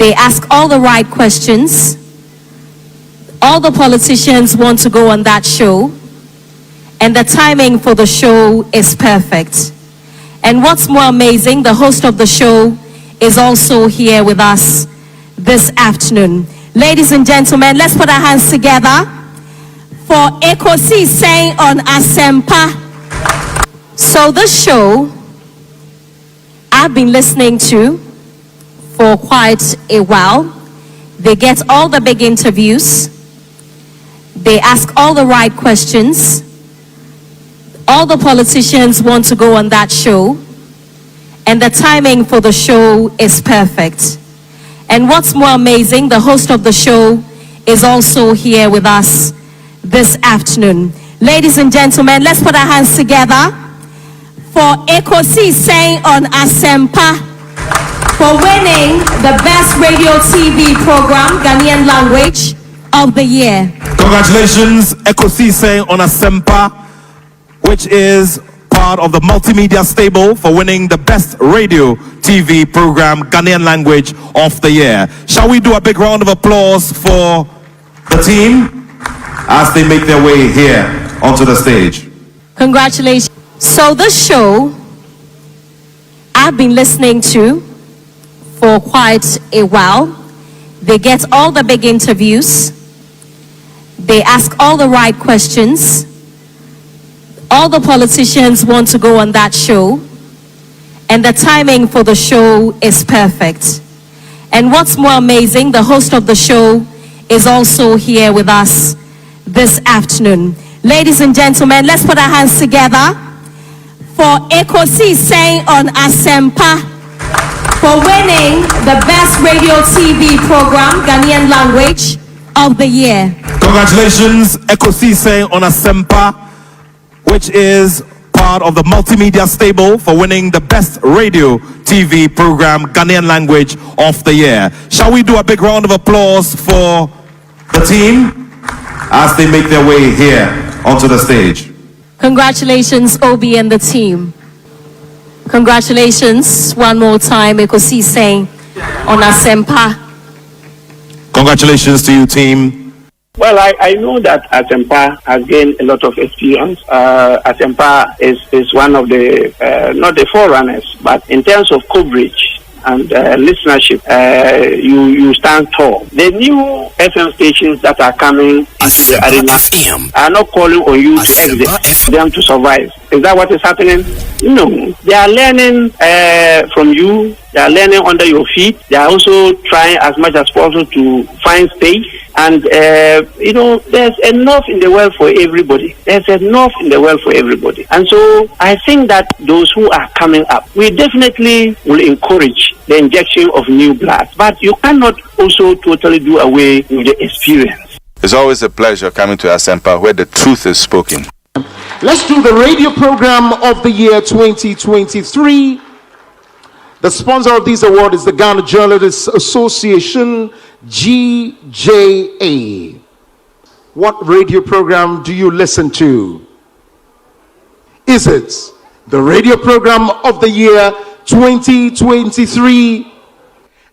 They ask all the right questions. All the politicians want to go on that show. And the timing for the show is perfect. And what's more amazing, the host of the show is also here with us this afternoon. Ladies and gentlemen, let's put our hands together for Ekosiisen On Asempa. So this show I've been listening to for quite a while. They get all the big interviews. They ask all the right questions. All the politicians want to go on that show. And the timing for the show is perfect. And what's more amazing, the host of the show is also here with us this afternoon. Ladies and gentlemen, let's put our hands together for Ekosiisen On Asempa for winning the best radio TV program, Ghanaian language of the year. Congratulations, Ekosiisen On Asempa, which is part of the multimedia stable, for winning the best radio TV program, Ghanaian language of the year. Shall we do a big round of applause for the team as they make their way here onto the stage? Congratulations. So this show I've been listening to for quite a while. They get all the big interviews. They ask all the right questions. All the politicians want to go on that show. And the timing for the show is perfect. And what's more amazing, the host of the show is also here with us this afternoon. Ladies and gentlemen, let's put our hands together for Ekosiisen On Asempa for winning the best radio TV program, Ghanaian language of the year. Congratulations, Ekosiisen On Asempa, which is part of the multimedia stable, for winning the best radio TV program, Ghanaian language of the year. Shall we do a big round of applause for the team as they make their way here onto the stage? Congratulations, Obi and the team. Congratulations one more time, Ekosiisen On Asempa. Congratulations to you, team. Well, I know that Asempa has gained a lot of experience. Asempa is one of the, not the forerunners, but in terms of coverage and listenership, you stand tall. The new FM stations that are coming into the arena are not calling on you to exit, them to survive. Is that what is happening? No. They are learning from you. They are learning under your feet. They are also trying as much as possible to find space. And, there's enough in the world for everybody. There's enough in the world for everybody. And so I think that those who are coming up, we definitely will encourage the injection of new blood. But you cannot also totally do away with the experience. It's always a pleasure coming to Asempa where the truth is spoken. Let's do the radio program of the year 2023. The sponsor of this award is the Ghana Journalists Association, GJA. What radio program do you listen to? Is it the radio program of the year 2023?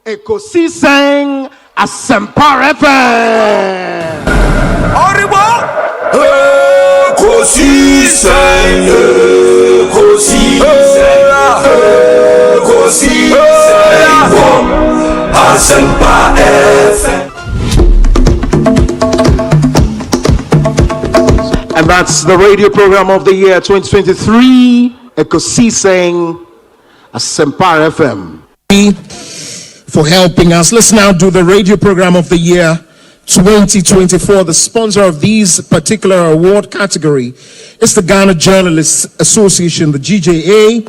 Ekosiisen Asempa FM. Asempa FM. And that's the radio program of the year 2023, Ekosiisen Asempa FM. For helping us. Let's now do the radio program of the year 2024. The sponsor of this particular award category is the Ghana Journalists Association, the GJA.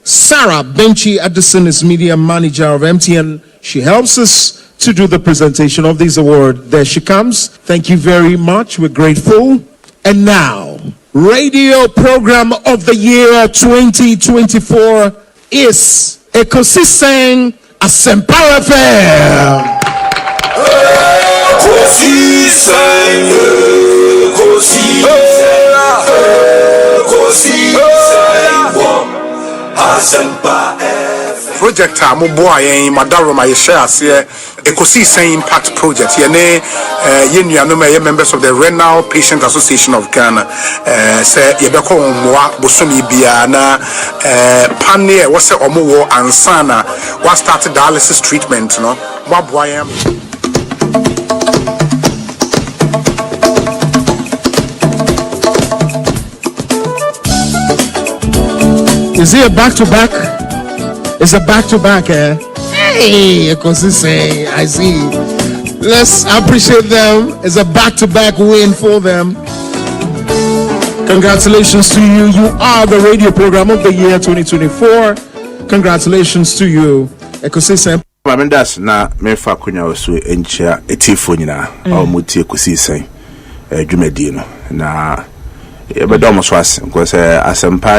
Sarah Benchi Addison is media manager of MTN. She helps us to do the presentation of this award. There she comes. Thank you very much. We're grateful. And now, radio program of the year 2024 is Ekosiisen Asempa FM. Asempa FM. project a mo boa yen madaro ma ye share ase Ekosiisen Impact Project ye ne ye nuanom ye members of the Renal Patient Association of Ghana say ye be ko moa bosomi bia na panne wo se omo wo ansana wa start dialysis treatment no mo boa yen. Is it a back-to-back? It's a back-to-back, eh? Hey, Ekosiisen, I see. Let's appreciate them. It's a back-to-back win for them. Congratulations to you. You are the radio program of the year 2024. Congratulations to you, Ekosiisen. Mamendas na mefa kunya osu enchia etifo nyina muti Ekosiisen dwumadi no na Yiadom so as because Asempa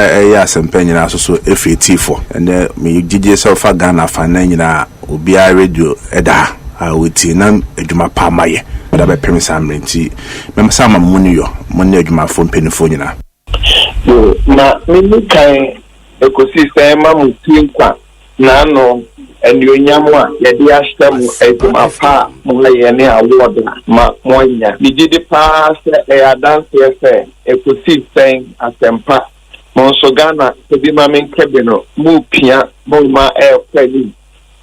Asempa nyina so efitifo and me gigi self Ghana fan nyina obi a radio eda awiti na adwuma pa maye but be premise amrenti mem sama munyo munne adwuma fo mpenifo nyina na me kai Ekosiisen ma muti nkwa na no enyonyam a yede ahtem adwuma pa mo ye ne award ma monya digidi pa se adanse se Ekosiisen Asempa monso Ghana ebi ma men kebino mu pia mo ma kwani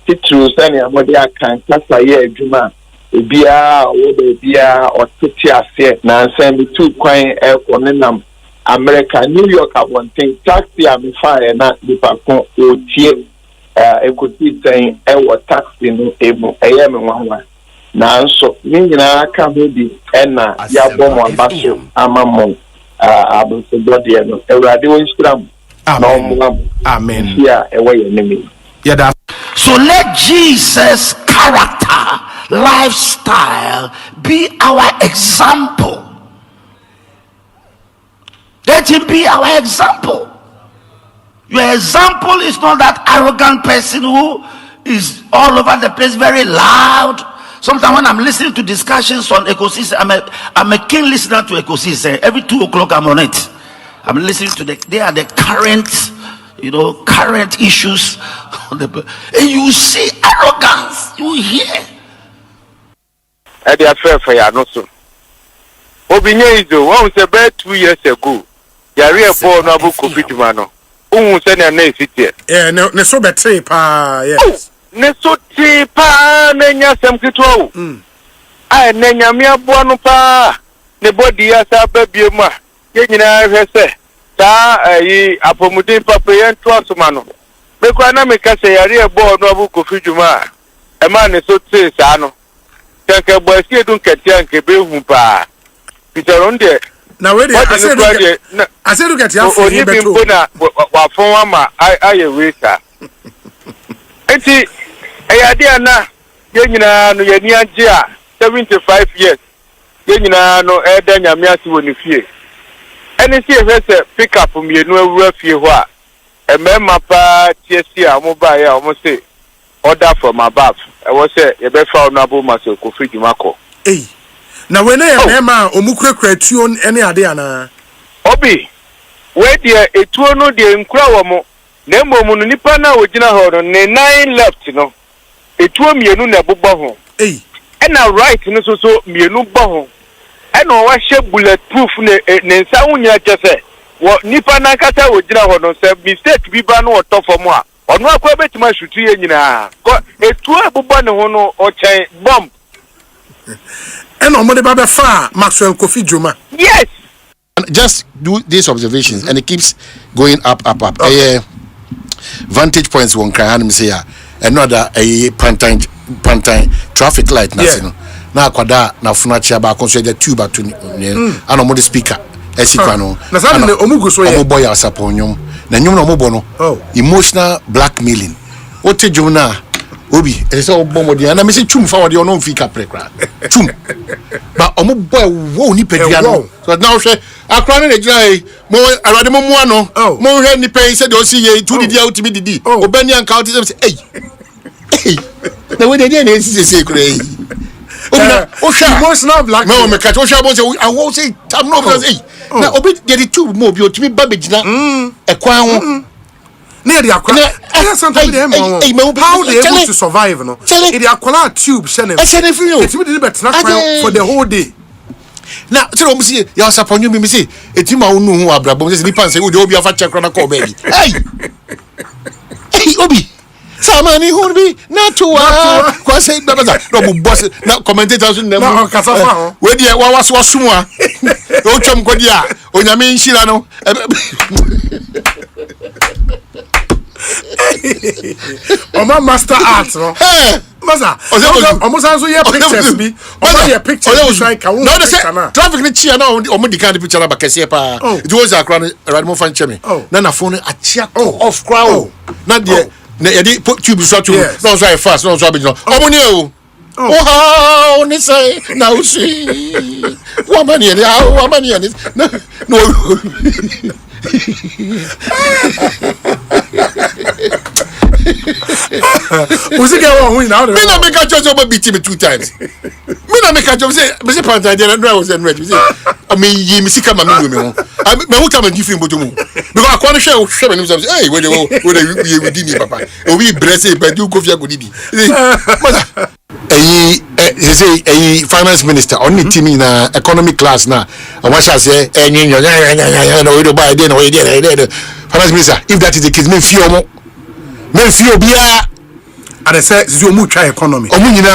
titru sani amode akan kasa ye adwuma ebia wo bia otete ase na nsem tu kwan ekonenam America New York abonten taxi am fire na dipakon otie Ekosiisen ewo taxi no ebu eye me nwanwa na nso ni nyina aka ho bi na ya bom abaso amamon abonso body no ewrade won stram amen ya ewo ye nemi yeah. So let Jesus' character, lifestyle be our example. Let him be our example. Your example is not that arrogant person who is all over the place, very loud. Sometimes when I'm listening to discussions on Ekosiisen, I'm a keen listener to Ekosiisen. Every 2 o'clock I'm on it. I'm listening to they are the current, current issues. And you see arrogance. You hear. At the affair for ya not so. Obinye is the one who about 2 years ago. Yari a born abu COVID mano. Send a name sit here. Yeah, no so better pa yes. Ne so ti pa nenya sem kitwo. Ai nenya mi aboa no pa. Ne body asa babie mu a. Ye nyina hwe se. Ta yi apomuden papa ye nto asoma no. Me kwa na me ka se yare e bo no abu kofi dwuma. E ma ne so ti sa no. Tanke bo asie dun ketia nke be hu pa. Peter onde na we dey I said look at your phone beto na wa fon wa ma aye we sa enti eyade ana ye nyina no ye ni age a 75 years ye nyina no eda nyame ase woni fie eni si ehwese pick up mienu awura fie ho a emema pa tiesi a mo ba ya o mo say order from above e wo say ye be fa onabo maso ko friduma ko na we na ye mema omukurakura tuo ene ade ana obi we dia etuo no dia nkura wo mo na emom no nipa na ogina ho no ne 9 left no etuo mienu na bobbo ho ena right no so mienu bo ho ena o wa hye bulletproof ne nsa hunya kyese wo nipa na kata ogina ho no se mistake bi ba no otofo mo a ono akwa betima shutu ye nyina etuo bobbo ne ho no o chen bomb ena omode ba be fa Maxwell Kofi Joma. Yes. Just do these observations and it keeps going up. Okay. Vantage points won't cry and say another a pantain traffic light na kwada na funachi ba konso the tube to and omo the speaker esikano na sa ne omugo so ye omo boy asaponyum na nyum na omo bo no emotional blackmailing ote jona obi e say obomo na me say chum fa wode ono mfika prekra chum ba omo boy wo ni pedia no so now she akra ne gira mo arade mo mu ano mo hwe ni pay say de o si ye tu didi out mi didi obani an count say na we dey na say kure o sha emotional black no me catch o sha bo say I won't say I'm not because na obi get the tube mo bi o timi ba begina e kwan ho near the aqua. Sometimes how they able to survive, no? It the aqua tube, Shannon. It's really better for the whole day. Now, tell me, see, you are upon you, me see. It's him who are brabble, this nippon say, would you be a fat check on a call, baby? Hey, Obi. Samani who be not to what say no boss now commentators in them where the was sumwa o chom kodia o nyame nshira no o ma master art no masa o mo sanso ye pictures bi o ma ye pictures like ka wo no say traffic ni chia na o mo dikand picture na bakese pa it was akra radimo fan chemi na phone a chia off crowd na de na yadi put tube so to no so fast no so be no omuni o oh ni say na o see woman here no was it go on now me na make a judge over beat me 2 times me na make a judge say me say panta there no I was in red say I mean you me sika mama me ho me who come give him botomu because I can't share me say hey we dey me papa we bless but do go via go didi he say finance minister on the team na economic class na I want to say no we do buy there no we there finance minister if that is the case me feel bia and they say you mu try economy omunyina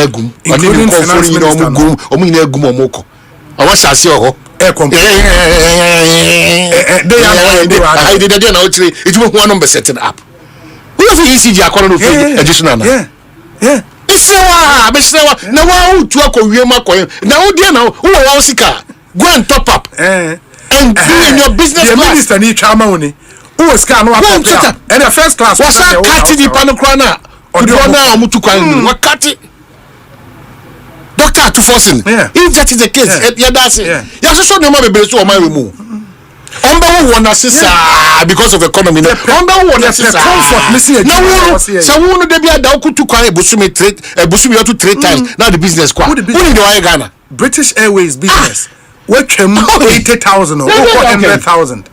agum including finance minister omunyina agum omoko I want to say they are now it will one number setting up we have ECG economy additional yeah Besewa na wa utu akọwie makoye na wo dia na wo wa sika go and top up and do in your business class the minister ni chama woni wo sika no akọta and the first class was a cut di panokra na odona omutu kwan wa cut doctor to forcing if that is the case yeah that's it ya so no ma bebere so o ma remu Omba won assisa because of economy. Omba won assisa comfort listen now so won dey bia da okutu kwan ebusumi 3 times now the business kwa who dey Ghana British Airways business watcham 80,000 or 100,000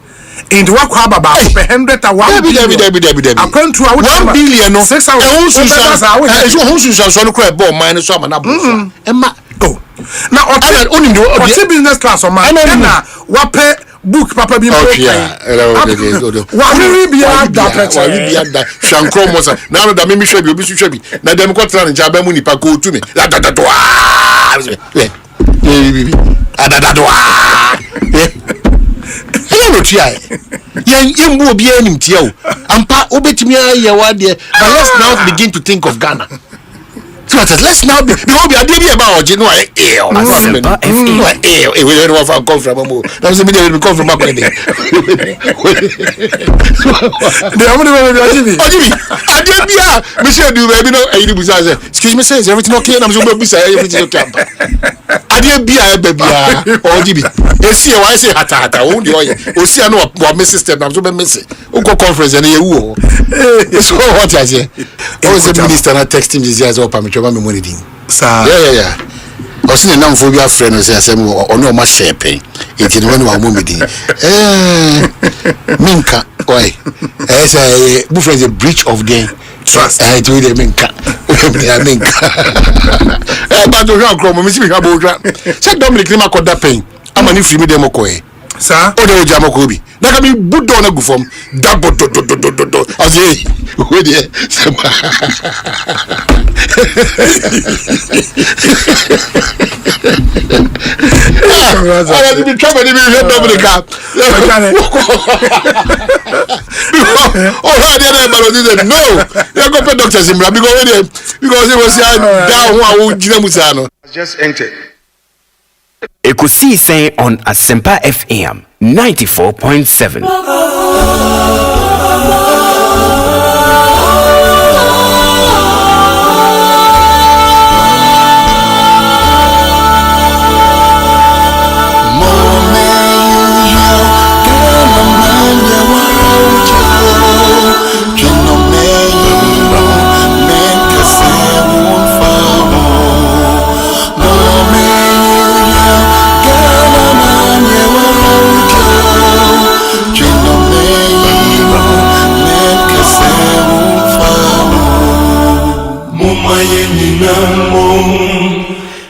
in the work about 100,000 according to 1 billion no 6,000 so no cry ball mine so am na bo emma now o business class o man na wa pe book papa bi wa we be ada shankro mosa na no da me hwe bi obi su hwe bi na dem ko tra nja ba mu nipa ko tu me no try yen mbu obi anim tie o ampa obetimi aye wa de but let's now begin to think of Ghana. So let's now be about you know Asempa FM. We don't want to come from Mo. That's the media we come from Akwa. The only way we are Jimmy. I did be Michelle do baby no excuse me say is everything okay? I'm so be say everything okay. I did be baby Jimmy. You see why say hata o the oye. O see no wa miss system I'm so be miss. O go conference and you so what I say. I was the minister na text him this year so me money din sir yeah o se na mfo bi afre no se asem ono ma shepe enti no wa mo medin minka oi say bu friends a breach of the trust it we dey minka but do ran kro mo mi si ha bo dra se Dominic ni makoda pen amani free me dem ko sir o de o jama ko bi na ka mi budo na gufom dabo do azi we dey I be trouble in the Dominic. Oh, I didn't know. You go pay doctors in because it was down who Just entered. Ekosiisen on Asempa FM 94.7. mumaye ninamo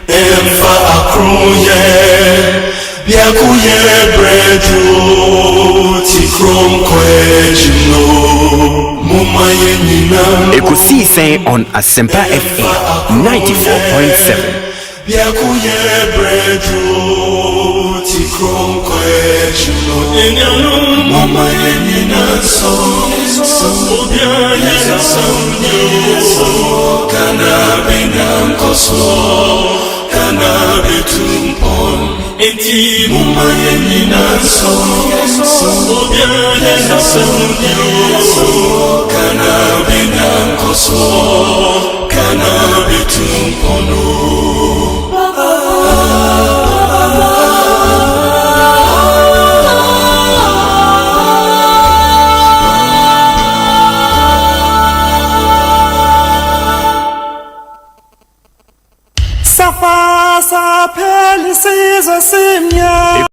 emfa akroye biakuye bredu tikrom kwejino mumaye ninamo Ekosiisen On Asempa FM 94.7. biakuye bredu tikrom kwejino enyano mumaye ninaso kana binam koso kana betumpon enti mumaye ninaso kana binam koso kana betumpono. Safa sa pele season simya.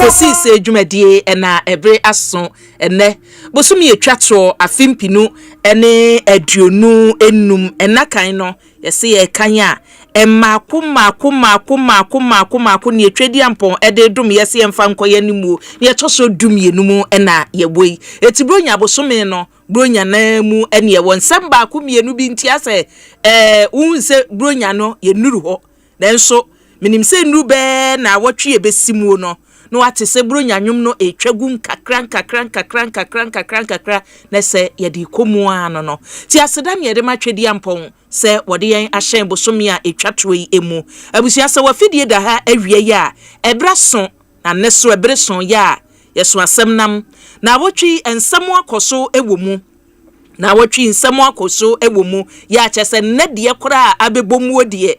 Ekosiise dwumadie na ebre aso ene bosumi etwatro afimpinu ene aduonu enum enakan no yese ye kan a emako ne etwedi ampon ede dum yese emfa nkoye nimu ne toso dum yenum na yeboi etibronya bosumi no bronya na mu ene ye wonsem ba ko mienu bi ntiase unse bronya no ye nuru ho nanso minim se nuru be na wotwe ebesimu no no ate se bronya nwum no etwagu kakran na se ye di komu ano no ti asedam ye de matwedi ampon se wode yen ahyen bosomi a etwatwe emu abusua se wafidie da ha awie ya ebraso na neso ebreso ya yeso asem nam na wotwi ensem akoso ewomu na wotwi ensem akoso ewomu ya chese ne de kora abebomu odie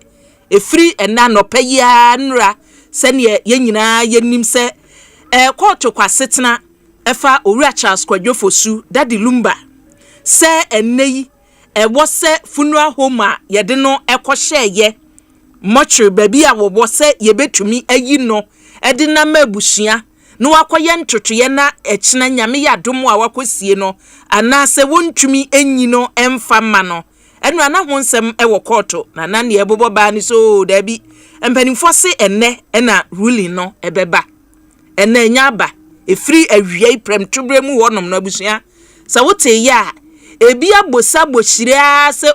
efri ena no paya nra sene ye nyina yenim se court kwasetena efa owura Charles Kwadwofosu dadi lumba se enei wo se funeral home a yede no ekohye mortuary baby a wo se yebetumi ayi no ede na mabusia no wakoye ntotoye na ekina nyame yadom a wakosie no ana se wontumi enyi no emfa ma no enu ana ho nsem wo court na na ne ebobo ba ni so dabi empanimfo se enne na ruling no ebeba enne nyaba efri awie prem tubremu wonom na abusua sa wote ya ebi abosa bohire se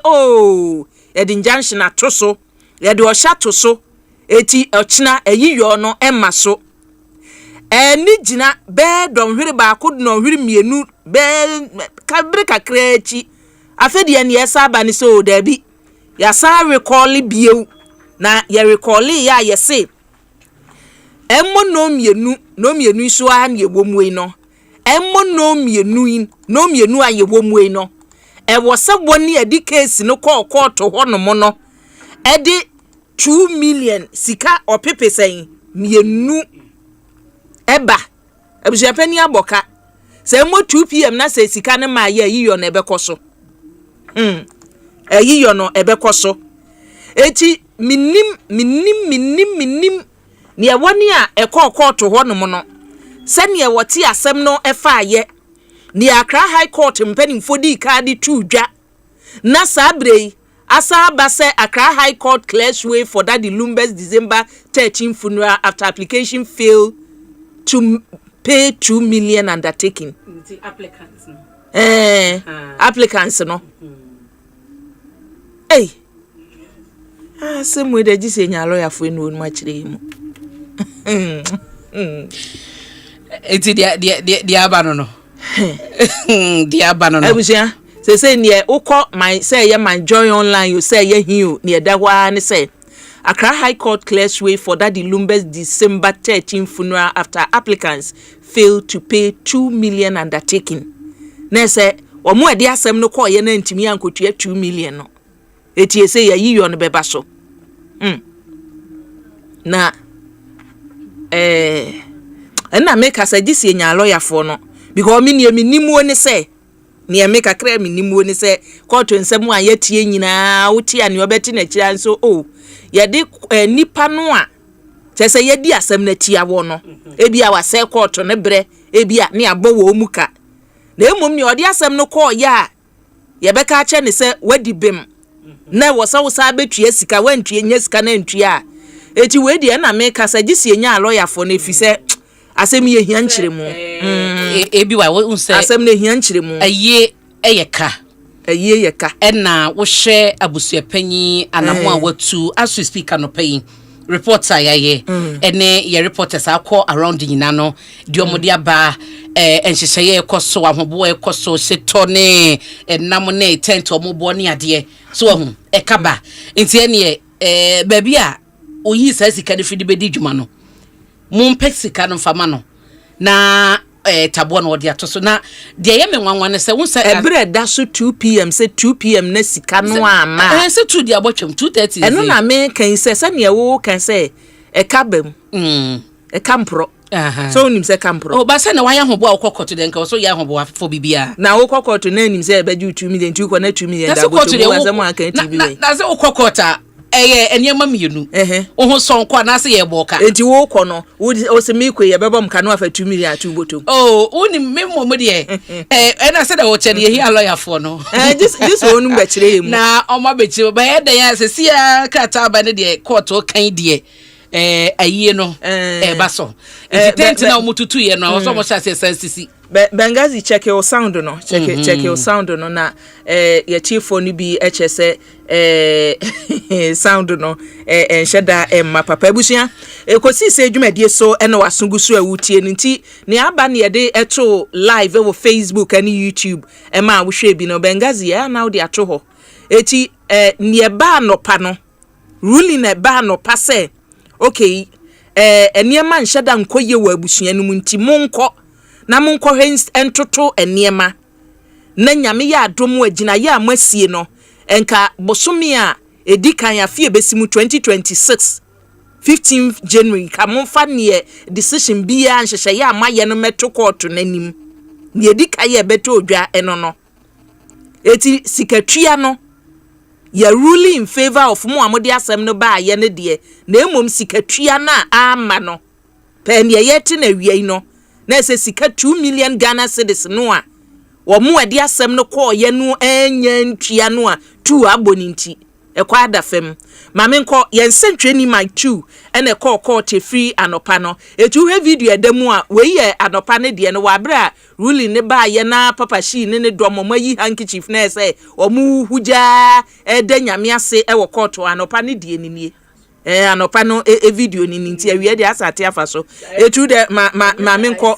edi junction atoso yede ohya toso eti ochina ayiyo no emma so eni gina be donhwere ba ko no hwere mienu be kabre kakrechi afedi ene yesa aba ni so dabi ya sa recall bieu na ye recall ya yese emmo no mienu so a na yebomwe no emmo no mienu a yebomwe no wo se boni edi case no court honom no edi 2 million sika opepesen mienu eba abusua pani aboka se mo 2 pm na se sika ne ma ye yiyo na ebekoso yiyo no ebekoso eti minim ne woni a court honom no se ne wote asem no efa ye ne Accra High Court mpanimfo di kadi tudwa na sabrei asa base Accra High Court clears way for that the Lumber's December 13 funeral after application failed to pay 2 million undertaking. The applicants no. Applicants no. Hey. Same way they just say nya lawyer for no machire mu. Eti dia abano no. Dia abano no. Abusia say near ukọ my say ye man join online you say ye hiu near da wa ne say Accra High Court clears way for that the Lumber's December 13 funeral after applicants failed to pay 2 million undertaking. Na say omo ade asem no call ye na ntimi ankotua 2 million no. Eti say ye yiyo no beba so. Na na make us this ye nya lawyer for no because me nimu ni say ne make akra me nimu ni say court nsem a yetie nyina wotie ane obeti na kira nso ye de nipa no a chese ye di asem na tia wo no ebi a wase court ne bre ebi a ne abo wo muka na emom ne odi asem no call ya ye beka ache ne say wadi bem na wo sa betua sika wantue nya sika na ntua eti we di na make us agisi nya lawyer for na efise asem ye hia nkyeremu ebi wa wo unse asem na hia nkyeremu aye yeka na wo hwe abusua panyi anamo a watu aso speaker no payin reporter yaye ene ye reporters akọ around nyina no di omode aba enhyehyeye ekoso ahobo ekoso seto ne enam ne tent omobo ne ade so hu ekaba enti ene baabi a oyi sasika de fidi bedi dwuma no mumpexika no fama no na tabo no de atoso na de ye menwanwa ne se wonsa ebre da so 2 pm se 2 pm na sika no ama se 2 de abotwem 2:30 eno na me kan se ne wo kan se ekabam ekampro so nim se kampro ba se na waya hobo a kokoto de nka so ya hobo fo bibia na wo kokoto na nim se e beju 2 million 2 ko na 2 million da bo to wo asem aka TV na se wo kokota enema mienu wo so nko na se ye boka enti wo kɔ no wo se me kɔ ye bɛbɔ mka no afa 2 million atu boto woni me mo de ɛna se da wo kyɛ de ye lawyer fo no this one no bɛkyerɛ mu na ɔma bɛkyerɛ ba ye dan ya se sia krata ba ne de court o kan de ayie no ba so enti tent na omututu ye no wo so mo sha se sensisi Bengazi check your sound no check your sound no na your chief phone bi HSE sound no ensheda ma papa ebusia Ekosiise adwumadie so ena wasungusu awutie nti ne aba ne de eto live wo Facebook and YouTube ma wo hwe bi no Bengazi ya na wo de ato ho eti ne ba no pa no ruling e ba no pa se okay eniema nsheda nkoye wo abusua no nti monko na monkohwe entoto eniema na nyame ya adom agina ya amasie no enka bosome a edikan afie besimu 2026 15th January ka monfa ne decision bia nhyehyɛ ya amaye no meto court nanim ne edika ye beto odwa eno no eti sikatua no ya ruling in favor of mo amode asem no ba ye ne de na emom sikatua na ama no pe ne yete na wiei no na ese sika 2 million Ghana cedis no a wo mu ade asem no kɔ ye no anya ntua no a 2 aboninti ekwa adafem mame nkɔ yensentweni my 2 ene kɔ free anopa no etu he video edemu a we ye anopa ne de no wa bra ruling ne ba ye na papa shi ne domo yi handkerchief na ese wo mu huja ede nyame ase e wo court anopa ne de ninie anopa no video ni nti awie de asate afaso etu de ma me nkɔ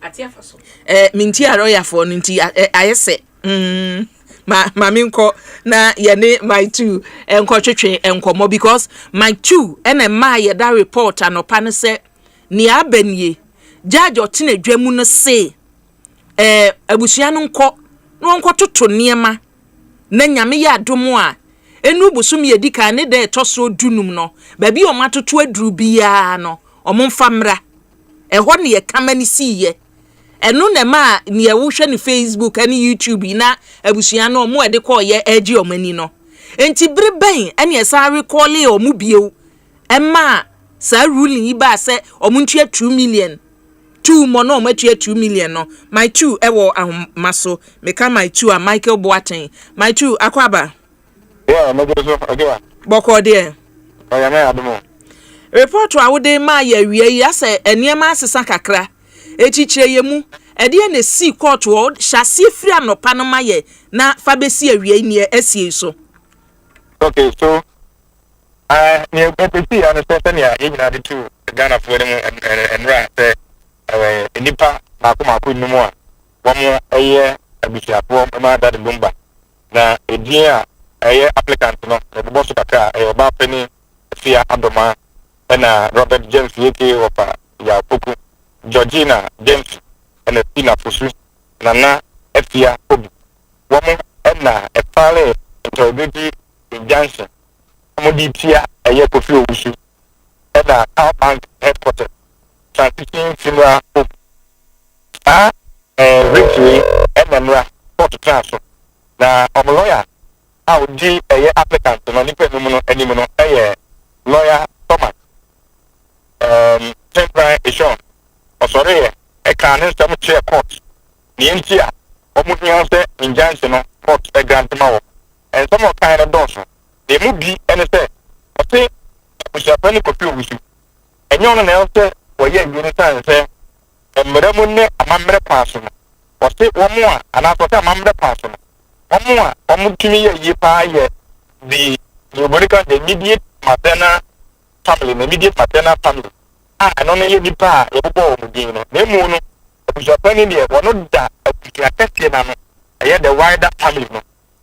ate afaso minti aroya for nti ayese ma me nkɔ na ye ne my 2 enko twetwe enkomo because my 2 ene ma ye da report anopa ne se ni abanie judge otine dwamu no se abusua no nkɔ no nkɔ toto niema na nyame ya adomo a enu busum ye dika ne de toso dunum no ba bi o matoto aduru bia no o momfa mra ho ne ye kamani siye enu ne ma ne ye wo hwe ne Facebook and YouTube na abusua no mo de ko ye agi o mani no enti breben ene ye sa recall e o mu bieu emma sa ruling yi ba se o mu ntua 2 million 2 mo no matua 2 million no my 2 ewo maso meka my 2 a Michael Boaten my 2 akwaba yeah no go so okay boko de oya me adumo report wa wode ma ya wie ya se eniema asesa kakra echichire yemu ede na si court wo hyase firi anopa no maye na fa besi awie ni esie so okay so ne epeti an se ne ya nyina de tu Ghana for dem enra se nipa na ko numu a wo mo eye abisiafo ma da de lumba na edin a eye applicant no e bo so kakra e ba pani fia adoma na Robert James yake opa ya poku Georgina James and Tina Fusu na efia obi womo na efale integrity injunction amodi tia eye kofi owusu na Town Bank headquarters transition funeral home Richie Emra court transfer na lawyer how di eye applicant no ni penu no enimu no eye lawyer Thomas temporary issue sorry e can some chair court ni entia omunya se injunction no court e grant ma wo and some of kind of those they mu bi ene say o say we shall pen copy of you enyo no na say wo ye yuni san say emre mu ne amamre pass no o say wo mu a ana so say amamre pass no wo mu a o mu timi ye yi pa ye the immediate maternal family immediate maternal family no na ye nipa ye bobo mu din no na mu no Japan ni e wono da akati na no ye the wider family no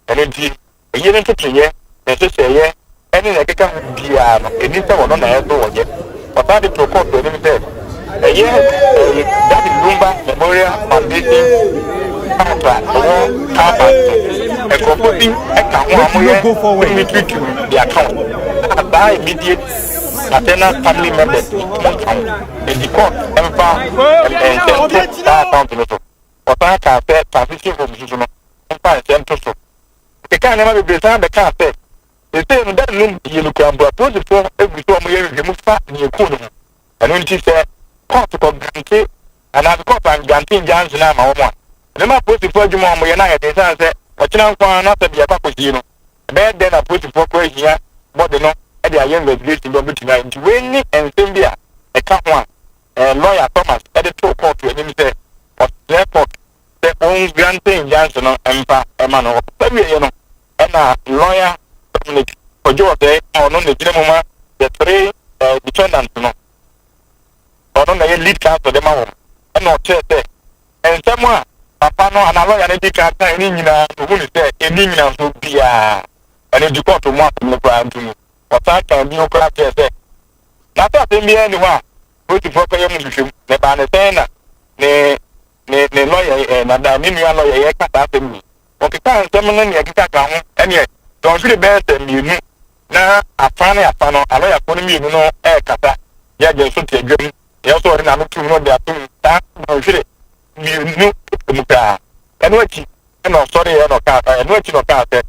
ene di ye ne tete na se ye ene na keka bia no eni se wono na ye do woje papa de protocol to ni se ye that is Lumba Memorial Foundation Akua Kaba e ko ko bi e ka ho amoye we treat you the account by immediate maternal family members in the court and that account no so otan ka say transition from so no pa sento so the kind never be say the can say they say no that no you look am but for every so mo ye mu fa ni eku no and when she say court ko grant and as court and granting jans na ma wo mo the ma post for adwuma mo ye na ye dey say ochina nkwa na se bia pa kosi no be then na post for ko hia body no e dey ayen investigation go between and when and sembia e ka ho lawyer Thomas e dey to court we ni say the court the own granting jans no empa e ma no so we ye no and lawyer Dominic Ojo dey on no dey mama the three defendants no or no lead counsel dem awon and no say and someone papa no and lawyer dey counsel ni nyina who say eni nyina so bia and the court mo atum kwa antum but that can be okra say na ta dem bi any wa go to proper yam hwehwem ne ba ne say na ne lawyer na da ni nua lawyer ye kata asem ni o kika nsem no ne kika ka ho ene don firi be say mi nu na afano lawyer ko ni mi nu no kata ya je so te dwem ya so ri na no tu no de atum ta don firi mi nu mu ka ene wachi ene sorry ene ka ene wachi no ka say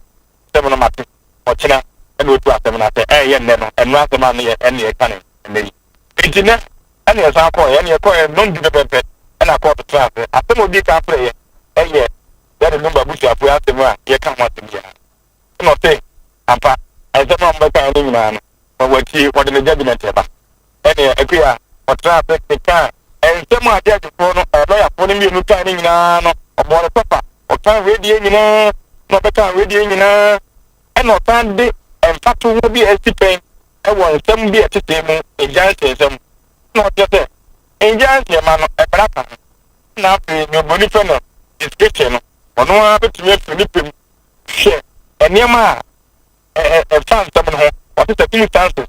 sem no mate o china ene otu asem na say ye nne no ene asem na ye ene ye kan ene ejine ene ye san ko ene ye ko non di pepe ene ko to trap asem obi ka afre ye ye ya de number buti afu asem a ye kan ho asem ya no say ampa asem no mbeka ene nyina no wati wode ne judgment eba ene ekuya o trap e kan ensem a dia ko no lawyer ko ni mi nu kan nyina no obo ne papa o kan radio nyina no beka radio nyina ene o tan de empatu wo bi estipen e wo nsem bi etete mu ejanse nsem no tete ejanse ma no e braka na pe mi boni fe no description no ono a betumi Philipim share eniema fan nsem no ho what is the circumstances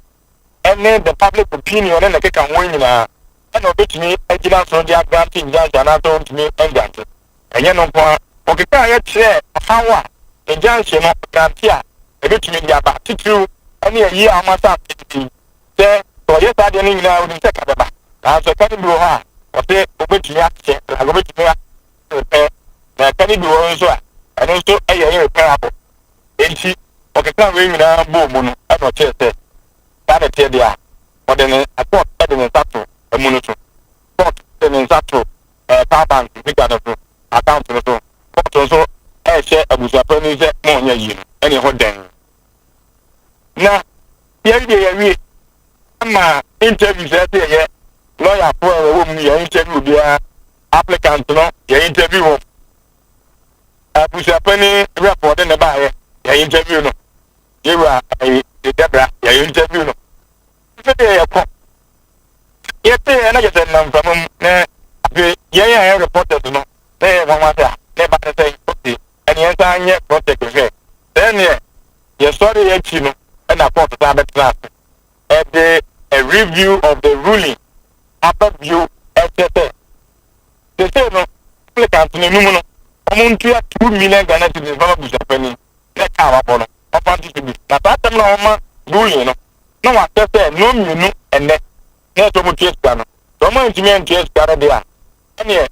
and the public opinion and the keka ho nyina and obetumi agina so dia granting janse na to ntumi enjanse enye no ko o keka ya kire hawa ejanse no grantia ebetumi dia ba titru ene yi amasa titi se to ye sa de ni na o se ka ba na so kan bi ho a o te obetumi ache na obetumi na kan bi ho so a ene so eye repairable enti o keka we nyina bo mu no e no che se that te dia o de ne aport e de ne sato emu no so port de ne sato power bank bi ga no so account no so port so e she abusa pa ni se mo nya yi ene ho den na ye ama interview say ye lawyer for wo mu ye interview bia applicant no ye interview wo abusa pa ni report ne ba ye interview no ye wa Debra ye interview no fe ye ko ye te na je na fam na be ye reporters no na wa wa ta ne ba te say okay ene en sa anye protect fe then ye sorry ye chi no and a port that a review of the ruling after view etc. They say no applicant ni numu no omuntu ya 2 million Ghana cedis for busa pani na ka wa bono of anticipate na that time na oma ruling no na wa say no minu enne na to mu case no to mo intimi case ka dey a ene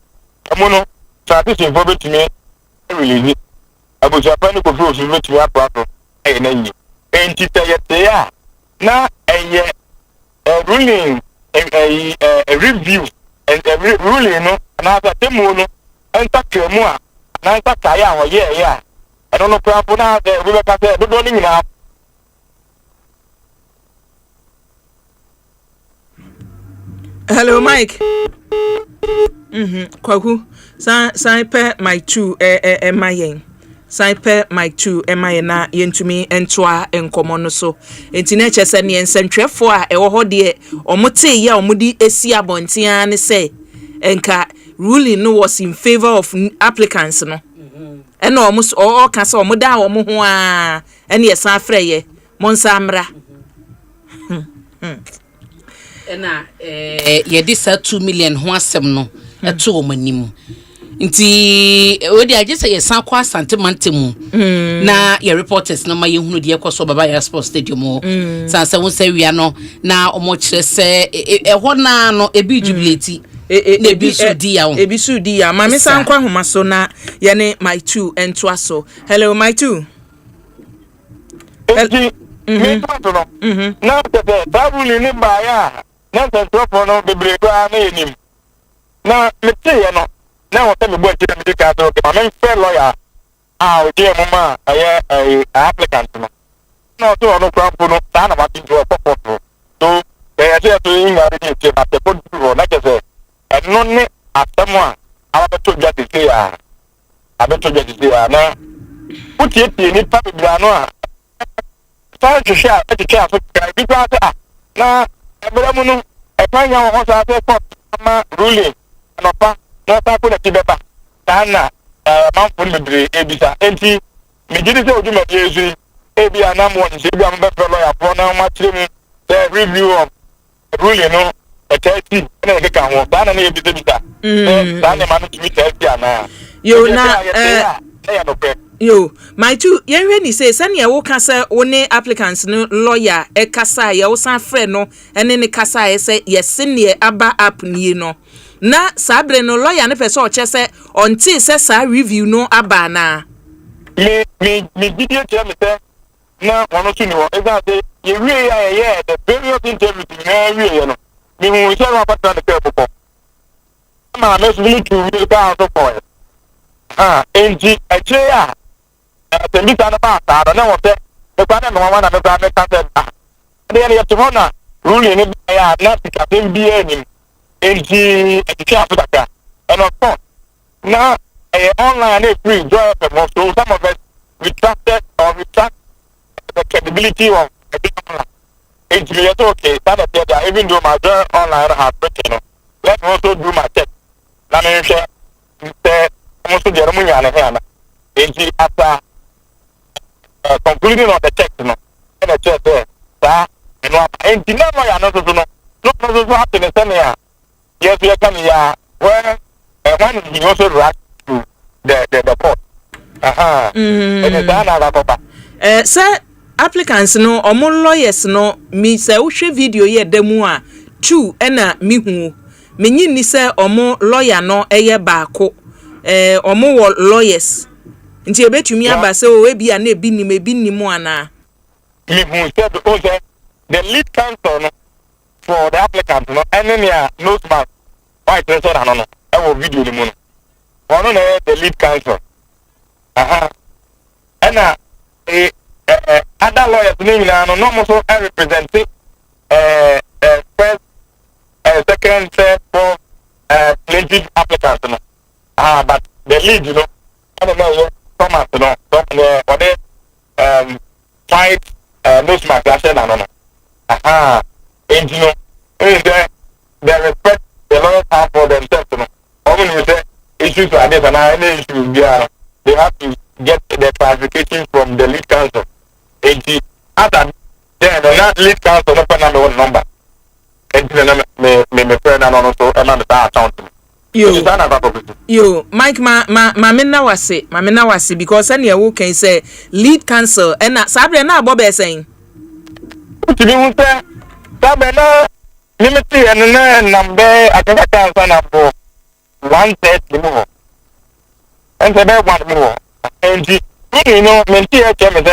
emu no tradition for betimi release abusa pani ko fi betimi apato e na yi enti ya na ruling a review and a ruling no na ta temu no enta kremu a na enta kaya wo ye ya I don't know crap na we be ka say do ni nyina hello Mike kwaku sai pe my 2 mayen Saipe Mike 2 ema na yentumi entoa enkomo no so enti na chese ne ensentwefo a ewo ho de omote ye omudi esi abontia ne say enka ruling no was in favor of applicants no ena omus o ka say omoda omo ho a ene yesa afreye monsa mra ena ye di sa 2 million ho asem no eto omanim nti odi aje say yesan kwa santemante mu na ye reporters na maye hunu de ekoso baba ya sports stadium o sanse won say wia no na omo kire se ho na no ebi jubilate na ebi su dia o ebi su dia ma me san kwa homa so na ye ne my 2 ento aso hello my 2 Me to no. Now that ruling in by ya. Now the drop on the break him. Now me say no. Now tell me what you make out of my fair lawyer. Ah, dear mama, I applicant. No, so no problem. No, I want to a pop. So they are just doing everything at the good people, like I said. And none at someone. I have to just say, I bet you just say, now. Put it in it, Papa Brano. Try to share, let the chair for because now, I find out what I said, ruling, and a pass, not I put a tibeta. Tana, Mount Punbury, Abisa, NT, Majority of the Jersey, AB and I'm one, Maybe I'm better lawyer for now, much review of ruling, no, a testing, and I can walk down and be the then manage to meet now. You now, yo, my two, you say, Sanya Woka say, one applicants no lawyer, a casa, ya osan friend no, and then the casa say, yes, senior abba up ni no. Na sabre no lawyer ne person o chese until say sa review no aba na. Me video tell me say na one to no exactly you really the various interview na really no. Me who say one part na the people. Ma me really to really ka so for. NG ya. The meet na ba ta na what say the plan no one na me ka me ka. Then you to na ruling ni ya na tika MBA ni. NG Africa and of course now online is free joy of so some of us retracted or retract the credibility of NG okay that even though my joy online has broken let me also do my check let me share almost the Romania and NG after concluding on the check and the check there and NG no happiness yes, we are coming here. Well, when he also react to the court. Sir, applicants no, or more lawyers no, me say ushe video ye demu a two ena mi hu. Me ni say or more lawyer no eye baako. Or more lawyers. Nti ebetumi aba say o ebi a na ebi ni mu ana. Me hu said the lead counsel no for the applicant no enemy no smart why treasure no I will video ni mu no one no the lead counsel and other lawyers ni no mo so represent first second third fourth plaintiff applicants no but the lead you know and no Thomas no or the fight no smart class no and you know, they respect the lawyers have for themselves. You know, often you say issues like this and any issues they have to get the clarification from the lead counsel. And after then, the lead counsel no one number. And then me friend and also another account. Yo, Mike, ma minna wase because any who can say lead counsel and sabre na Bob saying. To be say Sabena, limited and number I can answer for 130 more. And the one more. And you know, Mentia came and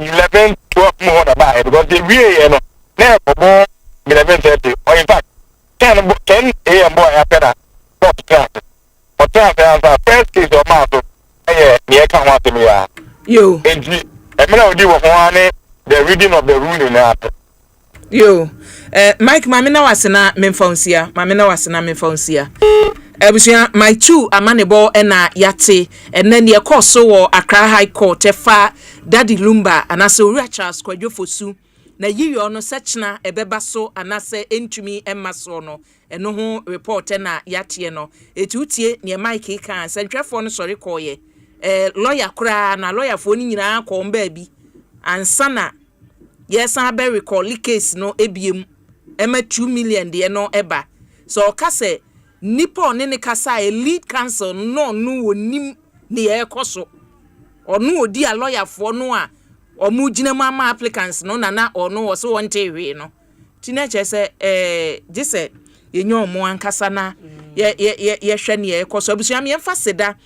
11, 12 more about it because the real never more 11:30 or in fact 10 a.m. boy after that. Or transfer first case of Marto. Near come out to me. You and I do the reading of the ruling after. Yo, Mike, mamina wasena memfonsia. Ebusia, my two amanebo ena yate, and then the course so Accra High Court, Tefa, Daddy Lumba, and Asa Charles Kwadwo Fosu, na Yiadom sechna ebebaso anase entumi emasono, eno ho report na yate no, etutie ne Mike kan, sentwefo no sori koye, lawyer kura na lawyer fo ni nyina ko mba bi, ansana yes, I be recall case no ebiem ema 2 million de no eba. So kase nipo ne kasa a lead counsel no wonim ne ekoso. Onu odi a lawyer for no a omu gina mama applicants no na ono wo so wonte we no. Tinache se jise yenyo omo ankasa na ye hwe ne ekoso. Abusua me emfa seda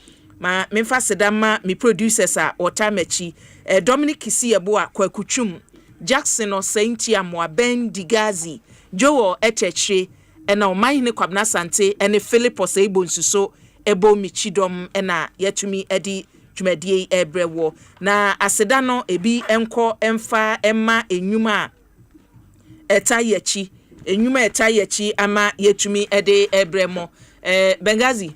ma memfa sedama me producers a otamachi Dominic Kisiebo a kwakuchum Jackson Osaintia Moa Ben Digazi Joe Echeche ena omahine Kwabna Sante ene Philip Oseibo nsuso ebo michidom ena yetumi edi dwumadie ebrewo na aseda no ebi enko emfa emma enyuma etayechi enyuma etayechi ama yetumi ede ebremo Bengazi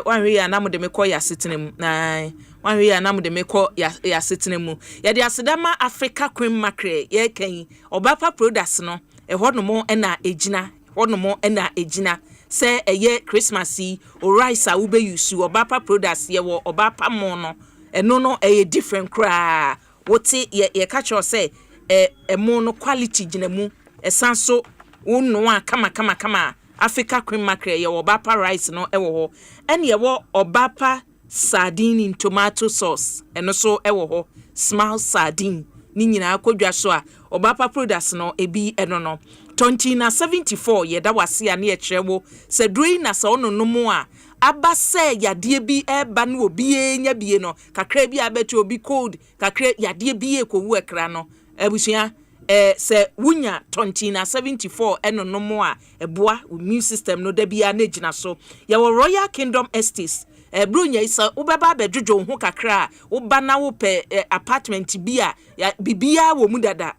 wanwe ya namu de mekọ ya setenemu na wanwe ya namu de mekọ ya setenemu ya de asedama Africa cream mackerel ye kan obapa products no honomo na ejina honomo na ejina se eye Christmas yi o rice a ube yusu obapa products ye wo obapa mo no eno no eye different kra wote ye catch you say mo no quality ginemu esanso wonu a kama Africa cream mackerel ye obapa rice no ewo ho ene ye wo obapa sardine in tomato sauce eno so ewo ho small sardine ni nyina akodwa so a obapa products no ebi eno no 2074 ye da wase a na ye kyerɛwo se drui na sa ono no mu a aba se yade bi eba no obi enya bie no kakra bi abeti obi cold kakra yade bi ekowu ekra no abusua se wunya 2074 eno no mu a eboa immune system no da bia na gina so ye wo Royal Kingdom Estates bronya isa ubaba bedwojo ho kakra uba na wo pe apartment bia bibia wo mu dada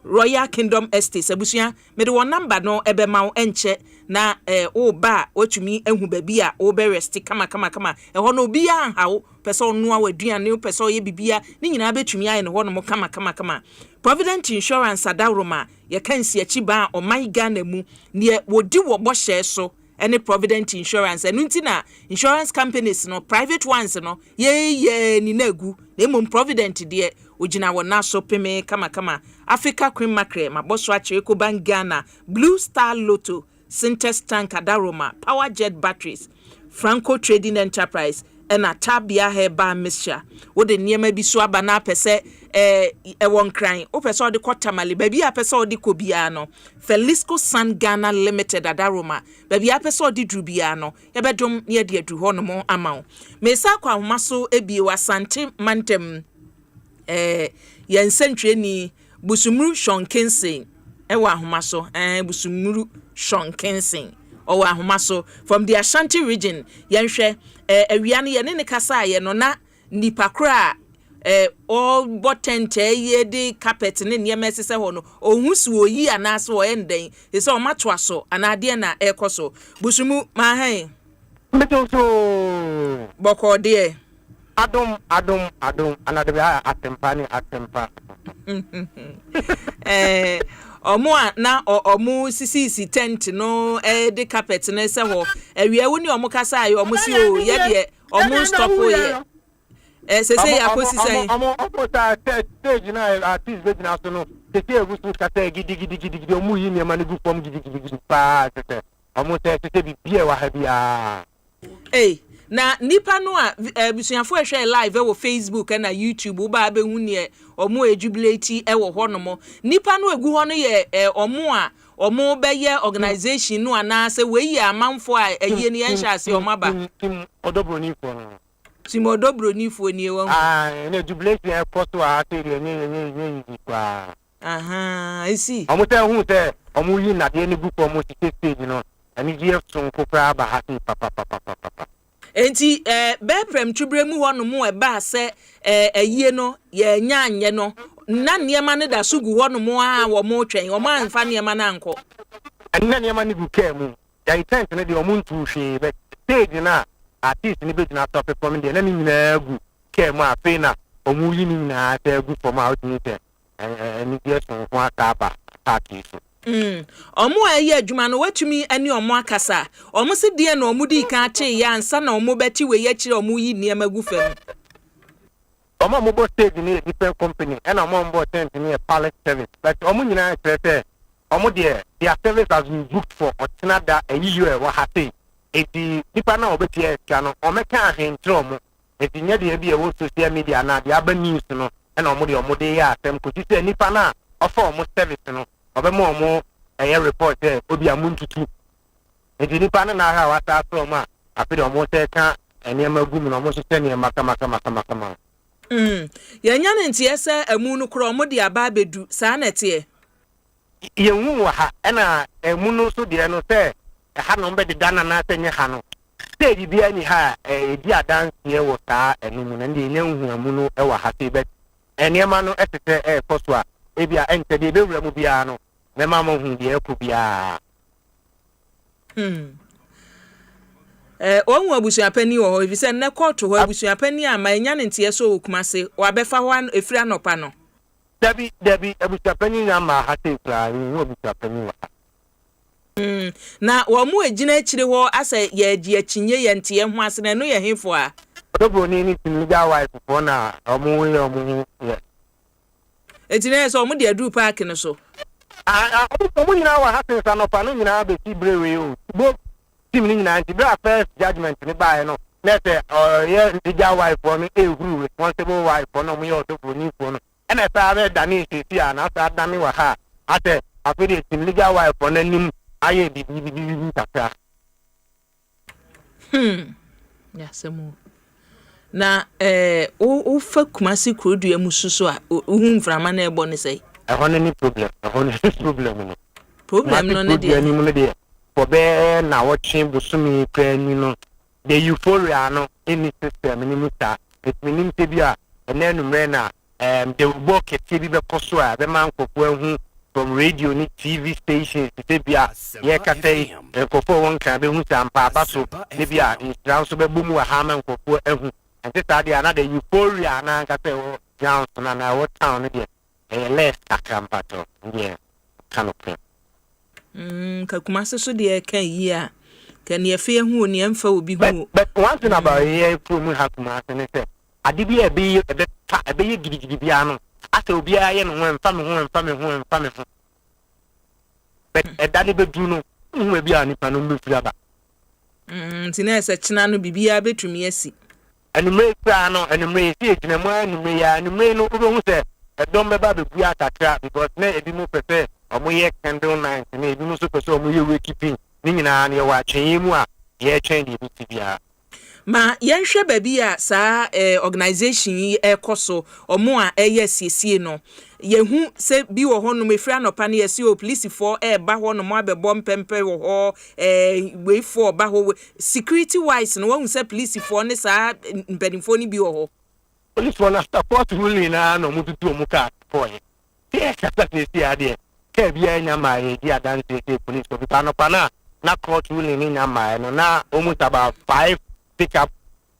Royal Kingdom Estates abusua me de won number no ebe ma enche na o ba otumi ehu babi a o be rest kama ho no bia hawo pese onu awaduane pese ye bibia ni nyina betumi aye no ho no kama Provident Insurance adawroma ye kansi achi ba o my Ghana mu ne wodi wo bohye so any Provident Insurance enu ntina insurance companies no private ones no ye ni nagu na mum Provident de ojina wona so peme kama Africa cream mackerel maboso ache Ecobank Ghana Blue Star Lotto Syntex Tank Adaroma Power Jet Batteries Franco Trading Enterprise ena Tabia Herbal Mixture wo de niema bi so aba na pese won kran o pese o de kotamale baby a pese o de kobia no Felisco Sun Ghana Limited Adaroma baby a pese o de drubia no yebedom ye de adu ho no mo amaw mesa kwa homaso ebi wasante mantem yensentwe ni Busumuru Shonkensen ewa ahomaso Busumuru Shonkensen owa ahomaso from the Ashanti region yenhwe awiane ye ne kasa ye no na nipa kra all botente ye de carpet ne niam esese ho no ohusu oyi anase wo enden ese o matwa so anade na ekoso Busumu ma han meto boko de adom anade be atempa omo na omo sisi tent no de carpet na se ho awia woni omo kasa ayo omo si o ye de omo stop o ye se ya kosi sai omo ta stage na artist be na so no se egusu kata gidi omo yi ne ma ne gu pom gidi pa se omo se bibie wa ha bia na nipa no a busuafo ehwe live wo Facebook na YouTube wo ba behu ne omo ejubilate wo honomo nipa no egu ho no ye omo a omo be ye organization no ana se we yi amanfo a eye ne yenhya ase omo ba Tim Odobroni ni wo na jubilate e posto a ate nye kwa isi omo te hu te omo yi na de ne group omo stage no ani die so kokra ba ha papa enti beprem tubremu ho no mu eba se ayie no ye nyanye no na niema ne da sugu ho no mu a wo mo twen o ma nfa niema na anko na niema ne gu kemu ya intent ne de o mu ntu hwe be stage na artist ne be na top perform de na ni nyina gu kemu a fe na o mu yi ni nyina ta gu for ma out ni te ni die so ho aka ba artist omo aye adwuma no watumi ani omo akasa omo se die na omo di ka che ya ansa na omo beti we ye kire omo yi niema gu fam omo mo bo stage ni different company and omo bo tent ni pallet service but omo nyina trete omo their service has been booked for otinada eyiyo e wa hate eti nipa na obeti e ka no omo ka ahentro omo eti nya de bi e wo social media na de aba news no and omo de ya atem ko ti se nipa na offer omo service no obemo omo report obi amuntutu edi nipa na ha wata so ma apede omo te ka enema gu mu no mo so tene maka yanya ne ntie se amu no kro mo de aba bedu saa na tie ye hu wa ha na emu no so de no se ha no be de dana na tenye ha no stage bia ni ha di adanse wo saa enu mu na ndi nya hu amu no e wa ha se be enema no etete koso a e bia ente de be wura mu bia no me ma mo hu de ku bia onwu abusuapani wo ho ifise ne court ho abusuapani a ma nya ne ntie so okumase wa befa ho efiri anopa no dabi abusuapani na ma ha te kra ni abusuapani wa na wo mu agina akire ho asa ye agi akinye ye ntie ho ase na no ye hefo a odobo ni tiniga wife fo na omu ye ejina so omu de adu park no so omu nyina wa ha te sanopa no nyina be ti brewe o bo team ni nyina nti bra first judgment ni bae no nete ye ndiga wife for no ehuru responsible wife for no mu ye odobo ni for no ena sa be dani sisi a na sa dani wa ha ate afiri team liga wife for no nim aye bibi tata ya semu na o fa kumasi krodu ya mususu a hu mframa na ebo ne sei ehone ni problem no problem no ne dia ni mu ne dia for be na watching busumi prani no the euphoria no any system ni muta it meaning te bia enenu mre na the work ke bi be koso a be man kokwo hu from radio ni TV stations te bia ye ka say kokwo won kan be hu sampa baso te bia instran so be bumu ha man kokwo ehu ante ta dia na the euphoria na ka say o down na what town ni dia less akampato yeah kanopre ka kumase so de kan yi a kan ye fe hu ni emfa obi hu but one thing about here from ha kumase ne say ade bi e be ye gidi bia no asa obi aye no emfa me hu but e dade be duru no hu bi a nipa no be fira ba tina ese china no bibia betumi asi anumre kra no anumre si ejina mu anumre ya anumre no obo hu se edom be ba be bua takra because na ebi mu pepe omo ye candle night na ebi mu so pese omo ye wakekeeping ni nyina na ye wa twen mu a ye twen di bi bia ma yenhwe baby a saa organization yi ekoso omo a eye siesie no yehu se bi wo hono mefri anopa na yesi o police for ba hono mo abebo mpempe wo ho we for ba ho security wise no wo se police for ne saa mpedinfo ni bi wo ho police for na support ruling na no mututu omo ka for ye ye kata se si ade ke bia nya ma ye di adanse se police for bi anopa na court ruling ni nya ma no na omo taba 5 pick up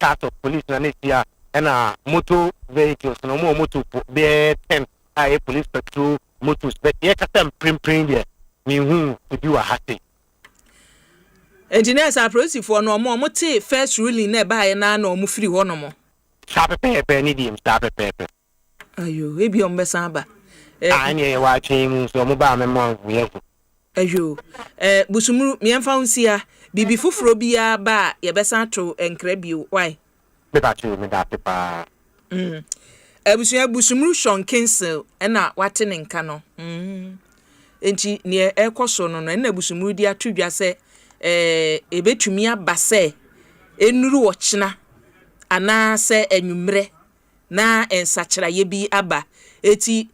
cars of police na nesia and motor vehicles no more motor be 10 police patrol motors but ye katam prim there me hu to do a happy engineers are police for no more te first ruling na ba ye na no mo free ho no mo sabe pepe ni dim sabe pepe ayo ebi on be san ba anye wa chin so mo ba me mo ye ayo busumuru mi emfa unsia bibi fufuro bia ba ye besan to enkra bio why me ba chi me da pa busumuru Sean Kinsel na wate ne nka no enti ne ekoso no na busumuru di atudwa se ebetumi abase enuru wo china ana se enwumre na ensachira ye bi aba eti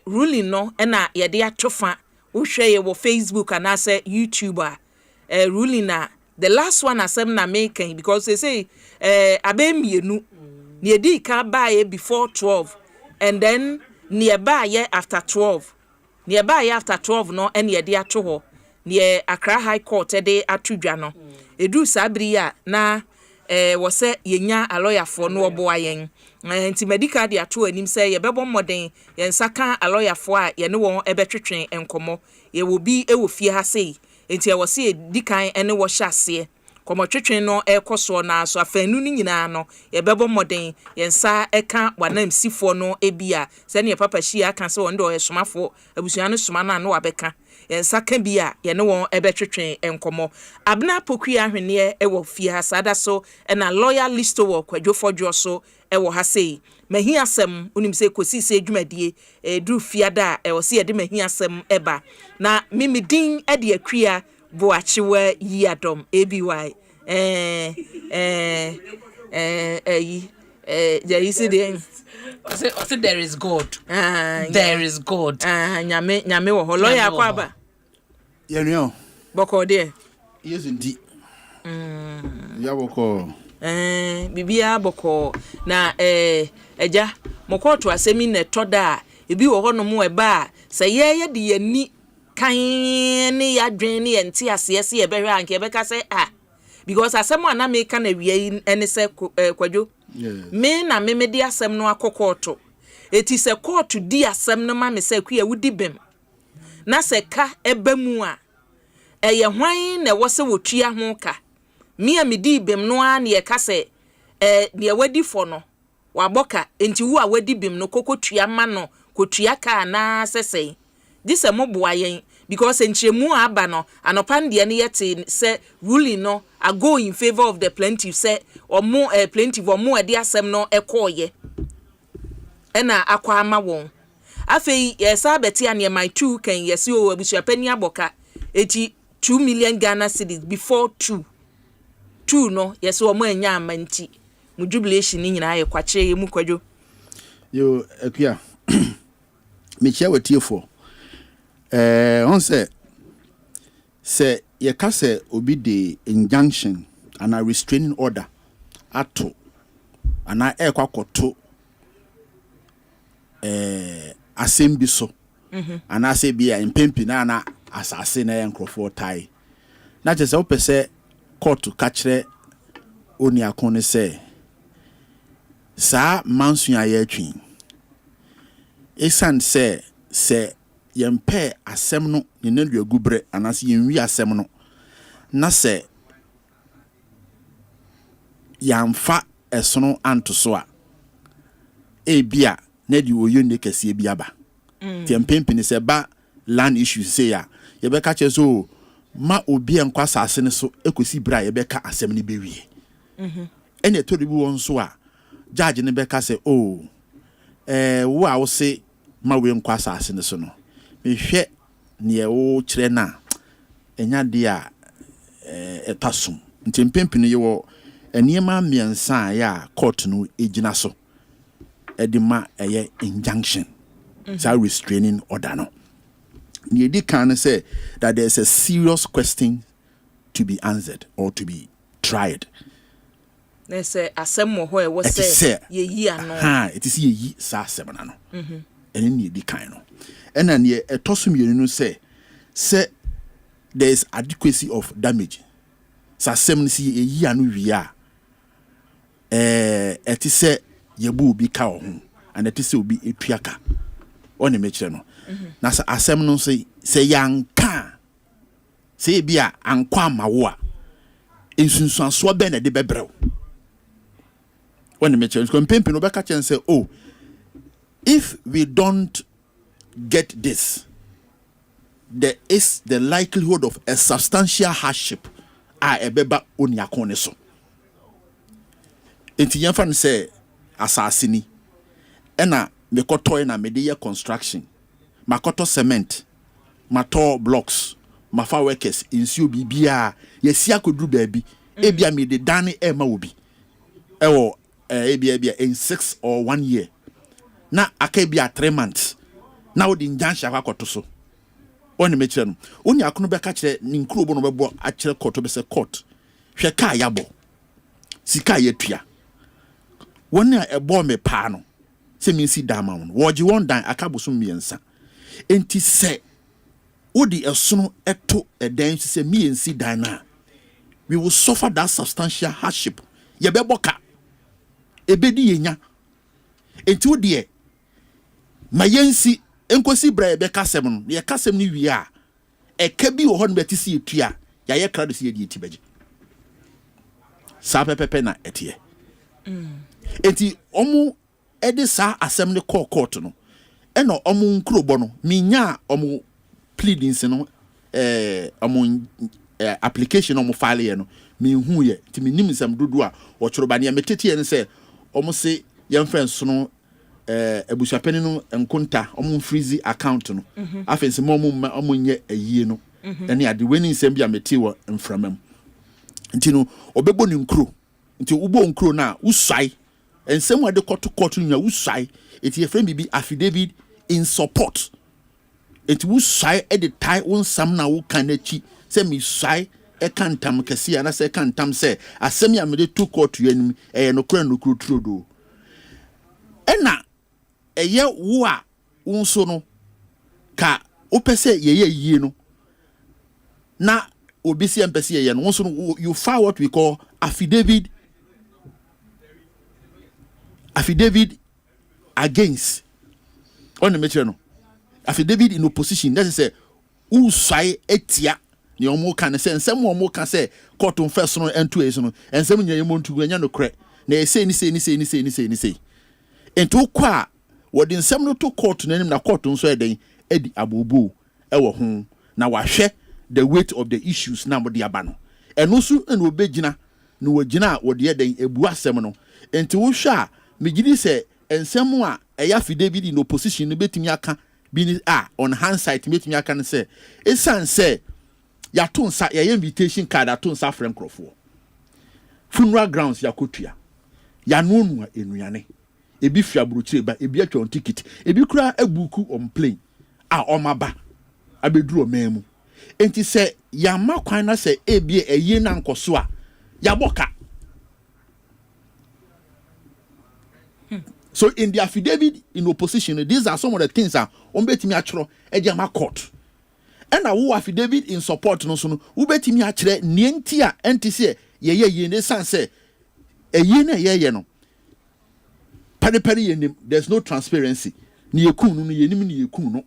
ruling no na ye de atofa uhwe ye wo Facebook ana se YouTuber ruling na the last one asem na making because they say abemienu ne ka buy before 12 and then nearby after 12 nearby after 12 no and ye de ato ho ne Accra High Court de atudwa no edu sabri ya na wo se yenya a lawyer for no obo ayen nti medical de ato anim se ye bebo moden ye nsaka a lawyer for a ye ne won ebetwetwen enkomo ye wo bi ewo fie ha sei enti wo se dikan ene wo hyase komotwetwen no ekoso na so afanu ni nyina no ye bebo moden ye nsa eka wanam sifo no ebia se ne papa hia aka se won de o somafo abusua no soma na no wabeka ye nsa ka bia ye ne won ebetwetwen enkomo abna pokua ahwene ewo fie ha sada so na lawyer listo wo kwadwofodwo so ewo ha sei mahi asem unim se Ekosiise adwumadie dru fiada ewo se ye de mahi asem eba na mimidin de akua Boakyewaa Yiadom ABY You see the I said there is God. There is God. Nyame wo holo ya kwaba. Yenyo. Boko de. Yes indeed. Ya boko. Bibia boko na eja mokoto asemi ne toda ebi wo hono mu eba se ye de yani kan ne ya dwen ne enti asese ye behwe anke be ka se because asem ana me ka na wie ene se kwadwo me na me de asem no akokoto eti se court di asem no ma me se ku ye wudi bem na se ka eba mu a eye hwan na wo se wotua ho ka me amedi bem no a na ye ka se ne wadi fo no waboka enti wo a wadi bem no kokotua ma no kotua ka na sesei dise mo boa yen because enchemu aba no anopan de ne yete se ruling no a go in favor of the plaintiff say omo plaintiff omo de asem no ekoye ena akwa ama won afei yesa beti ane my 2 kan yesi o abusua pani aboka eti 2 million Ghana cedis before 2 no yesi omo anya amanti mu jubilation ni nyina ayekwache mu kwadwo yo akua me chia wetiefo on say ye ka say obi de injunction and a restraining order ato and a ekwakoto assembly so and I say be in pempi na asase na enkrofo tai na je say opese court ka kire oni akon say sa mansu aye atwi esan say yempe asem no ne nadu agubre anase yenwi asem no na se yamfa esono anto a ebia na di oyonde kese bia ba tempempini se ba land issues say ya yebeka cheso ma obi enkwa asase ne so ekosi bra yebeka asem ne bewie ene to ribu won so a judge ne beka se wo a wo se ma we enkwa asase ne so no mehwe ne wo kire na enya dia etasum ntempempini yewo eniema miensa ya court no ejina so edima eye injunction so restraining order no ne can say that there is a serious question to be answered or to be tried. There's a asem ho e wo say ye yi ano it is ye yi sa asem na no ene ne di kan no ena ne etosum yenu no say there is adequacy of damage sa asem ne si ye yi ano wi a it is say ye bu obi ka ho and it is say obi etuaka oni mechire no na sa asem no say yanka say bia ankwa mawo a ensunsuanso be na de bebrew oni mechire ko mpempi no be ka chen say oh if we don't get this there is the likelihood of a substantial hardship ebeba oni akon so enti yemfa no say asase ni ena me koto na me dey construction makoto cement mato blocks mafa workers insuo bibia yesi akoduru baabi ebia me dey dan ma obi ewo ebia in 6 or 1 year na akabia 3 months na odi njansha akoto so oni me kire no oni akono be ka kire ni nkuro bo no bebo a kire court be se court hwe ka yabo sika yetua woni a ebo me pa no se mi si dama won woji won dan akaboso miensa enti se odi esono eto eden se miensi dan na we will suffer that substantial hardship ye beboka ebedi yenya enti odi mayensi enkosi bra ye bekasem no ye kasem ni wi a eka bi wo ho no betisi etua ya ye krado se ye di etibaji sa pepepe na etie enti omu edi sa asem ne court no eno omu nkrobo no minya omu pleadings no omu application omu file ye no mi hu ye ti mi nim sam dodo a o choroba ne metete ye ne se omu se ye mfenso no ebusuapeni no enkonta omu freeze account no afense omu nye ayie no ene ade weni nsem bia meti wo mframam nti no obebo ni nkro nti ubo nkro na usai ensem wa de court nya usai eti ye friend bibi affidavit in support eti usai e de tie won sam na wo kan achi se mi sai e kan tam kese ana se kan tam se asem ya me de to court yanim e no kra no kro trodo ena eye wo a wonso no ka opese ye yie no na obisi empese ye no wonso no you file what we call affidavit against on the matter no affidavit in opposition that is say who sai etia ni omo kan say nsem omo kan say court on first no ento eso no nsem nya yemo ntu nya no kre na e say ni say ento kwa wodi nsem no to court na nim na court nso eden edi abobo e wo ho na wahwe the weight of the issues na mo de aba no eno su na obegina na wogina wodi eden ebu asem no enti wo hwa a megidi se ensem a eya affidavit in opposition no betimi aka bi on hindsight betimi aka ne se esan se ya to nsa ya invitation card ato nsa frem crofo funeral grounds ya kotua ya nonu enuane ebi fiabrochire ba ebi atwa on ticket ebi kura abuku on plane omaba abeduru omemu enti se ya makwan na se ebi eye na nkoso a ya boka. So in the affidavit in opposition, these are some of the things that betimi achro ejama court. And a affidavit in support no so no betimi achre nienti a enti se ye ne san se eye na ye no. Pari yenim, there's no transparency. Ni yekun no yenim ni yekun no.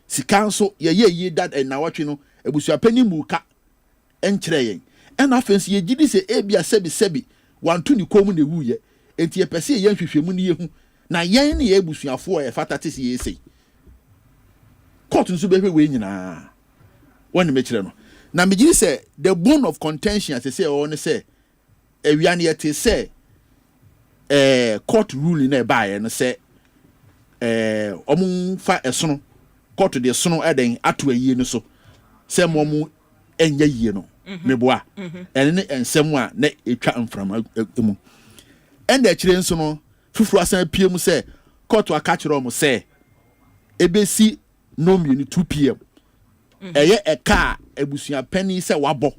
Sika so ye that and na watwe no ebusuapani muka enchre yen. And offense ye gidi se ebia sebi wantu ni komu ne wuye. Enti ye pese ye hwehwemu ni yehu na yen ne ebusuafo e fata tese ye sei court nso behwe we nyina woni mekire no na megiri se the bone of contention as say o ne say ewiane ye te say court ruling na baaye no say omun fa esono court de sono eden ato ayie no so say momu enya yie no meboa ene ensem a na etwa mframa emu enda kire nso no fufu asan pm say court wa catch rom say ebesi no me 2 pm eye eka ebusua pani say wabo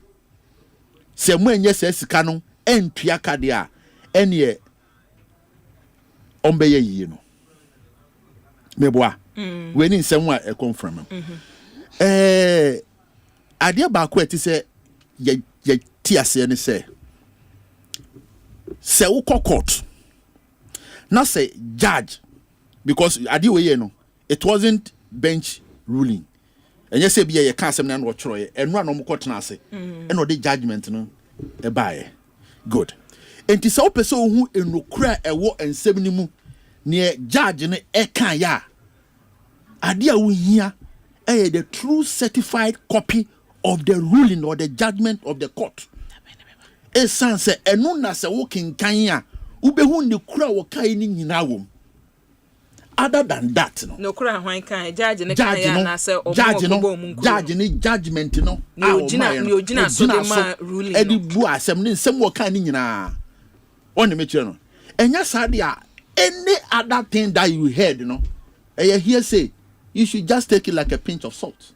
se mo enye se sika no entua kade a ene ombe ye yi no meboa we ni nsem a e confirm ade ba ko eti say ye tiase ne say se wo court na say judge because ade we no it wasn't bench ruling and you say be ye can asem na no choro ye enu anom court na ase and the judgment no e baaye good enti se opese ohu enokura ewo ensem ni mu ne judge ne e kan ya ade a wo hia the true certified copy of the ruling or the judgment of the court esan se enu na se wo kinkan a ubehu ne kura wo kai ni nyina wom other than that no kura hwan kan judge ne kan ya na se judge ne judgment no ni ogina so de ma ruling edi bu asem ne nsem wo kan ni nyina on me kire no enya sade a any other thing that you heard no here say you should just take it like a pinch of salt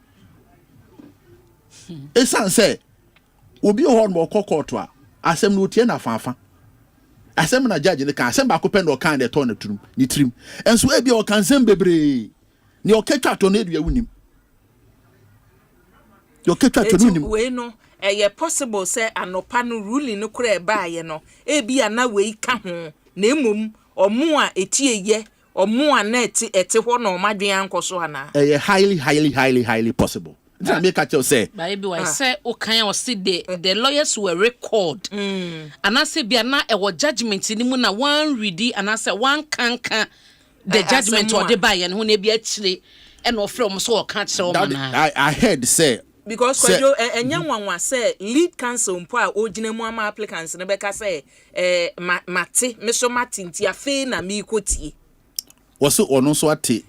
esan say obi ho no kokoto a asem no tie na fafa asem na judge ne kan asem ba ko pen do kan de to na turum ni trim enso e bia o kan sem bebre ni o ketwa to na edua wunim yo ketwa to wunim we no ye possible say anopa no ruling no kura e ba ye no e bia na we ka ho na emom omo a etie ye omo a na eti ho na o madwen ankoso ana highly possible. I make a tell say baby I say o kan o see the lawyers were record and I say bia na e wo judgment ni mu na one ready and I say one kanka the judgment or the buy and hu na bia chire and o from so o kan chire o mana I heard say because kwajo enya nwanwa say lead counsel mpo a ogina mu ama applicants ne beka say mate me so mate ntia fe na mi kotie was so ono so ate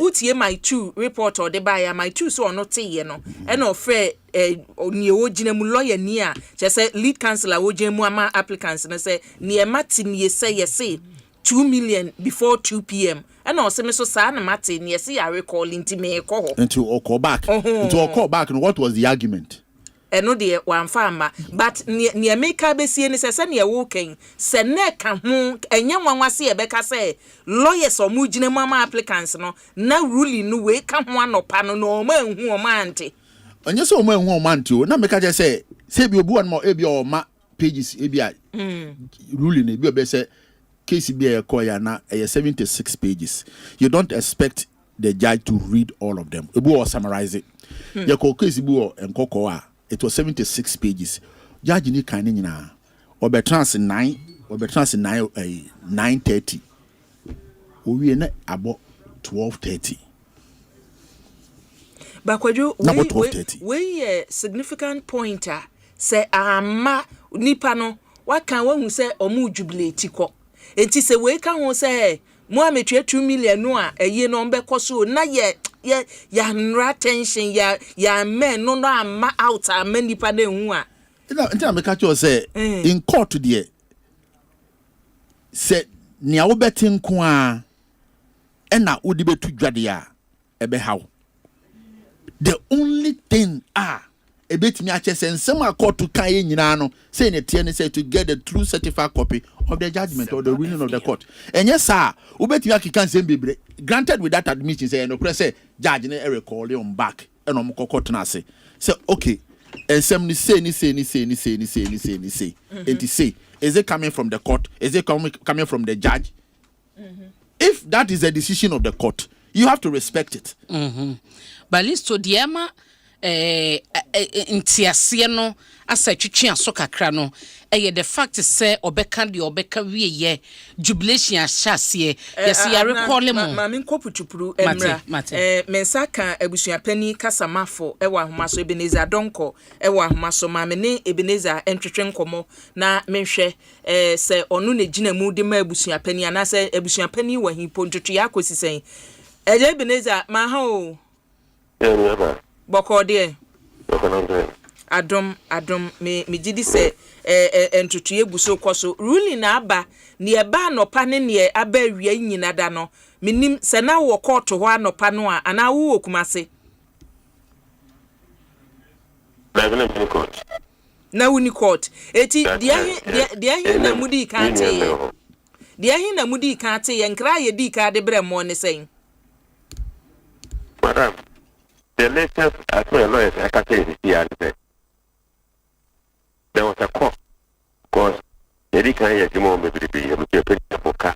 utie my two report or the buyer my two so no te ye no e no frɛ ni o gina mu lawyer ni a che say lead counsellor wo gina mu ama applicants no say ni e mati ni ye say 2 million before 2 p.m. and also me so sa na mati ni ye ya recall inti me ko ho into or call back and what was the argument? No de wan fama but ni America be sie ni se ne wo ken se ne ka ho enye nwanwase e be ka se lawyers o mu gina mama applicants no na ruling no we ka ho anopa no no ma hu o ma ante onye so o ma hu o ma ante o na me ka se bi obu an mo e bi o ma pages e bi a ruling e bi o be se case bi e ko ya na 76 pages. You don't expect the judge to read all of them. Ebu o summarize it. Ya ko case bi o enkoko a it was 76 pages. Judge ni kan ni na obetrans 9:30. Owie na abo 12:30. Bakwajo we significant pointer say ama nipa no waka wahu say omu jubilate ko. Enti say we kan ho say mo ametwe 2 million no a eye no mbekọ so na ye nra tension ya men no ama out ama nipa na hu a nti am ka cho say in court there say nia wo beti nko a na wo di betu dwade a ebe haw the only thing ebetimi a chese nsem a court kan ye nyina no say ne tie ne say to get the true certified copy of the judgment or the ruling of the court enye sa obetimi akika nsem bebre granted with that admission say no press say judge ne recall him back and om court na say okay nsem ni say and say is it coming from the court, is it coming from the judge? If that is a decision of the court, you have to respect it. But listo diema ntiasie no asa twetwe aso kakra no the fact say obeka de obeka wieye jubilation ahyasie yes ya recall mo ma me nkoputupuru emra mensaka abusuapani kasamafo ewa ahomaso Ebenezer Donko ewa ahomaso ma me ne Ebenezer entwetwe nkomo na menhwe se onu ne gina mu de ma abusuapani ana se abusuapani wa hipo ntutu ya kosisen Ebenezer ma ha o Bokode Adom me gidi se entutu eguso koso ruling na aba ne eba anopa ne ne aba awia nyina da no minim se na wo court ho anopa no a ana wo okumase na woni court eti dia na mudi ka ate dia na mudi ka ate ye nkra ye di ka de bremo ne sen madam the latest as well lawyers I can say here there was a court because the can hear more maybe the boka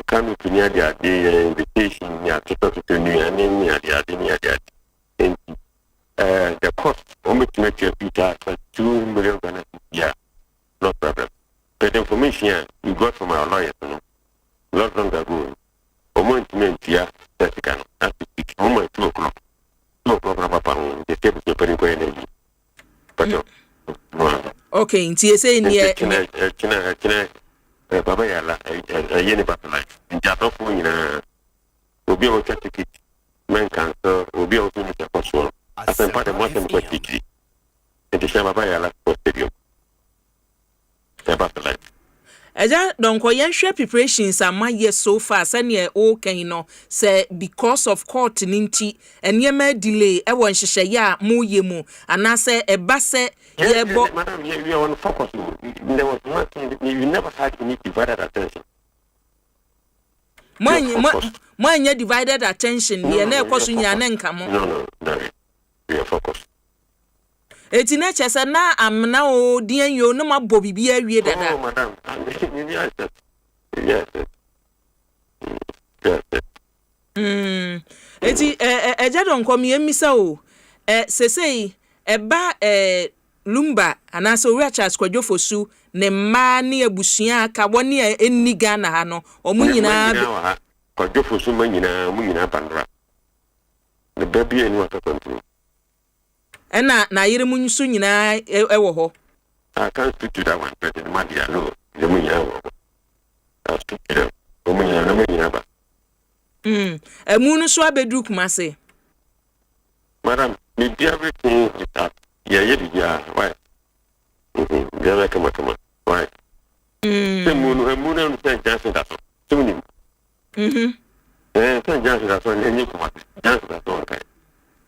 can to near the invitation near to new and the cost only to make your Peter for 2 million yeah, no problem. But the information you got from our lawyers, not long ago. Moment here, that you can speak. Moment 2 o'clock. 2 o'clock, the table is opening for energy. But okay, inti say near Baba Yala, a yen about life. In Jatofu, will be able to take men cancer, will be able to make a possible. As a part of what I'm going to teach. And the Shababa Yala for stadium. About life. Eja donko yenhwe preparations ama ye so far sane o kan no say because of court ninti enema delay e won hyehyeye a mo ye mu ana say e ba say ye bo madam you on focus there was nothing you never had to need divided attention man divided attention ye na ekoso nya na nka mo no we are focused. Eti na chese na amna o dien yo no mabo bibia wie dada. Oh madam, Eti eja don kom yemisa o. Sesei eba lumba anase owura Charles Kwadwofosu ne mma ne abusua ka woni eniga na ha no. Omu nyina Kwadwofosu ma nyina mu nyina bandra. Ne baby eni wata continue. Na yire mu nsu nyina ewo ho. I can't speak to that one, but the man no, the munya. emu no so abedru Kumase. Madam, me do everything with that. Yeah, why? Yeah, come on, why? The moon and St. Johnson, that's all. St. Johnson, that's all, and you come on. Johnson, that's all.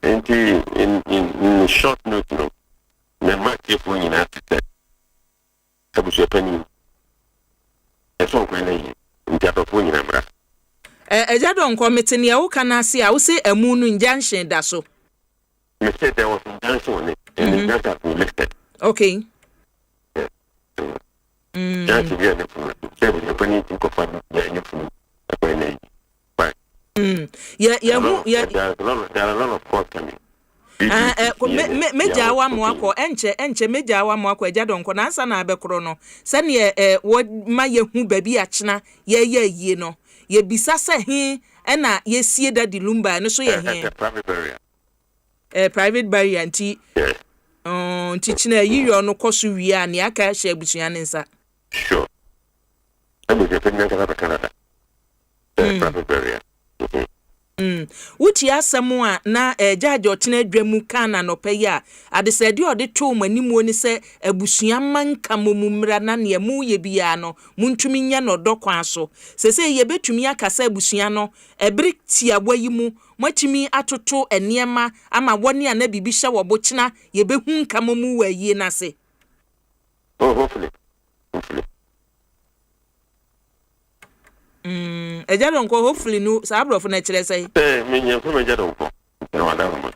And in short note, no, the market for you have to say, I was your penny. That's all my name. In that of when you're Yiadom committee ya uka na si a usi emunu injunction da so. Me said there was injunction on it, and the judge has been lifted. Okay. Judge here the phone. Say we are going to go for the phone. Yeah. There are a lot of court coming. Meja wa mwako enche meja wa mwako Yiadom ko na ansa na abekro no se ne wo ma yehu baby achina ye no ye bisa se he na ye sie da dilumba no so ye he private barrier nti nti china yiyo no koso wi a ne aka hye abusua ne nsa sure I'm going to Canada private barrier. Wuti asemu a na judge otena adwamu kana no pɛ ya adesɛde ɔde to manimu ni sɛ abusua manka momumra na ne mu ye bia no muntumi nya no dɔkwan so sese ye betumi akasa abusua no ebri tiawa yi mu matimi atoto eniema ama woni ana bibi hye wo bokyena ye behu nka momu wa yie na se Hopefully. Yiadom ko hopefully no sa abrofo na kire say Me nya from Yiadom ko na wada ho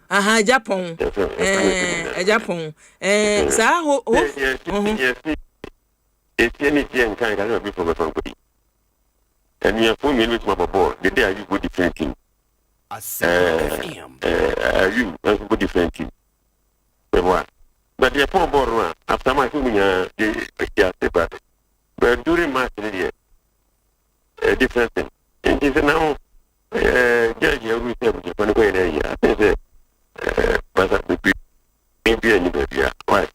aha Japan Japan sa ho yes any thing kan ka be for from ko and you for me with my board the day you go different thing you go different thing but the poor board after my but during my year a different thing. It is now judge every time you want to go in a year. But maybe anybody. Why?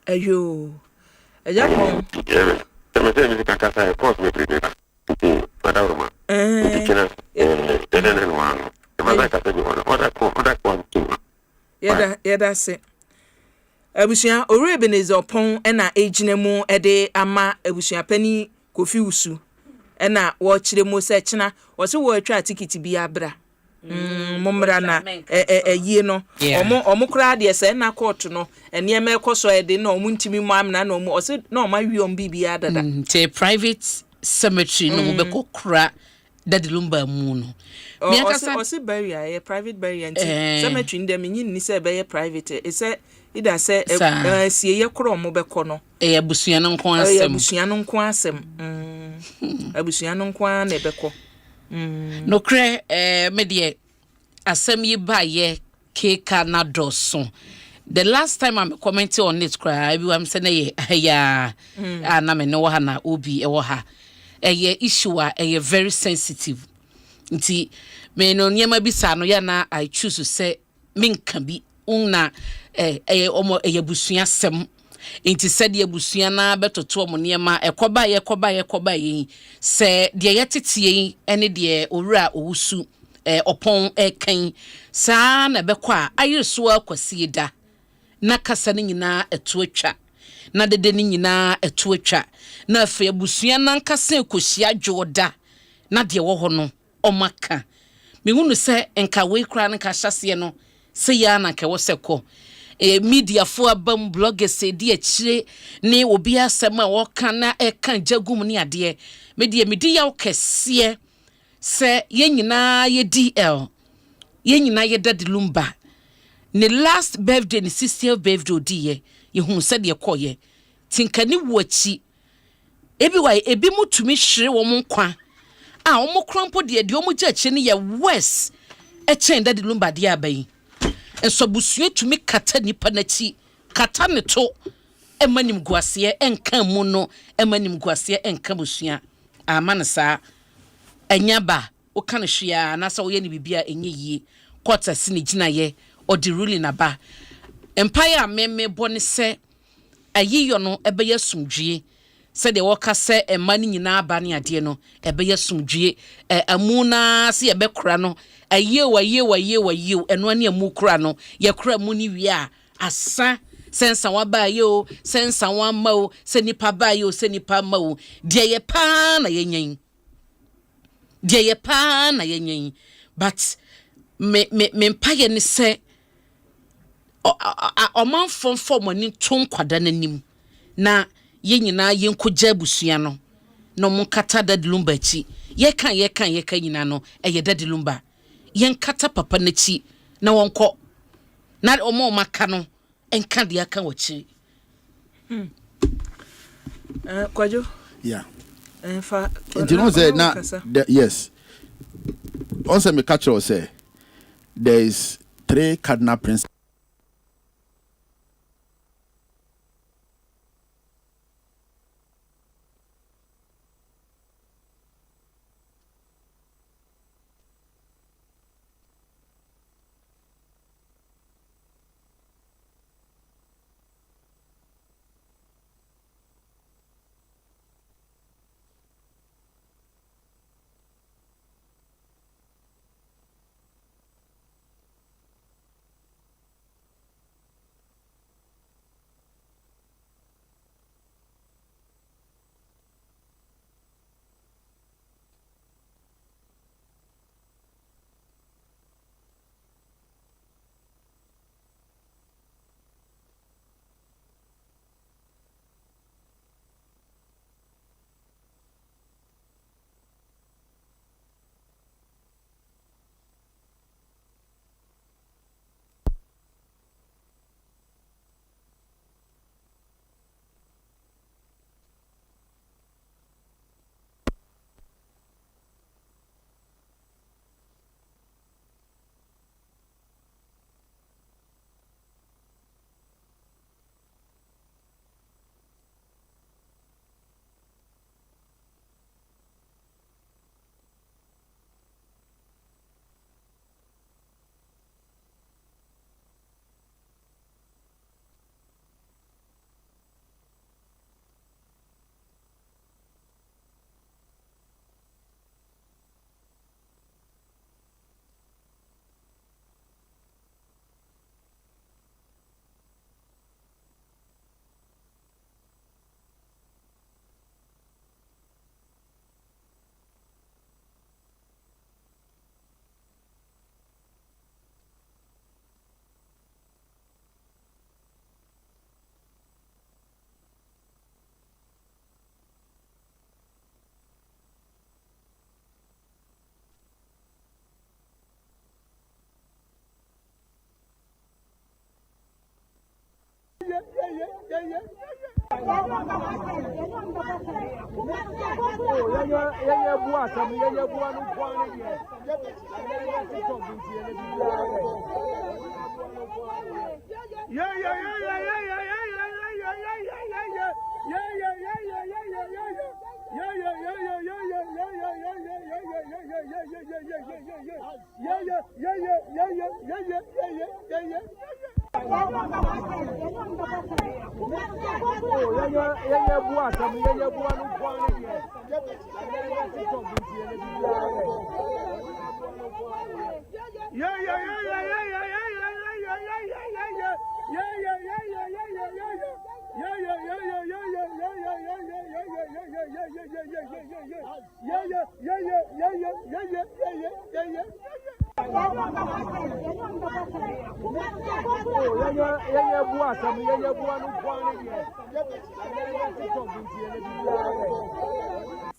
Ayo. Yiadom. Some of them is a cacasa, of course, maybe. Madama. Yeah, that's it. Abusua Orebenize opon na ejinemu ede ama abusua pani Kofi Usu na wo kire mo se kina wo se wo atwa ticket bi abra momra na yie no omo kra de se na court no ene me ekoso ede na omo ntimi mu amna na omo o se na omo wi om bibia adada te private cemetery no mo be kokra dadilumba mu no me akasa o se barrier private barrier nti cemetery ndem nyi ni se be private e se ida se sie ye kro mo be kono abusua no nko asem abusua no nko na be ko no kre me de asem yi ba ye keka na doso the last time I'm commenting on it cry everyone say na ye na me no ha na obi e wo ha ye issue a very sensitive nti me no nyema bisa no ya na I choose to say minka bi una omo busua sem nti said ye busua na betoto omo niema ekoba yi se de yetetie ene de owura owusu opon kan sa na bekọ a ayeso akwasi da na kasa ne nyina eto atwa na dede ne nyina eto atwa na afa busua na nkasa ekohia dwoda na de wo ho no omaka mehunu se enka we kra na ka hyase no se ya na ke wo seko media fo abam bloggers di akire ne obi asem a wo kan na kan jagum ne ade medi ya kese se ye nyina ye DL ye nyina ye dadilumba ne last birthday ne 60th birthday die ye hu se de koye tinkani wachi ebi mutumi hire wo nkwa a wo krampo de wo gya akire ne ye west echen dadilumba de abai enso busue tumi kata nipa nachi kata ne to emanim guase enka mu no emanim guase enka busua amansa enyaba o kan hwea na sa wo ye ne bibia enye yie quarter sini gina ye o di ruling na ba empire ameme bone se ayiyo no ebe ya sumdwie said the worker said a money in our banny adiano, a bear sumdue, a moona, see a becrano, a year, and 1 year mukrano, ye crab money we are, as sa, send someone by you, send someone mo, send nipa by you, send nipa mo, dear ye pan a yen. Dear ye pan a yen, but me pay any say, o man from money tom quadananim. Na ye nyina ye nkogya busua no no mo kata dad lumba chi ye kan nyina no eye dad lumba ye nkata papa na chi na wonko na omo maka no enka de aka wachi kwajo yeah fa you know say na yes also me catch you say there is 3 cardinal principles.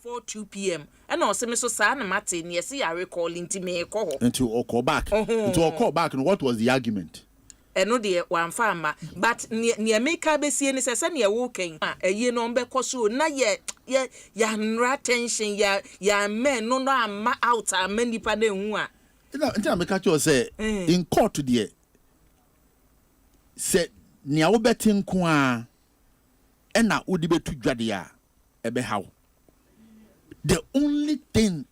For 2 p.m. and also Mr. San and Martin, yes, I recall into me a call. Until or call back. Until call back. And what was the argument? And no dear one farmer, but near make I be seeing is a sunny walking. A year no be cosu, not yet. Ya attention, ya men no ma out a many pardon one. Until I make you say in court today. Said nia wo betin ko a na wodi betu dwade a ebe hawo. The only thing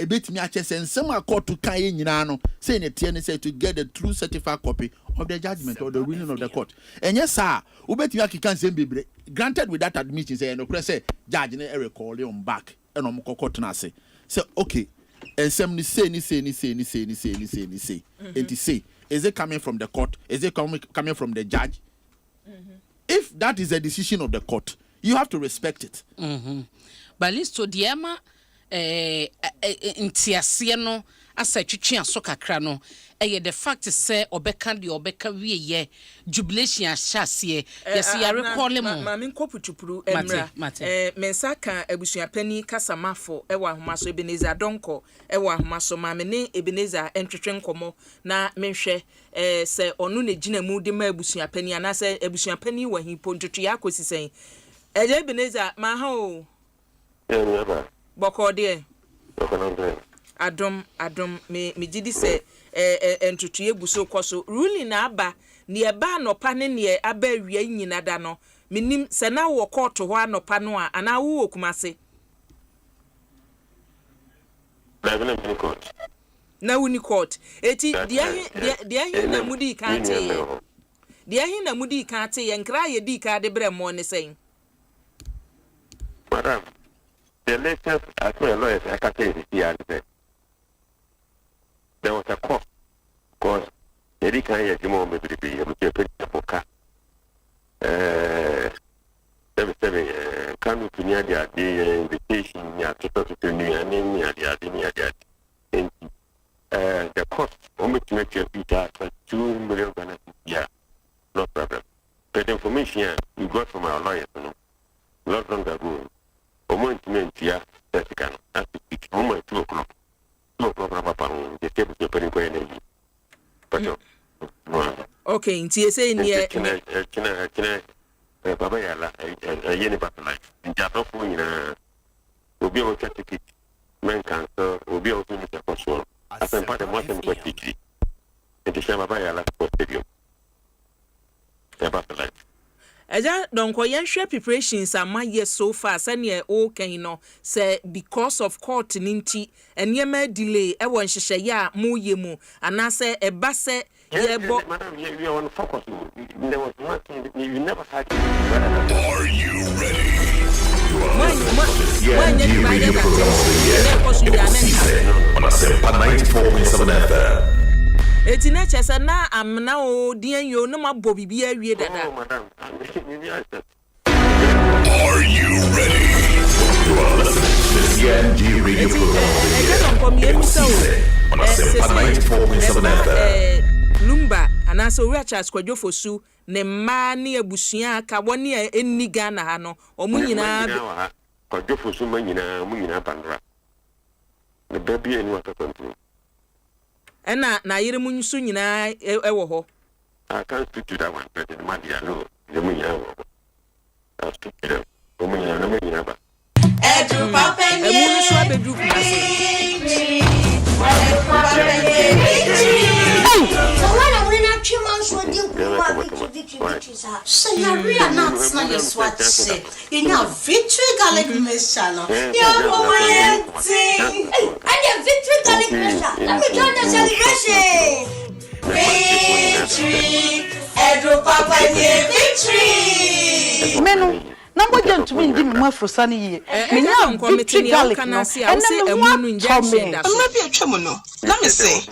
ebetimi ache say nsem a court to kan ye nyina no say ne tie ne say to get the true certified copy of the judgment or the ruling of the court. And yes sir, ubetimi akika nsem bebre. Granted with that admission say no say judge ne recall him back and omko court na say okay, nsem ni say and say is it coming from the court? Is it coming from the judge? If that is a decision of the court, you have to respect it. But least to diema intiasie no asa twetwe aso kakra no the fact is say obeka wie ye jubilation ahase yes ya recall mo ma me nkoputupuru emra mensaka abusuapani kasamafo ewa ahomaso Ebenezer Donko ewa ahomaso ma me ne Ebenezer entwetwe nkomo na menhwe se onu ne gina mu de ma abusuapani ana se abusuapani wa hipo ntutu ya kosisen Ebenezer ma ha o boko de adom me gidi se entutu eguso koso ruling na aba ne eba anopa ne ne aba awia nyina da no menim se na wo court ho anopa no a ana wo okumase na wuni court eti dia na mudi kante ye nkra ye di ka de bre mo ne sen madam the latest as well lawyers I can say here there was a court because Eric and Yajimo may be able to pay the book. Can we near the invitation near to new and near the cost only to make your Peter for 2 million yeah, no problem. But the information you got from our lawyers, not long ago, a moment here, that you can at the moment 2 o'clock. No problem about the table to put in okay, nti say near Baba Yala, a yeni battle in Jadofo in will be able to take it. Men cancer will be able to make a control. As I'm part of what I'm going to teach. And the Baba Yala for stadium. The battle. Eja donko yenhwe preparations ama ye so far sane o kan no say because of court ninti enema delay e won hyehyɛ ya mo ye mu ana say eba say ye bo madam you are on focus there was nothing you never had are you ready on Asempa 94.7 FM. Eti na chese na amna o dien yo no mabo bibia awie dada. Oh madam. Are you ready? You are listening to the CNG radio program on Asempa 94.7 FM. Lumba anaso we Charles Kwadwofosu ne ma ne abusua ka woni enni Ghana ha no omunyina Kwadwofosu manyina munyina bandra. Ne baby eni wa continue. Na yire munsu nyina ewo ho. I can't speak to that one, but the money I know, the money I know. I'll speak to them. The money I know, but Edu Papa, victory garlic mixture. Let me join the celebration. Victory, Edu Papa, victory. Menu. Number one to me, give me more for sunny year. Me now victory garlic no. And then one injection. I'm not be a tremono. Let me say.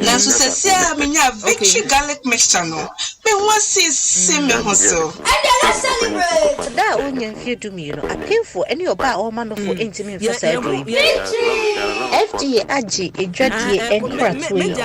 Now so say me now victory garlic mixture no. Me want see me hustle. And then celebrate. That onion fear to me, you know. I pay for any of that or man for intimate for celebrate. Victory. FDA AG a dreadly and crack for you.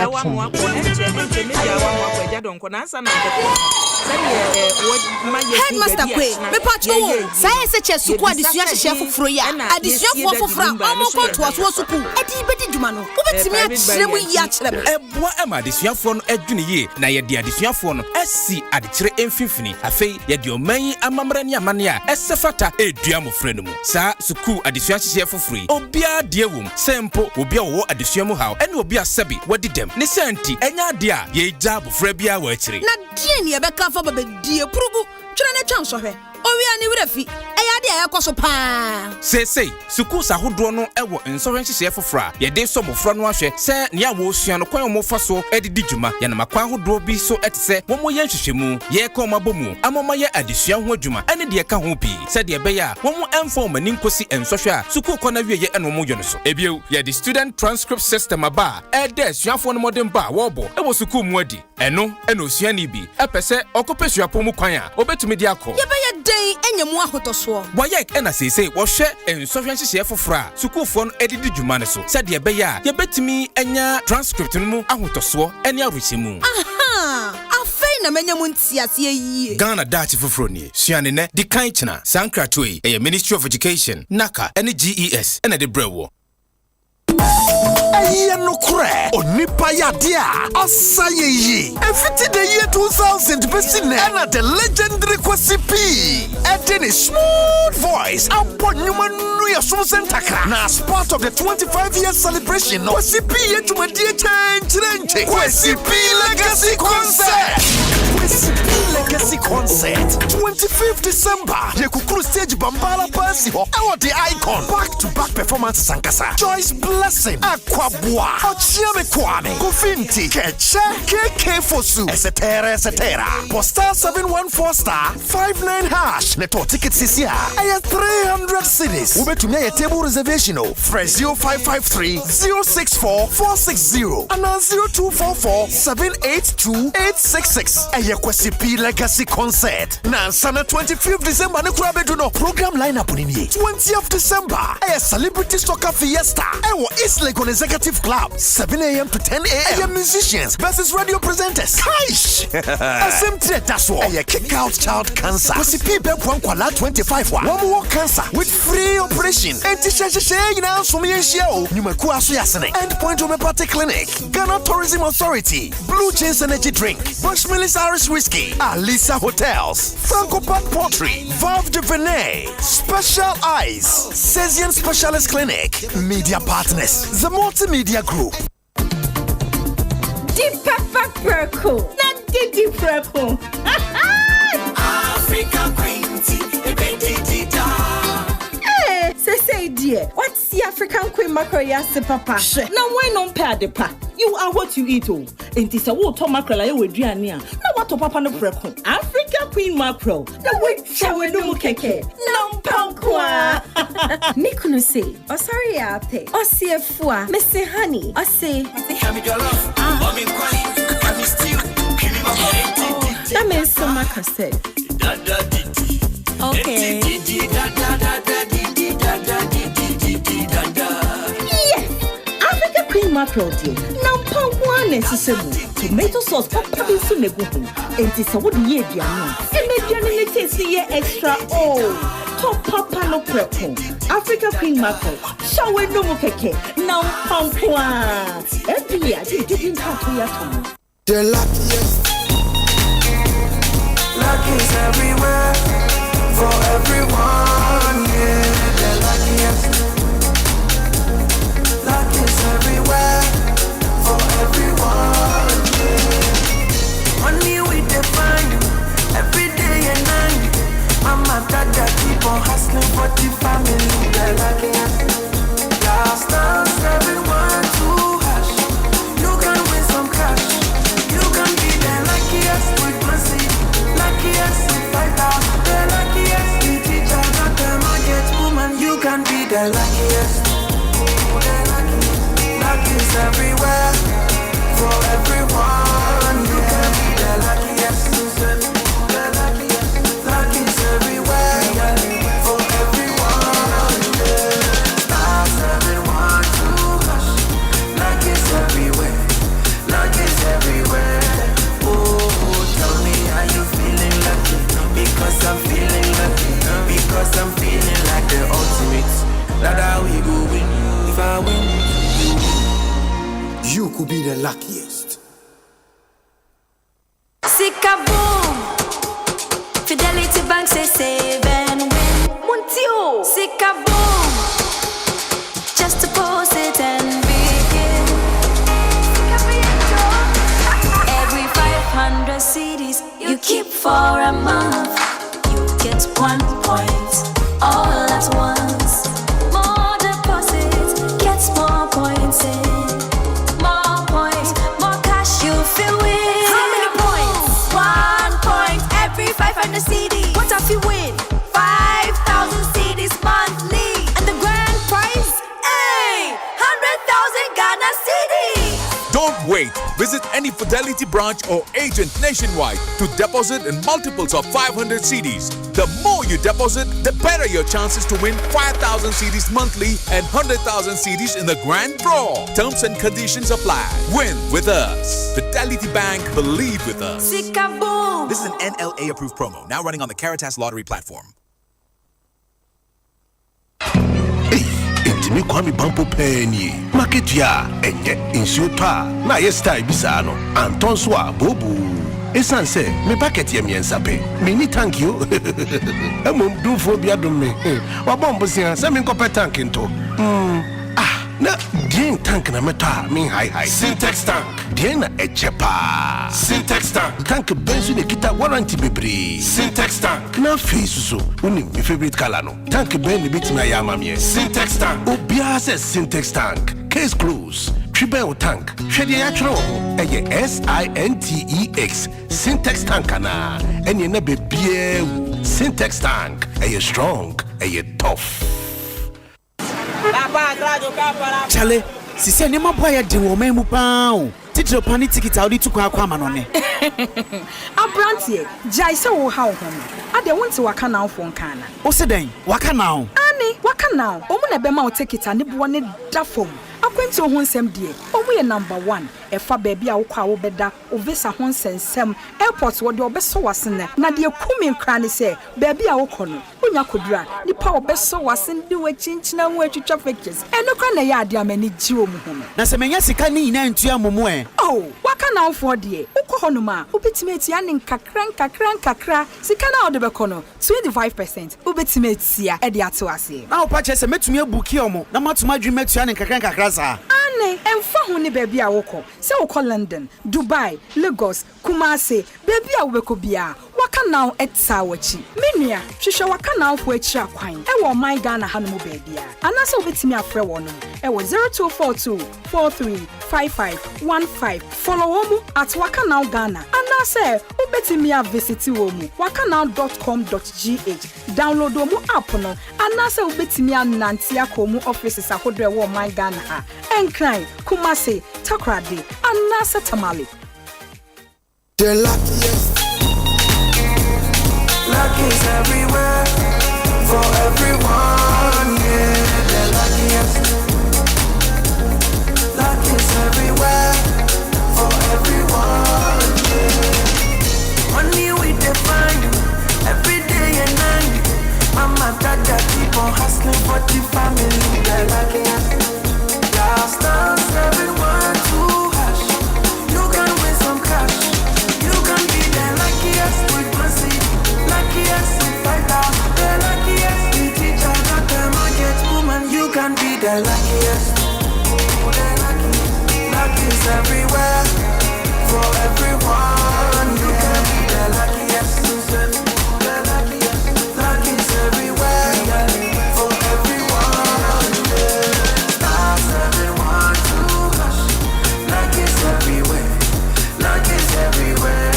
Headmaster Kwe, me patch no. Say such suku adisua hye foforo ya. Adisua foforo omo ko to aso suku. Edi bedi dwuma no. Obetimi akyere mu yi akyere. Eboa ema adisua fo no adwune ye na ye de adisua fo no asi adekyere emfimfini. Afei ye de oman amamra ne amane a esefata edua mofra no mu. Sa suku adisua hye foforo yi. Obia de wom sempo obia wo adisua mu haw ene obia sabi wadi dem. Ne santi enya de a ye gya bofra bia wa akyere. Na die ne ye beka fa babedie purugu. Twere na twa nsohwe. Owi ani wura fi. Eya dia ekoso pa Say schools ahodo no ewo insurance hye fofora ye de so mofro no ahwe se ne awo sua no kwan mo fa so edidi dwuma ye na makwan ahodo bi so etse wo mo ye nhwehwemu ye ka ma bomu amoma ye adesua ho adwuma ene de ka ho bi se de be ya wo mo inform ani nkosi ensohwe a school kona wie ye eno mo yo no so ebio ye the student transcript system aba e de suafo no modern ba wo bo e wo school mu adi eno osua ni bi epese okopesua pomu kwan a obetumi di akọ ye be ye den enyemu ahotoso boye ena sei wo hwe ensohwe nhye fofora school fo no edidi dwuma ne so se de be ya ye betumi enya transcript no mu ahotoso ene aruhyemu aha afei na menyemu ntiase yi Ghana Dutch foforo ni suane ne di kan chena sankratoi e Ministry of Education naka ene GES ene de brewo Aye no kure onipa yadia asaye yi efiti the year 2000 besine na the legendary Kwesi P a smooth voice abonyuma nu ya sumsentakra na as part of the 25-year celebration Kwesi P yetumadi change Kwesi P legacy concert 25th December Yekukuru stage Bambala Pasi ho our the icon back-to-back performances sankasa Joyce Blessing Akua Ochiame Kwame Kofinti Keche KK Fosu etc. Postal 714*59# Neto ticket CCA aya 300 cities Ubetumia ye table reservation fresh 0553-064-460 and 0244-782-866 aya Kwesi P legacy concert na sana 25th December ne kura bedu no program lineup ni 20th December aya celebrity soccer fiesta ewo East Legon Executive Club 7 a.m. to 10 a.m. aya musicians versus radio presenters Kaish Asempa that's all aya kick out child cancer Kwesi P be kwala 25 one more cancer with free operation anti-shashe na so me nhia o nyumaku aso yasene Endpoint Homeopathic Clinic Ghana Tourism Authority Blue Chains Energy Drink Bushmills Irish Whiskey Alisa Hotels Franco Park Pottery Valve de Venet Special Eyes Cesian Specialist Clinic Media Partners The Multimedia Group Deep Pepper Perco not Didi Perco African Queen tea say dear, what's the African Queen mackerel yase papa? Now why not pay the pa? You are what you eat oh. And this a water mackerel I would do ania. Now what to papa no preko? African Queen mackerel. The way shower no keke. Lampankwa. Mikuno say, oh sorry ate. Oh see fua, Mr. Honey. Oh say, have me your love. Mommy crying, have me still. Give me my money. That means so much say. Okay. Yes, African Queen mackerel dear. Now pound one necessary. Tomato sauce papa be so neguhu. And this a would ye diano. And make your taste here extra oh. Top papa no prepo. African Queen mackerel. Shower no more keke. Now pound one. Every year I didn't have to yet. The luckiest. Luck is everywhere. For everyone, yeah, the luckiest. Luck is everywhere. For everyone, yeah. Money we define every day and night. Mama, dada keep on hustling for the family. The luckiest. Last dance, everyone to hush. You can win some cash. You can be the luckiest with mercy. Luckiest with 5,000. You can be the luckiest. Luck is everywhere. For everyone. You can be the luckiest. Luck is everywhere. For everyone. Stars everyone to hush. Luck is everywhere. Luck is everywhere. Oh, tell me how you feeling lucky. Because I'm feeling lucky. Because I'm feeling like the ultimate. That how we go win. If I win, you win. You could be the luckiest. Sikaboom. Fidelity Bank say save and win. Muntio. Sikaboom. Just to post it and begin. Every 500 CDs you keep for a month. Get 1 point. wait. Visit any Fidelity branch or agent nationwide to deposit in multiples of 500 CDs. The more you deposit, the better your chances to win 5,000 CDs monthly and 100,000 CDs in the grand draw. Terms and conditions apply. Win with us. Fidelity Bank, believe with us. Sikaboom! This is an NLA approved promo, now running on the Caritas Lottery platform. Intimi kwami bampo penny. Market ya enye insuta na yesta ibisano. Anton swa bobu. Esan se me packet ye miensa pe. Mini thank you. Emom do phobia do me. Wa bombo sia se me kope tank into. Na dien tank na meta min high Syntax tank dien na echepa Syntax tank bensu ne kita warranty bebre Syntax tank na face so uni my favorite color no tank ben ne bit na yama me Syntax tank obia se Syntax tank case close triple tank hwede ya twero eye SINTEX Syntax tank na eni na bebie Syntax tank eye strong eye tough. Chale, sisi ni mambo ya diwo memu pao. Titiro pani tikita odi tukwa kwa manone. Abrantie, jaise wo ha ho. Ade wonte waka na afo nka na. Oseden, waka na o. Ani, waka na o. Omu na bema o tikita ne bo ne dafom. Akwenti ho nsem die. Omu ye number 1. Efa baby a wo kwa wo beda, o visa ho nsensem. Airport wo de obeso wasene. Na de kumi nkra ne se, baby a wo kono. Onya kodura, nipa obeso wasene de we chinchina ho atwitwa pictures. Eno kwa na ya ade amani ji omu ho. Na se menya sika ni ina ntua momo e. Oh, waka na ofo de. Ukọ hono ma, obetime atia ne nkakra. Sika na ode bekono 25%. Obetime atia e de ato ase. Na opa che se metumi abuki omo, na matuma dwi metua ne nkakra za. Ane, emfa ho ne baby a wokọ. Se wokọ London, Dubai, Lagos, Kumasi, baby a wobekọ bia. Waka na etsa wachi. Menua, hwehwe waka na ofo achi akwan. E wo my Ghana ha no mo baby a. Anase obetime afre wo no. E wo 0242 435515. Follow womu at waka now Ghana. Anase obetime visit womu wakanow.com.gh. Download womu app no. Anase obetime nanti akomu offices akodre wo my Ghana ha. Enkran, Kumasi, Takrade, Anase Tamale. The luckiest. Luck is everywhere for everyone, yeah. The luckiest. Luck is everywhere for everyone, yeah. Money we define every day and night. Mama, dada keep on hustling for the family. The luckiest. Last dance, everyone to hush. You can win some cash. You can be the luckiest with mercy. Luckiest with fighter. The luckiest with teacher. Got the market woman. You can be the luckiest. Luck is everywhere for everyone. You can be the luckiest. The luckiest. Luck is everywhere for everyone. Stars everyone to hush. Luck is everywhere. Luck is everywhere.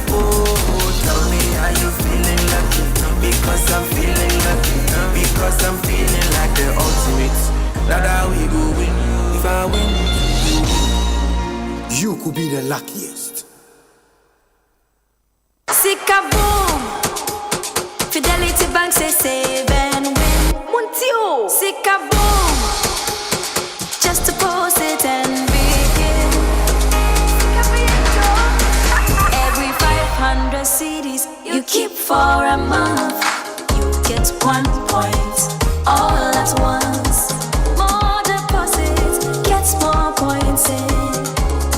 Oh, tell me how you feeling lucky? Because I'm feeling lucky. Because I'm feeling like the ultimate. That's how we go win. If I win, you could be the luckiest. Sikaboom! Fidelity Bank say save and win. Muntio! Sikaboom! Just deposit and begin. Every 500 CDs you keep for a month, you get 1 point all at once. More deposits, gets more points in.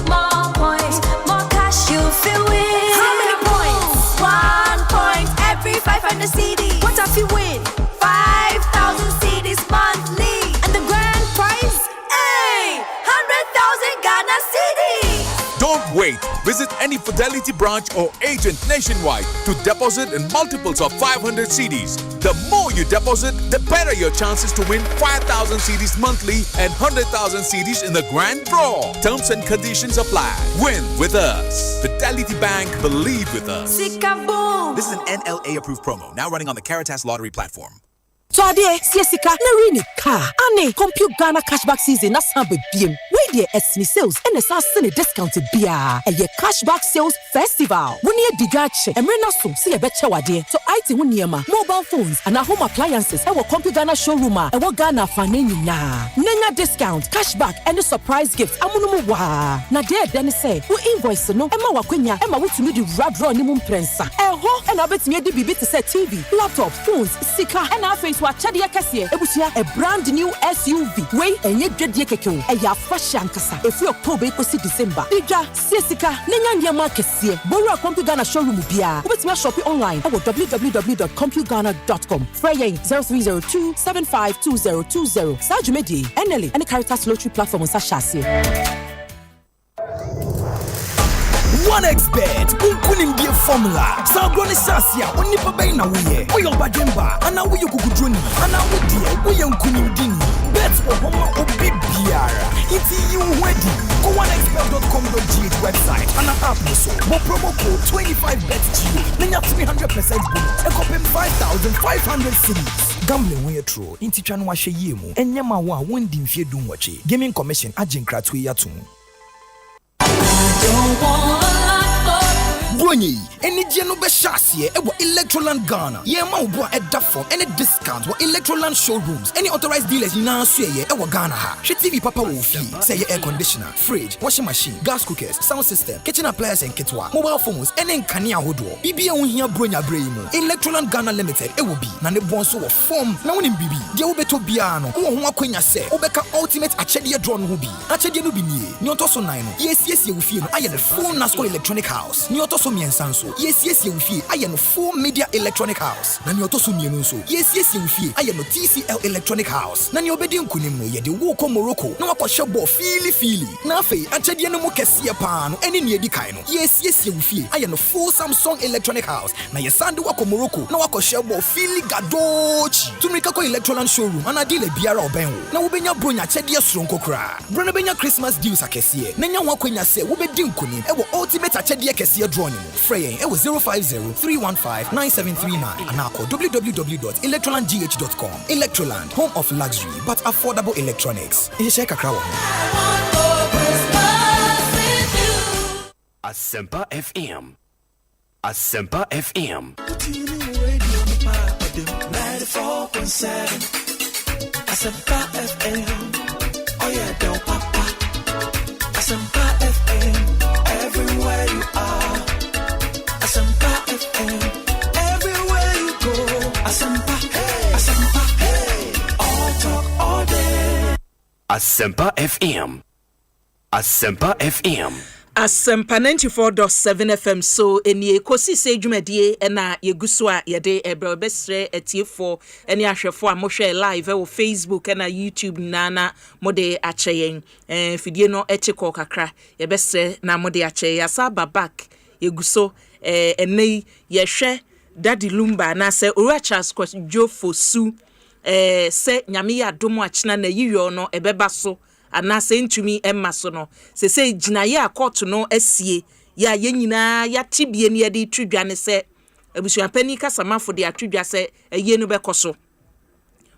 More points, more cash you feel win. How many points? 1 point every 500 CDs. What if you win? 5,000 CDs monthly. And the grand prize? Hey! 100,000 Ghana CDs. Don't wait. Visit any Fidelity branch or agent nationwide to deposit in multiples of 500 CDs. The more you deposit, the better your chances to win 5,000 CDs monthly and 100,000 CDs in the grand draw. Terms and conditions apply. Win with us. Fidelity Bank, believe with us. Sikaboom! This is an NLA approved promo, now running on the Caritas Lottery platform. So ade siesika na rini car ane compute Ghana cashback season na sambe biem we de esni sales and the sasene discount bia. A cashback sales festival. When you digache, emrena so see a beche wade. So IT wuniema, mobile phones and home appliances. Ewo Compu Ghana showroom ewo Ghana faneni na. Nenya discount, cashback and the surprise gifts. Amunumu wa. Na then say, who invoice no? Emma wakwenya, Emma wutumi di radro ni mumprensa. Eho, and I bet me di bibi to set TV, laptop, phones, sika, and our face wa chadia kasie. Ebusia a brand new SUV. Way and yet dread yekeko. A ya fresh yankasa. If you October equals December. Dija, sika, nenya nyama kasie. Borrow a Compu Ghana showroom bia. What's my shopping online? At www.compugana.com. Freying 0302 752020. Sajumedi, NLE, and the Caritas Lottery platform on Sashasi. 1xbet, unkunim die formula. Sagroni sasia, onipa bay na wuye. Oyo bajemba, ana wuyo kukudroni. Ana wudie, wuye unkunim dini. Bet ohoma obibiara. Iti you ready. Go 1xbet.com.gh website. Ana app so. Mo promo code 25BETGO. Nenya 300% bonus. Ekopem 5,500 cities. Gambling when you throw. Inti chanu wa she yemu. Enyama wa wundi mfie dum wache. Gaming Commission ajinkra tuwe yatum. Brony, any geno be shassie, Electroland Ghana. Ye ma bo e da form any discount wa Electroland showrooms. Any authorized dealers na so ye Ghana ha. She TV papa wo fi. Say your air conditioner, fridge, washing machine, gas cookers, sound system, kitchen appliances and kitwa, mobile phones, any nkania hodo. Bibia won hia bronya bremu. Electroland Ghana Limited e wo bi na ne bon so wo form na wonim bibi. De wo beto bia no. Wo ho akwanya se. Obeka ultimate achede draw no bi. Achede no bi nie. Ni oto so 9 no. Yes ye wo fi no. Aye the full Nasco Electronic House. Ni oto so miensanso. Yes ye wo fi. Aye no full Media Electronic House. Na ni oto so mienu so. Yes ye wo fi. Aye no TCL Electronic House. Na ni obedi nkunim no ye de wo ko Morocco. Na wakɔhye bɔ fili. Na afei achede no mo kɛseɛ paa no. Ɛne ne edi kan no. Yes wo fi. Aye no full Samsung Electronic House. Na ye sande wako Morocco. Na wakɔhye bɔ fili gadochi. Tumika ko Electroland showroom. Ana deal biara oben wo. Na wo benya bronya achede soronko kra. Bro no benya Christmas deals akɛseɛ. Na nya ho akwanya sɛ wo bedi nkunim. Ɛwɔ ultimate achede kɛseɛ draw ni mo. Frey ɛwɔ 050-315-9739. Ana call www.electrolandgh.com. Electroland, home of luxury but affordable electronics. Ihe kakra wo. Asempa FM. Asempa FM. 94.7. Asempa FM. Oh yeah, don't papa. Asempa FM. Everywhere you are. Asempa FM. Everywhere you go. Asempa. Hey. Asempa. Hey. All talk all day. Asempa FM. Asempa FM. Asempa 94.7 FM so eni Ekosiise dwumadie na yeguso a yede ebrebesre etiefo eni ahwefo a mohwe live wo Facebook na YouTube nana mode acheyen fidie no echiko kakra yebesre na mode ache yasaba back yeguso enei yehwe Daddy Lumba na se Orachas Jofo su se nyame ya domo achina na yiyo no ebeba so anase ntumi emma so no se ginaye akọt no asie ya yenyina ya tibie ne yede twidwa ne se abusuapani kasamafo de atwidwa se eye no bekoso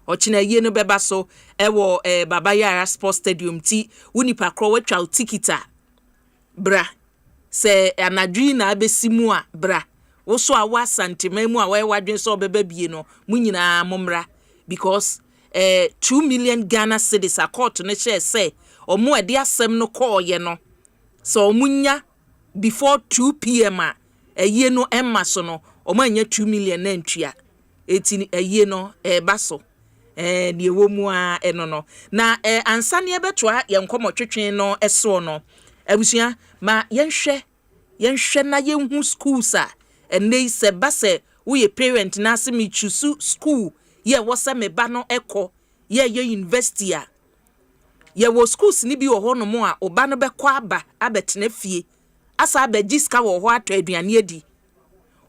ochina eye no beba so ewo Baba Yara Sports Stadium ti unipa kro watwa tikita bra se anadwi na abesimu a bra wo so awa santimemu a wadwen so beba bie no munyina momra because 2 million Ghana cedis a court ne share say omo ade asem no call ye no so omunya before 2 p.m. Ye no emma so no omo anya 2 million na ntua eti ye no baso ne ewo mu a eno no na ansane ebetoa ye nkomotwetwen no eso no abusua ma yenhwe na yenhu schools a ene se base wo ye parent na se me choose school ye wose me ba no eko ye university a ye wo schools ni bi wo ho no mo a oba no bekọ aba abetena fie asa abagiska wo ho ato aduane adi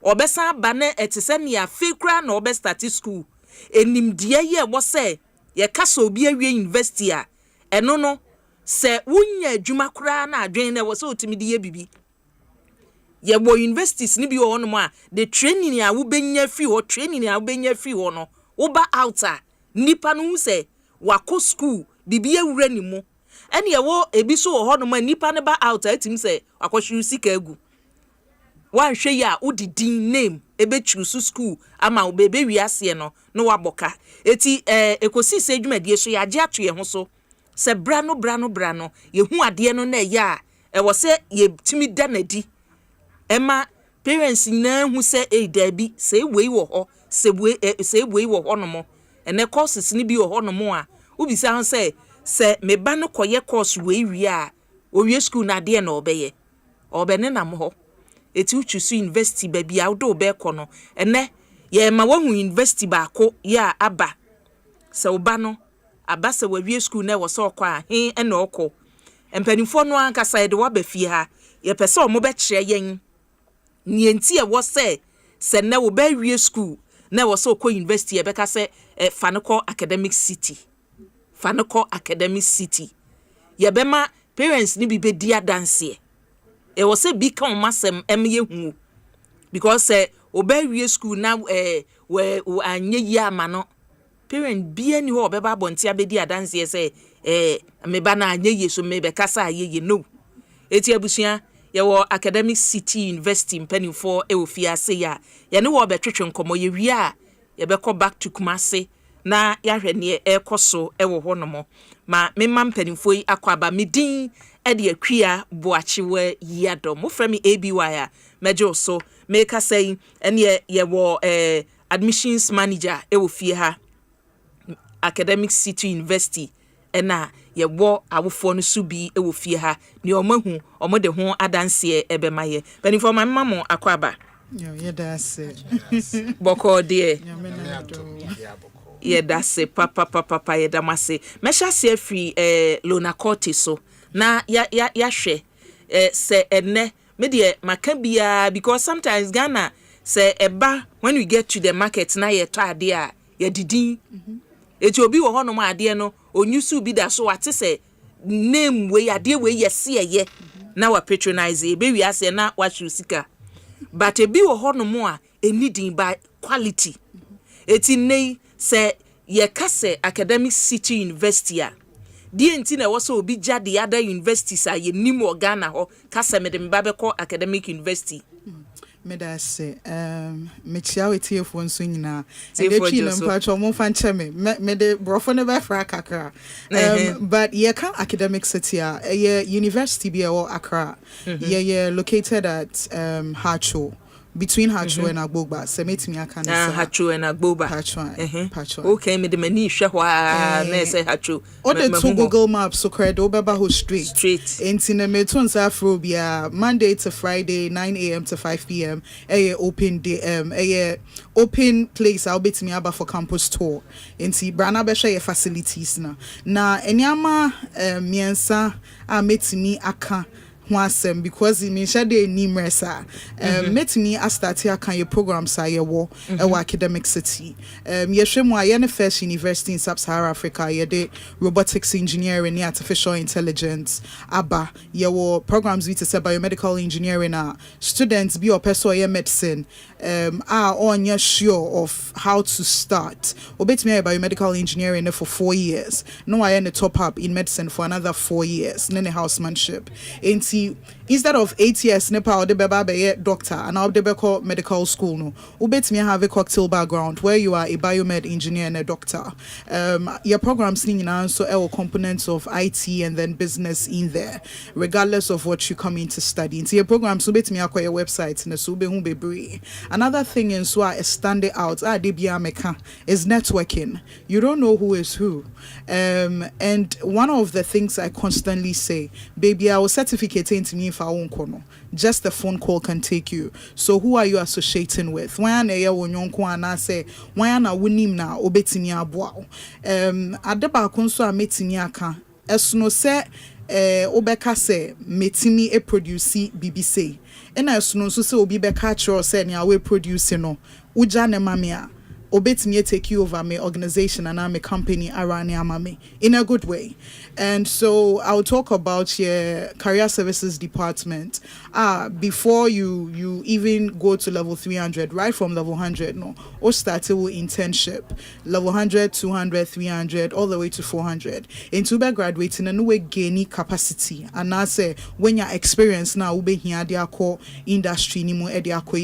obesa aba na etese ne ya fikra na obe start school enimdie ye wose ye kasa obi awie university a eno no se wunya adwuma kura na adwen na wose otimidi ye bibi ye wo universities ni bi wo no mo a the training a wo benya free ho training a wo benya free ho no Oba outer nipa no se wako school bibia wura ni mu ene ye wo ebi so wo ho no ma nipa ne ba out atim say akwahwe sika egu wan hwe ya udidin name ebe choose school ama obebe wiase no no waboka eti ekosise adwumadie so ya je ato ye ho so se brano ye hu ade no na ya e wo se ye timi da nadi ema parents na hu se da bi se wei wo ho se wei wo ho no mo ene courses ni bi wo ho no mo a ubisa ho se me ba no koye course wei wi a owie school na ade na obene na mo ho eti uchusu university baby awdo be kono ene ye ma wahu university ba ko ya aba se oba no aba se wawie school na wo so kwa he ene okọ empanifo no anka side wa ba fie ha ye pese o mo be kire yen nienti e wo se na wo ba wie school na wo so ko university e be ka se Fanako academic city ye be ma parents ni bi be dia dance e was say bi kan masem emye hu because obawie school na we anye yi ama no parent bi ani ho obeba bonti abedi adanse say me ba na anye yi so me be kasa aye no eti abusua ye wo academic city university mpanifo e ofia say ya ye ne wo betwetwe nkomo ye wi a ye be ko back to Kumasi na ya hwe ne ekoso e wo ho no mo ma me mam mpanifo yi akwaba medin edi Akua Boakyewaa Yiadom mo frame ABY mejo so make say ene ye wo admissions manager e wo fie ha academic city university ena ye wo awofo no subi e wo fie ha ni omahu omode ho adanse ebe maye bani for my mama akwaba ye dase boko de ye dase papa ye damase mesha se free Lona Court so na ya hwe se enne me de maka bia because sometimes Ghana say eba when we get to the market na ye to ade a ye didin eti obi wo hono ma ade no onyusu bi da so ate say name we ade we yese ye na wa patronize e be wi ase na wa sika but ebi wo hono mo a enidin by quality eti nei say ye kase academic city university a die enti na woso obi jade other universities a ye nimo Ghana ho kase me de mbabe ko academic university me da se me chia wetie fo nso nyina e de chi na mpacho mo fa nche me de brofo ne ba fra kakra but ye kan academic city a ye university bi e wo Accra ye located at Hacho between Hacho and Agboba semetimi aka na Hacho and Agboba Hacho okay me de mani hwe ho a na say Hacho o de to Google Maps so credo beba ho street enti na meton sa afro bia Monday to Friday 9 a.m. to 5 p.m. Open day open place I'll bet me aba for campus tour enti brana be share facilities na enyama miensa a metimi aka Wasem because in Shade Nimresa met me a start here can your programs are your academic city. Yeshemwa first university in Sub-Saharan Africa, ye de robotics engineering, artificial intelligence, ABBA, your programs with biomedical engineering students be or person medicine are on your sure of how to start. Obet me biomedical engineering for 4 years. No I end the top up in medicine for another 4 years. Nene housemanship. Instead of 8 years nepa or the beba be doctor and I'll the medical school no ubet me have a cocktail background where you are a biomed engineer and a doctor your programs need also components of IT and then business in there regardless of what you come in to study into your programs ubet me acquire website na so be hu bebre another thing in so is standing out is networking. You don't know who is who and one of the things I constantly say, baby, I will certificate into me if I won't call. Just a phone call can take you. So who are you associating with? When I say when I win na obetimi aboa. Adeba konso a metimi aka. Esuno se obeka se metimi e produce BBC. Ena esuno so se obi beka chro se ne awe produce no. Uja ne mamia. obetumi take you over my organization and my company around me in a good way. And so I'll talk about your career services department. Before you even go to level 300, right from level 100, no, or start with internship, level 100, 200, 300, all the way to 400. Into be graduating and we gain capacity. And I say when you're experienced now, we here their core industry ni mo their core.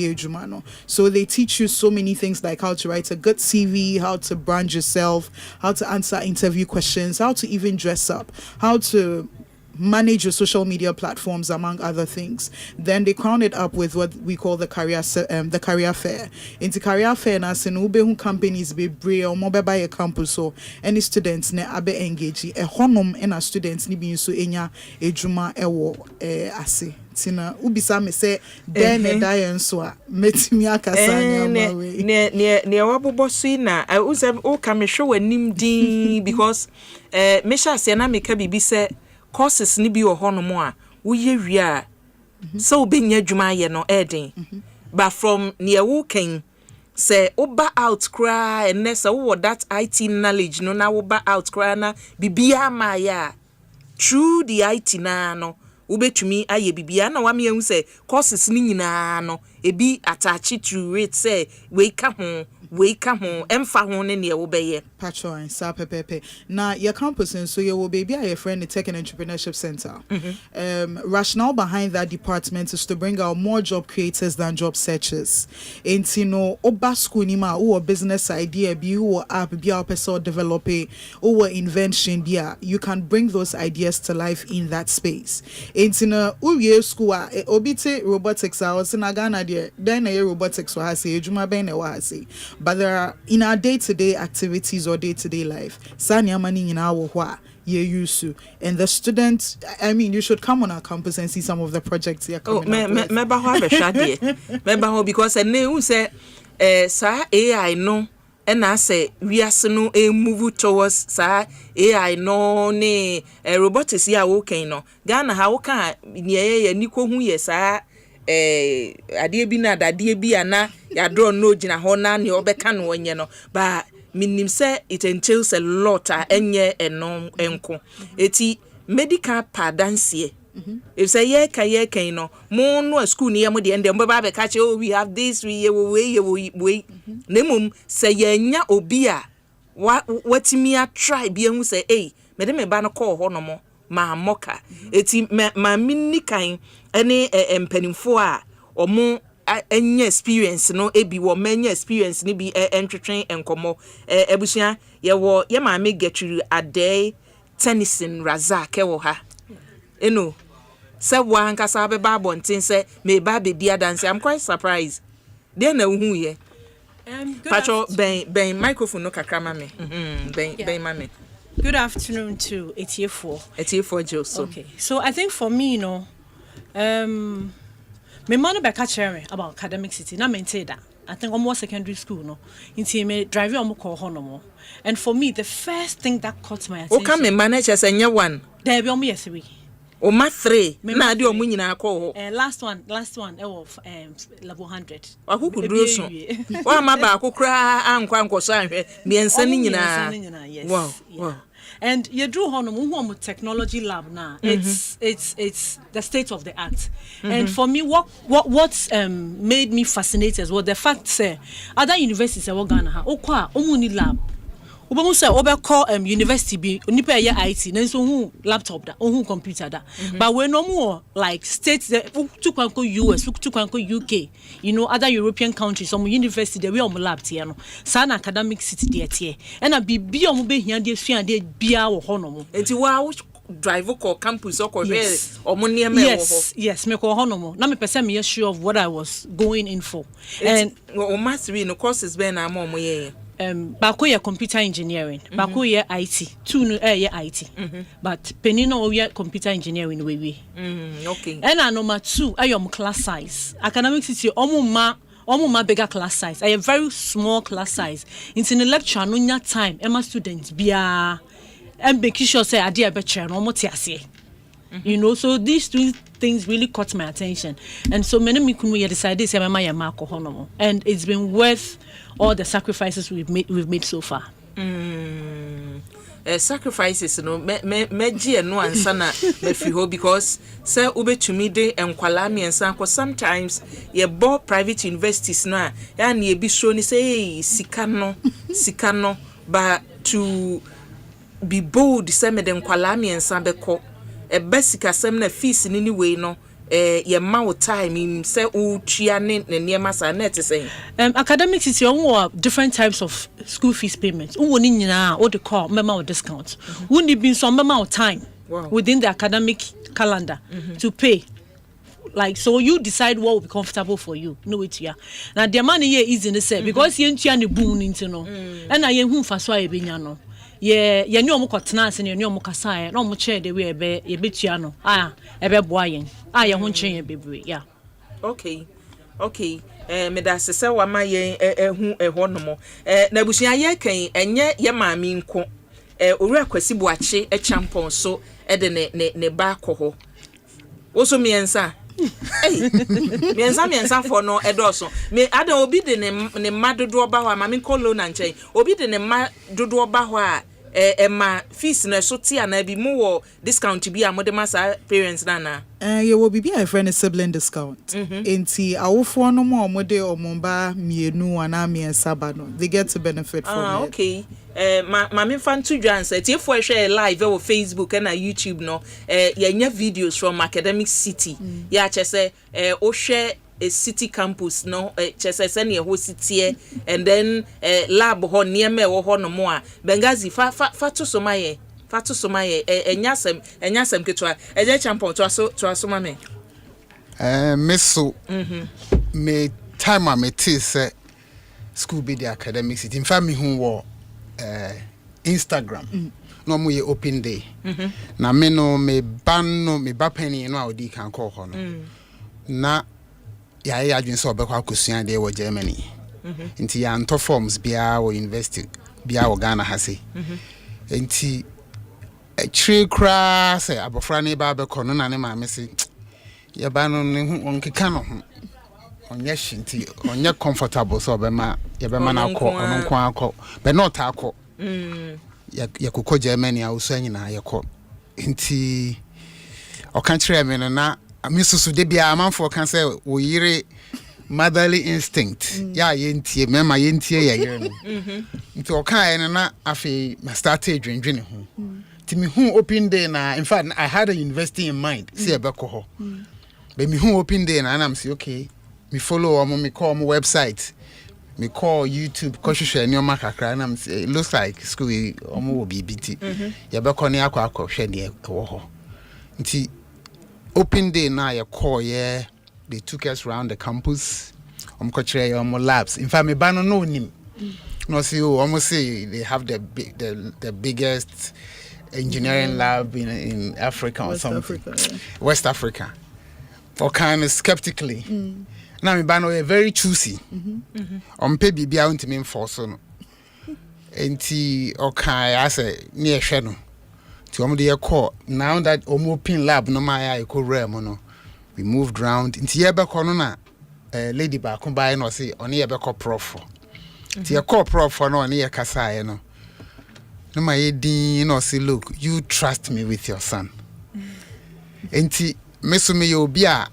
So they teach you so many things like how to write a good CV, how to brand yourself, how to answer interview questions, how to even dress up, how to manage your social media platforms, among other things. Then they crown it up with what we call the career fair. Into career fair, na se no be companies be brave or mobile by a campus, so any students ne abe engage a honum and a students ni be so enya ejuma ewo ase. Tina ubisa me say then e die so a metimi akasa ne wabobo so na o ka me hwe wanim din because me sha se na me ka bibi se courses ni bi ohonom a wo ye wi a so obenya dwuma ye no eden but from near wo ken say oba out cry and nessa wo that IT knowledge no na wo ba out cry na bibia ma ya through the IT na no ubetumi aye bibia na wa me hu say courses ni nyina no ebi attach to it say we ka ho emfa ho ne ne wo beye patro and sa pepepe na your campus and so your baby are your friend the Tech and Entrepreneurship Center. Rationale behind that department is to bring out more job creators than job searchers. And oba school ni ma or business idea bi or app bi a person develop or invention dia, you can bring those ideas to life in that space. And uye school obite robotics I was in Ghana there then robotics wa say ejuma ben e wa say. But there are in our day-to-day activities or day-to-day life, sanya money in our wa you used to, and the students. I mean, you should come on our campus and see some of the projects here coming up with. Me because I know say, sa AI no, and I say we are no move towards sa AI no ne robotics ya okay no. Ghana how can ye niko hu ye sa. Adie bi na dadie bi ana ya draw no gina ho na ne obeka no onye no but minim say it entails a lot enye enom enko eti medical padansie if say ye kan no mo no school ni ye mo de ende mo ba be ka che oh we have this we nemum say ye nya obi a watimi a try bi hu say eh me de me ba no call ho no mo ma moka eti ma minni kan ene empanimfo a omo enya experience no ebi wo menya experience ni bi entwetwen enkomo ebusua ye ma me getru ade Tennyson Razak e wo ha eno se wa hankasa be ba bontin se me ba be dia dance. I'm quite surprised dey na hu ye patcho ben microphone no kakra ma me ben ma me. Good afternoon to 84 Joseph. Okay, so I think for me, my man be catch me about academic city. Na maintain that. I think almost secondary school no. Inti me driving on call honomo. And for me, the first thing that caught my attention. O can me manage as a one. There be on me 3. O ma 3. Na di o mu nyina call. Last one of level 100. Wa ku kuduro so. Wa ma ba akokra ankwa so anhwe. Me ensa ni nyina. Wow. And you drew on technology lab now. It's the state of the art. And for me, what made me fascinated was the fact say other universities are Ghana only lab. Obamu say call university be nipa ya IT na so hu laptop da hu computer da. But we no more like states to kwanko US to kwanko UK, other European countries some university they we lab tie no. Sa na academic city there tie. And na bibia omo be hia de sua de bia wo ho no mo. Enti wa drive ko campus ko omo niam e wo ho. Yes, me ko ho no mo. Na me pese me sure of what I was going in for. And o must be no courses be na mo ye. Bako ye computer engineering, bako ye IT, two no ye IT. But penino ye computer engineering we. Okay. And number 2, ayom class size. Academic city omuma bigger class size. I a very small class size. Into the lecture no nya time Emma students bia and make sure say ade be chair no mo tiase. So these things really caught my attention. And so many people decided to say, and it's been worth all the sacrifices we've made so far. Sacrifices no me no ansa na me fi ho because say ubetumi de enkwala miensa ko sometimes ye bo private universities no ya na e bi so ni say sika no but to be bold say me de enkwala miensa beko e basika sem na fees ni way no ye ma wo time in say o tua ne niema sa na te say academics is your different types of school fees payments woni nyina o de call mema o discount woni bin so mema o time within the academic calendar to pay. Like, so you decide what will be comfortable for you. No it ya. Now the money here is in the set because you ain't the boon into no. And I am for so I be no. Yeah, you know mo tena se ne you mo kasa no mo chair the way e be tua no. Ebe boa yen. Ya ho chen bebre. Yeah. Okay. Me da se wa ma yen hu ho no mo. Na busia ye kan enye ye maami nko. Owura kwasi boache champon so de ne ba ko ho. Wo so miensa miensa for no edoso me ada obi de ne madodo ba ho ama me kolo na nchen obi de ne madodo ba ho a ma fees na so tia na bi mu wo discount bi a mo de masa parents na you will be a friend sibling discount enti awofo no mo de omba mienu ana miensa ba no they get to benefit from it. Okay. Ma me fan to dance if we share live on Facebook and YouTube no yeah videos from academic city yeah say o share a city campus no chese say na ho city and then lab ho nieme ho no mo a Bengazi fa to somaye enyasem ketwa eje champion to aso ma me meso me time me say school be the academic city in fact me who wo Instagram no mo ye open day na me no me ba penny no a odi kan call ho no na ya adwin so obekwa akosua de wo Germany nti ya nto forms bia wo university bia wo Ghana hase nti tree cra say abofra ne ba beko no na ne ma me se ya ba no ne onkeka no onye shinti onye comfortable so obema ya be ma na akọ be not akọ ya kokọ Germany a uso anyina yakọ nti o kan kire me na amisusu de bia amanfo kan say wo yire motherly instinct ya yentie mema yentie ya yire no nti o kan na afi ma start adwendwene ho nti me hu open day na in fact I had a university in mind see ebeko ho be me hu open day na am say okay me follow me call my website me call YouTube koshushe ni oma kakra na it looks like school will be BT ya be koni akwa hwe ne wo ho nti open day na ya call yeah they took us around the campus kochire your labs in fact me ba no nim no see almost say they have the biggest engineering lab in Africa or something West Africa for kind of skeptically na me ba no very choosy pe bibia untimi enforce no enti okay ase ne ehwe no ti omo de call now that open lab no ma ya ekorem no we moved round enti ye be ko no na lady ba ko ba no say oni ye be ko prof ti ye call prof no oni ye kasa ye no no ma ye din no say look you trust me with your son enti meso me ye obi a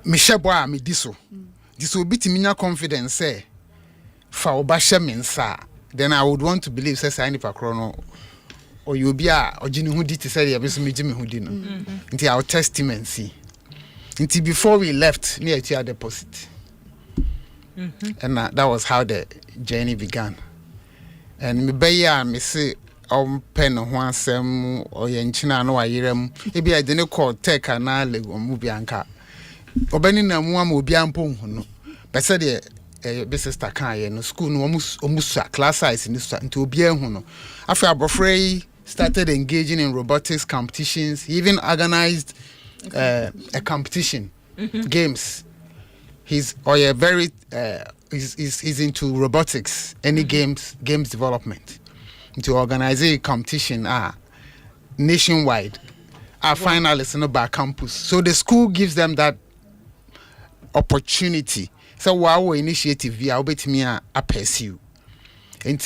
me shebo a me diso bitimi nya confidence say fa obahye me nsa then I would want to believe say any pakro or you be a ogini hu di te say ya beso me gimi hu di no nti our testament see nti before we left near to our deposit and that was how the journey began and me be ya me say pen ho asem oyenchina no ayerem e bia de ne call tech na lego mu bianka obani na mu am obi ampo hu no be say de be sister kan ye no school no omusa class size ni so nti obi hu no after abofrey started engaging in robotics competitions. He even organized a competition games. He's into robotics, any games development. To organize a competition nationwide. are finalists in the campus. So the school gives them that opportunity. So wow initiative via me a pursue. And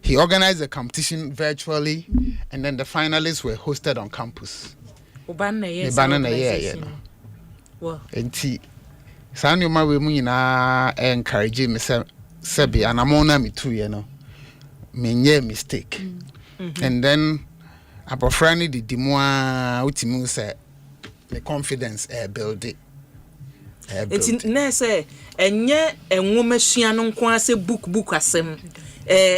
he organized the competition virtually, and then the finalists were hosted on campus. Wow. And Sanyo ma we mu na encourage me sebi anamona me too, you know. Me mistake. And then abofrani di dimwa utimi say the confidence build it. It's na say enye enwoma sua no nko ase book asem.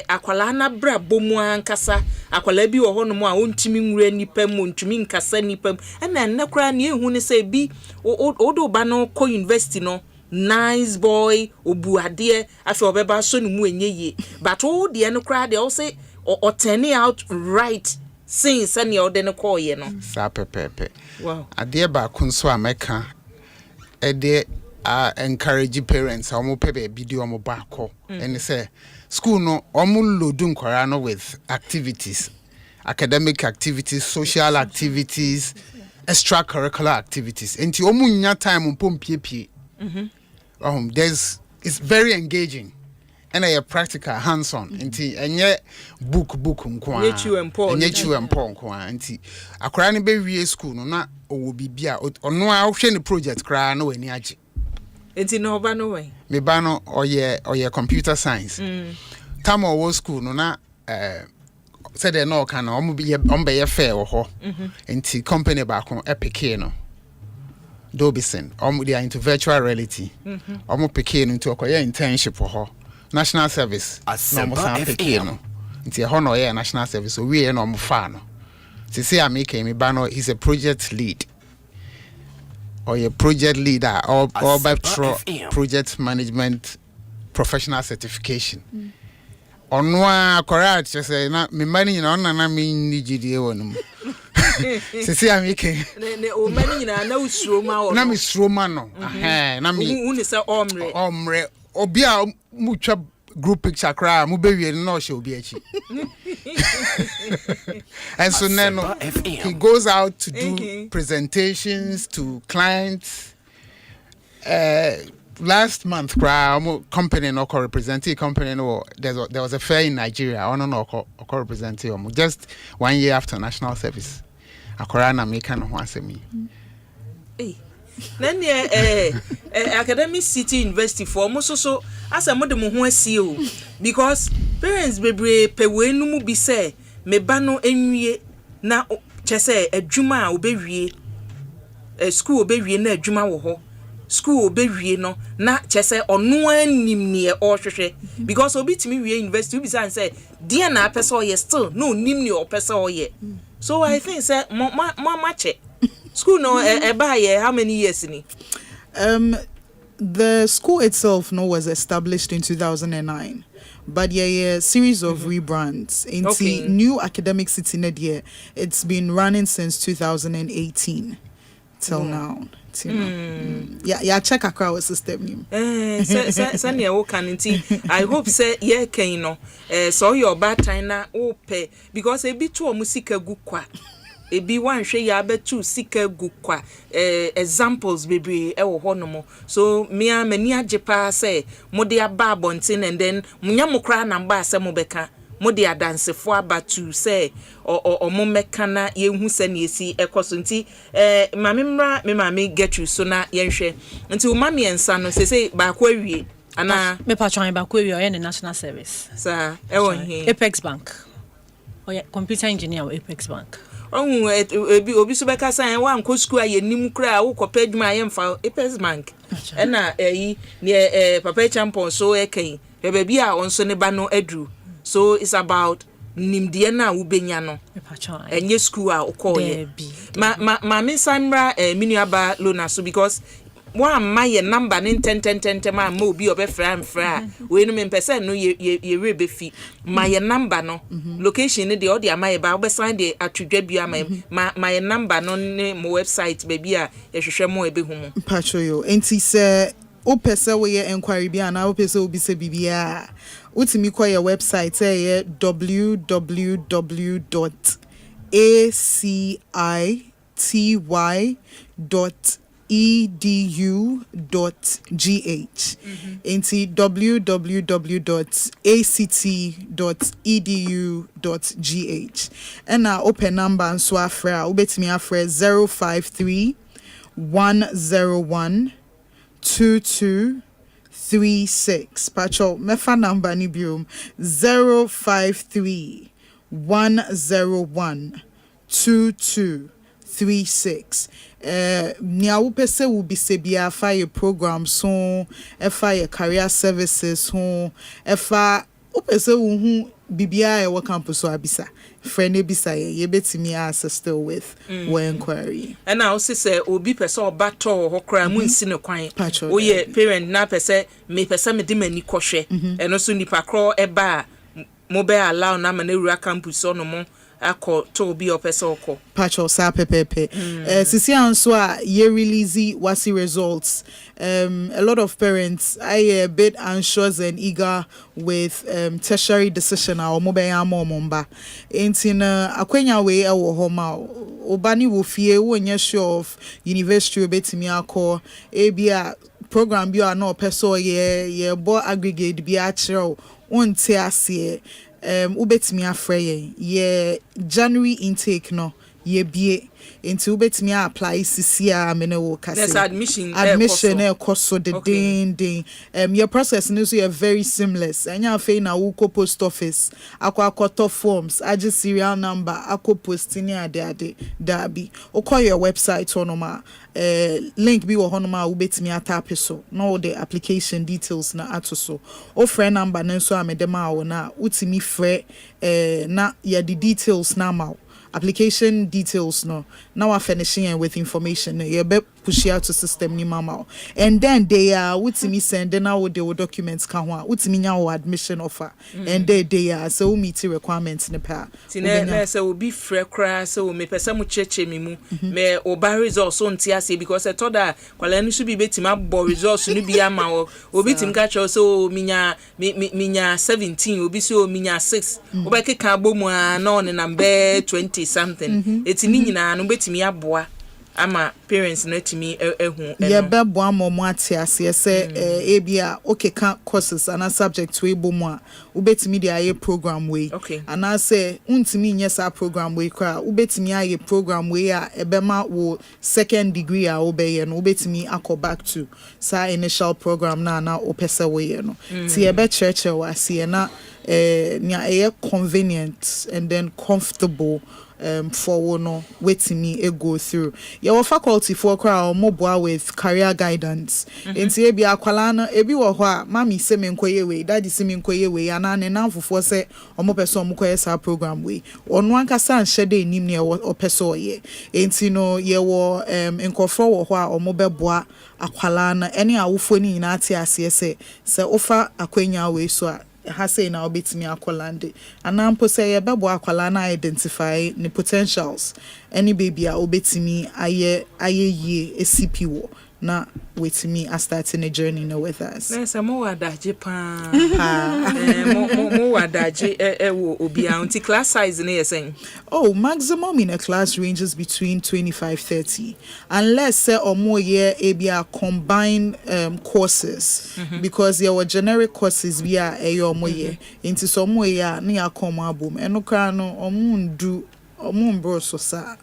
Akwala na bra bomu ankasa akwala bi wo hono mu a ontimi nwura nipa mu ontimi nkasa nipa mu na nnakra na ehu ne say bi odo ba no ko university no nice boy obuade afi obeba so ne mu enyeye but o de no kra de o say o turn out right since any o de no call ye no sa pepepe. Wow. Ade ba kunso ameka ede encourage parents omo pepe video omo ba ko and say school no omo lodu nkora no with activities, academic activities, social activities, extracurricular activities. Enti omo nya time mpom piepie. It's very engaging and a practical hands-on. Enti enye book nko a. Enye empo nko a. Enti akora ne be wie school no na owo bibia ono a hwe ne project kra na wani age. Enti no ba no way. Me ba no oye computer science. Tamo wo school no na said they no can be fair or ho. Enti company ba kon epike no. Dobison they are into virtual reality. Omo peke no into akoya internship for her. National service. Asempa FM. Nti ho no ye national service so we no mo fa no. Say ameke me ba no he's a project lead. Or a project leader or by project management professional certification. Onwa correct say na me mani na na me ni gidie wonum. Say ameke. Ne o mani na na usroma o. Na me sroma no. Na me uni say omre obi a mutwa group picture cry mu be wie no she obi achi. And so now he goes out to do presentations to clients. Last month company no representing company no there was a fair in Nigeria. I don't know representing just 1 year after national service. Akora na make no one me. Then academic city university for almost so as a modern ho asio because parents bebre pewe no mu bi say me ba no enwie na chese adwuma obewie school obewie na adwuma wo ho school obewie no na chese ono anim ne o hwehwe because obitimi wie university bi say dia na apese oye still no nim ne opese oye so I think say mama che school no how many years ni? The school itself was established in 2009, but a series of rebrands into new academic city nedia. It's been running since 2018 till now. Yeah, check Akua system. I hope say so your bad time na ope because a bit too musika gukwa. Ebi wan hwe ya betu sika gukwa examples bebre e wo honomo so me mani ajepa say mode aba abontin and then munya mokra na mba asem beka mode adansefo aba to say o mo meka na yehu se na esi ekoso nti mamemra me mame get you so na yenhwe nti o mame ensa no say ba kwa wie ana me patron ba kwa wie o ye national service sa e won he Apex Bank o ye computer engineer with Apex Bank. Obi so beka san wan ko school aye nim kra wo ko padwuma aye mfa Apex Bank na ne papa champion so ekan e ba bi a onso ne ba no adru so it's about nimdie na wo benya no enye school a ukoye ma me samra minuaba lona so because one my number nin 10 ma obi obefra we no me person no ye rebefi my number no location ne de all the my ba obesan de atwedwa bia my number no ne mo website baby a yehwehwe mo ebehu patroyo enti se o pese we enquiry bia na o pese obi se bibia utimi kwa your website www.aci into www.act.edu.gh and our open number and so afra ubetimi afra 053 101 2236 pacho mefa number ni biom 053 101 2236 nia wo pese wo bi se bia fa your program so fa your career services ho fa wo pese wo hu bibia e wo campus so abisa friend ebisa ye betimi assist with wo inquiry and now say obi pese obato ho kra mu nsi ne kwan wo ye parent na pese me pese me de mani kohwe eno so nipa kro eba mo be allow na manewura campus so no mo ako to be opesa oko pacho sa pepepe sisi anso a ye release wasi results a lot of parents are a bit anxious and eager with tertiary decision or mobile momba entina akwenya we e wo homa obani wo fie wo nya sure of university obetimi akọ ebia program bi a na opeso ye bo aggregate bi a kire wonte ase ubetimi afreye ye January intake no ye bie into ubetimi apply CCA amene wo kase admission so the ding your process is very seamless anya fe na wo ko post office akwa forms aje serial number akwa post ni ade dabi okọ your website onoma link bi wo honoma ubetimi atap so no the application details na atoso o friend number na so amedema wo na utimi frɛ na ya the details na ma application details no now we're finishing with information you be push out to system ni mama and then they are with me sending out the documents kan ho with me nya admission offer and they are so meet requirements in the pa na say obi frɛ kra so me pese mu cheche me mu me oba results so ntia say because I thought that kwala ni so bi betima bo results no bi ama obi tim ka cho so minya 17 obi so minya 6 oba keka bomu na on number 20 something etini nyina no betimi aboa ama parents no etimi ehu ye bebo amomo atiase se ebia okeka courses and subject we bomu a ubetimi dia ye program we and I say untimi nyesa program we kra ubetimi aye program we a ebema wo second degree a obeye no ubetimi akọ back to sa initial program na opese we no ti ebe church wase na nya convenient and then comfortable for no waiting me go through your faculty for crowd mobile with career guidance enti ebi akwala no ebi wo ho a mami se me nkoye we daddy se me nkoye we ana ne nanfofo se omo pese omo koye sa program we onu ankasa nhede enim ne opese oye enti no ye wo nkofo wo ho a omo beboa akwala na ene awofo ni nyina ate ase se ofa akwanya we so a ha say na obetimi akolande anampo say ye bebo akwala na identify the potentials any baby a obetimi aye ye ACP wo na wetimi a starting a journey no with us na mo wadaje pa mo wadaje wo obi anti class size na yesen maximum in a class ranges between 25-30 unless say omo ye ebia combined courses because there were generic courses via omo ye into some way ya na ya come abom eno kra no omo mbro so sa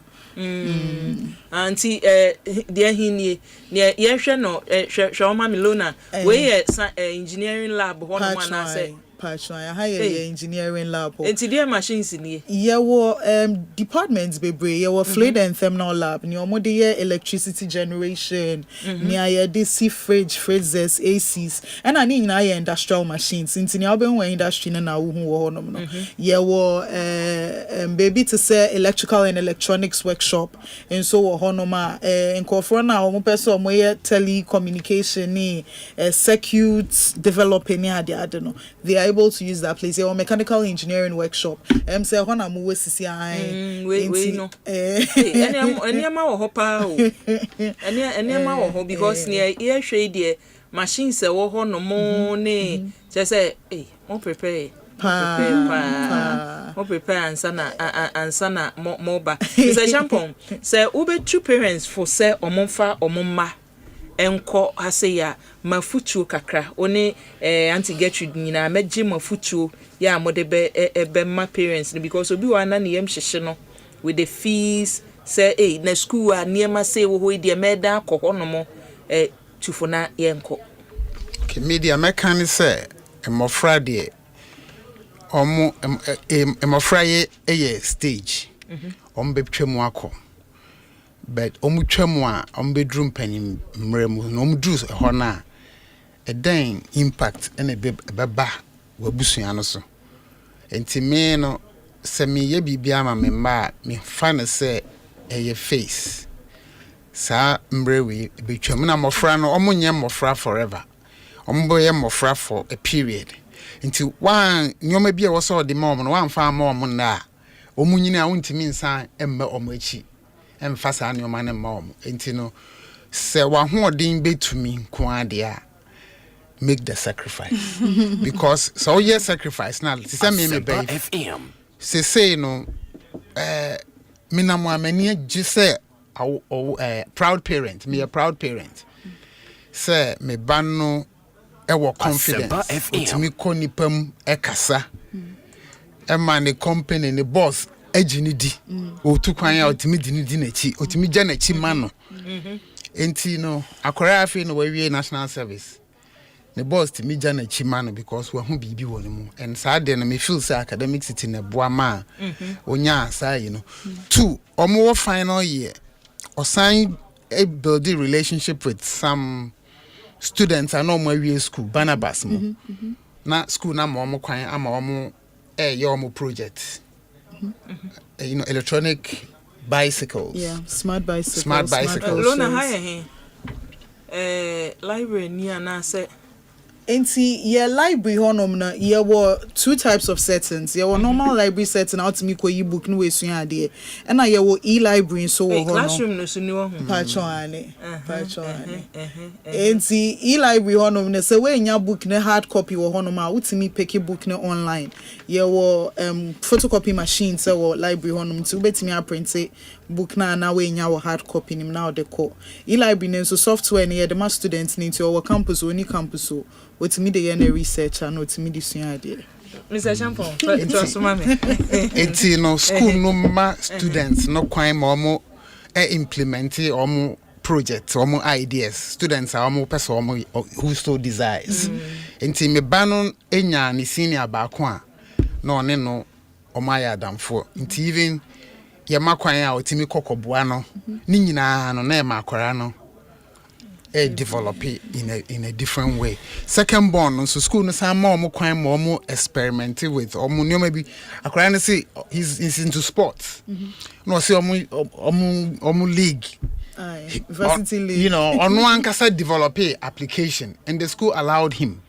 anti dia hinie ne yehwe no hwe ma melona we engineering lab ho no na say I hire engineering lab. Enti dia machines ni. Yeah, wo departments bebre. Yeah, wo fluid and thermal lab. Ni omo de electricity generation. Ni aye DC fridge, freezers, ACs. And ani na aye industrial machines. Enti ni oben we industry na wo hu wo no no. Yeah, wo baby to say electrical and electronics workshop. And so wo ho no ma nkofo na omo person omo ye telecommunication ni circuits developing ade no. They are able to use that place. Or mechanical engineering workshop. Say hona mu wesisi ai. We no. Any ama wo hopa o. Any ama wo because near ear hwe de machines wo ho no mo ne say mo prepare. o prepare ansana moba Mr. Champon say ube two parents for say omonfa omomma enko hase ya mafutuo kakra one anti Gertrude nyina meje mafutuo ya mode be ma parents because obi wa na ne yam hyehye no with the fees say na school a niema say wo ho de meda kohonomo tufona yenko okay media mechanic say emofra de emofra ye stage betwemu akọ but twemu a bedrum panim mremu no dru ho na den impact ene beba wabusua no so enti me no se me ye bibia ma me ma me fa ne se eye face sa mrewe betwemu na mofra no nye mofra forever ye mofra for a period enti one nyoma bia wo so de mom no wan fa mom na omunyina wontimi nsan emme omachi emfa sa nyoma ne mom enti no se wa ho odin betumi nko ade a make the sacrifice because so ye sacrifice na se me be FM say no minamo amani agi say proud parent me a proud parent say me banno ewo confidence otimi konipam ekasa ema ne company ne boss agini di otukwan ya otimi di na chi otimi ja na chi ma no enti no akora afi no we national service the boss to me jana chimano because we hu bibi won mu and sad then me feel say academic city na boa ma onya say you know two omo final year osan a building relationship with some students and no we school Barnabas mu na school na mo kwan ama omo your project you know electronic bicycles smart bicycles lona higher library ni ana say Enti ye library honom na ye were two types of settings. Ye were normal library setting out to me ko e-book no esua ade. And na ye were e-library so ho no. Classroom no so ni wo ho. Pachoane. Enti e-library honom na se we nya book na hard copy wo honom a utimi pick book na online. Ye were photocopy machine so wo library honom to betimi a print book na we nya wo hard copy nim na de ko. E-library no so software na ye de ma students ni to our campus oni campus so what me the research and what me this idea. Mr. Champon, it was mommy. It's no school no ma students no quite more implement or more projects or more ideas. Students are more person who so desires. Enti me banon enya ni senior bakwa no ne no o ma Yiadom for. Enti even ye makwan a otimi kokoboa no ni nyina no na e makwara no develop it in a different way. Second born, so school no some more crime more experiment with or maybe I say he's into sports. No see league. Varsity league. You know, on one can develop a application and the school allowed him.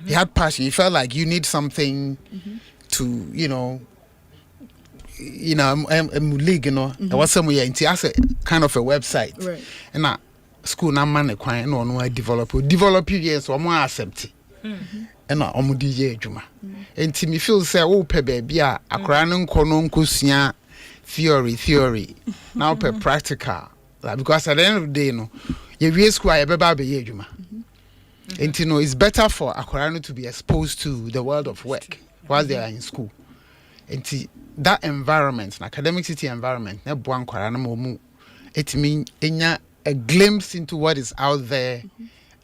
He had passion. He felt like you need something to, you know, a league, you know. I was somewhere into as a kind of a website. Right. And school na man kwan no no develop years o mo accept and na omo di ye adwuma enti me feel say wo pe ba bia akora no nko no nkosua theory now per practical like, because at the end of the day no ye wie school a ye beba be ye adwuma enti no it's better for akora no to be exposed to the world of work while they are in school enti that environment an academic city environment na bo akora no mo etimi enya a glimpse into what is out there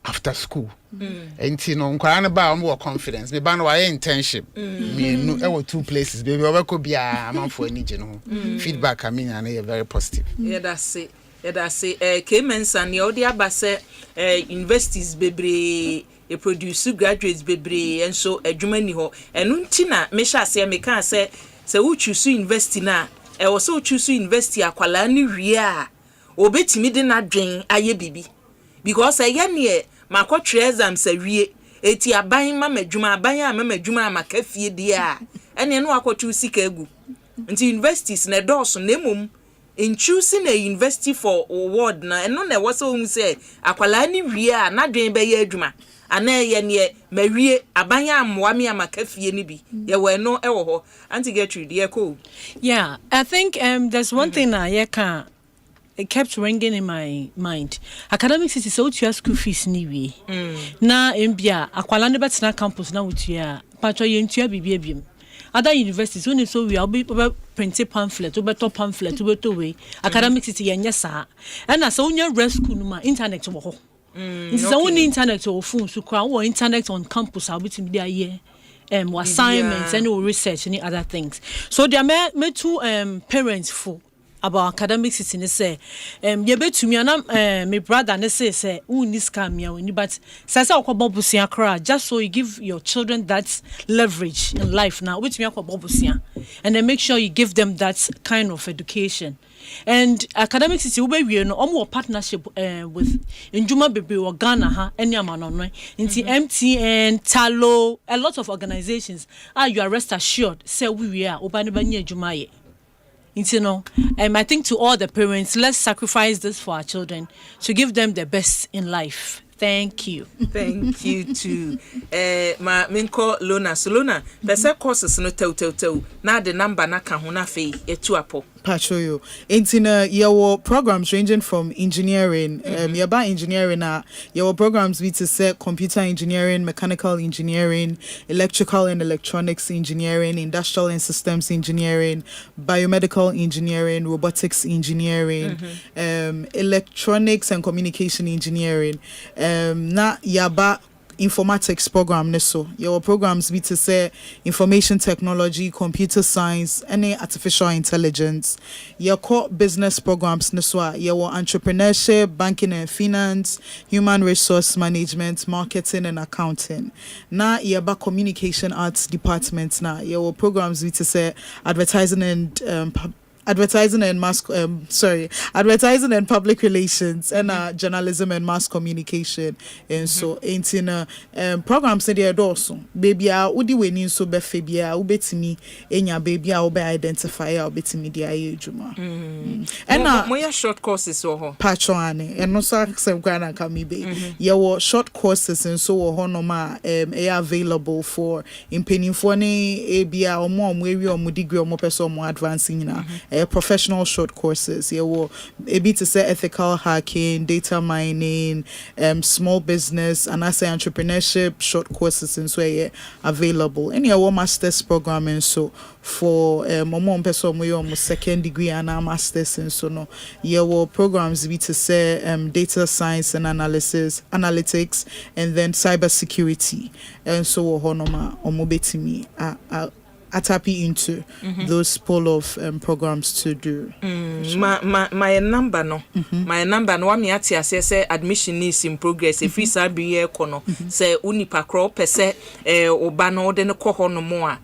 after school. And you know, I'm more confidence. Me ban why internship. Me no, there were two places. Baby, we could be a man for any feedback. I mean, and they are very positive. Yeah, that's it. Yeah, that's it. Clemens and the audio base universities bebre e produce graduates bebre and so Germany ho. And untina me sha say me can say who choose university na. E also choose university akwala ni ria. Obetimi de na dwen aye bibi because eye ne makotwe exam sawie eti aban ma madwuma aban a ma madwuma makafie die a ene no akotu sika egu nti universities na dose na emom in choosing a university for award na eno na wose o mu say akwala ni wie a na dwen be ye adwuma ana ye ne mawie abanya amwa me amaka fie ni bi ye we no e wo ho anti get you dey ko. Yeah, I think there's one thing it kept ringing in my mind. Academic city so to school fees ni we. Na mbia akwala ne betena campus na wutua patro ye ntua bibia biem. Other universities when so we be print pamphlet, we beto pamphlet, we beto way. Academic city yenya sa. And as onya rest school no ma internet wo ho. It's only internet or phone so kwa or internet on campus I'll be to media year. Assignments and research and other things. So there are two parents for about academic sitting say you bet to me and my brother and say who this scam me but says just so you give your children that leverage in life now which me and then make sure you give them that kind of education. And academic city we no more partnership with Njuma Bebe or Ghana ha any amano into MTN Talo a lot of organizations you are rest assured say we are obanibanye Jumaye. You know, I think to all the parents, let's sacrifice this for our children to give them the best in life. Thank you. Thank you too. Ma minko Lona. So Lona, the courses no tell. Na the number na kahuna fe etu apo. Pachoyo. Intina your programs ranging from engineering, yaba engineering your programs we to set computer engineering, mechanical engineering, electrical and electronics engineering, industrial and systems engineering, biomedical engineering, robotics engineering, electronics and communication engineering. Na yaba informatics program neso your programs be to say information technology, computer science, any artificial intelligence. Your core business programs neso your entrepreneurship, banking and finance, human resource management, marketing and accounting. Na yaba communication arts departments na your programs be to say advertising and advertising and public relations and journalism and mass communication and so in programs in the also baby udi we ni so be febia ubetimi enya baby a obe identify ubetimi dia ejuma and moya short courses so ho patroane and no so sem gwana kami be your short courses and so ho no ma available for impenifo ne ebia omo eri omo degree omo person omo advancing na professional short courses. Yeah, well, a bit to say ethical hacking, data mining, small business, and I say entrepreneurship short courses and so yeah, available. And yeah, master's program and so for mom person we almost second degree and our masters and so no. Yeah, well, programs be to say data science and analytics, and then cybersecurity and so honoma omobetimi tapping into those pool of programs to do. My number no. My number no me atia say admission is in progress. If we be here kono say unipa kro pese oba no de no ko hono mo a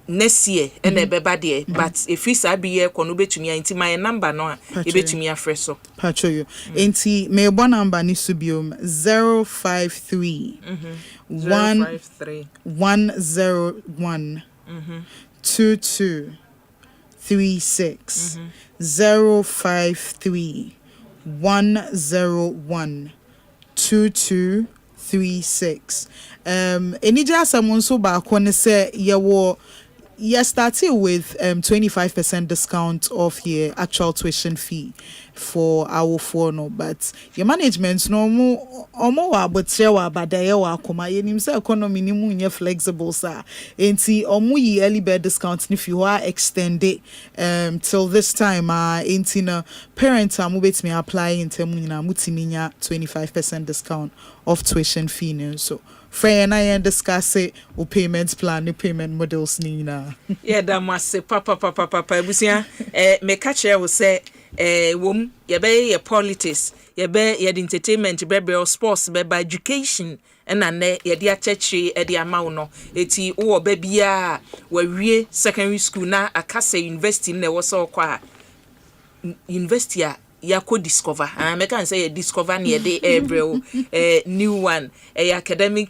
next year and beba there but if we be here kono betumi anti my number no a e betumi afre so. Pacho you. Enti me bo number ni subium 053 101 2236 053 101 2236 enija someone so ba ko say you started with 25% discount off your actual tuition fee for our phone, but your management no more but sewa badaye wa kuma yenim say economy ni mu nye flexible sa enti omu yi early bird discount if you are extended till this time enti na parents am betimi apply enti mu nyina mutimi nya 25% discount off tuition fee no so friend I discuss it o payment plan the payment models ni na yeah that must papa ebusia me catch here will say wom ye be your politics ye be your entertainment be sports be by education and ye dia chechi e dia ma no eti wo ba bia wa wie secondary school na akase university na wo so kwa university ya ko discover me can say you discover near the every new one academic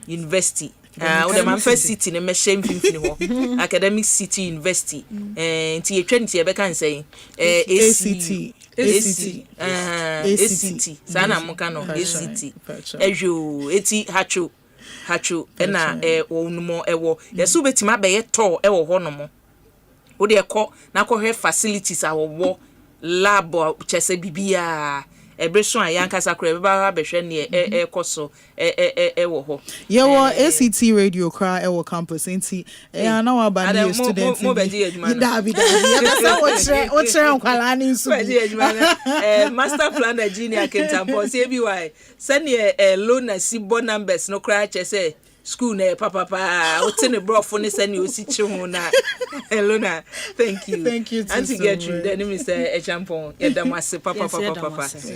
university the man first city na me shame finfini ho academic city university nti ye twa nti ye be can say ACT ACT sana muka no ACT ejo eti hacho na onumo ewo yeso betima be ye to ewo ho no mo wo de ekọ na kọhwe facilities awowo lab chese bibia ebreso a yankasa kra beba behwe ne ekoso wo ho yewo ACT radio kra ewo campus enti na wa ba new student mo beji adwuma dabi ya o tre nkwala ni nsu beji adwuma master plan engineer kentampo se bi why sene loan si bo numbers no kra chese school na papa otene brofo ne sene osichi ho na Elona thank you auntie Gertrude the name is Echampon yedamase papa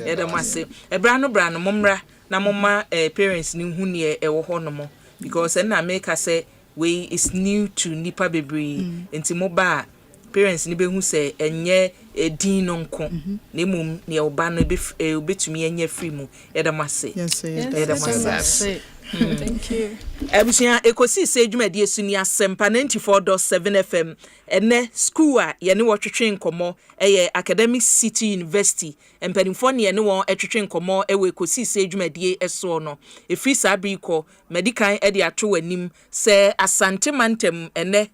yedamase ebra no momra na moma parents ni hu ne ewo ho no mo because na make say we is new to nipa bebre enti moba parents ni be hu say enye edin no nko na mum ne oba no obetumi enye free mu yedamase yedamase Thank you. Ebusia Ekosiise adwumadi esuni Asempa 94.7 FM ene school a ye ne wo twetwe nkomo eye Academic City University empanimfo ne ye ne wo twetwe nkomo ewe Ekosiise adwumadi eso no efri sabiko medical e de ato wanim se asante mantem ene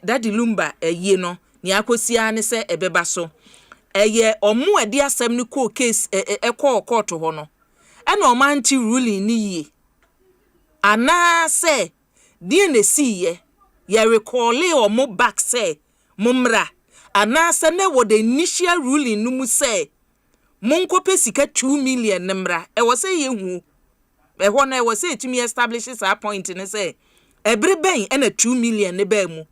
Daddy Lumba eye no ne akosia ne se ebeba so eye omo ade asem ne ko case ekọ court ho no ena omanti ruling ni ye ana say DNC ye recall or mo back say mumra ana say ne wo the initial ruling no mu say monko pesika 2 million nemra e wo say ye hu e ho na e wo say tumi establishes a point ne say every ben na 2 million ne ba mu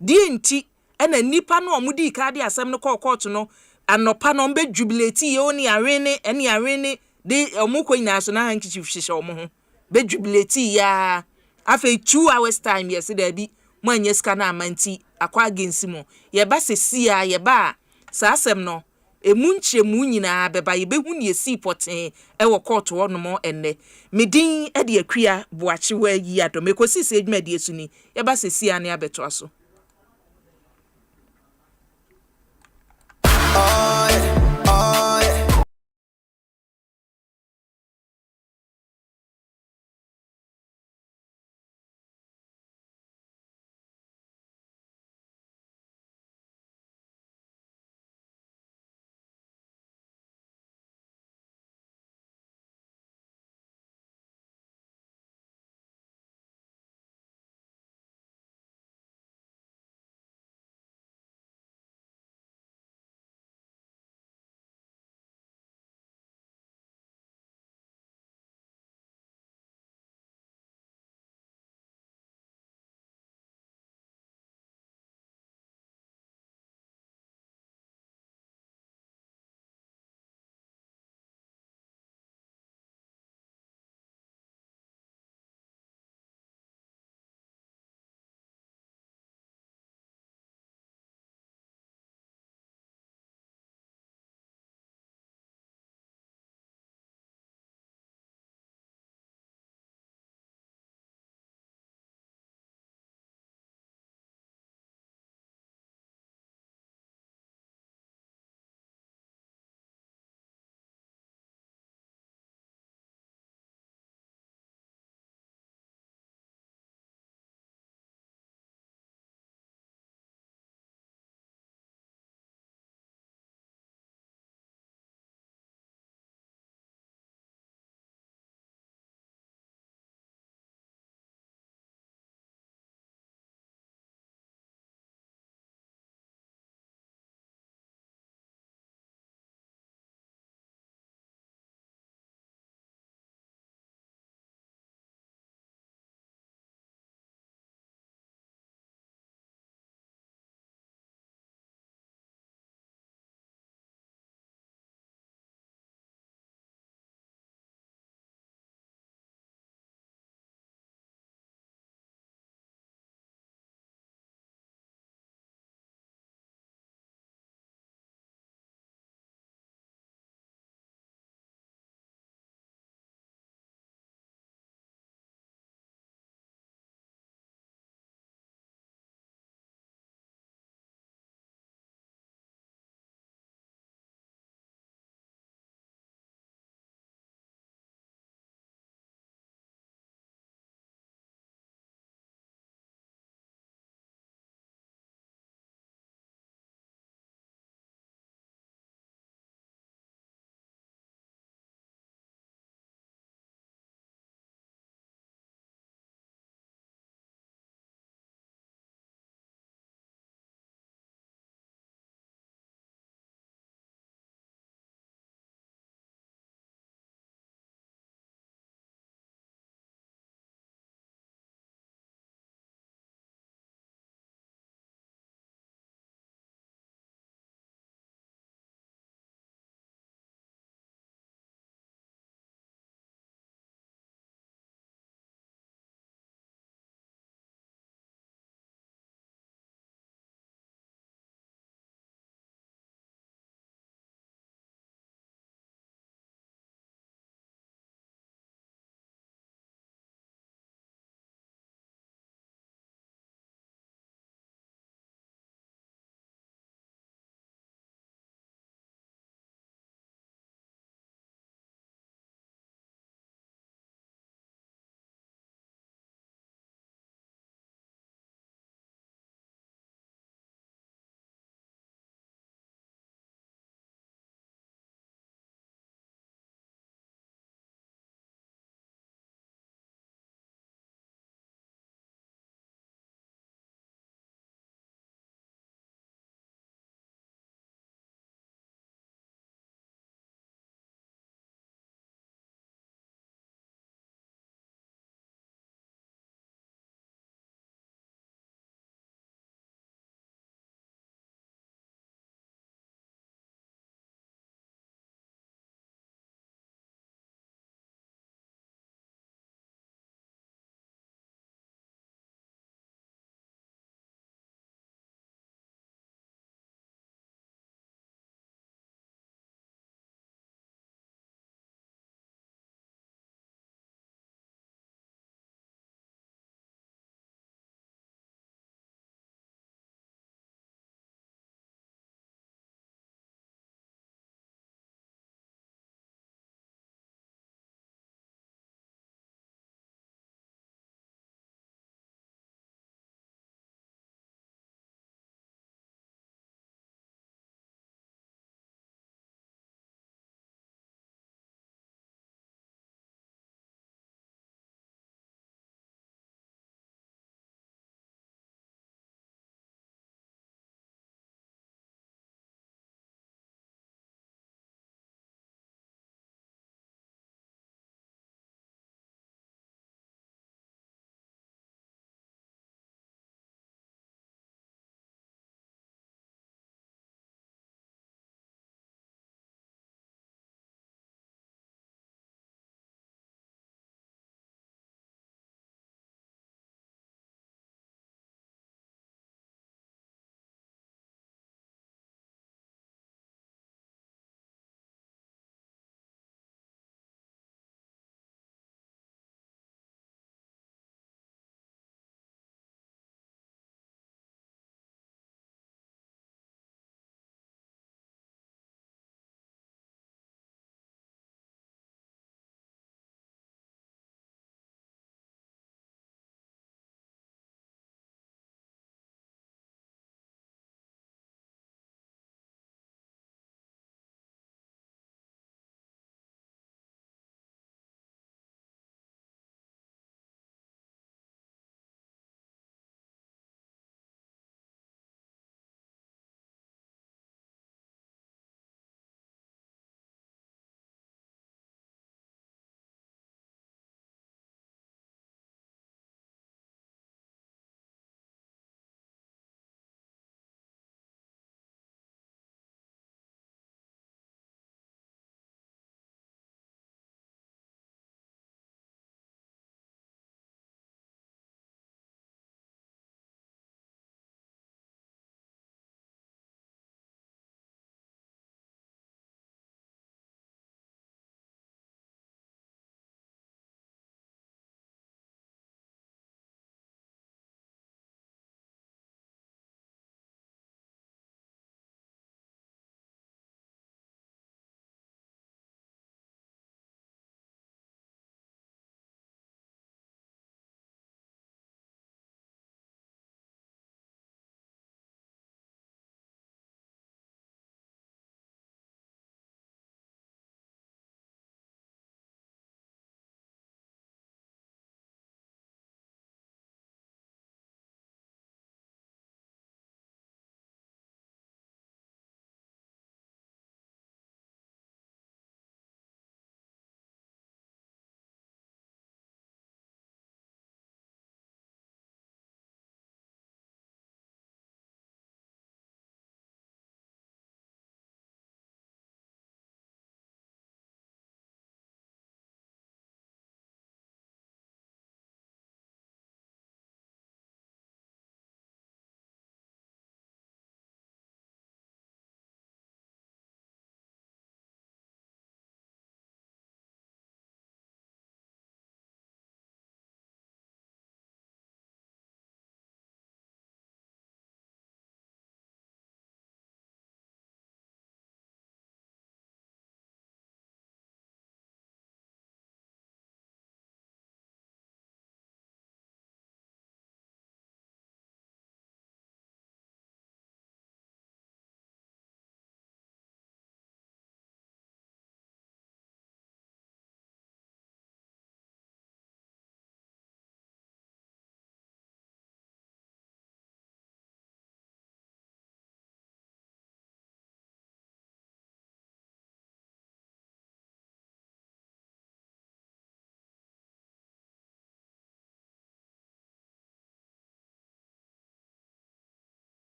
DNT na nipa no omudi ka de asem no court no anopa no be jubilate ye oni arene de omukọ ina so na handkerchief hihye omo ho be jubilate ya after 2 hours time yes there bi mo anye ska na amanti akwa agency mo ye ba sesi ya ye ba sa asem no emunchemu nyina beba ye be hu ne esi poten e wo court wo no mo enne medin e de akua Boakyewaa Yiadom Ekosiise adwumadi esuni ye ba sesi ya ne abeto aso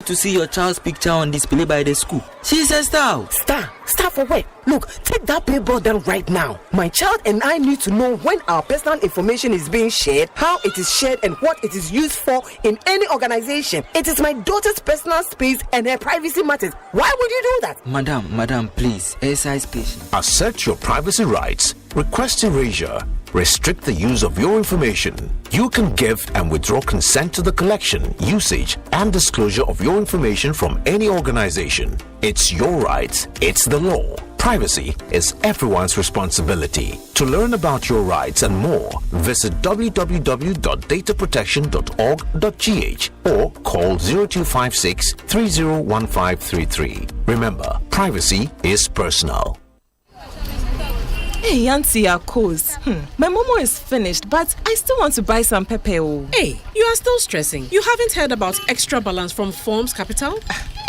to see your child's picture on display by the school. She's a star. Star for what? Look, take that billboard down right now. My child and I need to know when our personal information is being shared, how it is shared, and what it is used for in any organization. It is my daughter's personal space and her privacy matters. Why would you do that? Madam, please, exercise patience. Assert your privacy rights. Request erasure. Restrict the use of your information. You can give and withdraw consent to the collection, usage, and disclosure of your information from any organization. It's your rights. It's the law. Privacy is everyone's responsibility. To learn about your rights and more, visit www.dataprotection.org.gh or call 0256 301533. Remember, privacy is personal. Hey, Auntie Akos. My momo is finished, but I still want to buy some pepper. Hey, you are still stressing. You haven't heard about Extra Balance from Forms Capital?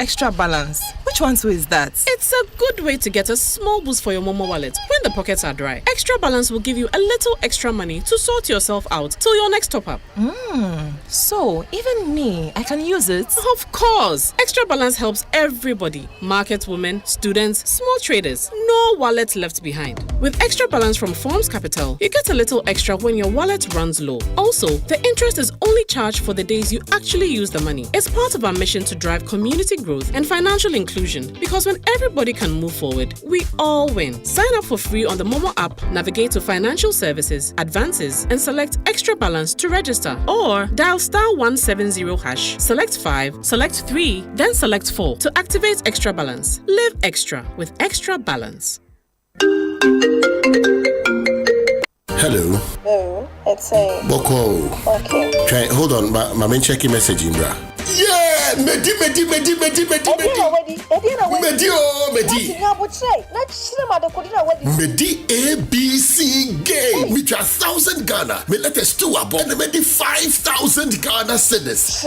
Extra Balance? Which one is that? It's a good way to get a small boost for your momo wallet when the pockets are dry. Extra Balance will give you a little extra money to sort yourself out till your next top-up. So, even me, I can use it? Of course! Extra Balance helps everybody. Market women, students, small traders. No wallet left behind. With Extra Balance from Forms Capital, you get a little extra when your wallet runs low. Also, the interest is only charged for the days you actually use the money. It's part of our mission to drive community growth and financial inclusion, because when everybody can move forward, we all win. Sign up for free on the Momo app, navigate to Financial Services, Advances, and select Extra Balance to register. Or dial *170#, select 5, select 3, then select 4 to activate Extra Balance. Live extra with Extra Balance. Hello. No, it's a Boko. Okay. Try, hold on, my main checking message, Imbra. Yeah, Medi. Medi. Medi ABC game. Me 1,000 Ghana. Me let us do about and Medi 5,000 Ghana cedis.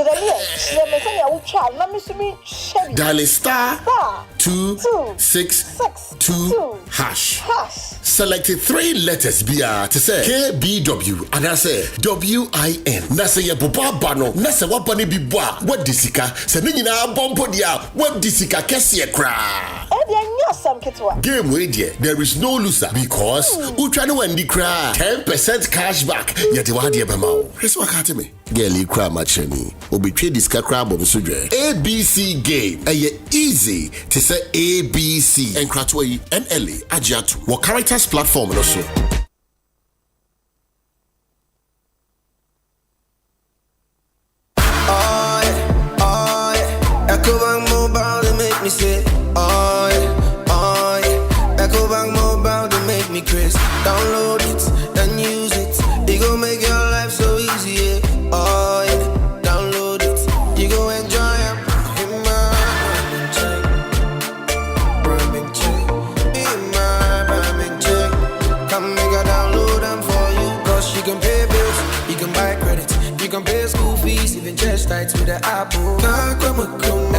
Dial *262#. Select 3 letters BR to say KBW and I say WIN. Na say ye boba bano. Na say wapani bi boa. What disika? Se ni nyina bompo dia. What disika kese kra. Game way there. There is no loser because utra no wendi kra. 10% cashback. Yeti wa dia bema. Reso wakati me. Girl kra macheni. Obi twe disika kra bom sudwe. ABC game. Eye easy to say ABC. And kratwe NLA Ajiatu. What characters platform also. Ecobank Mobile, they make me say, oh yeah. Ecobank Mobile, they make me crazy. Download it, then use it. It gon' make your life so easy, yeah. Oh yeah. Download it, you gon' enjoy it. Come make a download them for you. Cause you can pay bills, you can buy credit, you can pay school fees, even chest tights with the Apple.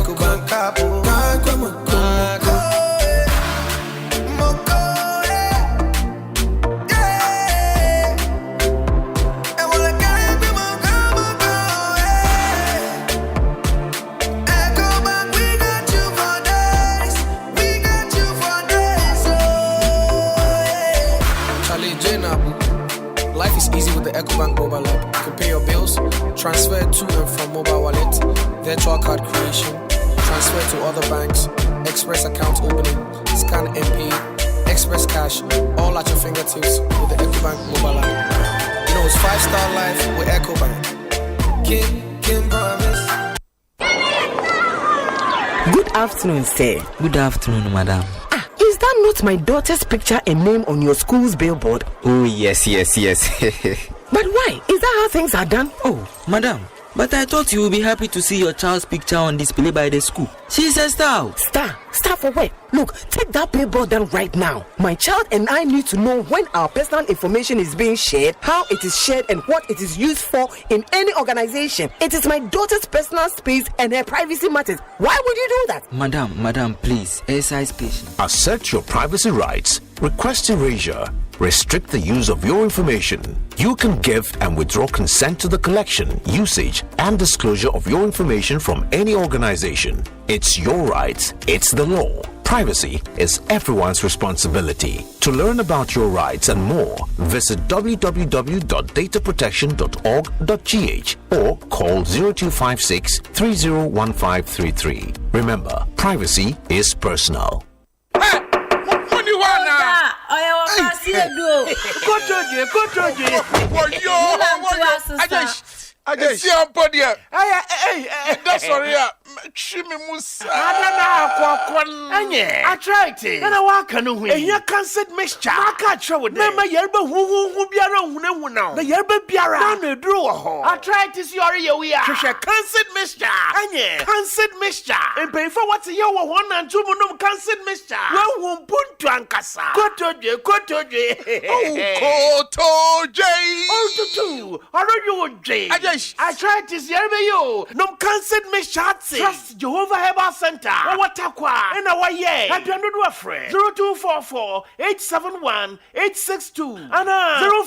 Ecobank Apple. Life is easy with the Ecobank mobile app. You can pay your bills, transfer to and from mobile wallet, virtual card creation, transfer to other banks, express account opening, scan and pay, express cash, all at your fingertips with the Ecobank mobile app. You know it's 5-star life with Ecobank. Can promise. Good afternoon, sir. Good afternoon, madam. Is that not my daughter's picture and name on your school's billboard? Oh, yes. But why? Is that how things are done? Oh, madam, but I thought you would be happy to see your child's picture on display by the school. She's a star. Star for what? Look, take that billboard down right now. My child and I need to know when our personal information is being shared, how it is shared, and what it is used for in any organization. It is my daughter's personal space and her privacy matters. Why would you do that? Madam, please, exercise patience. Assert your privacy rights. request erasure, restrict the use of your information. You can give and withdraw consent to the collection, usage, and disclosure of your information from any organization. It's your rights, it's the law. Privacy is everyone's responsibility. To learn about your rights and more, visit www.dataprotection.org.gh or call 0256 301533. Remember, privacy is personal. That's sorry. Shimi Musa. I tried it. And I walk on who here cancelled mixture. I can't show it. Never yerba who biara who now. The yerba biara. No, drew a hole. I tried to see your we are. Cancelled mixture. And cancelled mixture. And pay for what's your 1 and 2 monum cancelled mixture. Well, won't put to Ankasa. Koto J. Oh, Koto J. Oh, to 2. How are you, J? I tried to see you. No cancelled mixture. Trust Jehovah Herbal Center. What Akua? And our year. I don't know a friend. 0244 871 862 and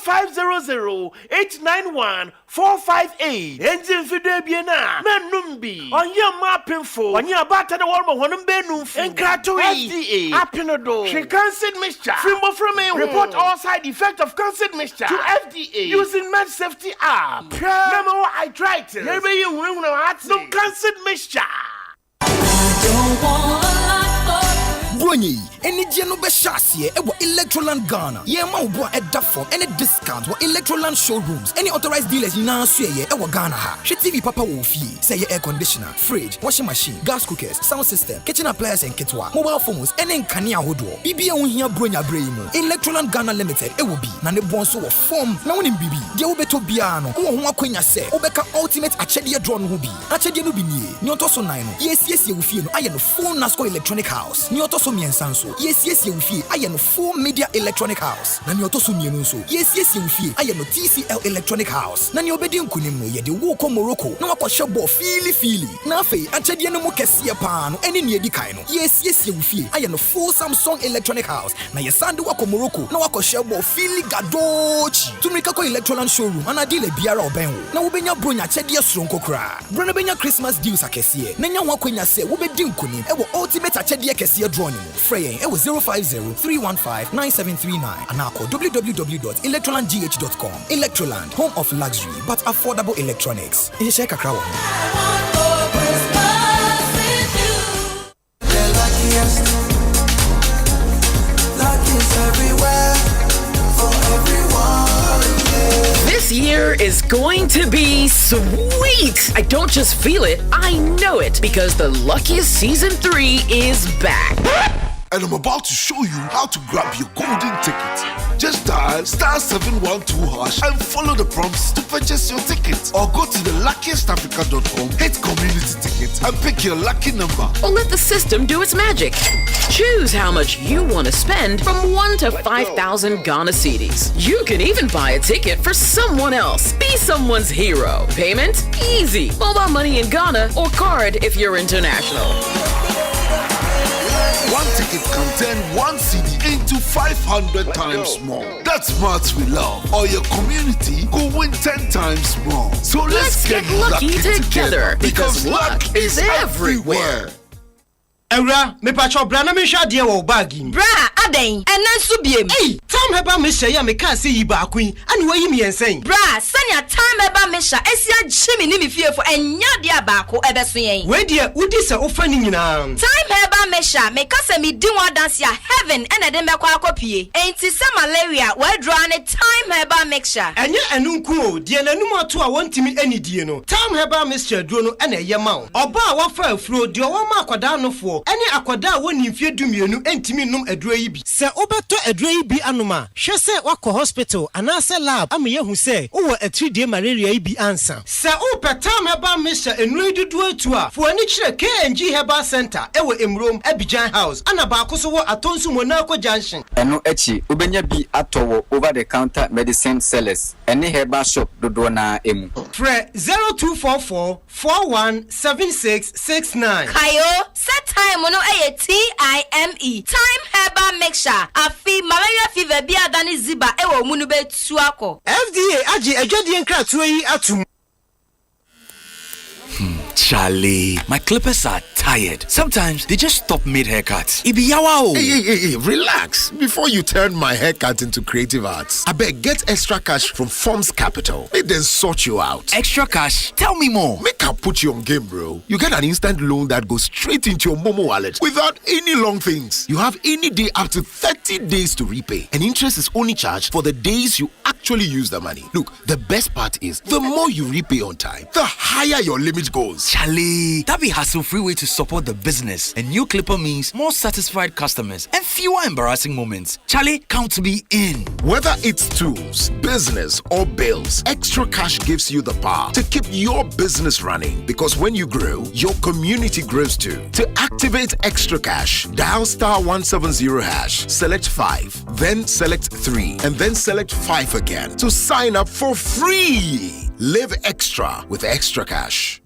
0500 891 458. Engine Fidebiana. Menumbi. On your mapping for. On your batter the warm one benum. And Kratoi. FDA. Apinodo. She cancelled mixture. From me. Report all side effect of cancelled mixture to FDA using Med Safety app. Remember I tried to. Maybe you will not no cancelled mixture. Brony, any geno be shasie, Electroland Ghana. Ye ma ubo e dafon, any discount, wa Electroland showrooms, any authorized dealers in Australia, ewa Ghana ha. She TV papa wo fie, say air conditioner, fridge, washing machine, gas cookers, sound system, kitchen appliances and kitwa, mobile phones, any kania hodo. Bibi ya unhiya bronya bremo. Electroland Ghana Limited, ewo bi, na ne bonso wa form, na wani bibi. Dia ubeto biano, uwa huwa kwenya se, ubeka ultimate achediye drone hubi. Achediye nubi niye, nyoto so naino, yes ye ufie no, aye no full Nasco Electronic House. Nyoto so miensanso, yes ye ufie, aye no full Media Electronic House. Na nyoto so mienunso, yes ye ufie, aye no TCL Electronic House. Na nyobedi nkunim no, ye de woko Morocco, na wako shabo fili. Na afe, achediye no mo kesiye paano, eni nye di kaino. Yes ye ufie, aye no full Samsung Electronic House. Na ye sandi wako Morocco, na wako shabo fili gadochi. Tumika ko Electroland showroom, ana dile biara obenwo. Na ubenya bronya achediye sronko kra. Brana benya Christmas deals akesiye. Nenya wakwenya se, ubedi nkunim, ewo ultimate achediye kesiye drone mo. Freyen, ewo 050-315-9739. Anako www.electrolandgh.com. Electroland, home of luxury but affordable electronics. Inye kakra wo. This year is going to be sweet. I don't just feel it, I know it, because the Luckiest Season 3 is back. And I'm about to show you how to grab your golden ticket. Just dial *712# and follow the prompts to purchase your ticket. Or go to theluckiestafrica.com, hit community tickets, and pick your lucky number. Or let the system do its magic. Choose how much you want to spend from 1 to 5,000 Ghana cedis. You can even buy a ticket for someone else. Be someone's hero. Payment? Easy. Mobile money in Ghana or card if you're international. One ticket can turn 1 CD into 500 times more. That's maths we love. Or your community go win 10 times more. So let's get lucky together because luck is everywhere. Eura, me pacho bra na me hwa de wo bag mi. Bra, aden, ena nso biem. Hey, time heba me hye ya me ka se yi ba kwin, ani wayi me yensen. Bra, sanya time heba me hya, esia gyemi ni me fiefo enya de abako ebeso yen. We de udi se ofa ni nyina. Time heba me hya, me ka se me di one dance ya heaven ena de me kwa akopie. Enti se malaria, we draw ne time heba mixture. Enye enunku o, de nanum ato a wontimi anidie no. Time heba mixture duro no ena ye ma wo. Oba a wafa afuro de wo ma akwada nofo. Ene akwada woni mfie dumienu entimi num aduro yi bi. Se obeto aduro yi bi anoma, hwe se wakọ hospital anase lab am yehu se wo 3D malaria yi bi ansa. Se upetam heba mesha enuro dudu atu a, fo ani kire KNG Herbal Center ewo Emrom Abidjan House ana ba akoso wo Atonsu Monaco Junction. Eno echi ubenya bi atowo over the counter medicine sellers. Ene herbal shop dodo na emu. Fre 0244 417669. Kayo, set time time no TIME time herbal mixture afi malaria fever bia dani ziba ewo munu betu akọ FDA agi adwade nkratoa yi atum. Charlie, my clippers are tired. Sometimes they just stop mid-haircut. Ibiyawa. Hey, relax. Before you turn my haircut into creative arts, I beg get extra cash from Forms Capital. Make them sort you out. Extra cash? Tell me more. Make I put you on game, bro. You get an instant loan that goes straight into your Momo wallet without any long things. You have any day up to 30 days to repay. And interest is only charged for the days you actually use the money. Look, the best part is the more you repay on time, the higher your limit goes. Charlie, that be hassle-free way to support the business. A new clipper means more satisfied customers and fewer embarrassing moments. Charlie, count me in. Whether it's tools, business, or bills, Extra Cash gives you the power to keep your business running. Because when you grow, your community grows too. To activate Extra Cash, dial *170#, select 5, then select 3, and then select 5 again to sign up for free. Live extra with Extra Cash.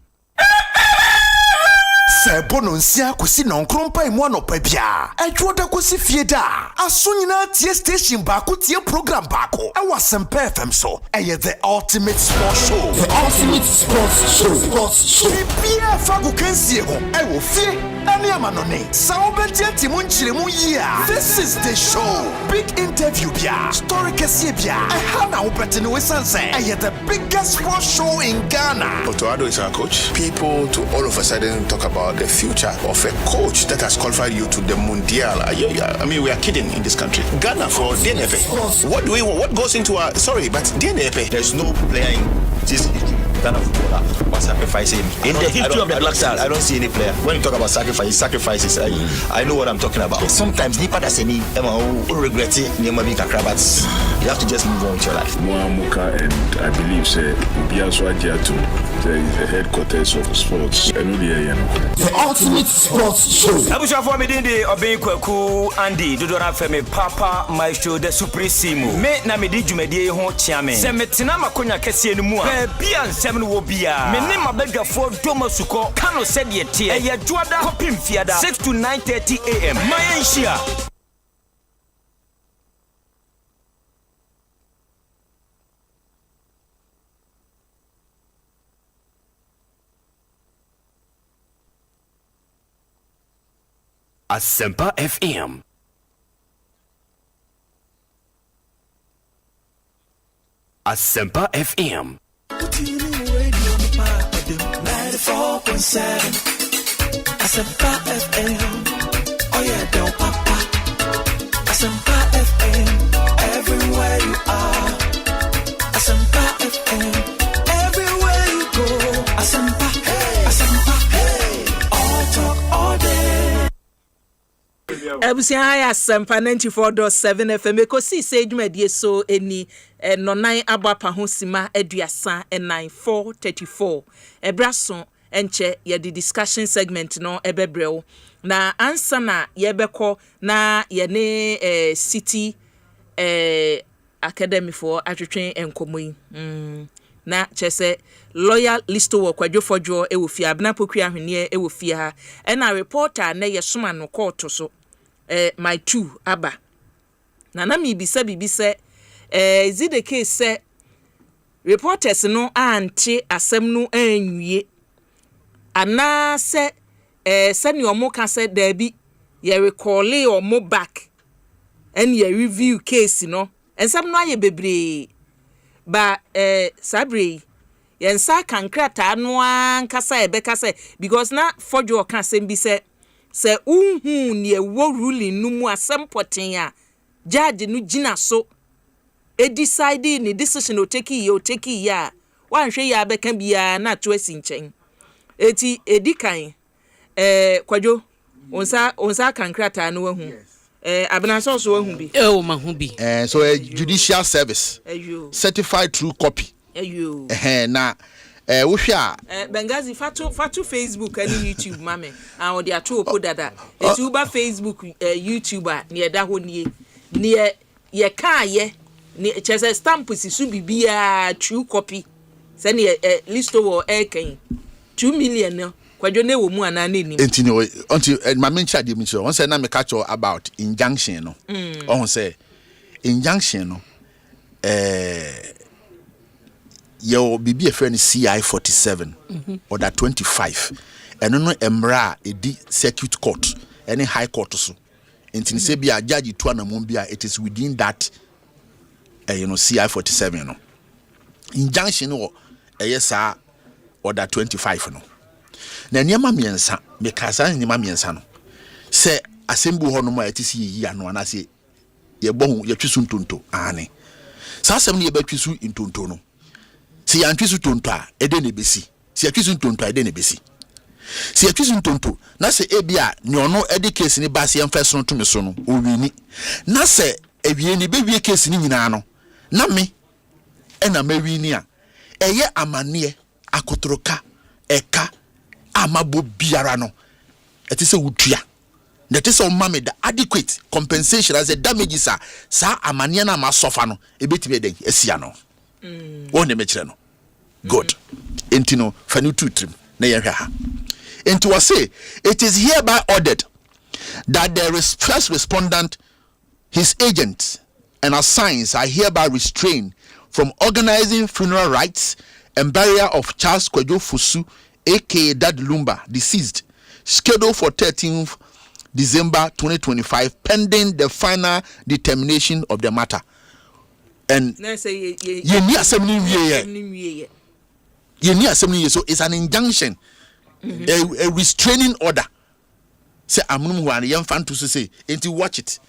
Se bononsia kwesi non krompa emu anopa bia adwoda kwesi fieda aso nyina tie station ba ko tie program ba ko e Asempa FM so the ultimate sports show. The ultimate sports show bia fago kansie ho e wo fie ani amanone sa obetia timu nchiremu yia. This is the show. Big interview bia story kese bia e ha na obete no wesanse the biggest sports show in Ghana. Otoado is our coach. People to all of a sudden talk about the future of a coach that has qualified you to the Mundial. I mean, we are kidding in this country. Ghana for DNF. What goes into our but DNF? There's no player in this Ghana footballer was sacrificing. In the history of the Black Stars, I don't see any player. When you talk about sacrifices, I know what I'm talking about. Sometimes Nipa does any regret it. You have to just move on with your life. Moamuka, and I believe Biaswa Diato, the headquarters of sports. The ultimate sports show. Abusha for me dinde obin kwaku Andy Dodora Femi Papa Maestro the Supremo. Me na me di dwumadi ho chiame. Se metena makonya kese enu mu a bia nsem no wo bia. Me ne mabadwafo domasuko kano said ye tie. Eye dwoada kopim fiada 6 to 9:30 am. Mayenhia. Asempa FM. Asempa FM. 94.7 Asempa FM. Oh yeah, don't papa. Asempa FM. Everywhere you are. Asempa FM. Everywhere you go. Asempa. Hey. Asempa. Hey. All talk all day. Abusia Asempa 94.7 FM Ekosiise dwumadie so eni nonan abapa ho sima aduasa 9434 ebraso enche ye the discussion segment no ebebreo na ansa na yebekọ na ye ne city academy for atwetwen enkomoyi na chese lawyer listo wo kwadwofodwo ewofia abna pokua ahwene ewofia ha na reporter na ye soma no court so my two aba na mi bisa bibise is it the case say reporters no anti asem no anwie ana se sani omo ka se there be ye recall omo back and ye review case no ensam no aye bebre ba sabre yensa kankrata no ankasa ebeka se because na fojo ka asem bi se unhu ne wo ruling no mu asem poten a judge no gina so e decide ni decision o take ya wan hwe ya beka bia na to asinchen eti edikan kwadwo onsa kankrata no wahu abena so wahu bi mahu bi so a judicial service certified true copy na wo hwe a Bengazi fatu Facebook and YouTube mame and odi ato opodada etuba Facebook YouTuber ne eda ho nie ne ye ka ye ni chese stamp si su bibia true copy se ne listo wo eken 2 million no Kwadwo ne wo mu ana ne nim. Enti no until my mention dey mention. One say na me catch about injunction no. On say injunction no your bibi a friend CI 47 or that 25 and no emra edi circuit court any high court so enti say bia judge to anamon bia it is within that CI 47 no injunction no yes or that 25 no na niema miensa because niema miensa no say assemble ho no ma etisi yi ano na say ye bohu ye twisu ntonto ane sa asem ne ye ba twisu ntonto no si ya twisu ntonto a ede ne besi si ya twisu ntonto a ede ne besi si ya twisu ntonto na se ebia ne ono ede case ni ba se emfeso no to me so no owini na se ewie ni be wie case ni nyina no na me ena mawini a eye amane akotoroka eka amabo biara no etise wutua that is on mama the adequate compensation as a damages are sa amane na ma sofa no ebetime den esia no won me kire no good entino fanu tutrim na ye hwa ha enti we say it is hereby ordered that the first respondent, his agents and assigns are hereby restrained from organizing funeral rites and burial of Charles Kwadwo Fusu aka Dad Lumba deceased scheduled for 13th December 2025 pending the final determination of the matter. And so it's an injunction, a restraining order. Say say, watch it.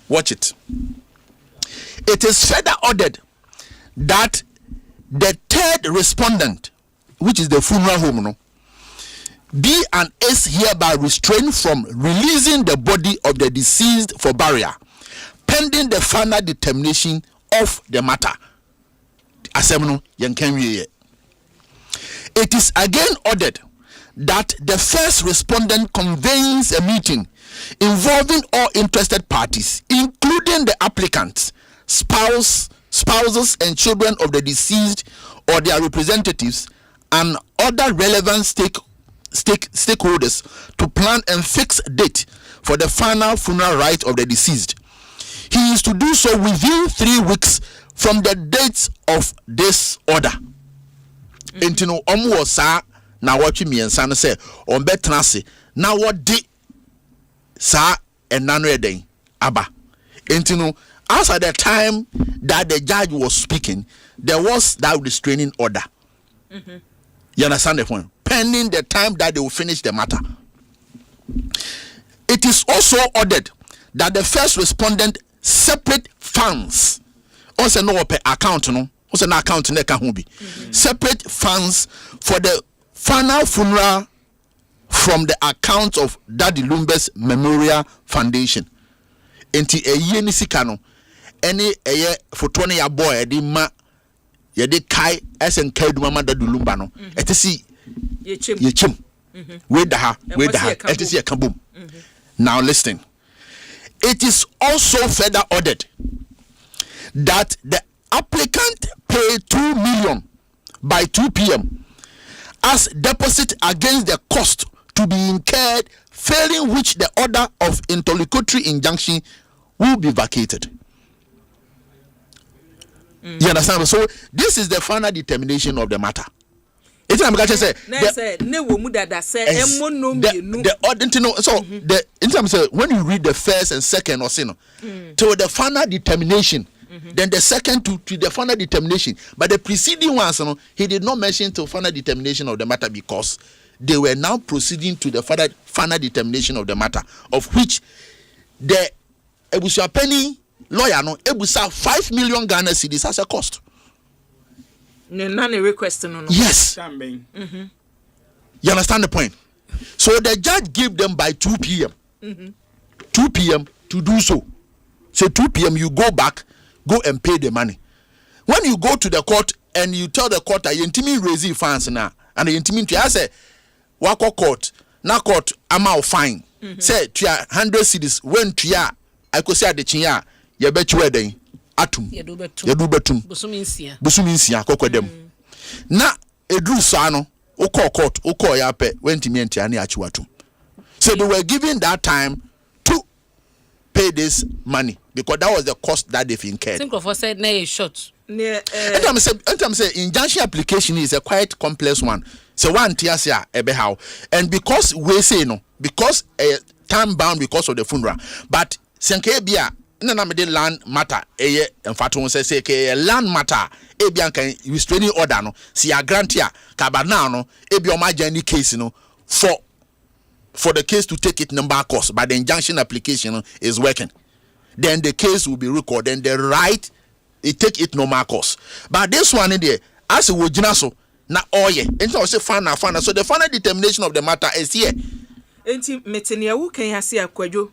Watch it. It is further ordered that the third respondent, which is the funeral home, no, be and is hereby restrained from releasing the body of the deceased for burial, pending the final determination of the matter. It is again ordered that the first respondent convenes a meeting involving all interested parties, including the applicants, spouses and children of the deceased or their representatives, and other relevant stakeholders to plan and fix a date for the final funeral rite of the deceased. He is to do so within 3 weeks from the date of this order. Intino omo sa na watch me and san say on betrase na what di sa enano eden aba. Intino as at the time that the judge was speaking, there was that restraining order. You understand the point? Pending the time that they will finish the matter. It is also ordered that the first respondent separate funds. Also no per account no. Also no account ne ka ho bi. Separate funds for the final funeral from the account of Daddy Lumba's Memorial Foundation. Enti eye ni sika no ene eye foto ne ya boy e di ma ye de kai esen kai du mama Daddy Lumba no. Etisi Yechim. Wait the ha. Etisi ka boom. Now listen. It is also further ordered that the applicant pay 2 million by 2 p.m. as deposit against the cost to be incurred, failing which the order of interlocutory injunction will be vacated. You understand? So this is the final determination of the matter. It's not because say the order so the in terms of when you read the first and second or sin to the final determination, then the second to the final determination, but the preceding ones he did not mention to final determination of the matter because they were now proceeding to the final determination of the matter, of which the Ebusia Penny lawyer no Ebusa 5 million Ghana cedis as a cost. Yes. You understand the point? So the judge gave them by 2 p.m. 2 p.m. to do so. So 2 p.m. you go back, go and pay the money. When you go to the court and you tell the court that you intimi raise funds now, and the intimi I say, wako court, na court amount fine. Say 100 cedis when tia I could say the chinya, you bet you wedding. Atum yadu betum busuminsia kokwadem na edru so ano Uko court, uko yape, went me and Tiani Achuatum. So they were given that time to pay this money because that was the cost that they've incurred. Think of us said nay short. I'm saying injunction application is a quite complex one. So one tiasia ebehow. And because we say no, because time bound because of the funeral. But Senkebia na me de land matter en fatu say ke land matter ebia kan restraining order no si ya grant ya kaba now no ebia o ma jani case no for the case to take it number course, but the injunction application is working. Then the case will be recorded and the right it take it normal course. But this one in there as a wojina so na oye enti o say fana so the final determination of the matter is here. Enti metenia wo kan hase akwadwo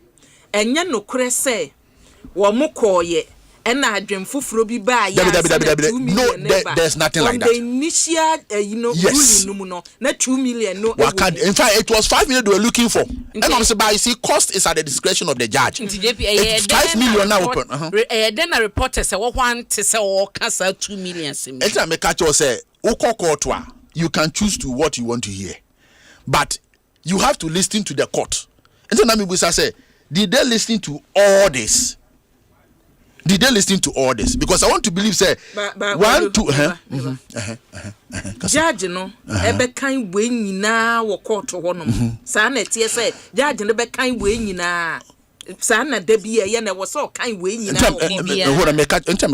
enya no kure say wo mokoye ena adwem foforo bi ba ya no there's nothing like that. The initial ruling no no na 2 million no. In fact it was 5 million they were looking for. And I'm saying but you see cost is at the discretion of the judge. 5 million now open. Then a reporter say what want to say or cancel 2 million. Enta me catch you say you can choose to what you want to hear. But you have to listen to the court. Enta na me busa say did they listen to all this? Did they listen to all this? Because I want to believe say one two judge no ebe kan we nyina wo court ho no sa na tie say judge no be kan we nyina sa na da bi ye na wo so kan we nyina wo me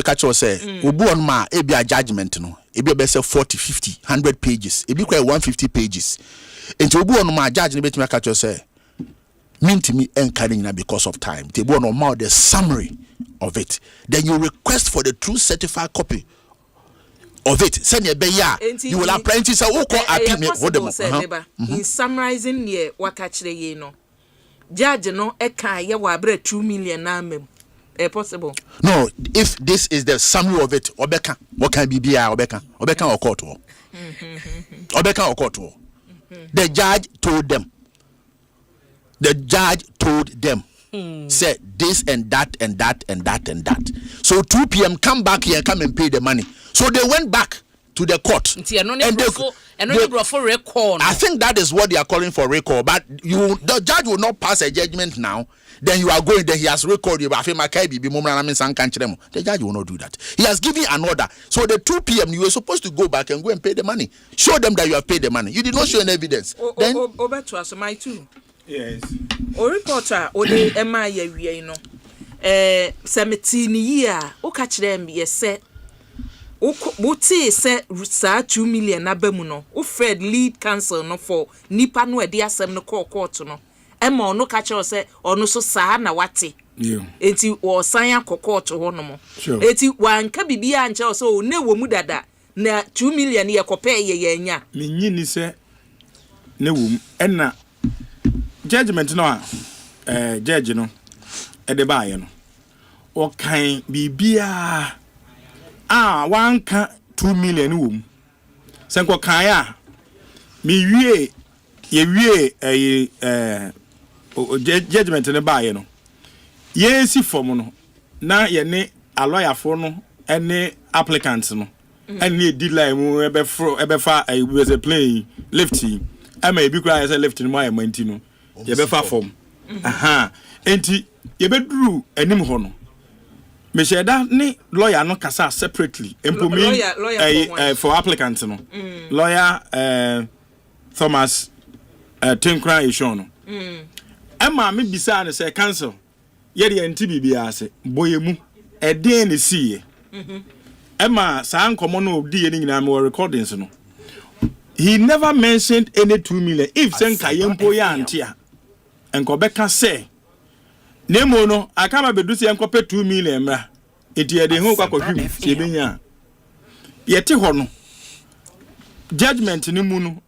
catch you say obu on ma e bia judgment no e bi be say 40 50 100 pages e bi kwa 150 pages enti obu on ma judge no be timi catch you say mean to me encouraging because of time. They want to the summary of it. Then you request for the true certified copy of it. Send your beya. You will apprentice in summarizing near wakachre ye no. Judge no eka ye wa bre 2 million na mem. Possible. No, if this is the summary of it, Obeka, what can be bia Obeka or court or Obeka or court or the judge told them. The judge told them, said this and that and that and that and that. So 2 p.m. come back here and come and pay the money. So they went back to the court. I think that is what they are calling for recall. But the judge will not pass a judgment now. Then you are going there. He has recalled you. The judge will not do that. He has given an order. So the 2 p.m. you were supposed to go back and go and pay the money. Show them that you have paid the money. You did not show any evidence. Then over to us, my too. Yes. O reporter o de ema ya wie no. 17 year o ka kire me say o ti say sa 2 million na ba mu no. O Fred lead counsel no for nipa no e de asem no court no. Ema ono ka kire say ono so sa na wate. Yeah. Enti o san akokort ho no mo. Enti wanka bibia anche so ne wo mu dada na 2 million ye kopɛ ye nya. Me nyini say ne wo mu ena judgment no judge no e de baaye no o kan bibia wanka 2 million wo mu senko kan ya me wie judgment ne baaye no ye si form no na ye ne a lawyer for no ene applicants no ene deadline mu ebe fa was a play lifting ama ebi kura say lifting mo ayemanti no ye be fa form enti ye be duru anim ho no me sheda ne lawyer no kasa separately employee for applicants no lawyer Thomas Tinkra Ishon no ama me bisa ne say cancel ye de anti bibia ase boyemu e den ne sie ama sa nkomo no di ye nyina me recordings no he never mentioned any 2 million if senka yempo ya antia enko beka say nemo no akama bedusi enko pe 2 million mra enti e de hu kwa kwahwim se benya yete ho no judgment ni mu no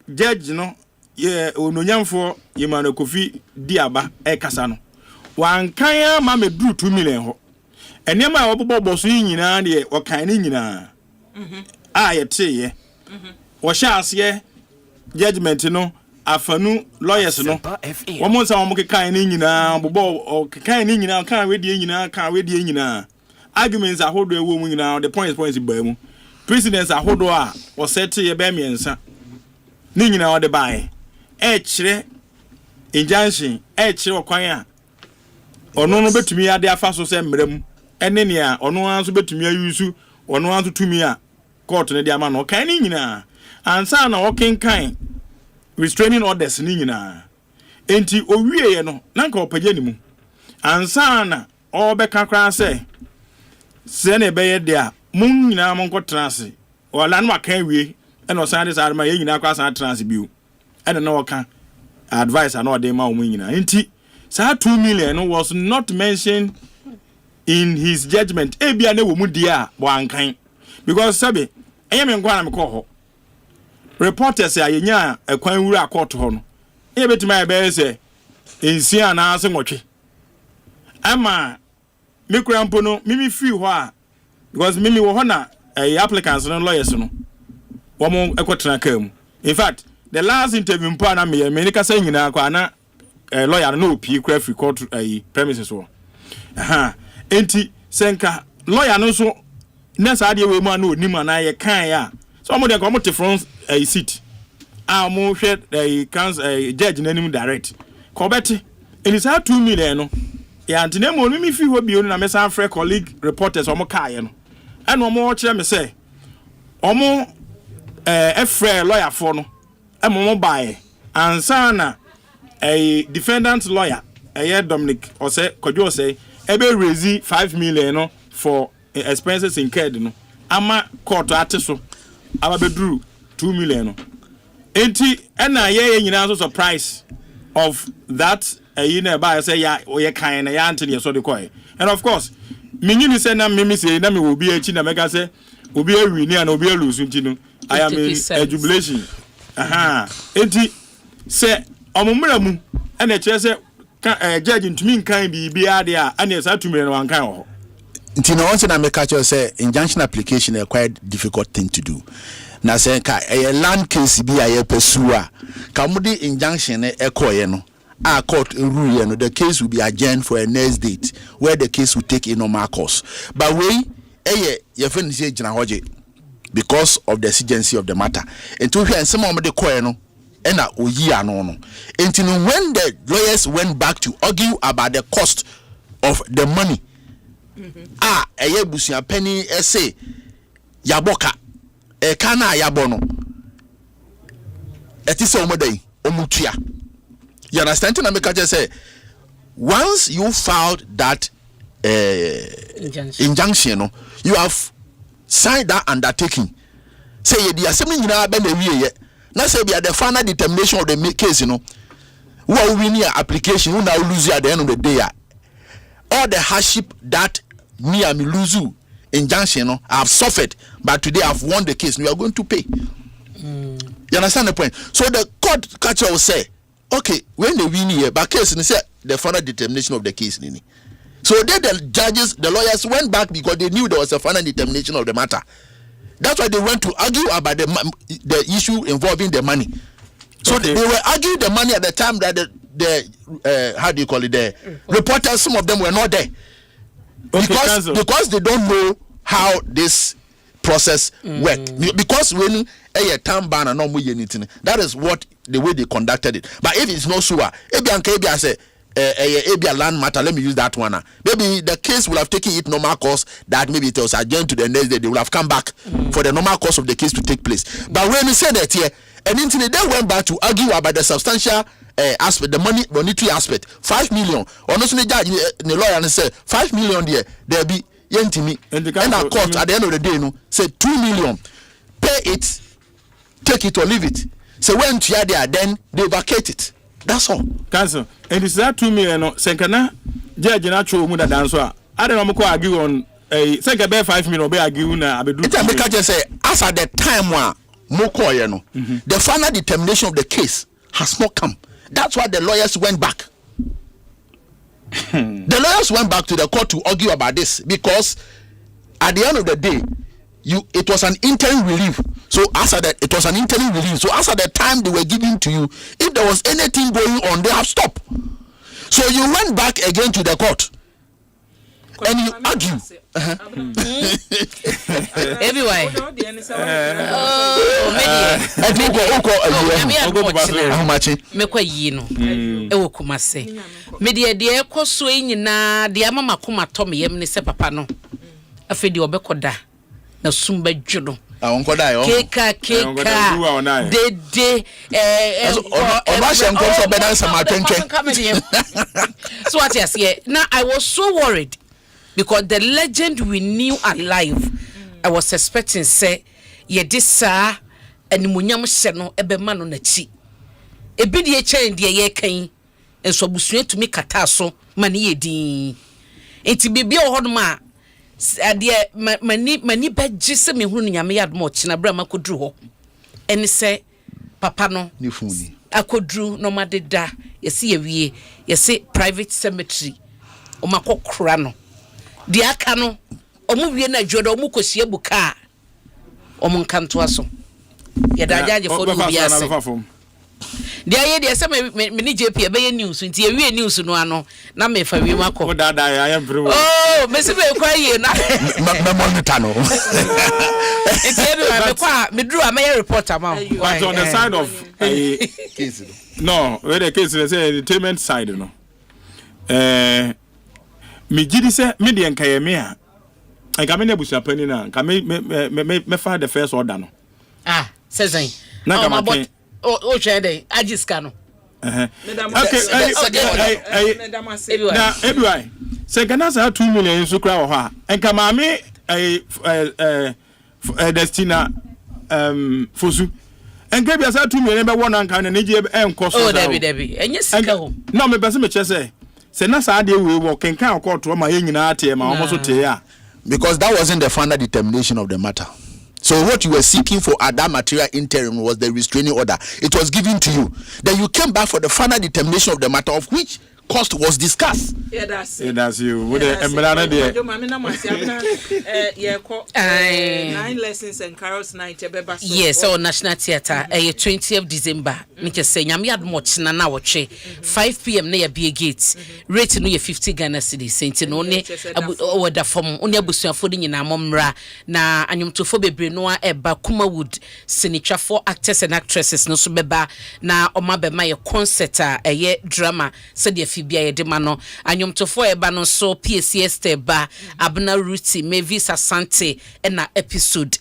judge no ye ononyamfo yemano kofi diaba e kasa no wankan ya ma me du 2 million ho enema a obobo so nyina de okan ni nyina yete ye wo sha ase judgment no afanu lawyers no wo mo nsa wo kekan ni nyina bobo kekan ni nyina kan wedie nyina arguments ahodo ewo mu nyina the points ba mu precedents ahodo a wo set ye be miensa ni nyina ode bae chire injunction chire okwan a ono no betumi ade afa so se mrem ene ne a ono anso betumi ayusu ono anso tumi a court ne de ama no kan ni nyina ansa na okenkan restraining orders ni nyina enti owie ye no nanka opagye ni mu ansa na obeka kra se na be ye de a mun nyina mon ko trance wala no aka wie eno san de sa ma ye nyina kwa san trance biu ene na oka advice and all dem ma mun nyina enti sa 2 million was not mentioned in his judgment ebia na wo mu dia wankan because sabe eyeme nkwa na mekọ ho reporters ayenya akwan wura court ho no e betima e be se ensia na ase nwotwe ama mekura mpo no mimi free ho a because mimi wo ho na applicants no lawyers no wo mo ekotena kam in fact the last interview mpo na me ni kasa nyina kwa na lawyer no opi kura free court premises wo enti senka lawyer no so nessa ade we mu ana onima na ye kan ya so mo de ko mo te front seat mo hwe council judge nanim direct ko beti eni sa 2 million no ya antene mo mi fi ho bi na me san free colleague reporters o mo kaaye no eno mo kire me say o mo free lawyer for no mo bae ansa na defendant lawyer Dominic or say Kojo say ebe raise 5 million no for expenses incurred no ama court ateso aba bedru 2 million no enti na ye nyina so surprise of that na ba say ya ye kan na ya ante so de koy and of course minyini say na mimi say na me obi achi na mega say obi awi ni na obi alusu nti no I am a jubilation enti say omumra mu na kire say judge ntumi nkan bibia de a na sa 2 million wankan ho nti na once na make catch say injunction application is quite difficult thing to do na say ka land case bi aye pursue a ka mudi injunction e koye no a court rule no the case will be adjourned for a next date where the case will take a normal course but we ye fin say gina hoje because of the exigency of the matter and to hwe some of the koye no na oyi ano no until when the lawyers went back to argue about the cost of the money eye busia penny say yaboka kana yabo no etise omodai omutua you understand na make just say once you filed that injunction no you have signed that undertaking say ye the assembly nyina be na wie ye na say be the final determination of the case no we win your application we now lose at the end of the day all the hardship that me and me lose injunction no I have suffered but today I've won the case we are going to pay. You understand the point? So the court catcher will say okay when they win here but case they say the final determination of the case nini. So then the judges the lawyers went back because they knew there was a final determination of the matter. That's why they went to argue about the issue involving the money. So okay. They were arguing the money at the time that the how do you call it, the reporters, some of them were not there. Okay, because they don't know how this process works. Because when a town ban and no anything, that is what the way they conducted it. But if it's not sure, I say a land matter, let me use that one. Maybe the case will have taken it normal course that maybe it was adjourned to the next day, they will have come back for the normal course of the case to take place. But when we said that here, and then they went back to argue about the substantial aspect, the monetary aspect, 5 million. Or not the judge, the lawyer, and say 5 million there be yentimi. And our court at the end of the day, no, say 2 million. Pay it, take it or leave it. So when you are there, then they vacate it. That's all. Cancel. And it's that 2 million. Senkana, judge natural muda dancer. I don't know argue on a second 5 million. Be argue na abedu. It's a make just say as at the time one. The final determination of the case has not come. That's why the lawyers went back. The lawyers went back to the court to argue about this because at the end of the day, it was an interim relief. So as at it was an interim relief. So as at the time they were giving to you, if there was anything going on, they have stopped. So you went back again to the court. and you argue. Everywhere. Mekwa yi no ewo kumase media de ekoso nyina de amama kuma tom yem ne se papa no afedi obekoda na sumba dwodo awonkoda yo keka de obashe nkonso bedan sama twenke so what you say now I was so worried because the legend we knew alive I was expecting say ye disa animunyam hye no ebema no na chi ebi de chen de ye kan enso abusua tumi kata so mane ye din enti bibia ohodom a ade mani bagye se me hunu nyame Yiadom ochina bra makodru ho eni se papa no ni funi akodru no madeda yesi ye wie yesi private cemetery o makokora no de aka no omu wie na dwodo omu kosie buka omu nkanto aso yada jaje for do biase dia ye dia se me ni JP be ye news nti ye wie news no ano na me fa wie makọ o dada ya ya mpre oh me se be kwa ye na me monitor no nti ye me kwa me dru am ye reporter ma but on the side of case no where the case say entertainment side no me gidi se me de nka ye me a nka me na busuapani na nka me fa the first order no sezan na kama ken o chede ajiska no okay na everywhere say Ghana say 2 million so kra wo ha nka ma me Destina fosu enka bia say 2 million be wona nka na neji enko so debi enye sika ho no me bese me che say na sa de we wo kenka akoto ma ye nyina ate ma omo so te ya because that wasn't the final determination of the matter. So what you were seeking for at that material interim was the restraining order. It was given to you. Then you came back for the final determination of the matter, of which cost was discussed. Yeah, that's you. With the embrana there. 9 lessons and carols night. Yes, so National Theatre. 20th December. Nike say Yiadom ochina na woche. 5 p.m. na be gate. Rate no ye 50 Ghana cedis. Senti no ne abu da form. Oni abusuafo de nyina momra na anyomtofo bebre no eba Kumawood sinitwa for actors and actresses no so beba na oma bema ye concert a drama said ye bia ye de ma no anyomtofo eba no so PCS ba Abna Ruti Mavis Asante na episode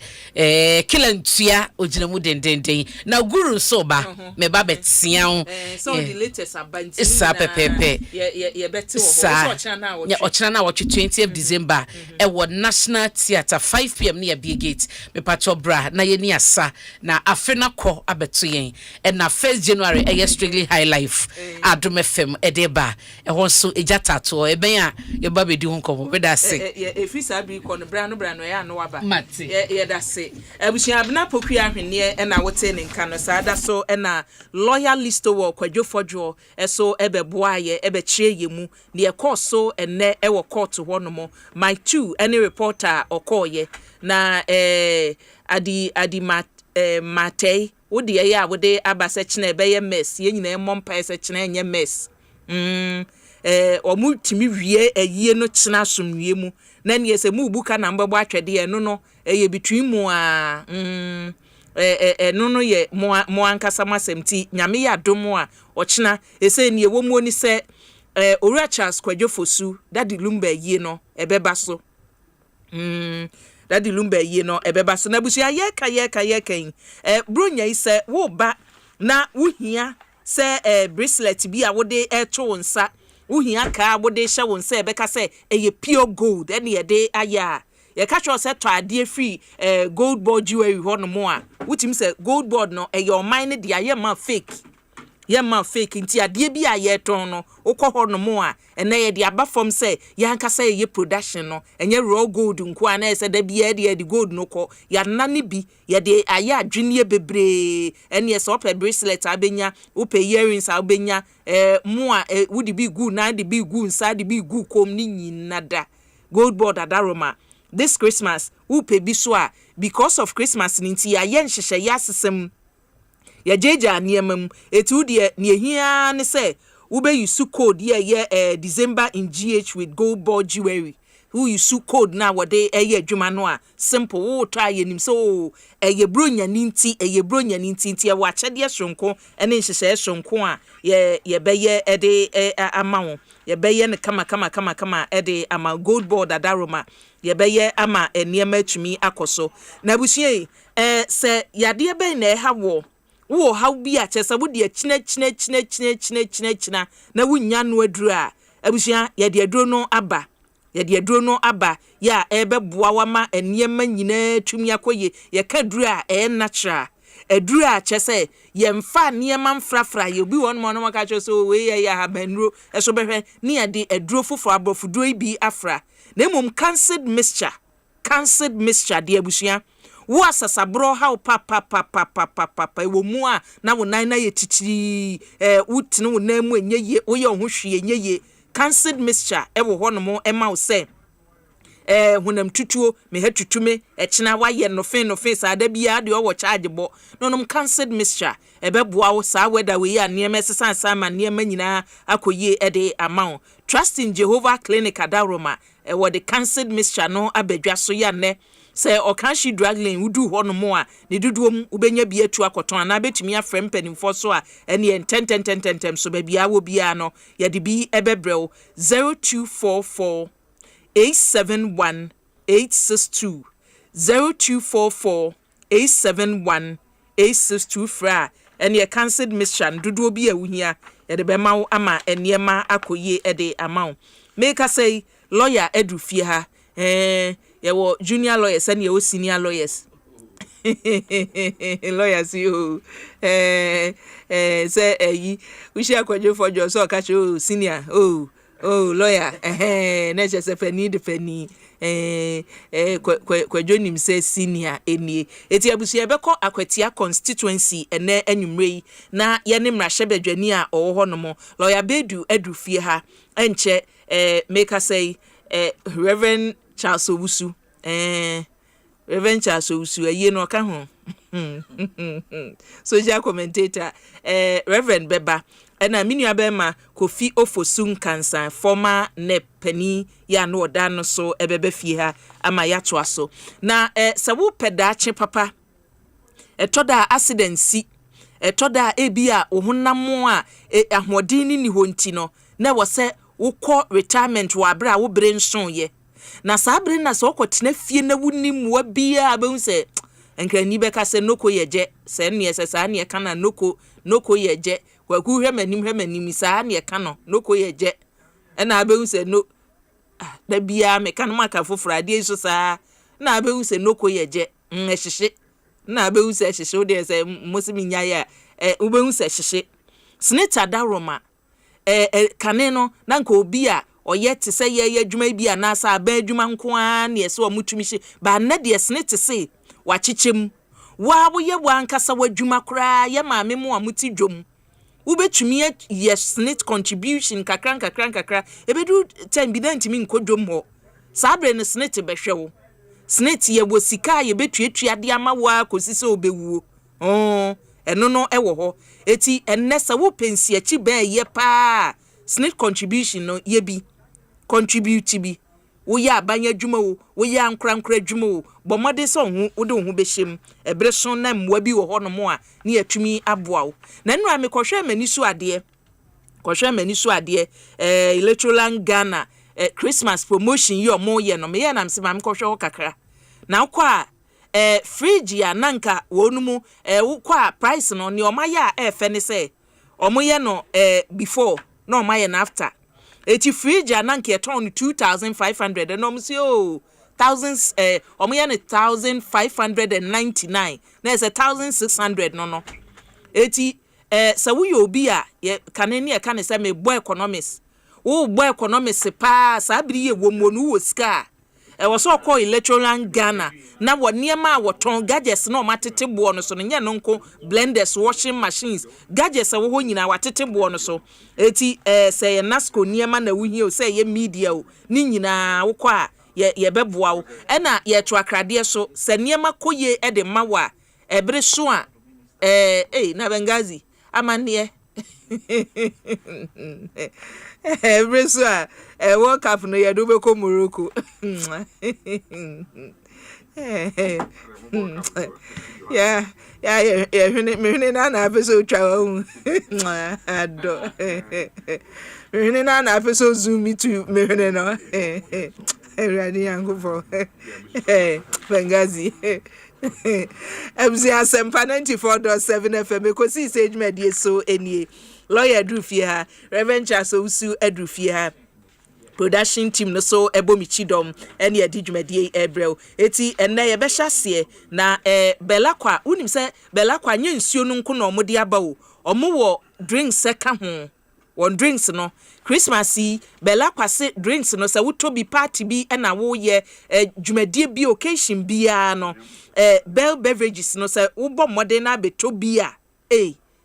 kilantua oginamu dendenden na guru so ba me ba betia so the latest abanti sa pepepe ye beti wo so ochina na watch 20th December e wo National Theatre 5 p.m. near Big Gate me pacho bra na ye ni asa na afena ko abeto yen e na 1st January e strictly high life Adom FM e de ba e ho so ejata to e ben a ye ba be di ho nkomo be da se e fi sabi ko no bra no ya no waba ye da se abusia abna pokua ahwene e na wote ne nka no sa da so e na lawyer list wo kwadwofodwo e so e be boa ye e be kire ye mu ne e course so enne e wo court ho no mo my two any reporter okoye na adi matei wodi ye ya wode abase chine be ye mess ye nyina emompa ese chine enye mess omutimi wie ayie no china somwie mu na ne yese mu buka na mbebo atwede ye no ye between mu a no ye mo ankasa masemti nyame Yiadom a ochina ese ne wo mu oni se Owura Charles Kwadwofosu Daddy Lumba yie no ebeba so Daddy Lumba yie no ebeba so na busia ye kan bronya ise wo ba na wuhia se bracelet bi a wode eto nsa wuhia ka wode hye won se ebeka se eye pure gold ene ye de aya ye ka cho se to ade free gold board jewelry ho no mo a wutim se gold board no eye o mine de aye ma fake ye ma fake nti ade bi a ye ton no ukọ no mo a ene ye de aba from say ya nka say ye production no enye raw gold nko a na se da bi ye de gold no kọ ya nane bi ye de aye adwene bebre ene ye so pe bracelet abenya upe earrings abenya mo a wudi bi gu na de bi gu nsa de bi gu kom ni nyinada gold board adaroma this Christmas upe bi so a because of Christmas nti ya ye nhyehyɛ ya sesem ya jeja niemam etu de ne ne se ube yusu code ye December in GH with gold board jewelry who you su code na wode eye adwuma no a simple wo try yenim so eye bronya ninti e wa chede sonko ene nhyehyɛ sonko a ye beye ede ama wo ye beye ne kama ede ama gold board adaroma ye beye ama eniema atumi akoso na busie se yade be na ha wo how bi a chese wo de china na wunya no aduru a abusia ye de aduro no aba ya ebe boa wama eniema nyina tumi akoye ye ka duru a natural aduru a chese ye mfa niema mfrafra ye obi won mo no maka so we ye ya habanro eso behwe ni ye de aduro fofo abrofuduro ibi afra na emom cancelled mixture de abusia wo asasabro how papa wo mu a na wo nan na ye titiri wutene wo nan mu enye wo ye ho hwe enye cancelled mixture wo hono mo ema wo se hunam tutuo me hatutume ekina waye no fe sa da bia de wo charge bo nonom cancelled mixture beboa wo sa weda we ya niema sesan sama niema nyina akoye ede amount trust in Jehovah clinic adaroma wo the cancelled mixture no abadwa so ya ne se okanshi drug lane wudu hono mo a ne duduom ubenya bia tu akoton na betumi afrem panimfo so a ene 10 so ba bia wo bia no ya de bi ebebrel 0244 871 862 0244 871 862 fra and ye cancelled mission dudu bi awuhia ye de bema wo ama eniema akoye ede amount make us say lawyer edu fie ha ye wo junior lawyers and ye wo senior lawyers lawyers you say yi we share kwajo for jo so ka senior lawyer na just fani de fani kwajo nim say senior enie eti abusia beko akwatia constituency ene anwumrei na ye ne mrahye badwani a owo no mo lawyer bedu adu fie ha enche make us say Reverend Charles Owusu Reverend Charles Owusu aye no ka ho social commentator Reverend Beba ena minua bema Kofi Ofosun Kansan former nepani ya no oda no so ebebe fie ha ama ya to aso na se wo pedache papa etoda accident si etoda ebia ohunam a ahodi ni honti no na wo se wo kɔ retirement wa bra wo bre nson ye na sabre na so kɔtena fie na wunim wa bia abehu se enkrani beka se noko yeje se ne se sa ne kana noko yeje kwaku hwemanim sa ne kana noko yeje na abehu se no da bia me kana maka fofrade so sa na abehu se noko yeje nhyehyehye na abehu se hyehye wo de se mosimi nya ya ubehu se hyehye snita daroma kane no na nka obi a oye te se ye adwuma bi ana sa aba adwuma nko a na yese o mutumi hye ba na de sne te se wa chichim wa wo ye wa nkasa wadwuma kra ye maame mu a muti dwom wo betumi ye snit contribution kakran ebedu time bi na ntimi nkodwom ho sabre ne snit behwe wo snit ye wo sika ye betuatua de ama wa kosise obewuo eno no ewo ho eti ennesa wo pensi achi ba ye pa snit contribution no ye bi contribute bi wo ya abanya dwuma wo ya ankrankra dwuma wo bomode so hu wo de hu behyem ebre so na mwa bi wo ho no mo a ne atumi aboa wo na nura me kohwe mani so ade electoral Ghana Christmas promotion yo mo ye no me ye na mse ma me kohwe ho kakra na kwa fridge ya nanka wonumu kwa price no ni omaya efe ne se omoye no before no omaya na after eti fridge ya nanka eton 2500 no msi thousands omoye ne 1599 na is 1600 no eti sa wo yo bi a kanene e kan se me boy economics wo boy economics pa sa biri ye wo mo no wo sika was so called electoral Ghana. Now what near ma what ton gadgets no matete buono so nya no nko blenders washing machines gadgets wo ho nyina watete buono so eti say nasco near ma na wuhi o say ye media o ni nyina wo kwa ye beboa wo e na ye to akrade so se niema koye e de mawa ebre so a na bengazi amane Every so World Cup no ya do be ko Morocco. Yeah, me na episode travel. Ado. Me na episode zoom me to me no. Ready yango for. Bengazi. Asempa 94.7 FM Ekosiise sage media so enie. Lawyer Adrufie ha, Reverend Charles Owusu Adrufie ha. Production team no so ebomi Yiadom ene edi dwumadie ebrel eti enne ye behyasie na belakwa unim se belakwa nye nsuo no nko na omode aba o omo wo drinks ka ho won drinks no Christmas yi belakwa se drinks no se wuto bi party bi na wo ye dwumadie bi occasion bia no bell beverages no se wo bo mode na beto bia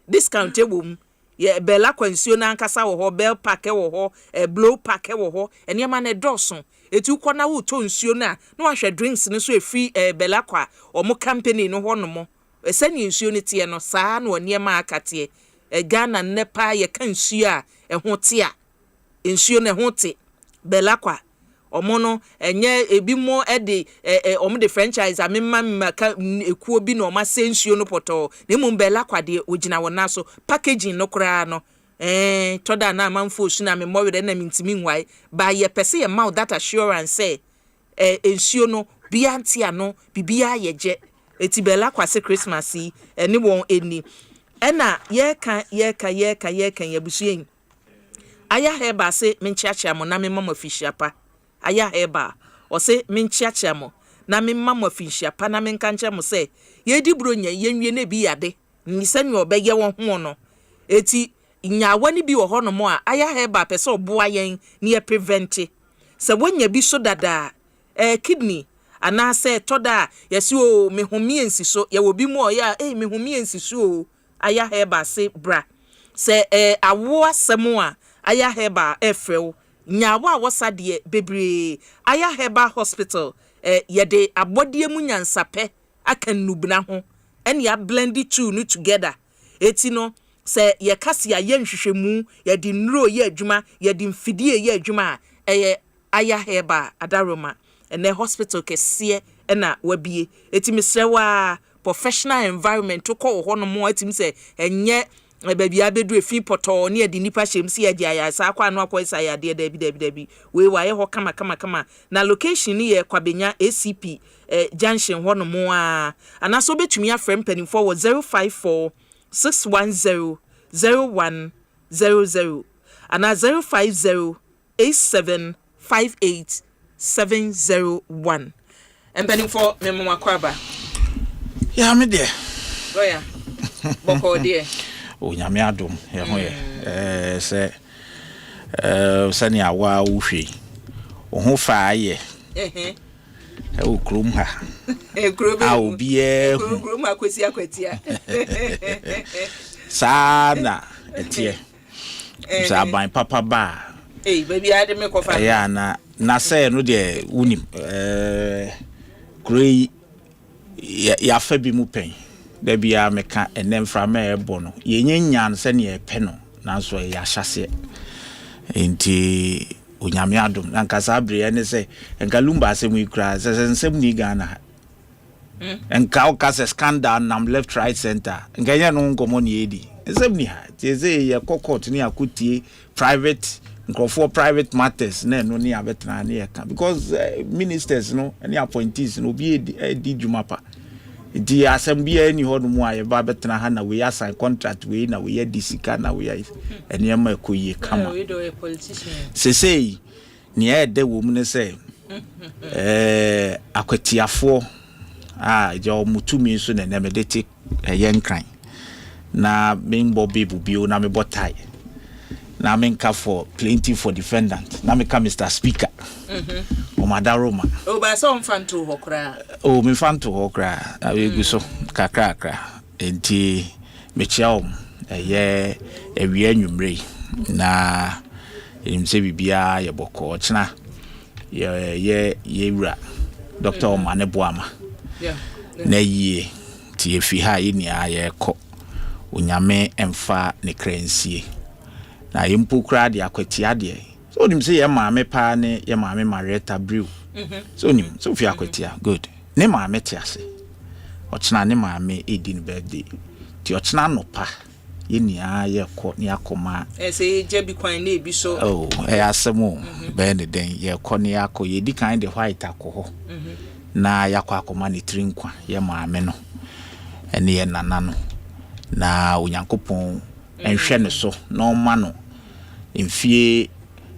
discount ebom ye bella kwansuo na nkasa wo ho bell pack wo ho blow pack wo ho enema na doson etu kɔ na wo to nsuo na wahwɛ drinks no so free bella kwa omo company no ho no mo esani nsuo ne tie no saa na onema akate Ghana nepa ye kan nsuo a ho te a nsuo ne ho te bella kwa omo no enye ebi mo de omo de franchise amemma ekuo bi no ma sensuo no poto na mu bella kwa de ogina wona so packaging no kura no toda na manfo su na me mo we na mintimi nwai ba ye pese ye mouth that assurance say ensuo no biantia no bibia yeje eti bella kwa se Christmas yi eni won eni ena ye kan yabusuen aya heba se menchiachia mo na me mama fishiapa aya heba o se menchiachia mo na me mama fishiapa na me kanche mo se ye di bronya yenwie na bi yade nisani obeye won ho no eti nyawa ni bi wo ho no mo a aya heba pese oboa yen ni e prevent se wonya bi so dada kidney ana se toda yesi o mehomie nsiso ye wo bi mu o ya mehomie nsiso aya heba se bra se awo asemu a aya heba efrew nyawa awosade bebre aya heba hospital yede abodie mu nyansape akanubna ho ene ya blend two no together eti no se ye kase ya yenhwehwemu yede nuro ye adwuma yede mfidie ye adwuma aya heba adaroma ene hospital kese na wabie eti misrewa professional environment to ko ho no mo atim se enye baby abedu efi poto ne adi nipa hyemsi ya dia ya sa kwa no akoisa ya de dabi we wa ye ho kama na location ni ye kwabenya ACP junction ho no mo a anaso betumi afrem panin for 054 610 0100 ana 050 8758 701 panin for memo akwaba ya me de oya boko de onyame adom ye ho ye se sani awa uhwe ho fa aye o krum ha a obie krum akwesi akwatia sana etie sa ban papa ba baby ade me kofa ya na say no de unim kroi ya fa bi mu pen da bia meka enem fra ma ebo no ye nyanyan se ne epe no nanso ya hyase enti onyame adom na nkasa abre ne se enkalumba asemu ikra se nsem ni Ghana enka o kase scandal nam left right center nkanya no nkomo ni edi nsem ni ha teze ye kokot ni akutie private for private matters na no ni abetna na ye ka because ministers no any appointees no bi edi dwumapa di asembia ni ho no mu aye ba betna ha na we assign contract we na we disika na we ene ma ekoye kama sesei ni e de wo mu ne se akwatiafo jo mutumi so na me dete yenkran na membo bebu bio na me botai na menka for plaintiff for defendant na me ka Mr. Speaker o madaroma o ba so mfanto hokra o me fanto hokra awegu so kakra enti me chiao ye ewie anwumre na imse bibia ye boko china ye wura Dr. Omane Boama na yie ti efi ha ye ni aye ko onyame emfa ne kransie na yempo kra de akwatia de so nim say ye maame pa ne ye maame Marieta Brew so nim so fi akwatia good ne maame te ase ochina ne maame edin birthday ti ochina no pa ye nia ye ko ne akoma say je bi kwan na ebi so oh asemo be ne den ye ko ne akọ ye di kan de white akọ na yakọ akoma ne trinkwa ye maame no ene ye nana no na onyankopon enhwe ne so na oma no mfie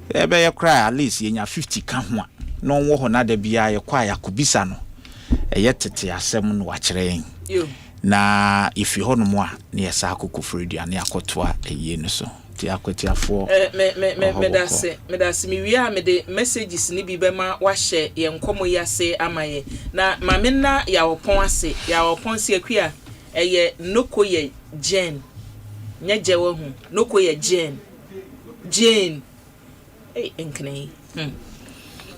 ebe ye cry at least ye nya 50 ka ho a na onwo ho na da bia ye kwa yakobisa no eye tete asem no wa kire yen na ifi ho no mo a na ye sa akoko fredi ane akotoa eye no so ti akwetiafo medase mi wi a me de messages ni bi be ma wa hye ye nkomo yase amaye na mame na ya opon ase ya opon se akua eye noko ye Jane nya jewo hu noko ye Jane enknei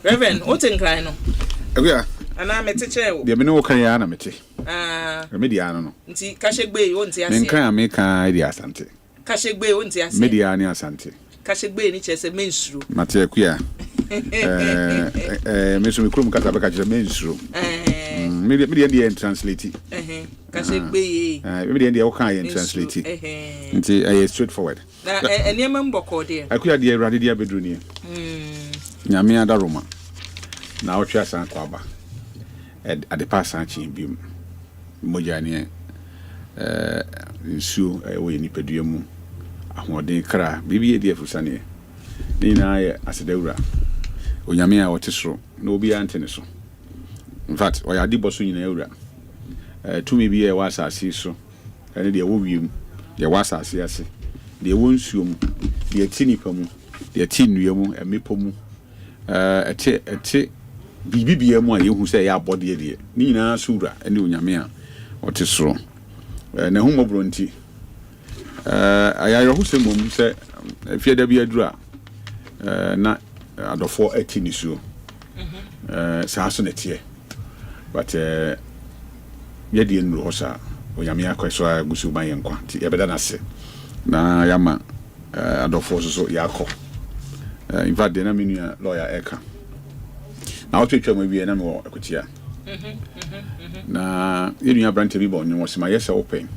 Reverend what enkrai no akua ana meteche wo de me no kan ya na mete media no nti kashegbe wo nti ase menkan ameka idi asante kashegbe wo nti ase media ni asante kashegbe ni chese mensuro mate akua meso me krom kata beka chese mensuro media ndi translate kashegbe ye media ndi wo kan ye translate nti straight forward na enema mboko de akua de awrade dia bedru ni nyame ada roma na o twa san kwaba ade pass achi biom moja ne nsu wo ni pedua mu ahoden kra bibi e die fusane ni na ye asedawura onyame a wotesoro na obi ante ne so in fact o ya dibo so nyina awura tumi bi e wasase so ene de wo wiem de wasase ase de wo nsuo mu de atinipa mu de atinua mu emepo mu ete bibibia mu a yehu se ya abode de ni nyina sura ene onyame a wotesoro na hu mobro nti ayayro hu se mom se fieda bi adura na adofo atinisuo sa so netie but yedi enru ho sa onyame akweso agusu ban yenkwa ti yebeda na se na yama adofo so yakọ in fact de na menu lawyer eka na otwetwa ma wie na me wo akotia na yenu ya brante bi bo nyo sima yesa open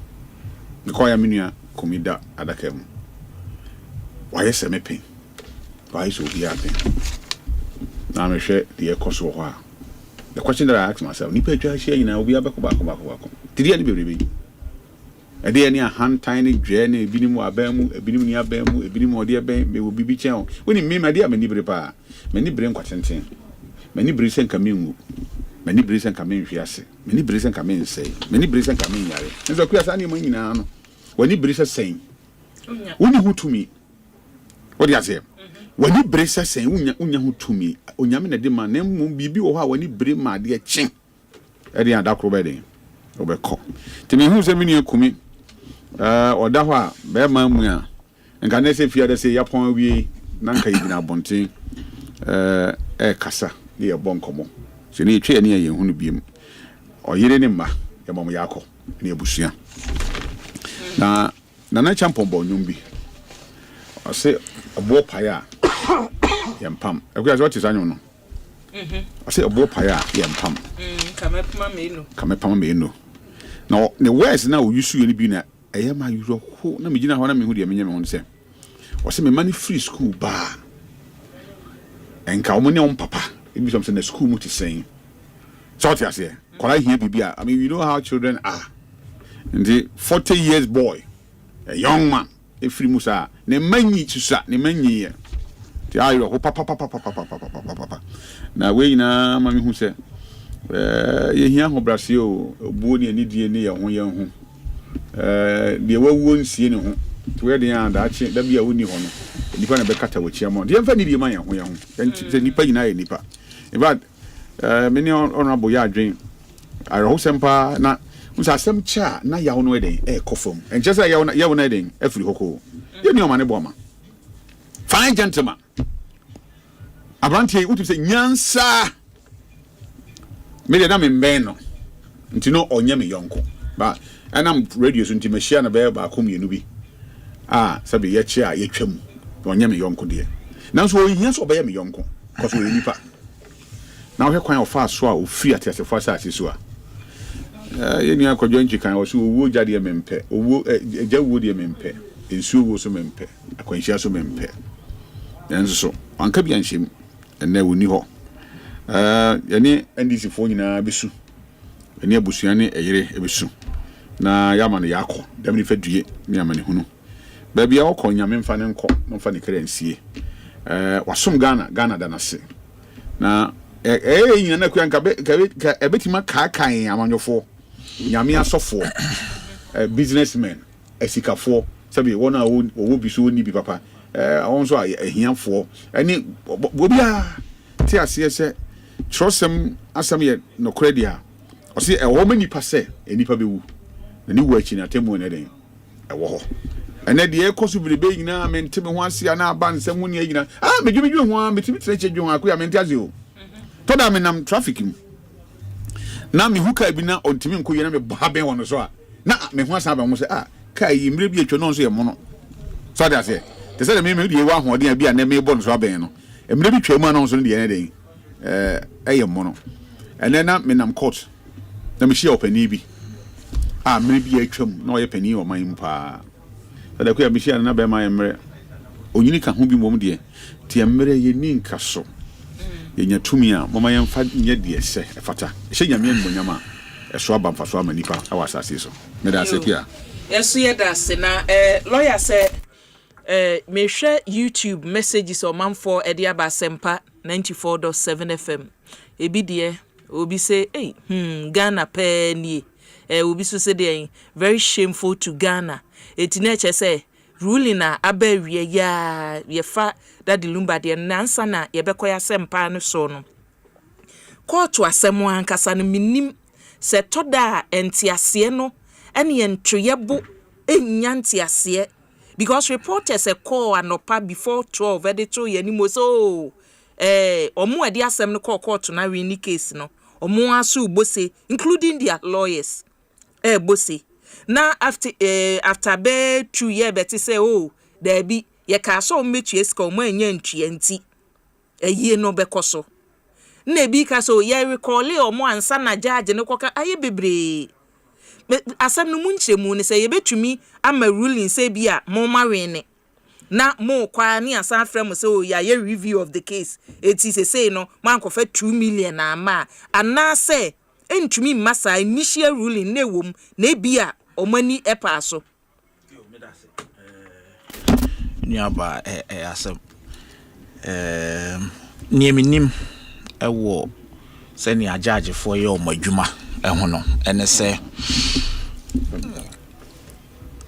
because ya menu komida adakam wa yesa me pen wa yesa obi apen na me hwe de ekoso ho a the question that I ask myself nipa twa hia nyina obi abeko bako did you any bebrebe e dey any a hand tiny dwe na ebinim abamu ebinim ni abamu ebinim ode aban me wo bibi chen woni me ma dey amani bre pa mani bre nkwatenten mani bre sen kamingu mani bre sen kamin hwiase mani bre sen kamin sei mani bre sen kamin yare nso kuya sa ni mo nyina no wani bre sen woni hutumi wodi ase wani bre sen unya hutumi onyame na de ma na mu bibi wo ha wani bre ma de chen e de adakro be de obekọ timi hu se mini akumi oda ho a be ma mu a nka na se fia de se yapon wie na nka yigina abonten kasa de ye bonkomo se ni twe ne ye hu no biem oyire ne ma ye mom yakọ ne ebusua na champon bo nyumbi ose abo paya yempam ekuya so tisa nyu no ose abo paya yempam kamepama menu na ne words na o yusu ye ni bi na eye ma yuro ho na me gina ho na me hu de me ho se ose me mani free school ba enka o mo ne on papa ebi some say na school mu ti sen so what you say kwala here bibia I mean you know how children are and the 40 years boy a young man free musa ne manyi tusa ne manyi ye ti ayo ho papa na we na mami hu se ye hia ho brase o buo ne ani die ne ye ho de wawuo nsie ne ho to we de ya da chi da bia woni ho no nipa na be kata wachia mo de mfa ni die man ye ho se nipa nyina ye nipa in fact many honorable ya adwen ayo sempa na musa asem cha na yawo no eden kofom and just yawo no eden afri hoko ye ni o mane boma fine gentleman abrantie utu se nyansa me de na me mben no nti no onye me yonko But and I'm radio so nti machine na be ba kom yenu bi sabi ye che a ye twam onye me yonko de na so ohia so be me yonko cause we nipa na wo kwan ofa so a ofiri atese for sa so a ye ni akwadwo nchi kan wo so owo jade mempe owo jawo de mempe ensu wo so mempe akwanhia so mempe enso so anka bia nhyem ena woni ho ye ni ndc fo nyina besu eni abusua ne eyere ebesu na yama ne yakọ dem ni fadue ni ama ne hunu ba bia wo kọ nyame mfa ne nkọ no mfa ne kransie wasom Ghana da na se na nyina na kuan ka ebetima kan amanyofo nyame asofo businessmen esikafo sabi wona wo biso ni bi papa awon so ahiafo eni obia ti ase se trosem asam ye no credia o se wo mani pase enipa bewu na ni wo achi na temu ne den wo ho ene de ekosu birebe nyina mentime ho ase na aba nsem ho ne nyina medwumedwu ho metimi treche dwu ho akuya mentiaze o to da menam traffic mu na me huka bi na ontimi nkoye na me ba ben wono so a na me ho asa ba mo se kai mire bi atwa no so ye mo no so da se te se me de wa ho de bia na me bo no so ben no mire bi twa mu na so de ne den eye mo no ene na menam court na me share opani bi mire bi atwam na oye pani o man mpa da ku ya me share na be ma mire onyini ka ho bi mom de tie mire ye ni nka so ye nya tumi a mama ye mfa nya de ese efata ehye nya me mbonyama eso aba mfa so amanipa awasase so me da se kia yeso ye da se na lawyer say me hwe YouTube messages o manfo e de aba Asempa 94.7 FM ebi de obi say Ghana pe ni obi so say dey very shameful to Ghana etineche say ruling na abawie ya ye fa that the lumba de nansa na ye bekoya Asempa no so no court asemo ankasa no minim se toda entiase no ene entweyebo enyantiase because reporters call anopa before 12 edito ye ni mo so omo ade asem no court na win case no omo aso bose including their lawyers bose na after be 2 years bet say there be ye ka so metu eska omo anya ntue nti eyie no bekoso na bi ka so ye recall omo ansa na judge ne koka aye bebre asem no munchemu ne say ye betumi ama ruling say bia mo marine na mo kwa ni asan frem say ya ye review of the case it is say no man ko fa 2 million na ama ana say entumi massa initial ruling na wom na bia omani epa so nyaba asem nieminim ewo seni ajaje fo ye omadwuma ho no ene se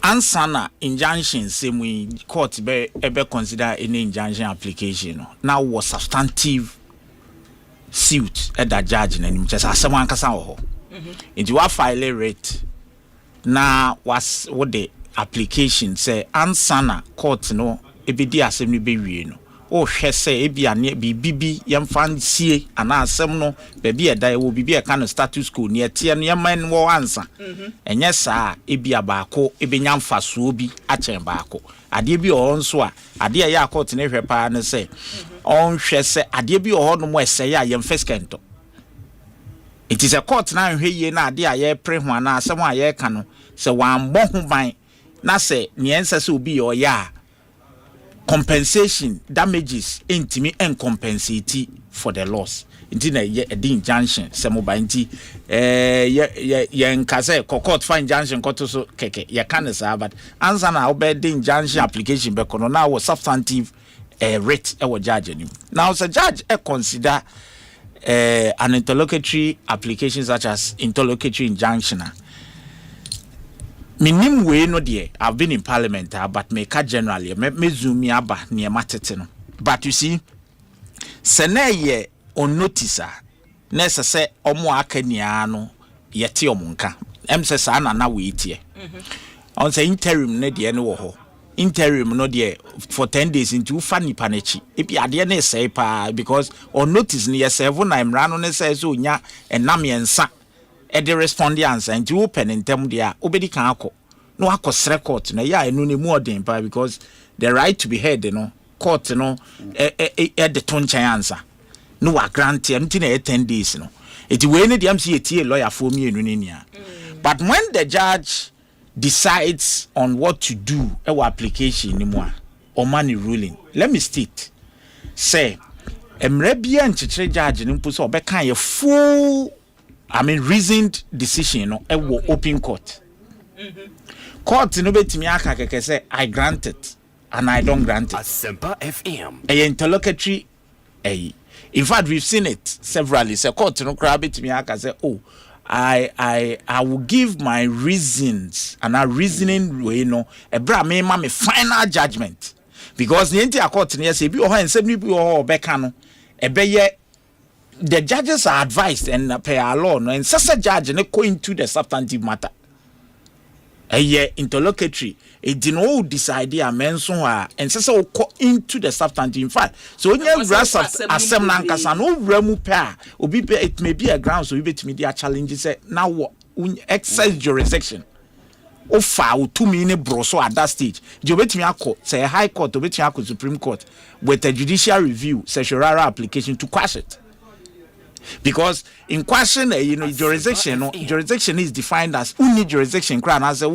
ansana injunction semi court be consider any injunction application no now was substantive suit at the judge na nim chesa asem ankasa ho nti wa file rate na was what the application say ansana court no ebedi asem no be wie no o hwe say ebia ne bibibi yemfa sie ana asem no be bia da wo bibi e ka no status quo ne tie no yeman wo ansa enye saa ebia baako ebenya mfaso bi achen baako ade bi o nso a ade ya court ne hwe pa ne say on hwe say ade bi o no mo ese ya yemfa skento it is a court na hwe ye na ade a ye pre ho ana asem a ye ka no se wan bo ho ban na se ne ensa se obi yo ya compensation damages intimi and compensate for the loss intina ye injunction se mo ba nti ye nkase court fine injunction koto so keke ye kan say but answer na obey injunction application be kono now was substantive rate e wo judge anim now so judge consider an interlocutory application such as interlocutory injunction minim we no de I've been in parliament but make generally me zoom me aba near matete no but you see seneye on notice nessa say omo akania no yete omunka emse sa na we tie on say interim ne de no wo ho interim no de for 10 days into fani panechi ebi ade na say pa because on notice ne serve na imra no ne say so nya enam yensa the responde answer and you open in term dia obedi kan akọ no akọ record na ya enu ne more than because the right to be heard court the tonchan answer no wa grant him na 10 days no it we ne dem see a lawyer for me enu ne nia but when the judge decides on what to do our application ni mo or money ruling let me state say emre bia nchechire judge ni mpo so obeka ye full reasoned decision no open court court no betimi aka keke say I grant it and I don't grant it. Asempa FM interlocutory in fact we've seen it severally say court no cry betimi aka say oh I will give my reasons and our reasoning way no ebra me ma me final judgment because the entire court no say bi o han sem ni bi o beka no ebeye the judges are advised and per law no and such judge no go into the substantive matter interlocutory it did not decide mention and so go into the substantive in fact so when you grasp asem na nkasa no wramu pa obi it may be a ground so we bet me their challenges say now excess jurisdiction o fa o to me ne broso at that stage you bet me akọ say high court o bet me akọ supreme court with a judicial review certiorari application to quash it. Because in question, jurisdiction is defined as only jurisdiction, as a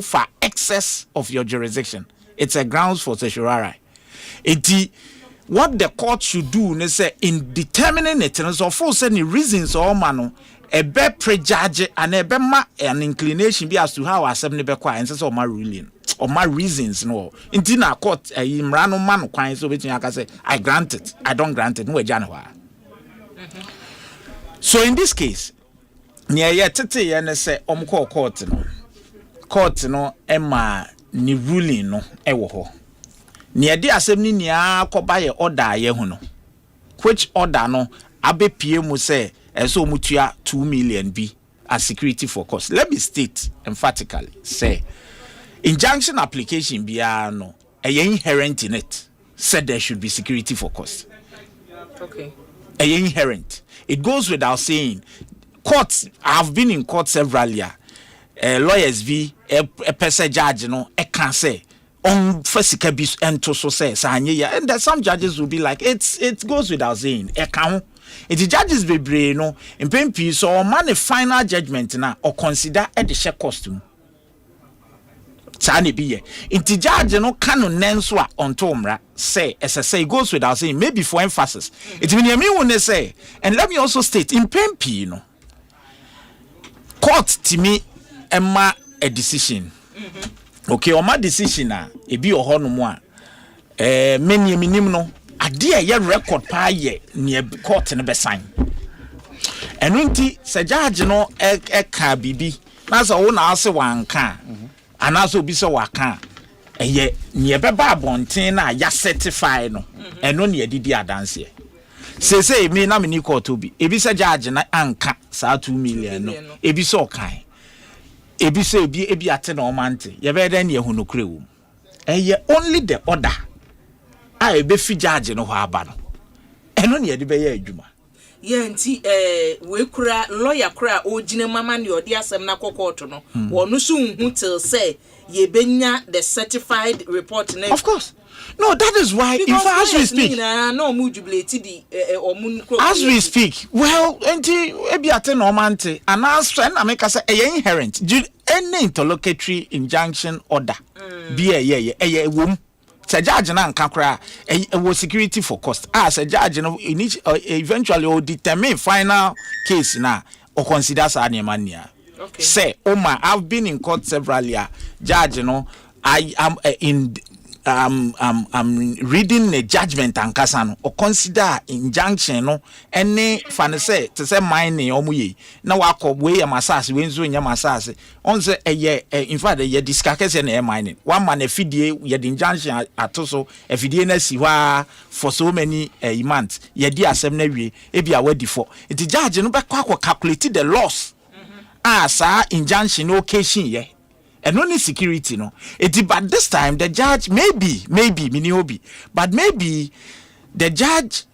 for excess of your jurisdiction. It's a grounds for certiorari. What the court should do, they say, in determining it, and so for any reasons or mano, a be prejudge and a be an inclination be as to how assembly be quiet and so my ruling or my reasons no. In Tina court, Imrano man quiet so between I can say, I grant it, I don't grant it, no January. So in this case, near yet tete and say court no emma ni ruling no ewo ho. Near the assembly near kobaye order ye no. Which order no abe PM say so mutua 2 million be as security for cost. Let me state emphatically say injunction application bia no inherent in it said there should be security for cost. Okay. Inherent. It goes without saying. Courts, I've been in court several years. Lawyers be a person judge, can say on physical abuse and to so say, and that some judges will be like, it goes without saying. If the judges be brave, in pain piece or man a final judgment now or consider at the share costume. Sani be inti judge canon nenswa on tomra say as I say goes without saying maybe for emphasis. It mean when they say and let me also state in PMP court to me emma a decision. Okay, or my decision e bi oho mo a many minim no ade a ye record pa ye near court ne be sign. Eno nti se judge no e ka bibi na so wo na ase wanka and also be so waka ye near beba bontin na ya certify no eno ne didi adanse say me na me ni court obi ebi se judge na anka sa 2 million no ebi so kan ebi se ebi ate na omante ye be den ye hunokure wo only the order a ebe fi judge no ho aba no eno ne de be ye adwuma ye nti we kura lawyer kura ogine mama ne odi asem na court no wonu so hu till say ye benya the certified report na. Of course. No, that is why in fact as we speak as we speak well enti ebi ate no mante and as na make say inherent any interlocutory injunction order be a wom se judge na nka kra was security for cost as a judge no eventually will determine final case na or consider sa na mania. Okay. Say I've been in court several years judge I am I'm reading the judgment and kasano or consider injunction no any fan say to say mine omuye na wako we amasase we nzo nya masase on say in fact ye discase na mine one man afidie ye the injunction atoso afidie na si hwa for so many months ye di asem na wie e bia wadi for it judge no be kwa calculate the loss sa injunction occasion ye and only security no but this time the judge maybe miniobi but maybe the judge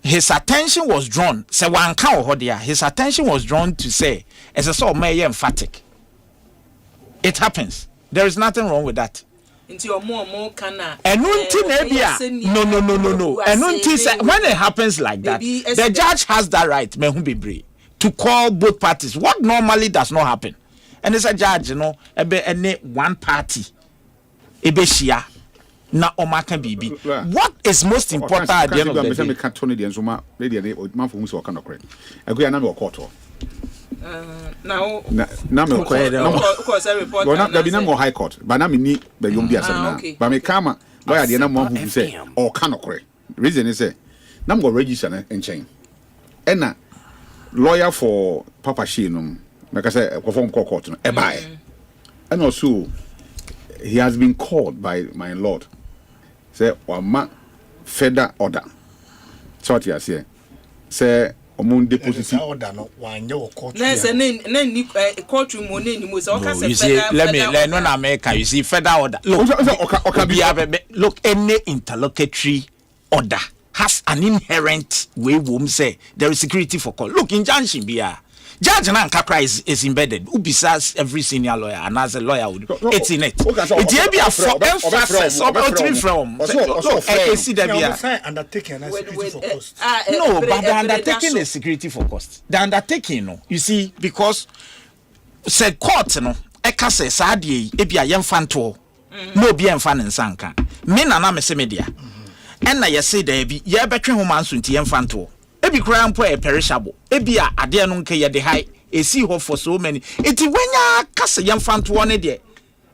his attention was drawn. Say one cow hodia. His attention was drawn to say, as I saw, may emphatic. It happens. There is nothing wrong with that. Into your more kana. And no. And when it happens like that, the judge has that right, to call both parties. What normally does not happen. And it's a judge, any one party, shia. Na omaka bibi. What is most important at the end of the day? Now me more high court, but now me need the young bias. But me come lawyer the na mo who say or cannot correct. Reason is say now go register and chain. And na lawyer for Papa Shinum, like I say, perform court no e buy. And also he has been called by my lord. Say wama federal order. So what you say? Say omun deposit order no wan your court. Na courtroom mo ni mo say o ka say you see let no na America you see federal order. Look any interlocutory order has an inherent way wom say there is security for court. Look in Janshin Bia Judge Nankakra is embedded. Ubisas every senior lawyer and as a lawyer would it's in it. It be a emphasis from undertaking security for cost. No, but the undertaking is security for cost. The undertaking, no, you see, because said court, no, eka se sadie ebi a yemfanto no bi emfa nsanka. Me na na me se media. And na yesi there bi ye betwe ho manso nti yemfanto. Ebi kura mpo e perishable. Ebi a ade no nke ye de high. Esi ho for so many. Iti wenya kase yemfanto ne de.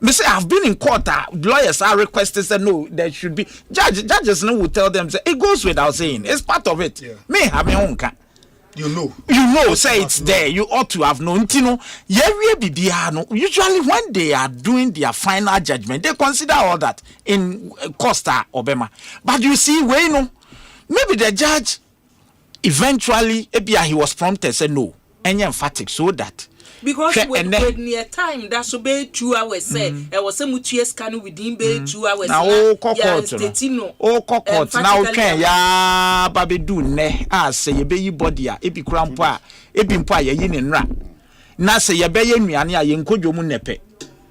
Me say I've been in court. Lawyers are requested say no, there should be judges no will tell them say it goes without saying. It's part of it. Yeah. Me have my own can. You know, say it's there. You ought to have known. Usually, when they are doing their final judgment, they consider all that in Costa Obama. But you see, maybe the judge eventually, he was prompted say no, and emphatic so that. Because when near time that's be 2 hours say there was some mutual scan within be 2 hours now court now can ya babedu ne say ye be body a ebi krampo a ebi mpo a ye ne nra na say ye be ye nuane a ye nkodwo mu nepe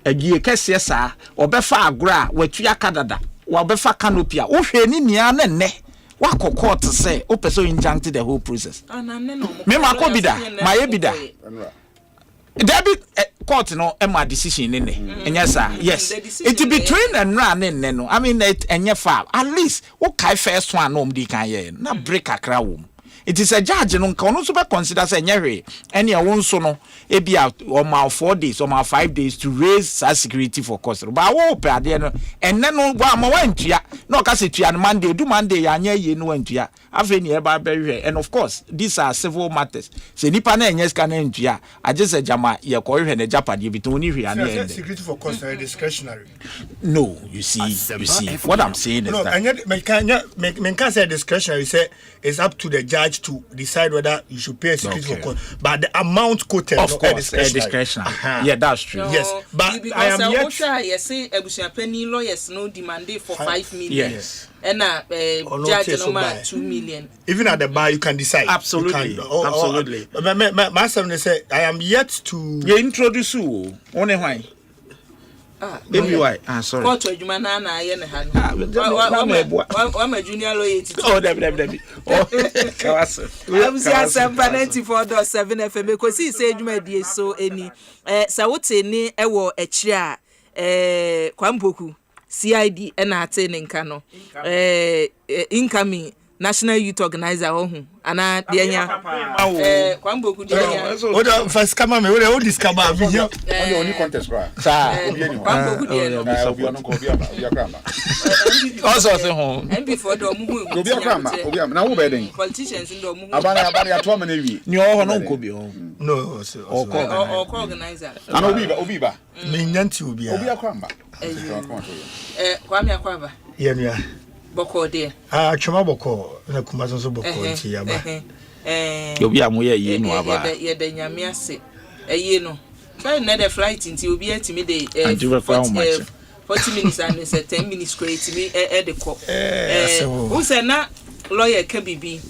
agie kese sa obefa agora watu akadada obefa canopy a wo hwe ni nia na ne wako court say o person injunct the whole process me makobida my bida David court no Emma decision in yes it between and run in no I mean it enye fa at least what kai first one no mdi kan ye na break akra wom it is a judge no kan no so be consider say nyere any won so no e bia o ma 4 days or ma 5 days to raise security for cost but wo pe ade no enne no wa ma wantua no ka se tua no Monday ya anya ye no wantua afi ni e ba be and of course these are civil matters se nipa na enye ska na ntua aje se jama ye ko hwe na japade bi to ni hwe ane security for cost is discretionary. No, you see what I'm saying is that men can say discretionary say it's up to the judge to decide whether you should pay security for cost, but the amount quoted of course discretionary. Yeah, that's true. Yes, but I am yet yes say ebusia penny lawyers no demand for 5 million. Yes. And judge no 2 million. Even at the bar you can decide. Absolutely. Absolutely. My son say I am yet to introduce you only why. Why? Sorry. Court adwuma na na aye ne ha no. Wa ma junior lawyer titi. Oh, Debbie. Oh, kawaso. Asempa 94.7 FM Ekosiise adwuma die so eni. Sa wote ni ewo akire a kwampoku CID na ate ne nka no. Incoming National Youth Organizer ohu ana de anya kwamboku de anya o da first kama me o discover bi here only contest cry kwamboku de no obi akrama also say home before do mu hu obi akrama na wo be den politicians ndo mu hu abana ya to ma na wi ni o ho no nko bi ho no o organizer ana obi ba me nyanti obi akrama kwame akwaba yenua boko de choma boko na kumazo so boko nti ya ba obi amoye ye no aba ye de nyame ase eye no try na the flight nti obi atimi de 40 minutes and 10 minutes create me e de ko who say na lawyer Kabibi,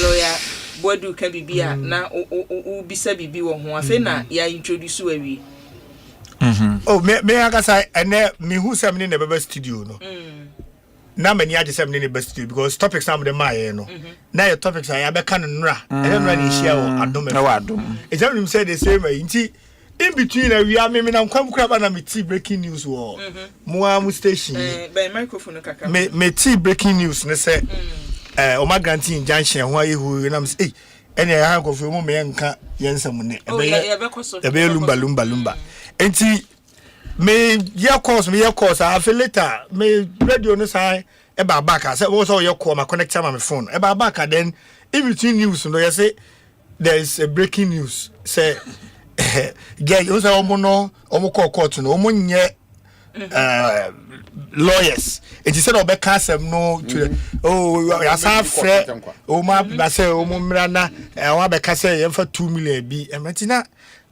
lawyer Boadu Kabibia, na Ubisa Bibi or Huafena, ya introduce we. Oh, me I say, and me who some in the best studio, no. Now many are just in the best studio because topics some of them are, no. Now your topics I be can ra, and then running share or adom. It's only say the same way. In between, we are maybe now come crab and me tea breaking news war. Moamu station. By microphone, me tea breaking news. Ne say, my grantee in Junction, why you and I'm say, any I have of your me and can't yensa money. Oh, yeah, lumba. And see, me, your course, I feel later, me radio on the side about back. I said, what's all your call, my connect time on my phone. About back, then in between news, and I say, there is a breaking news. Say, yeah, you say, Omo court, no, Omo lawyers. It is said, Obe Casem, no, oh, as I said, I say, Omo Mirana, and Obe Casem for 2 million B. And Martina,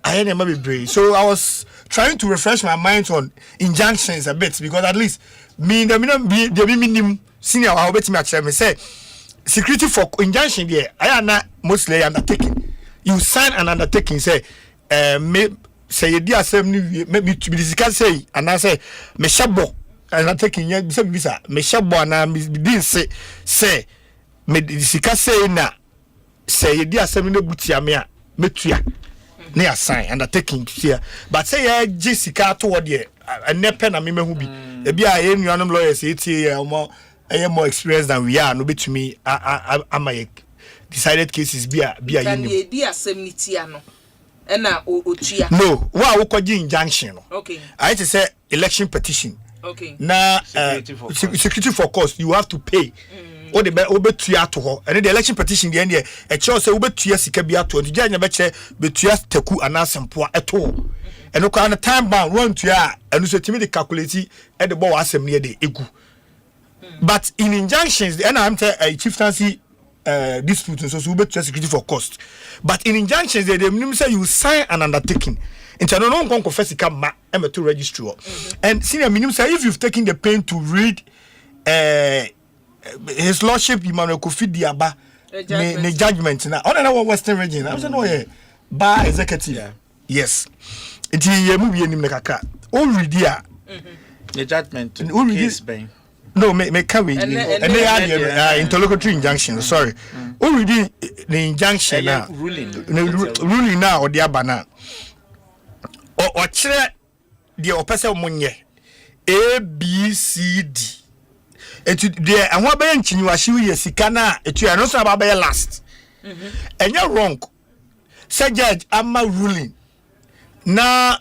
I never be brave. So I was trying to refresh my mind on injunctions a bit because at least me, the minimum senior, I'll bet me actually say security for injunction there. I am not mostly undertaking. You sign an undertaking, say, me say you dear assembly, maybe to be discussed, say, and I say, me shabo, and I'm taking your visa, me shabo, and I didn't say, me discuss say na, say you dear assembly, butia me tuya. Near sign undertaking here, but say Jessica toward the a nepen and me who be a be a young lawyers 8 years more experienced than we are. No bit to me, I my decided cases be a dear 70 ano. Ena Ochia. No, what we injunction. Okay. I just say election petition. Okay. Now security for cost you have to pay. O de be obetua to ho and the election petition the end e che say obetua sika bia to the janya be che betua taku ana Asempa eto and no kind time bound run to ya and so timi de calculate e de bo asem ne de egu but in injunctions the am tell a chieftaincy dispute so obetua security for cost but in injunctions they minimum say you sign an undertaking into no confess sika ma e to register and senior minimum say if you've taken the pain to read his lordship Emmanuel Kofi Diaba ne judgment na on na western region I say no yeah bar executive yes it ye mu bi enim ne kakra o read dia the judgment case ben no me carry and they interlocutory injunction sorry o read the injunction na ruling na o dia bana o kire de o pese monye A B C D etu de anwa be nchinywashi ye sika na etu ya no so aba be last enye wrong say judge ama ruling na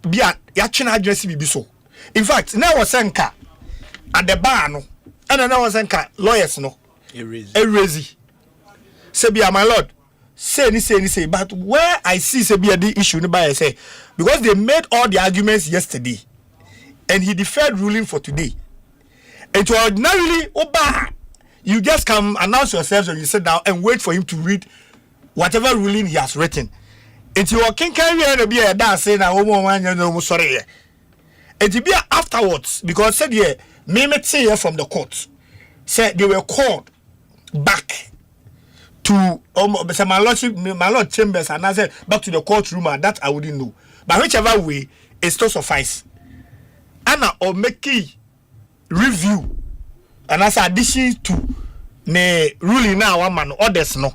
bia ya twena address bibi so in fact na was nka at the bar no and na was nka lawyers no erezi say bia my lord say but where I see say bia the issue no by say because they made all the arguments yesterday and he deferred ruling for today. It was ordinarily oba. You just come announce yourselves and you sit down and wait for him to read whatever ruling he has written. It you can carry be a dance saying na no sorry. It be afterwards because said here me say from the court said they were called back to my lord chambers and I said back to the courtroom and that I wouldn't know. But whichever way it still suffice. Anna or make review and as addition to the ruling now one man others no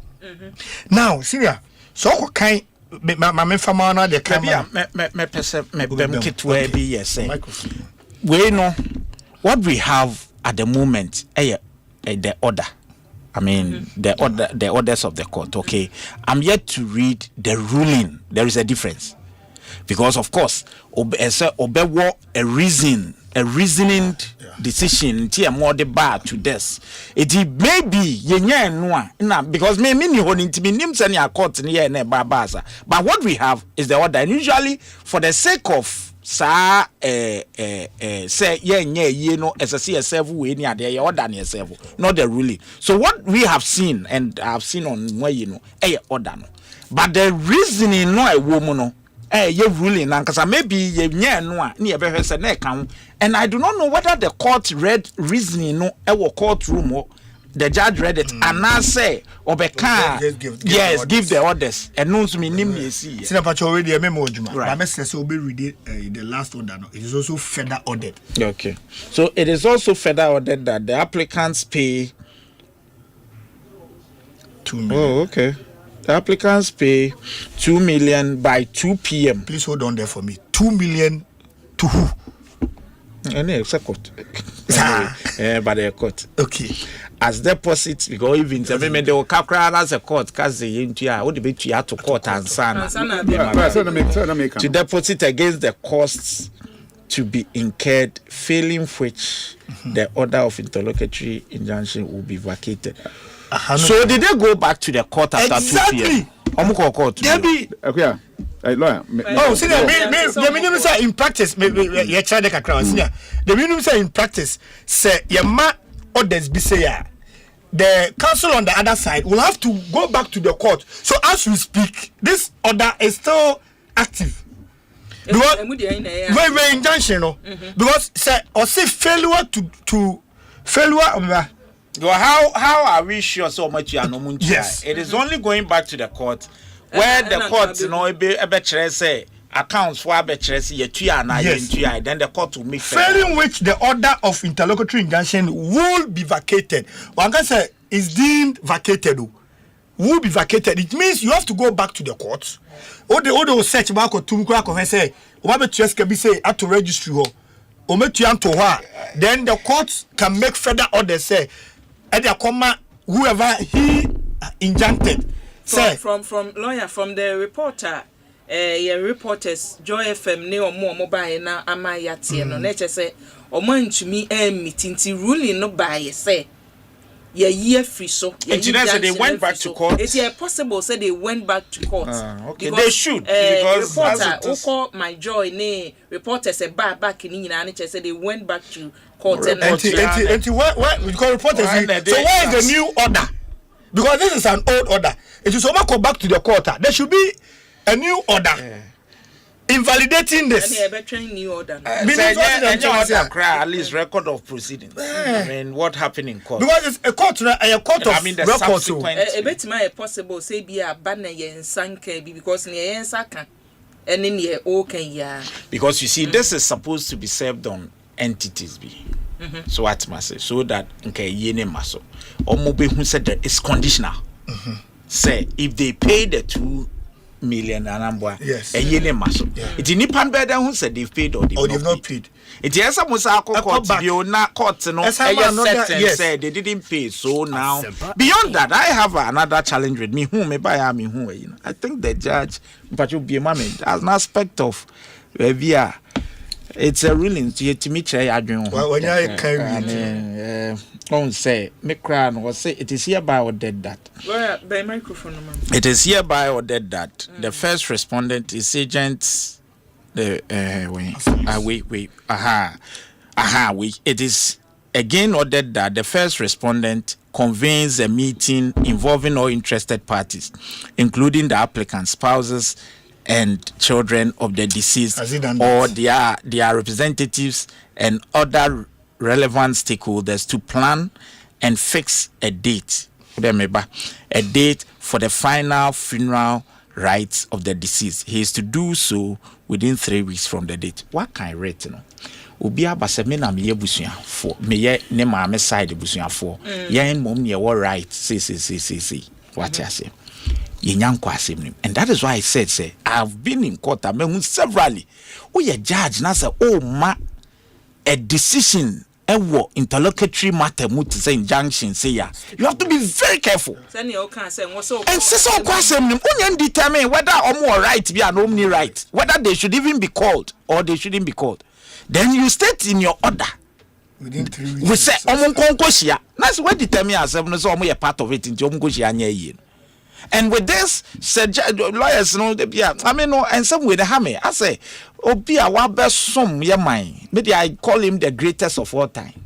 now senior so kind my family na the camera me pese me bem kitwe bi yes we know what we have at the moment the order I mean the orders of the court okay I'm yet to read the ruling there is a difference because of course obewo a reasoning decision tie more the bar to this it may be yenye no na because me ni ho ni ntimi nim se na court ne ye na babaza but what we have is the order and usually for the sake of say yenye ye no SSC yourself we ni ade ye order na yourself not the ruling so what we have seen and I have seen on where you know order no but the reasoning no e wo mu no ye ruling nankasa maybe ye nya no a ne ye behwe se na kan and I do not know whether the court read reasoning no e wo courtroom the judge read it and I say obeka give the orders and no me nim ye see Sinapacho already a memo juma but me say so be read the last order no, it is also further ordered. Okay, so it is also further ordered that the applicants pay 2 million. Oh, okay. The applicants pay 2 million by 2 p.m. Please hold on there for me. 2 million to who? Any court. But the court. Okay. As deposits, because even they will calculate as a court because they would be to court and sana to deposit against the costs to be incurred, failing which the order of interlocutory injunction will be vacated. So did they go back to the court after 2 p.m.? Court. Okay. Lawyer. See, the minimum say in practice, the minimum say in practice, say your ma orders be say the council on the other side will have to go back to the court. So as we speak, this order is still active. Because very injunction, no. Because say or say failure to failure. Well, how are we sure so much you are no munchi? Yes. It is only going back to the court where the court say accounts for then the court will make failing which the order of interlocutory injunction will be vacated. One can say is deemed vacated. Will be vacated. It means you have to go back to the court. Or the search back or to say say at to registry then the court can make further orders say whoever he injuncted. From lawyer, from the reporter, reporters, Joy FM, ne or more mobile na amayati no nature say, or man to me meeting ruling no by say. Year free so. They went back to court. It's possible say they went back to court. Okay, they should because reporter who call my joy ne reporters a back in and say they went back to court and what we call reporters. So why is the new order? Because this is an old order. It is over go back to the court. There should be a new order. Invalidating this. New order. At least record of proceedings. I mean, what happened in court? Because it's a court of the record. Subsequent. A bit my possible say be a banner yen sanke because near yen saka and in ye okay ya. Because you see, this is supposed to be served on entities. So what must say so that yene maso or mobe who said that it's conditional. Say if they pay the 2 million and yes, a yene maso. It's in Nipan better who said they've paid or they've not paid. It's yes, I was court no said they didn't pay. So now beyond that, I have another challenge with me. Who may buy me who I think the judge, but you'll be a moment as an aspect of via. It's a ruling to me. When I carry don't say me crown was say it is hereby ordered that. By microphone, it is hereby ordered that the first respondent is agent. It is again ordered that the first respondent convenes a meeting involving all interested parties, including the applicant's spouses and children of the deceased or their representatives and other relevant stakeholders to plan and fix a date for the final funeral rites of the deceased. He is to do so within 3 weeks from the date. What can I rate? Obi abase me na me yebusuan for me ye ne maame side busuan for yen mom ne wo right see what you say and that is why I said say I've been in court severally we judge na say ma a decision ewo interlocutory matter muti say injunction say ya you have to be very careful and say so kwasem nim onye determine whether omo right be an omni right whether they should even be called or they shouldn't be called. Then you state in your order within 3 weeks. We say omunkonkoshia. That's what determine ourselves no so omo ye part of it into omunkoshia anya yi. And with this said lawyers no I mean no and some with the hammer I say obi a wa be som ye man maybe I call him the greatest of all time.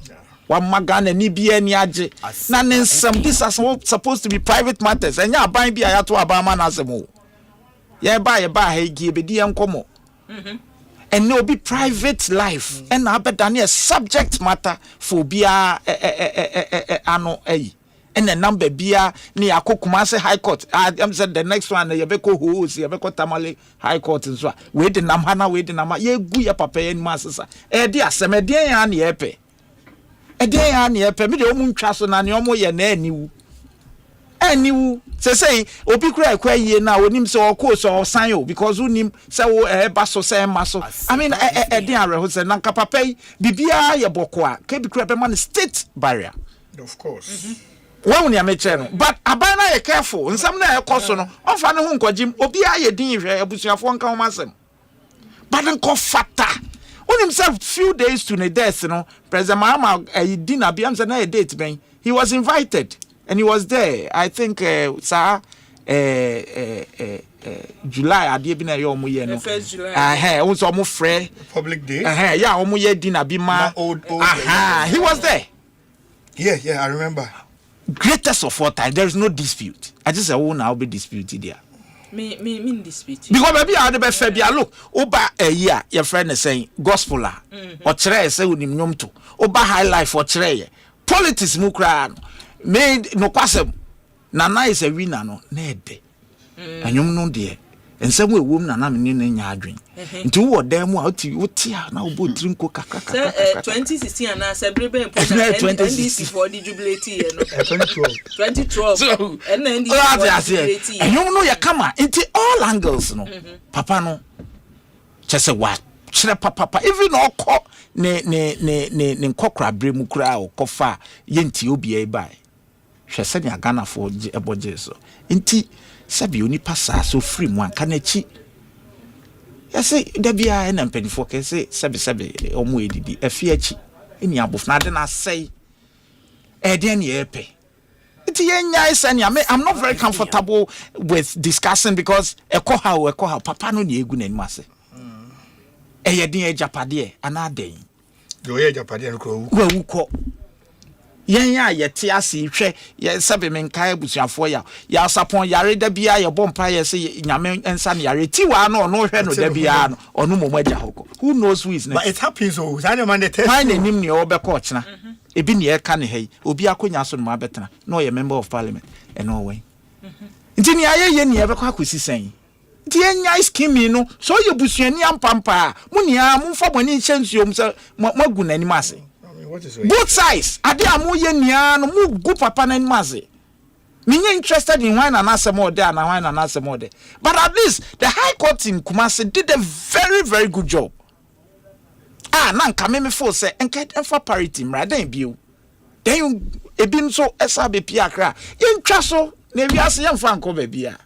Wa magana ni bia ni age na nsem this is supposed to be private matters and ya ban bia ya to abama na asem o. Ye ba ha gi be di enkomo. And no be private life and abedane a subject matter for bia ano and the number bia ni Kumasi High Court. I'm said the next one you be ko Hosi, you be ko Tamale High Court and so. We the namhana we the nama ye gu ya papa en masasa. Di asem e den ya na yepe. E den ya na yepe me de omu ntwa so na ne omo ye na aniwu. Aniwu say obi kura kwa ye na onim se o so san yo because unim se wo ba so se maso. I mean den areho se na papa bibia ye boko a ke bi kura be man state barrier. Of course. One ya meche no but abana ye careful nsam na ekoso no onfa ne ho nkogim obi aye din hwe abusuafo nka ho masem but nko fata on himself few days to the death no president Mahama dinner bi am say na date ben he was invited and he was there I think July ade bi na ye omo ye no o so omo frɛ public day yeah omo ye dinner bi ma he was there. Yeah, I remember. Greatest of all time, there is no dispute. I just say, oh, now be disputed there. Me dispute. Because maybe I had be fair. Look, oba a year, your friend is saying gospeler. Or chere say unim nyomto. Oba high life or chere. Politics mukra made no kwasem. Nana is a winner no nede. And you know dear. And some way woman na me nya adwen. Nti wo dem a oti na obo drinko kaka. 2016 na sebrebe NDC for the jubilate ye no. 2012. So and NDC. And you know ya kama into all angles no. Papa no. Chese wa. Chere papa even okọ ne nkokra bremu kura okofa ye nti obi e bai. Hwese ne Ghana for eboje so. Nti sabi oni pasa so free mu anka na chi yesi da bia na mpanifo ke sabi omo edidi afia chi eni abof na de na sei den ye pe it yenya isani I'm not very comfortable with discussing because ekoha papa no ne egu na ni ase ye den ejapade ana den yo ye ejapade no ko wu ko yenya yete ase hwe ye sebe menkai busuafo ya sapon yare da bia ye bompa ye se nyame ensa ne yare tiwa no no hwe no da bia no onu momagya hoko who knows who is next but it happens oh zane man the test fine nim ne obekọ chena ebi ne ye ka ne hei obi akonya so no ma betena no ye member of parliament and no way nti ne aye ne ye bekọ akosi sen nti enya scheme no so ye busuani ampampa munia mumfa boni nchensuo mse magu nani mase both sides ade amoye nia no mu gu papa na animaze minye interested in why na Asempa there and why na Asempa there but at least the high court in Kumasi did a very very good job na nka me feel say enfa parity mra den bio then you ebi so esa be pia kra ye ntwa so na wiase ye mfa nko ba bia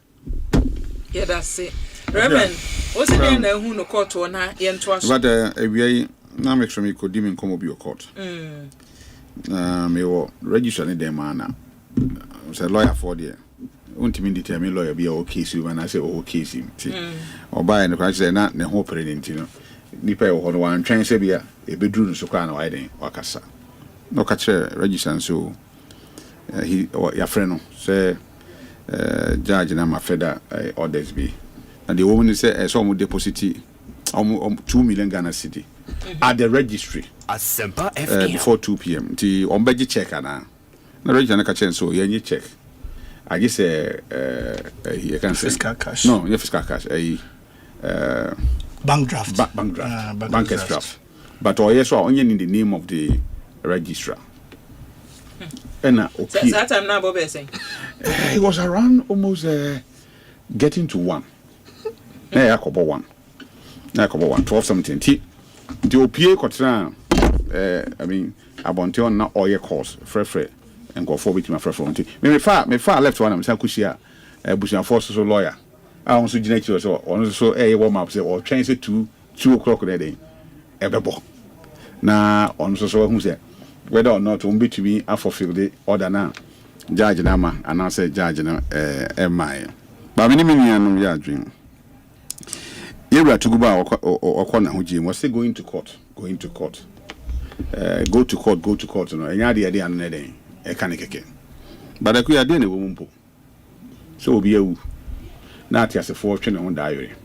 yeah that's it Reverend what's the name na hu no court na ye ntwa so but ewiai na make sure me could dim come up your court me wo register ni dem ana say lawyer for there untimi determine lawyer be o case you na say o case him ti oba en kwa say na ne ho president no nipa e ho no wan twen say bia e bedru no so kwa na widen wakasa no ka chere register so he your friend no say judge na ma feda orders be and the woman say so mo deposit 2 million Ghana cedi at the registry Asempa before 2 p.m. The ombeji check ana na register na ka chen so ye check I just you can say fiscal cash no you fiscal cash bank draft bank draft but yes so only in the name of the registrar and that time na bobe saying it was around almost getting to 1 yakobo 1 12:17 the opie kotra I mean abonte on na oye course frefre and go for between frefre on me fa left one am say kushia bushia force so lawyer I want to gina so on so warm up say or train say 2 o'clock that day ebebo na on so who say whether or not on between I fulfill the order now judge na ma and I say judge na my but me me no ya dream Yebra to go back or na hoji was say going to court go to court no enya de ade anu den e kan keke but I kuya de na wo mpo so obi awu na atiasefo twe ne ho daayore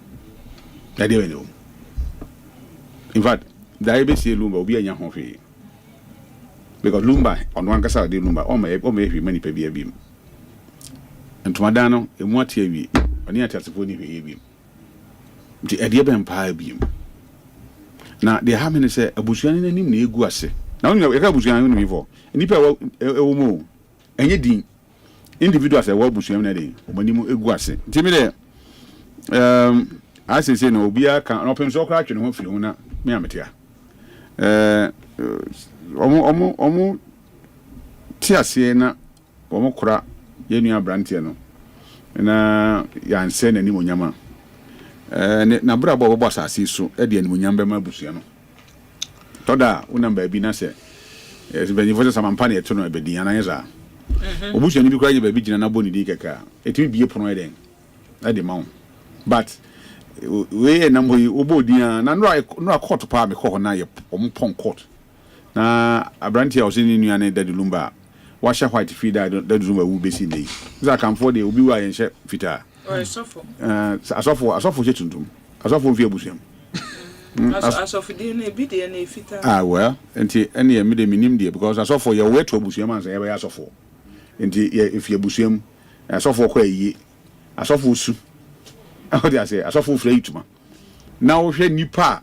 na de we no in fact daaye be sie lumba obi anya ho hwe because lumba on one kasa de lumba o me hwi mani pa bia biem ntomada no emu ate awie oni atasefo ni hwe biem nti ade be mpa biem na de ha me ne se abusuan ne nim na egu ase na onu ya ka abusuan no mifo nipa ewo mo enye din individual say wo abusuan na de o mani mu egu ase nti me de asese no obia kan no pem so kra atwe ne ho firi ho na me ametia omo tiase na omo kura yenu abrantie no na yanse na ni monyama na bra bo asase so e de ni monyam be ma busua no toda una ba bi na se be ni fo se samampa na eto no be din ananyeza obusua ni bi kura ye ba bi gina na boni di keka etimi bie pono eden e de mawo but we na moyi obodia na no court pa me ko na ye ompon court na abrantia o se ni nuane dadulumba wa sha white feeder dadulumba wu besi dey za kan for dey obi wa yen hye fita asofo che tuntum asofo mfi abusuam asofo dey na bi dey na fita well enti ene ye me dey minim dey because asofo ye we to abusuam ansa ye be asofo enti ye ifi abusuam asofo kwa yi asofo su ahodi ase asofo fra ituma na wo hwe nipa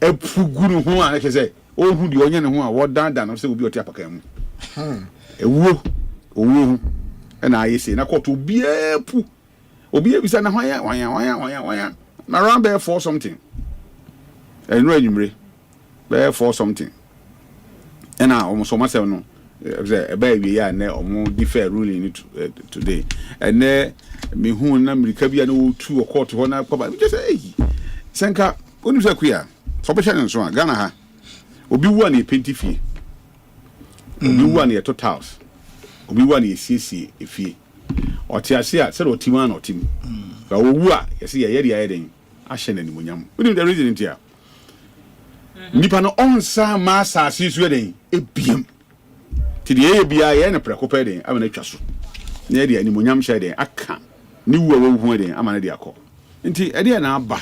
epugu no ho a kese ohu di onye ne ho a wo danda no se obi oti apaka mu owo na ayese na koto obi epu obi ebisa na wanya na round there for something enu anyumre there for something na omo so masem no ebe wi ya na omo defer ruling today ene me hu na America bia na otu o court ho na papa just say senka onu se kuya so be channel so Ghana ha obi wu na penti fie obi wu na totals obi wu na sisi efie otiase a se do timu na otim ka owu a yesi ye ya den ahye na nimonyam we the reason ntia nipa no onsa ma saasi so den ebiem ti de ye bia ye na prekopa den amana twaso na ye de animonyam hye den aka ni wu awu hu den amana de akọ nti e de na aba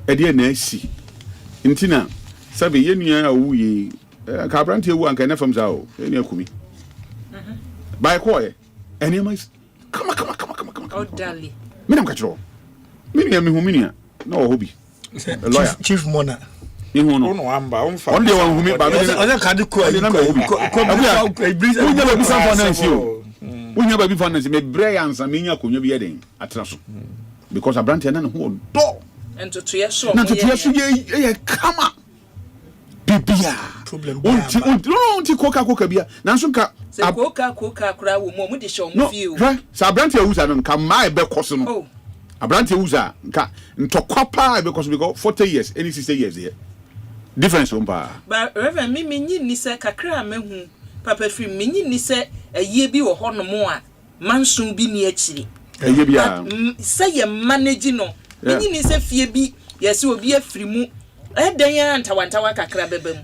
e de na asi nti na sabe ye nua awu yi ka brante wu anka na fam za o ye nua kumi bai ko ye eni ma kama o dali me na mkachiro me nua me hu me nua na o hobi lawyer chief mona ihu no no amba onfa on de wan hu me ba me on ka de ko na me hobi unya ba bi san for na nsi unya ba bi for na nsi me bre yansa me nya konyo bi ye den atra so because abrante na ne ho do entoto ye so na entoto ye so ye kama bibia problem unti koka bia na nso ka se koka kura wo mo de show mo feel sa abrante uza no nka mai be koso no abrante uza nka ntokwa pa be koso because 40 years any 60 years here difference umpa but reverend me nyi ni se kakra mahu papa free me nyi ni se aye bi wo ho no mo a mansun bi ni akiri aye bia se ye manage no nyi ni se fie bi yesi obi afiri mu eden ya ntawantawa kakra bebem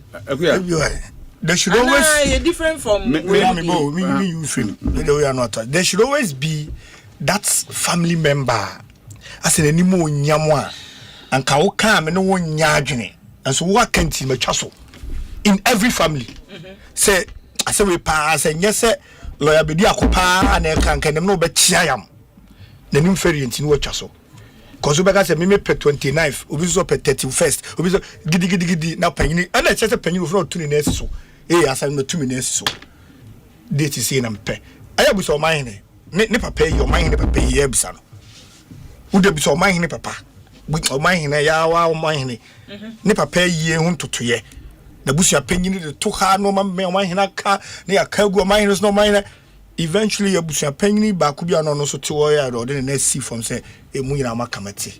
there should always different from me you feel the way you are not there should always be that family member as an animo nyamwa and ka wo ka me no wo nya adwene and so what can ti matwa so in every family say ase we pa say nyese lawyer bedi akopa na kan kan no be chia yam na nim feri enti no watwa so cause we say me pe 29th obi so pe 31st obi so gidi na panyini ana chese panyini ofro tuni na so asa no tumi na so date say na mpe aya bu so man ne papa yi o man ne papa yi ebisa no wo de bi so man ne papa bu o man ne ya wa o man ne papa yi hu totoye na busu apanyini de to ha no man o man aka ne ya ka gu o man no man eventually ya busu apanyini ba ku bia no so to ya do de na see from say emu nyina makamati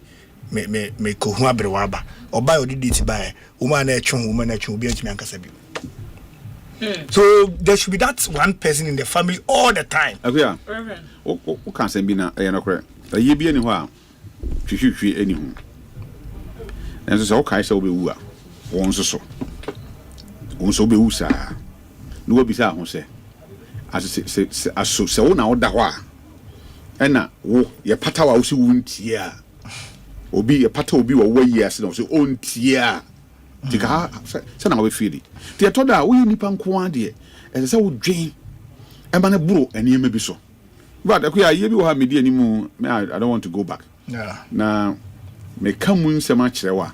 me ko hu abrewa aba oba yo diditi ba e o man na etwe o man na etwe obi antimi ankasa bi. So there should be that one person in the family all the time. Akua. O kan se bi na e no kore. Aye bi ani ho a hwehwehwe ani ho. Enso se o kai se obewu a won so. Won so obewu sa. No obi sa ho se. Aso se wo na wo da ho a. Ena wo ye pata wa wo si wuntie a. Obi ye pata obi wo yi ase no so ontie a. tika se na we feel ti to da wo nipa nko ade e se wo dwen e ma na buro enema bi so but akuya ye bi wo ha medi animu I don't want to go back na me kamu nsema kirewa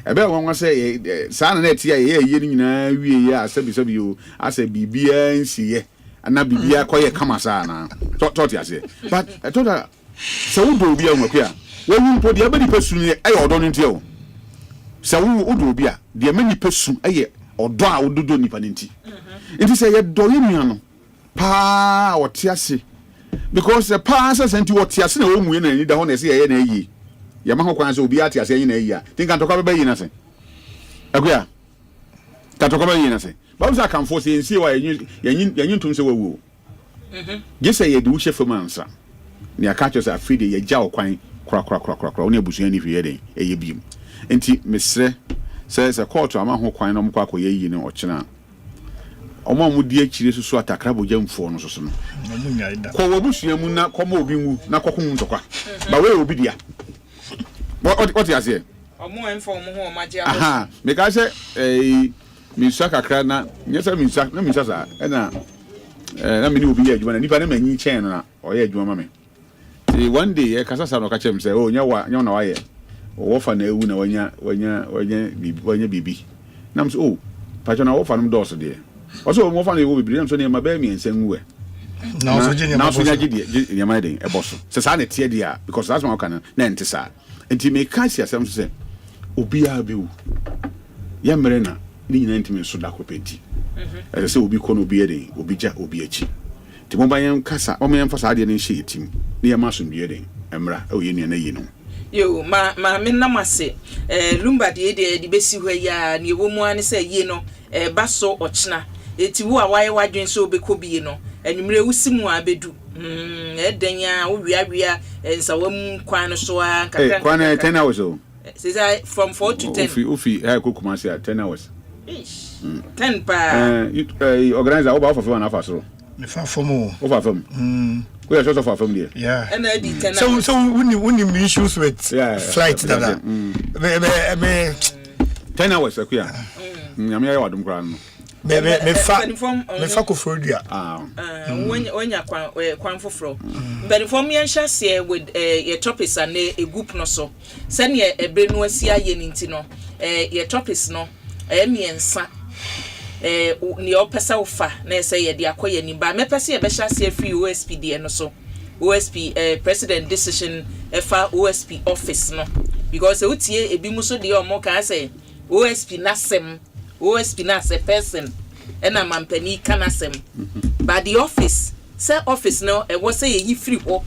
ebe won say sa na etia ye ye nyina wie ya asabi yo asa bibia nsiye ana bibia koye kama sa na to ase but to da se wo do bia nwakuya wo mpo de abadi pesu ne aye odo nti o se wo do bia de mani pesu aye odo a ododo nipa nti nti se ye do ye nua no pa o ti ase because the past senti what tia se na wo mu na ni da ho na se ye na yi ya ma ho kwan se obi ati ase yi na yi a think an to ka be yi na se akuya ka to ka be yi na se ba usa kan force ensi wa yin tum se wawu je se ye de wo chef mansa ni aka cho se afide ye ja okwan kra oni abusu ni hwe den eye biem enti mesre se court ama ho kwan no mkwa akoye yi ni ochena omo mu die akire susu atakra bojamfo no soso no ko wabusua mu na komo obi nwu na kokon ntokwa ba we obi dia what you say omo enfo omo ho magia aha me ka se minsa kakra na nyesa minsa sa na me ni obi ya adwuma na nipa na manyi chen na oye adwuma ma me one day e kasa sa no ka chem se o nya na wa ye wo fa na ewu na wanya bibi nam so o pa na wo fa no dos de also mo fa na ewu bibi nam so ne ma ba mi ensan wu na so genya na so nya gidi nya ma den e boso se sa na tie dia because that's my kind na ntisa enti me ka sia sam so se obi a be wu ya mere na ni nyina ntimi so da kopenti se obi ko no obi eden obi ja obi achi ti mo ba yan kasa o me yan fa sa de ne hye etim ni ya ma so ndue den emra o ye na yi no yo ma me na mase lumba de besi hwa ya ne wo mu ane se yi no ba so ochina eti wo a waye wadwen so obekobie no enumre wusimu abedu edanya wo wiawia nsawam kwan no so a kakra kwan 10 hours o say from 4 to 10 ofi kokuma say 10 hours 10 pa organizer oba for one half so me fa fomo over from we are short of from there yeah and I did 10 so when issues with flight that me 10 hours akuya nyame ya wadum kra no me fa ko frodua when kwan foforo but from yan share with your topics and a group no so send ye ebre no asia ye nti no your topics no miensa ni opesa ufa na say ye de akoye ni ba me pese ye be share free OSP de no so OSP president decision fa OSP office no because utie ebi mu so de o mo ka say OSP nasem OSP na as a person and a mampani kanasem but the office say office no e wo say ye free ho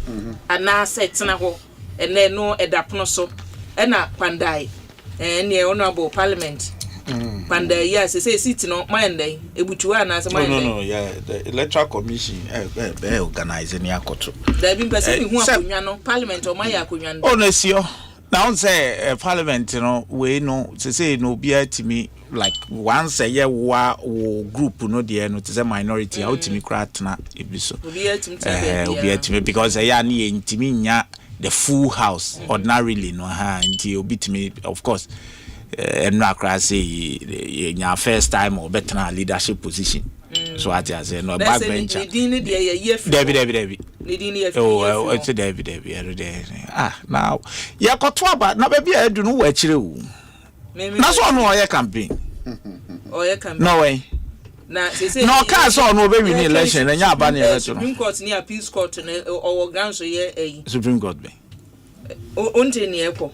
ana say tena ho ene no edapono so na pandai ne honorable parliament pandai yes say sit no mind dey ebutuwa na say mind no yeah the electoral commission organize any akoto there been person who akonwa no parliament o maya akonwa no no sio now say parliament no we no say no be atimi like once a year wo group no there no to say minority how timi crat na ebiso obi atimi because ya na intimi nya the full house ordinarily no ha nti obi timi of course enra cra say nya first time or better leadership position so at as no backbencher David oh it's David now ya koto aba na be bia edu no wa kire wo na so no oye campaign no way na say no ka so no be win election na nya aba na election Supreme Court ni appeals court na o gan so ye Supreme Court be onte ni ekwo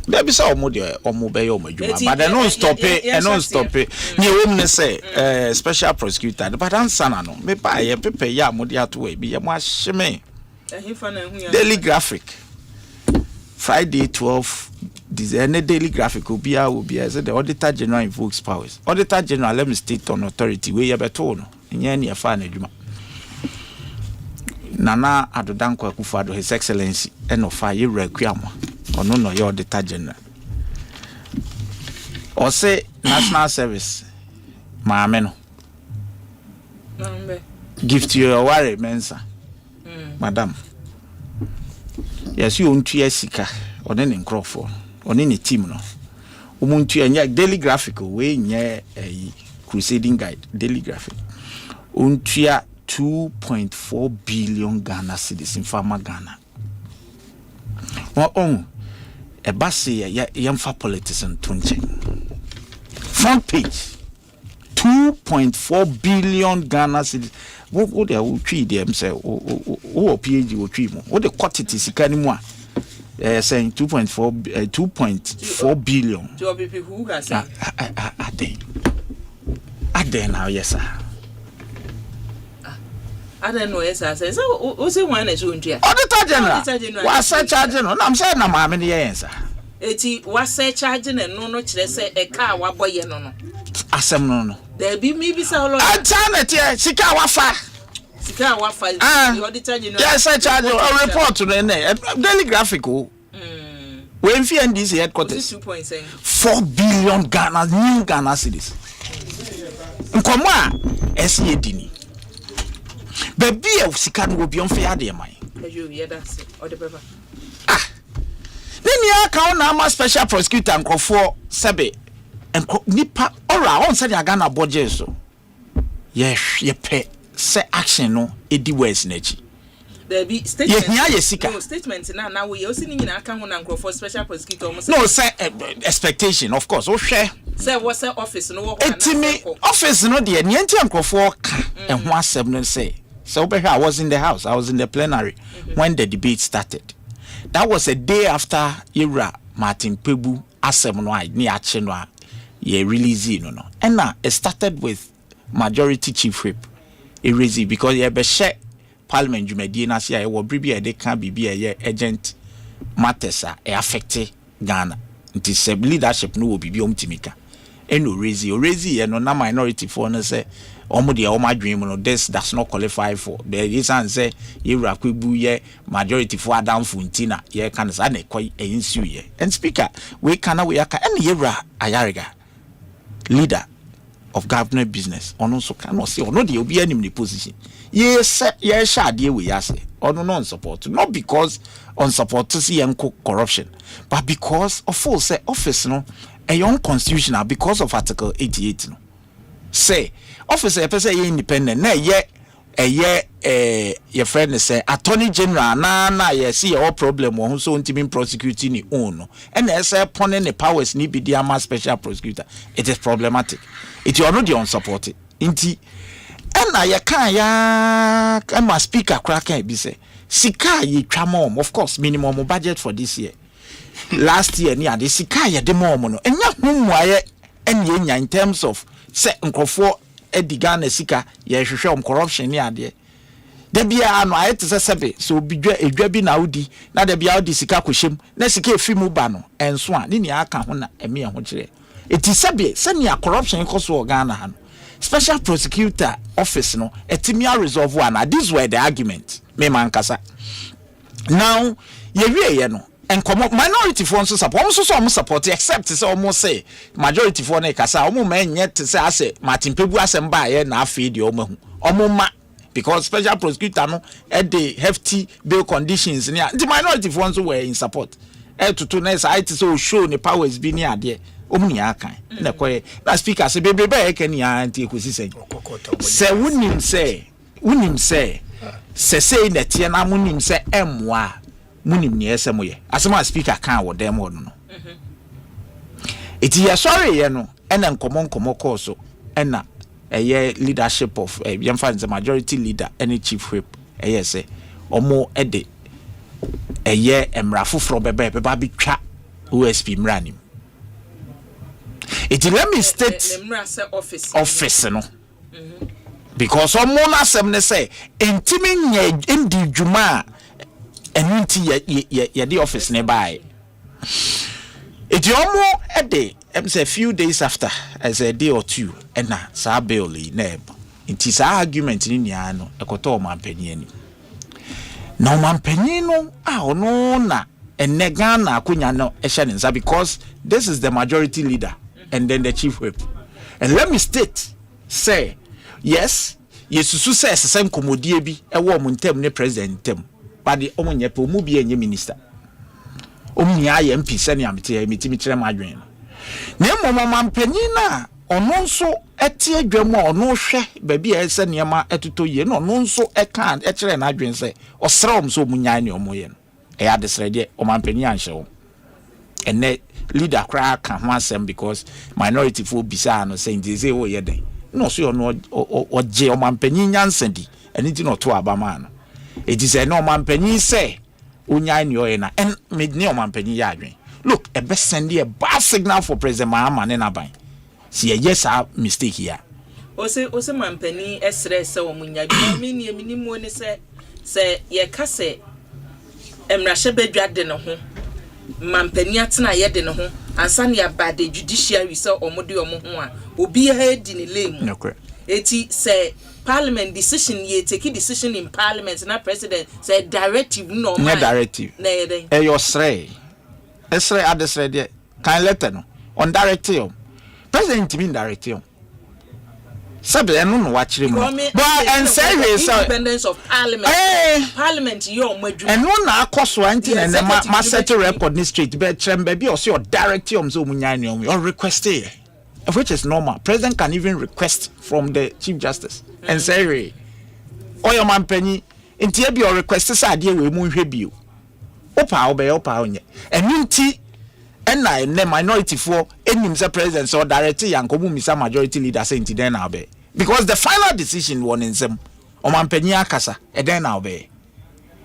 there be some be your majuma but they don't stop it ni wom ne say special prosecutor but answer na no me ba ye pepe ya mo dia to we bi ye mo ahime daily graphic Friday 12 December daily graphic will be as the auditor general invokes powers auditor general let me state on authority we ye beto no nya ni afa na adwuma Nana Adodanko Akufo His Excellency enofa ye requiamo ono no your auditor general or say national service maame no gift you worry mensa madam yes you untua sika one ne nkrofo one ne team no umuntu anya daily graphic we nye crusading guide daily graphic untua 2.4 billion Ghana cedis in farmer Ghana. A basi yamfa politics and tunching. Front page 2.4 billion Ghana cedis. What they will treat them say PhD will treat more. What the quantity is anymore? Saying 2.4 billion. To people who has said I now, yes, sir. I don't know, yes, I say. So, what's the one is doing? Auditor General. What's charging? I'm saying, I'm having the answer. Eti was charging and no, say a car, what boy, no. Asem no. There be maybe so long. I turn it here, Sika Wafa. Sika Wafa, the auditor general. Yes, I charge a report to the daily graphic. When FNDC headquarters 4 billion Ghana, new Ghana cedis. Nkoma SE Dini. Baby of Sikan will be on fair dear mine. That's it. Or the paper. Then you account now special prosecutor and for Sebe and Nipa or on said Ghana budget so. Yes, ye pay say action no edi west nechi. There be statements. No statements now we also need to account on for special prosecutor. No, say expectation, of course. Oh, share. Say what's the office no office no dear niente for and 17 say. So I was in the house, I was in the plenary when the debate started. That was a day after Ira Martin Pebu Asemno ni achenwa ye release no. And now it started with majority chief whip. Erezi because ye be share Parliament Jumedi na sia e wo bribi e de kan bibi e agent matters a affect Ghana. It is leadership no bibi omtimika. Eno Rezi ye no na minority for no say omo de omo adwin no this does not qualify for. The reason say Yewra Kwebu ye majority for Adam Funtina ye kan say na koy ensu ye. And speaker we kana we aka en Yewra Ayariga leader of government business ono so kan say ono de obi anim the position. Yes, shade we yase. Or no support. Not because on support to see corruption, but because of full say office no a unconstitutional because of Article 88 no. Say office a person independent na ye your friend say Attorney General na ye see all problem won so ntimi prosecuting ni own no. And say pony the powers ni be the special prosecutor. It is problematic. It you are not the unsupported. Inti and I can my speaker crack be say Sika ye tramom, of course, minimum budget for this year. Last year near the Sika ye de mono, and ya why and ye in terms of set for Edigana Sika ye show corruption near there. There be a no I to say so be a drabbing Audi, now there be out the Sika kushim, Nesika fimu bano, and swan, Ninia Kahuna, and me and it is Sabi, send me a corruption cost for Ghana. Special prosecutor office no etimia resolve one. This were the argument me mankasa. Now ye no and come minority for support so support except say almost say majority for na kasa omo man yet say ase Martin Pebu Asemba ye na afi de omo ma because special prosecutor no the hefty bail conditions near the minority for were in support to next I so show the powers be near there. Omnia kan na koye na speaker say bebrebe e kan ya anti ekosisen se wunim say say na tie na munim say emwa munim ne esem ye asema speaker kan wo dem no iti ya sorry ye no ena nkomo course ena eye leadership of yemfa the majority leader any chief whip eye say omo ede eye emra foforo bebe bi twa OSP mranim. It let me state office no. Because some mona semne say intimin ye indi juma enunti ye the office nearby. It yomo a day, say a few days after, as a day or two, and na sa bailey neb. It is argument in Yano, a coto man penny. No man penny no, no na, and negana kunyano eshanza because this is the majority leader. And then the chief whip. And let me state, say, yes, Yesusu says the same commodity be a woman tem ne president tem, but the omonye po mubi and minister. Omni I MP senior mitimitre madrin. na mmom mampanyin na ono nso etie adwam a ono hwe baabi a ese niema etoto ye no ono nso eka kire na adwen se osram so munyan ne omoye no eya desrede o mampanyin anhye wo ene leader kra ka ho asem because minority for bisa no say ndize wo ye den no so yo no oje o mampanyin nyansadi eni ti no to abama no it is no mampanyin say unyan ne oye na en me ne o mampanyin ya adwen look a best send a bad signal for President Mahama ne naban see a yes mistake here ose mampani esre se wo munya bi me mu ne se ye ka se emrahye badwade ne ho mampani atena ye de ne ho ansa ne abade judiciary se omode omo ho a obi ha di ne lemu eti se parliament decision ye take decision in parliament na president say directive no man directive na ye den e yo sre esre adesre de kan letter no on directive president mean directive sabe eno no wa kire mu but and say independence of parliament parliament yo madu eno na akoso anti na ma set record ni straight be trembe bi o say directive so munya ni o request here which is normal. President can even request from the Chief Justice and say, "Oh, your man penny, in TB or request this idea we move you." Opa obey opa onye. And minty and I minority for any president or directly and come misa majority leader saying to then obey. Because the final decision one in some o man penny akasa and then obey.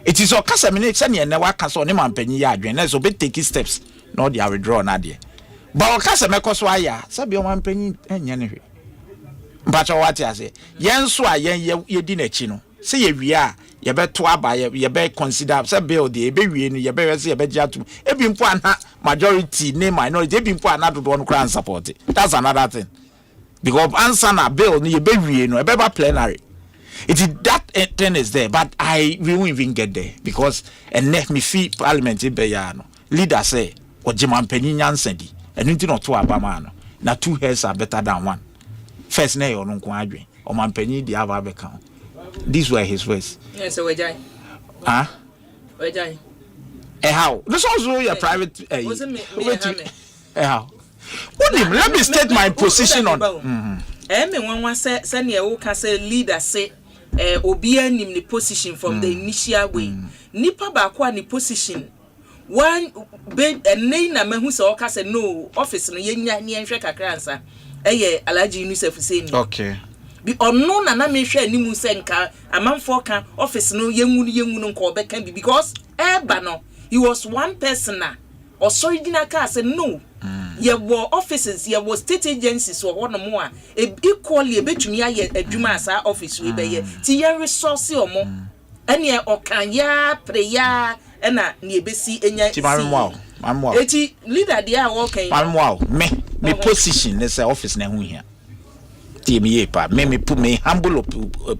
It is okasa minute send and never cast on man penny adwen so be take steps not the withdraw nadia. But okasa mekoso aya sabi o man penny enye ne hwe mpacha wati ase yen so a yen ye di na chi no se ye wi a ye beto aba ye be consider say bill dey be wi no ye be we say ye be giatum ebi mpo ana majority ne minority ebi mpo ana dodo no kran support. That's another thing because answer na bill no ye be wi no e be ba plenary. It is that thing is there, but we won't even get there because and let me fee parliament be ya no leader say ojiman penny nyansedi and you not to abama no na 2 hairs are better than one. First na yon nko adwen o man penny di ava be kan. These were his words. Yes, so wejai. Huh? Wejai. How? This also your private how? Let me state my position on. Me wan say ne wo ka say leader say obi anim ni position from the initial way. Nipa ba kwa ni position one be na mahu say o ka say no office no yenya ni enhwe kakra ansa. Alaji Yusuf saying okay be ono na me hwe animu se nka amanfo ka office no yenwunu nka obeka bi because eba no he was one person na original ka say no ye were offices ye were state agencies or one more equally betumi aye adwuma asa office we be ye ti ye resource omo ene okanya prayer ena ne ebesi enya eti leader dia working me position is office na hu hia me put me humble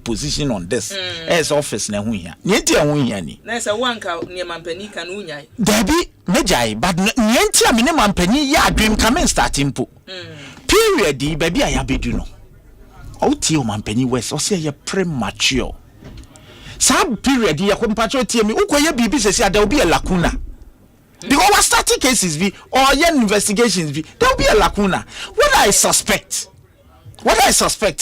position on this as office na hu hia nyenti hu hia ni na say wanka ne mampani kan unyai dabi mejai but nyenti a me ne mampani ya adwem come starting po period di baby aya bedu no o tie o mampani west o say ye premature sab period ya ko mpacho tie me ukoye bibi sesi ada obi e lacuna. Because what starting cases be or your investigations be there will be a lacuna. What I suspect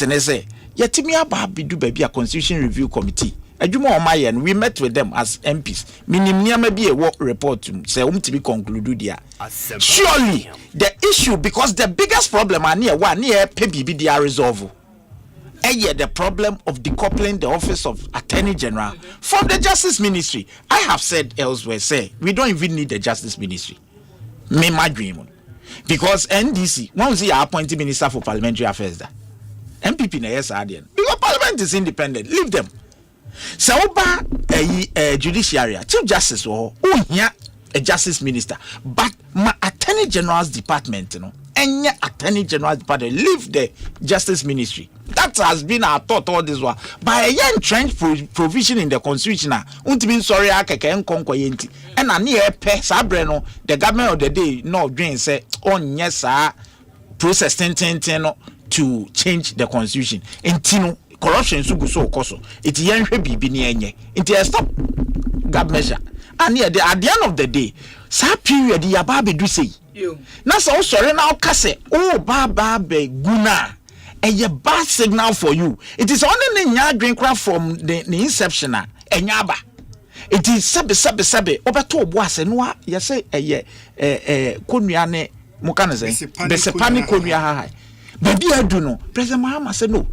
and I say yetimi aba bidu baby a constitution review committee adwuma o mayen we met with them as MPs minim niam be a work report say to be conclude dia surely the issue because the biggest problem are near one near PBB they are resolve the problem of decoupling the office of Attorney General from the Justice Ministry. I have said elsewhere, say we don't even need the Justice Ministry. Me my dream, because NDC once they are appointed Minister for Parliamentary Affairs, MPP na yes adian. Because Parliament is independent, leave them. So a judiciary, Chief Justice or here a Justice Minister, but my Attorney General's department, any Attorney General's department leave the Justice Ministry. That has been our thought all this while. By a entrenched provision in the constitution, untimin sorry akeke enkonko yenti. And a near pe sabreno, the government of the day no doing say on yes process 10 to change the constitution. Intino corruption sugu so koso. It yenhwe bibi ni enye. It stop gab measure. And at the end of the day, sa period yababe do say na so sorry na o kase o ba be guna a bad signal for you. It is only the drink from the inception enyaba. It is sabe obeto boase no ya say konua ne mukana say besepani konua ha baby adu no president Mahama say no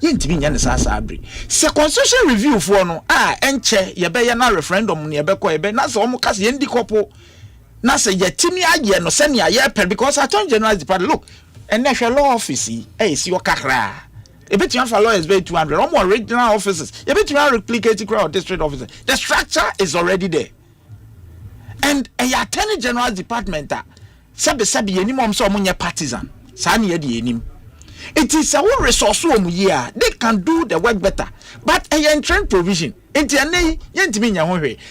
yentimi nya ne sasa abri se constitution review for no enche ye be na referendum ne ye be ko ye be na so omo kase yendi kopo na say yetimi aye no se ne aye per because attorney general department look and national law office see your kakra a bit for lawyers pay 200 or more regional offices a bit replicate crowd district offices. The structure is already there and a attorney general department sabi yenimom so omunye partisan sani ye di enim. It is a whole resource year. They can do the work better. But a entrant provision.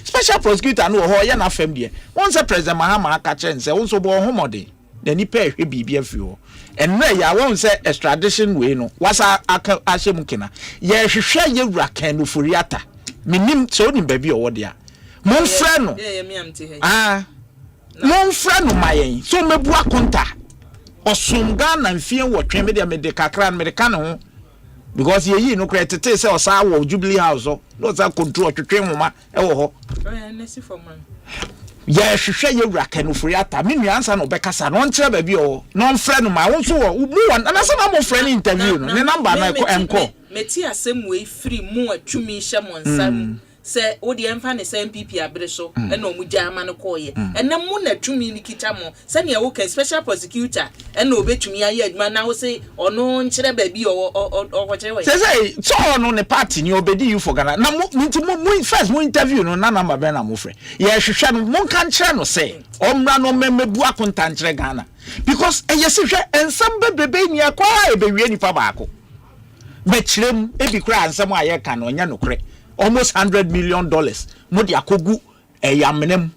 Special prosecutor no ho ya na fam die. Once a president Mahama catch and say also bo homode. Then he pay BBF. And na ya won say extradition we no. Was ahyem kena. Ye hwehwe ye wura kan no furiata. Minim so ni baby o dia. Mon frɛ no. Mon frɛ no mayen. So mebu akonta. Osumga na mfie wo tweme de mede kakra na mede kan ho because ye no credit say osa wo Jubilee House no sa control twetwe nwoma e wo ho ya hwehwe ye wura kan ofuri ata me nuansa no bekasa no nkyere ba bi o no mfrɛ no ma wo so wo mu wan na so na mo frɛ ni interview no ne number na enko meti asem we free mu atumi hye mo nsam se odi emfa ne se MPP abere so e na omu jama no koye ene mu na twumi ni kita mo se ne wo kan special prosecutor e na obetumi aye aduma na wo se ono nkyere ba bi o kyere we se so ono ne party ni obedi you for Ghana na mu first mu interview no na number be na mo frɛ ye hwehwɛ no mo kan kyere no se omra no memebu akonta nkyere Ghana because e yesi hwɛ ensam bebebe ni akwa e be wie nipa baako be kyerem e bi kura ansam aye kan no nya no kre almost $100 million modi akogu eyamenem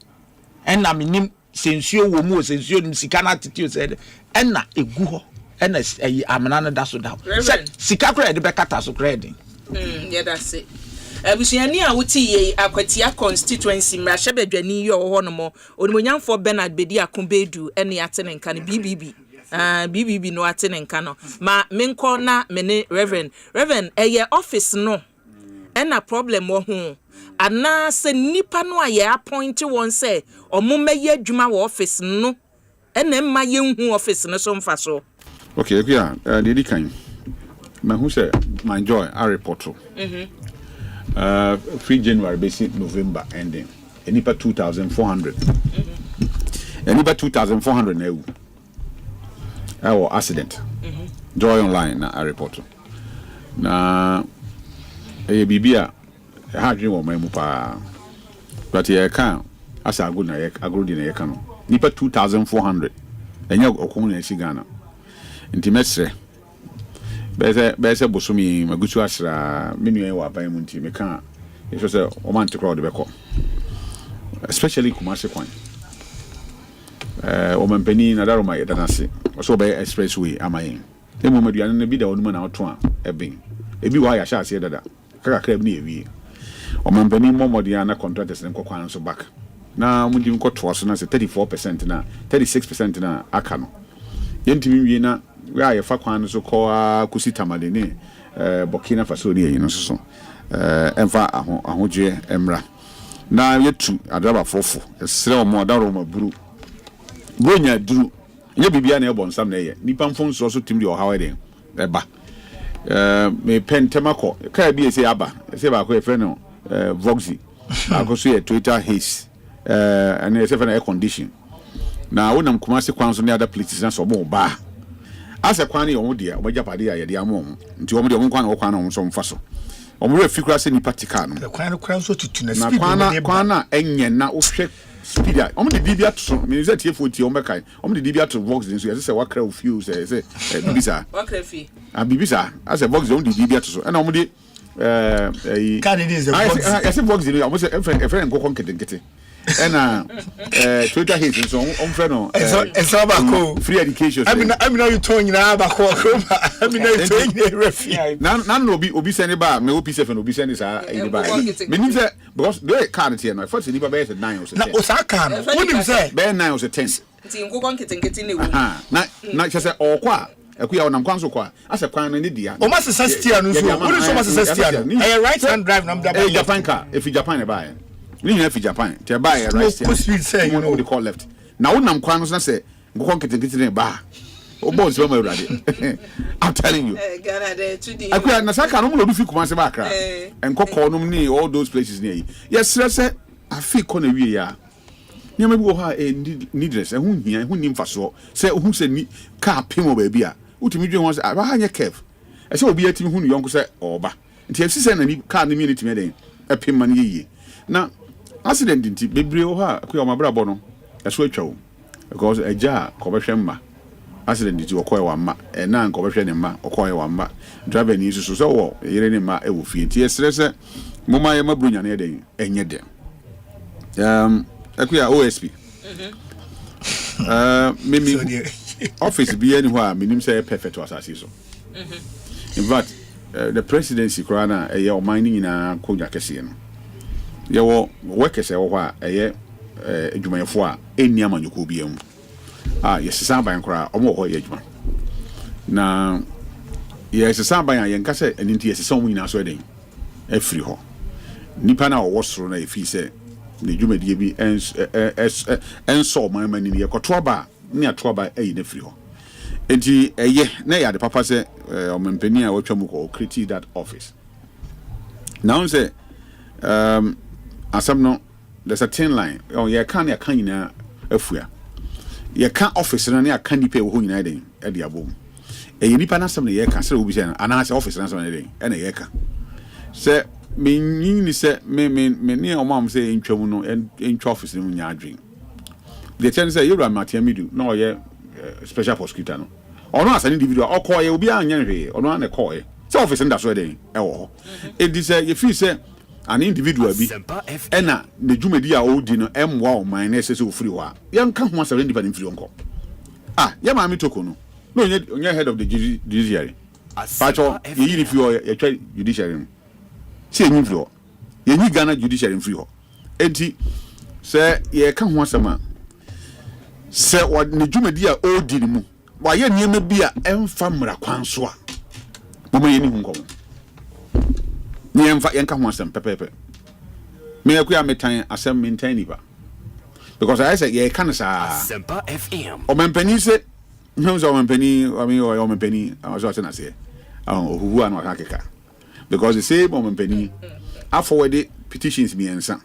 enna minim sensuo wo mu sensuo nim sika na titio said enna egu ho enna amena no da so da sika kra de bekata so kra den yeah that's it abusuani a wuti ye akwatia constituency mrahye badwani yo ho no mo onimonyamfo Bernard Bedi Akombedu ene atene nka ne BBB no atene nka no ma menko na mene reverend eye office no ena problem wo ho ana se nipa no aye appoint won say omumeye adwuma wo office no ena mma ye hu office no so mfa so okay yeah the kan ma hu say my joy a report free January basic November ending enipa 2400 enipa 2400 na ewu our accident joy online na a report na bibia ha dwen wo mamu pa but ye kan asa agu na ye agro di na ye kan no nipa 2400 enya okun na esi Ghana intimesre bese bosumi magutu asra menu e wa ban mu nti me kan e so se o man te crowd be ko especially Kumasi kwan o man pani na daro ma ye danase so be expressway amayin e mo maduane na bi da onuma na oto a eben ebi wa ya sha ase dada kaka krab ni ewie o man pani momodia na contractors ne kokwan so back na mudi nko to so na 34% na 36% na aka no yentimi wie na we aye fa kwan so ko akusi tamale ni Burkina Faso ni yin so emfa ahoje emra na yetu adaba fofo esre o mo daro ma buru bronya duru nye bibia na ebon sam na ye nipa mfon so timdi o haweden eba me pentemako ka bi ese aba ese ba ko e friend no Voxy akoso ye Twitter haze and ese friend air condition na wonam Kumasi kwan so ne other places na so bo ba ase kwan ne omo dia obaja pade ya de amom nti omo de omo kwan no kwan no so mfa so omo re fikura se ni patika no kwan so tutu na speed kwan na enye na ohwe speed a omo de bibia to me ze tie fo tie omo kai omo de bibia to Voxy so se wa kra fuse se bibisa wa kra fi bibisa ase Voxy omo de bibia to so na omo de candidates I say Voxy no omo se friend go konkete ena Twitter hate so on friend no so ba ko free education I mean you turn na ba ko I mean you turn refi na no obi send ba me obi sef no obi send sa e ba me nim say because the card here no first ni ba be 9 or 10 na o sa ka no woni say be 9 or 10 nti nkokɔ nketenkete ne wo na kyese okwa Akuya onam kwan so kwa asa kwan na ne dia o ma sesa stia no so wo so ma sesa stia no e right hand drive na mda Japan car if Japan e buy ni nyina fi Japan te buy e right stia speed say you know what they call left na wonam kwan no so na say nkokɔ nketenkete ne ba o boss be ma urade I'm telling you Ghana there today Akuya na saka no mo do fi kuma se ba kra nkokɔ no ni all those places near yes say afi kɔ na wie ya nyama bi wo ha needless hu hia hu nim faso se hu se ni car pemo ba bia utimi dwen ho se ba ha nye kev e se obi atimi hu no yonko se oba nti efsi se na ni car ni mi ni timi den e pem man yeye na accident nti bebre wo ha ko yo mabra bo no e so atwa wo because eja ko be hwemma accident nti okoye wa ma e na nko be hwe ne ma okoye wa ma driver ni so so wo yere ne ma e wo fie nti esre se moma ye mabrunya ne den enye de Akuya OSP. Mimi office be anywhere, minim say perfect was as so. In fact, the presidency crana a year mining in a Konya Kessian. There were workers a year Jumayafua, any yaman you could be. Yes, Samba and cry, or more Yajman. Now, yes, Samba and Yankasa, and into a song in our wedding. A free ho. Nipana or was thrown if he said. The Jumedi be and saw my man in the Cotroba near Troba a free ho. And ye, nay, the papa said, Mempenia or Chamuko critique that office. Now say, as some no, there's a 10 line. Oh, yeah, can't ya canina a fuya. Ye can't office and a candy pay who united at the above. A Nipana some year can still be an answer office and something, and a yeka. Say, me ni say me near mom say in Chomuno and in office in your dream. The chance say you run Matiamidu, no, yeah, special prosecutor. No, or not as an individual, or call you be on your or not a call. So office and that's where they are. It is if you say an individual be Enna, the Jumedia old dinner, wow, my necessary free war. Young come once a independent free uncle. Yamami Tokono. No, yet on your head of the judiciary. Pacho, if you are a judiciary. Say new floor. Ye ni Ghana judiciary free ho. Enti say ye ka ho asama. Say what ne dwumadi a odi ni mu. Wa ye niam bia emfa mra kwan so a. Mama ye ni hu nkom. Ni emfa ye ka ho asam pepepe. Me akuya metan asam mentan ni ba. Because I say ye kan sa Asempa FM. O mempani say no so mempani, I mean o mempani, I was na say. Who an wa keka. Because the same moment penny, I forwarded petitions me and son.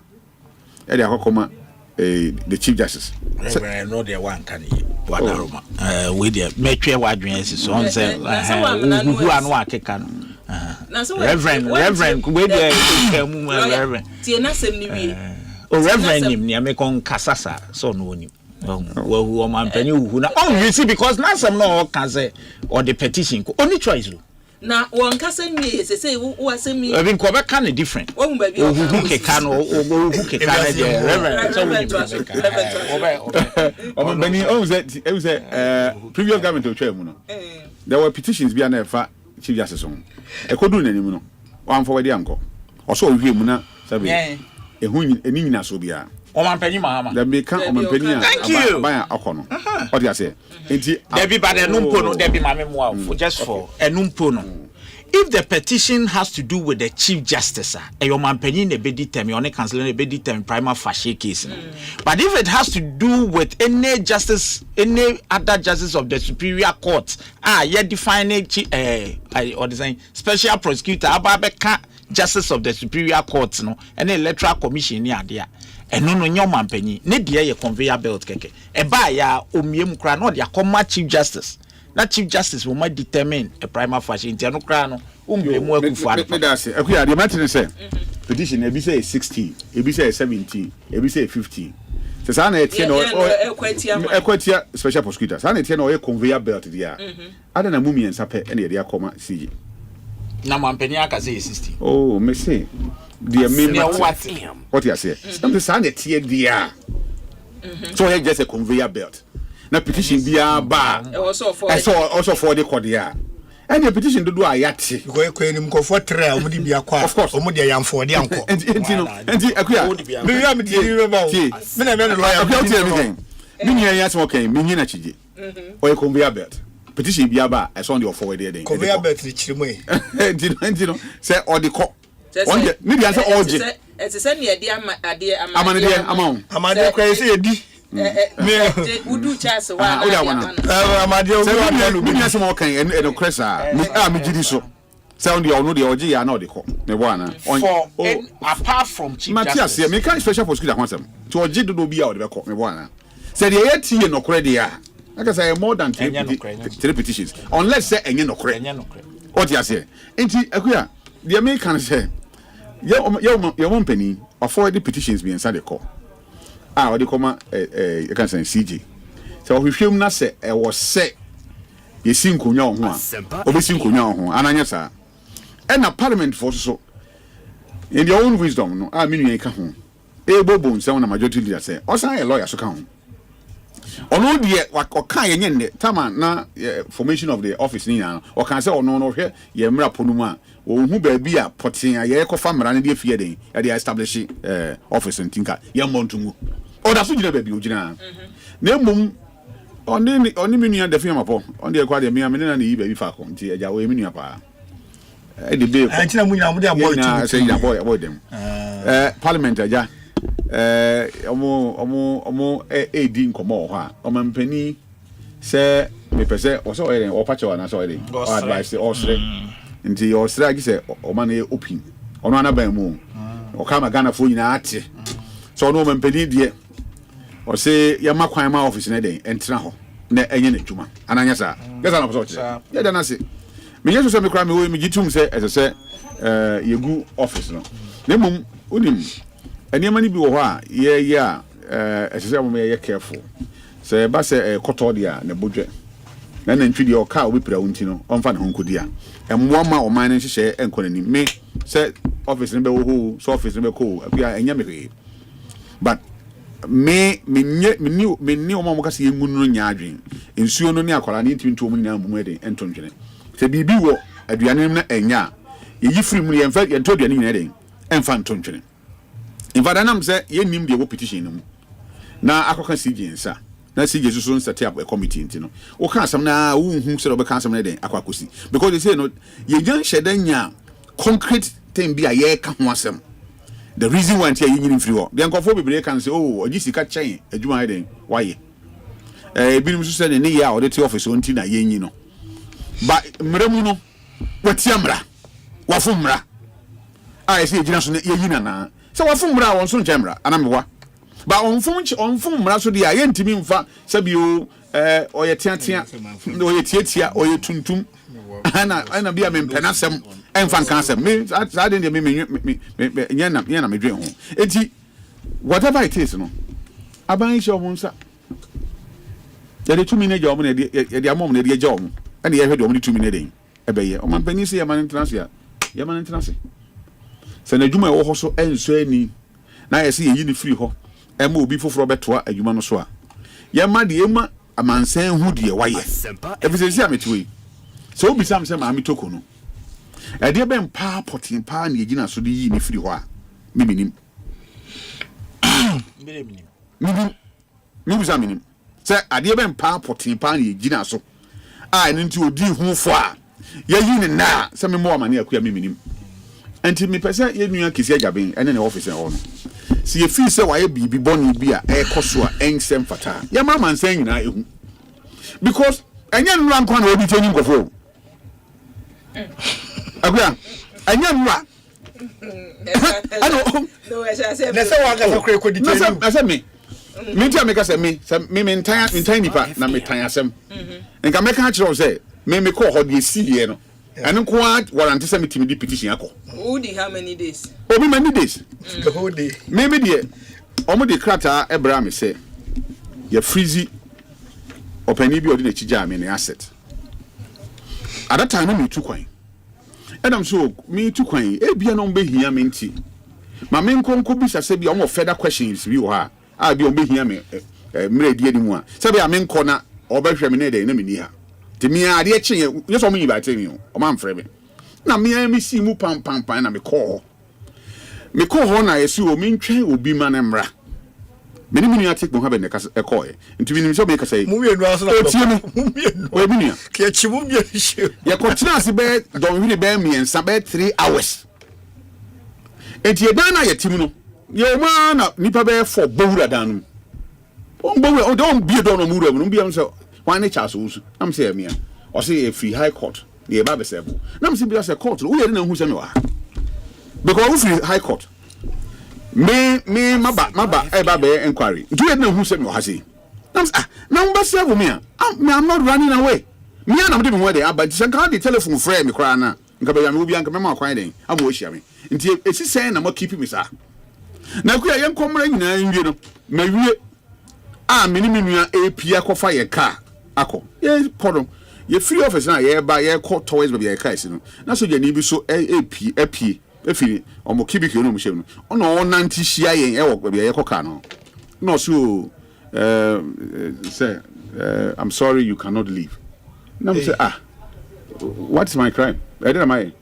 Eddie Akokoma, the Chief Justice. Reverend, no, there one can one aroma. With the Metria Wadrins, so on, say, who are no Akekan. Reverend, with the Reverend. Tina Semi, or Reverend, Yamekon Casasa, so no one. Well, who am I penny who now? Oh, you see, because now some no can say, or the petition, only choice. Na one person me say who say me I mean Quebec can be different who can previous government to chair no there were petitions be na fa chief justice on e kodu nanim no wan forward anko oso ohwe mu na sabe ehun enina so bia o man panyi mama the make o man panyi aban akono what you say enti everybody numpo no there be mama mo just for enumpo no. If the petition has to do with the Chief Justice, your man penny a bit determined, only cancelling a bit determined prima facie case. But if it has to do with any justice, any other justice of the Superior Court, you define or design special prosecutor, ababeka justice of the Superior Court, no, any electoral commission near there. And no your man penny, ne dear your conveyor belt keke. E ba ya omiem kra no dia come Chief Justice. That Chief Justice will might determine a prima facie interno crano. The matter say petition ebi say 16, ebi say 17, ebi say 15. So sana etienne or special prosecutor. Sana etienne or conveyor belt there. Ada na mumi ensape ene dey akoma CJ. Na mampenia ka say 16. Oh, me say the main what you say. Some sana etienne there. So he just a conveyor belt. Na petition bia ba also for the cordia and the petition do ayati go enim ko for try o di bia kwa of course o mo de yam for de anko enti akuya me wi am di wi ba o me na me no lawyer akuya ti anything Mini yes okay, mini na chije. Or conveyor belt. Petition biaba I saw on your forward there. Conveyor belt ni chirimo. Dino say or the cop. One day maybe answer all je. It's a near dear amade kwa say edi. Me udu chance wa. Amade o bi na say mo kan e no cresa. Me gidi so. Sound the ono the oje ya na o de ko. Me bo ana. Apart from chief Matthias, me can special prosecutor kwansem. To oje do bi a o de be ko. Me bo ana. Say the yet ye no credit ya. Like I say more than 3 petitions. Unless say enye no credit. What you say? Enti akuya, the American say your company afford the petitions be inside the call. What they come you can say CJ. So we film na say e was say ye sin konwa ho a obesin konwa ho ananya sa e na parliament for so in their own wisdom no a menu ka ho e bobo nse na majority leader say osan a lawyer so ka ho ono de waka ye nyenne tama na formation of the office ni na o kan say ono no hwe ye mra ponum a o hu ba bi a poten a ye kofa mra na de fie den e de establish office ntinka ye montungu o da so gina ba bi o gina na mum oni menu da fie mapo on de kwa de me na ni ba bi fa ko nti eja o menu pa e de be ko antina munya mu de aboy na say ya boy dem parliament aja omo edi nkomo ho a o mampani se me pese o so ere o pache wa na so ere o advice o sre nti o sre agi se o ma na open ono ana ban mu o ka ma Ghana fo nyina ate so no mampani de o se ya makwan ma office na den entra ho na enye na dwuma ananya sa gesa na so che ya da na se me yeso se me kra me wo me gitum se ese yegu office no na mum unim eniema ni bi wo ho a ye a ese mo ye careful se ba se koto dia na bodwe na ntwi o ka obi pra wonti no onfa na honkodi a emmo ma o man nhye enkonani me se office ne be wo ho so office ne be ko akua enya me but me ni o ma mo ka se yengu no nya adwen ensuo no ne akwara ne ntwi ntom nyina mu eden entontwene se bibi wo aduane na enya ye free mu ye mfa ye to aduane nyina eden enfa ntontwene in fact anam say ye nim de wo petition no na akoka CJ nsa na CJ so set up a committee ntino o kan asam na wo hu se do be kan asam na den akwakosi because they say no ye jan shedanya concrete thing bi a ye ka ho asem the reason why antia ye nyini free ho den kofo bebre kan say oh ogi sika chen adwuma den why binim so say ne ye a audit office on ti na ye nyi no ba mremu no watia mra wafo mra a ye say gina so ye yina na so wafo mra won so nchemra anamwa ba onfum mra so dia ye ntimi mfa sabi o oye tiatia oye tietia oye tuntum ana bia me mpenasem emfa kansem me sa de me nyana me dwen ho enti whatever it is no aban shi omunsa ya de tumi ne ja omu ne de amom ne de ja omu ana ye hwede omu de tumi ne den ebeye o man pani se ya man international ya man international se na dwuma wo ho so enso ani na ye se ye ni free ho ema obi foforo betoa adwuma no so a ye ma de ema amansan hu de waye efisesi ametwe so obi sam se ma ametoko no e de ben pa potin pa na yegina so de yi ni free ho a miminim mi minim se ade ben pa potin pa na yegina so a ene nti odi hu fo a ye yi ni na se me mo amane akua miminim enti mi pese ye nua kisi ajaben ene ne office en ho no si ye fi se waye bibi boni bi a ekoso a ensem fata ya mama nsan nyina ehu because enya nura nkwa na obi teni nkofo akua enya nura ano na se wa ga kure ko ditenu na se me tia me ka se me ntan nipa na me tan asem nka me ka kire o se me ko ho de sie no and kwa warranty se metimi di petition akọ udi how many days obi many days the whole day maybe the omo de krata ebra me say ya freezy opani bi odi na chija me ne asset at that time me tu kwan edam so me tu kwan e bia no mbe hia me nti ma me nkonko bi sase bia omo further questions bi wo ha a bia mbe hia me mre die di mu a se bia me nko na obehwe me ne de na me ni ha timi ade eche yeso mo yiba temi o ma mfre me na me mi si mu pam na me call ho na yesu o mi ntwen obi ma na mra many minute take mo have a coy into being so make say movie and was movie catch you ya continue to bed don't really bear me and some 3 hours and ye bana ya team no man nipa be for bowura dan no don't be don omura no be am say why na chaso am say me or say a free high court ye ba be say na am say be say court wo ye na hu say me wa because we free high court me maba eba be inquiry do you know who said me wa say now be say me I'm not running away me and am dey me where dey but say can the telephone frame me cry na nka be ya me obi anka me ma kwan den am wo hia me nti esi say na mo keep me sa na ku ya yen komra nyina nwie no ma wie me ni menua epia kofa ye car akọ ye podom ye free office na ye ba ye call toys be ye car isi no na so je ni bi so epie efiri omo kibiki no mhye no ono nanti hia yen e wo be ye koka no no so say I'm sorry you cannot leave na say what's my crime I did my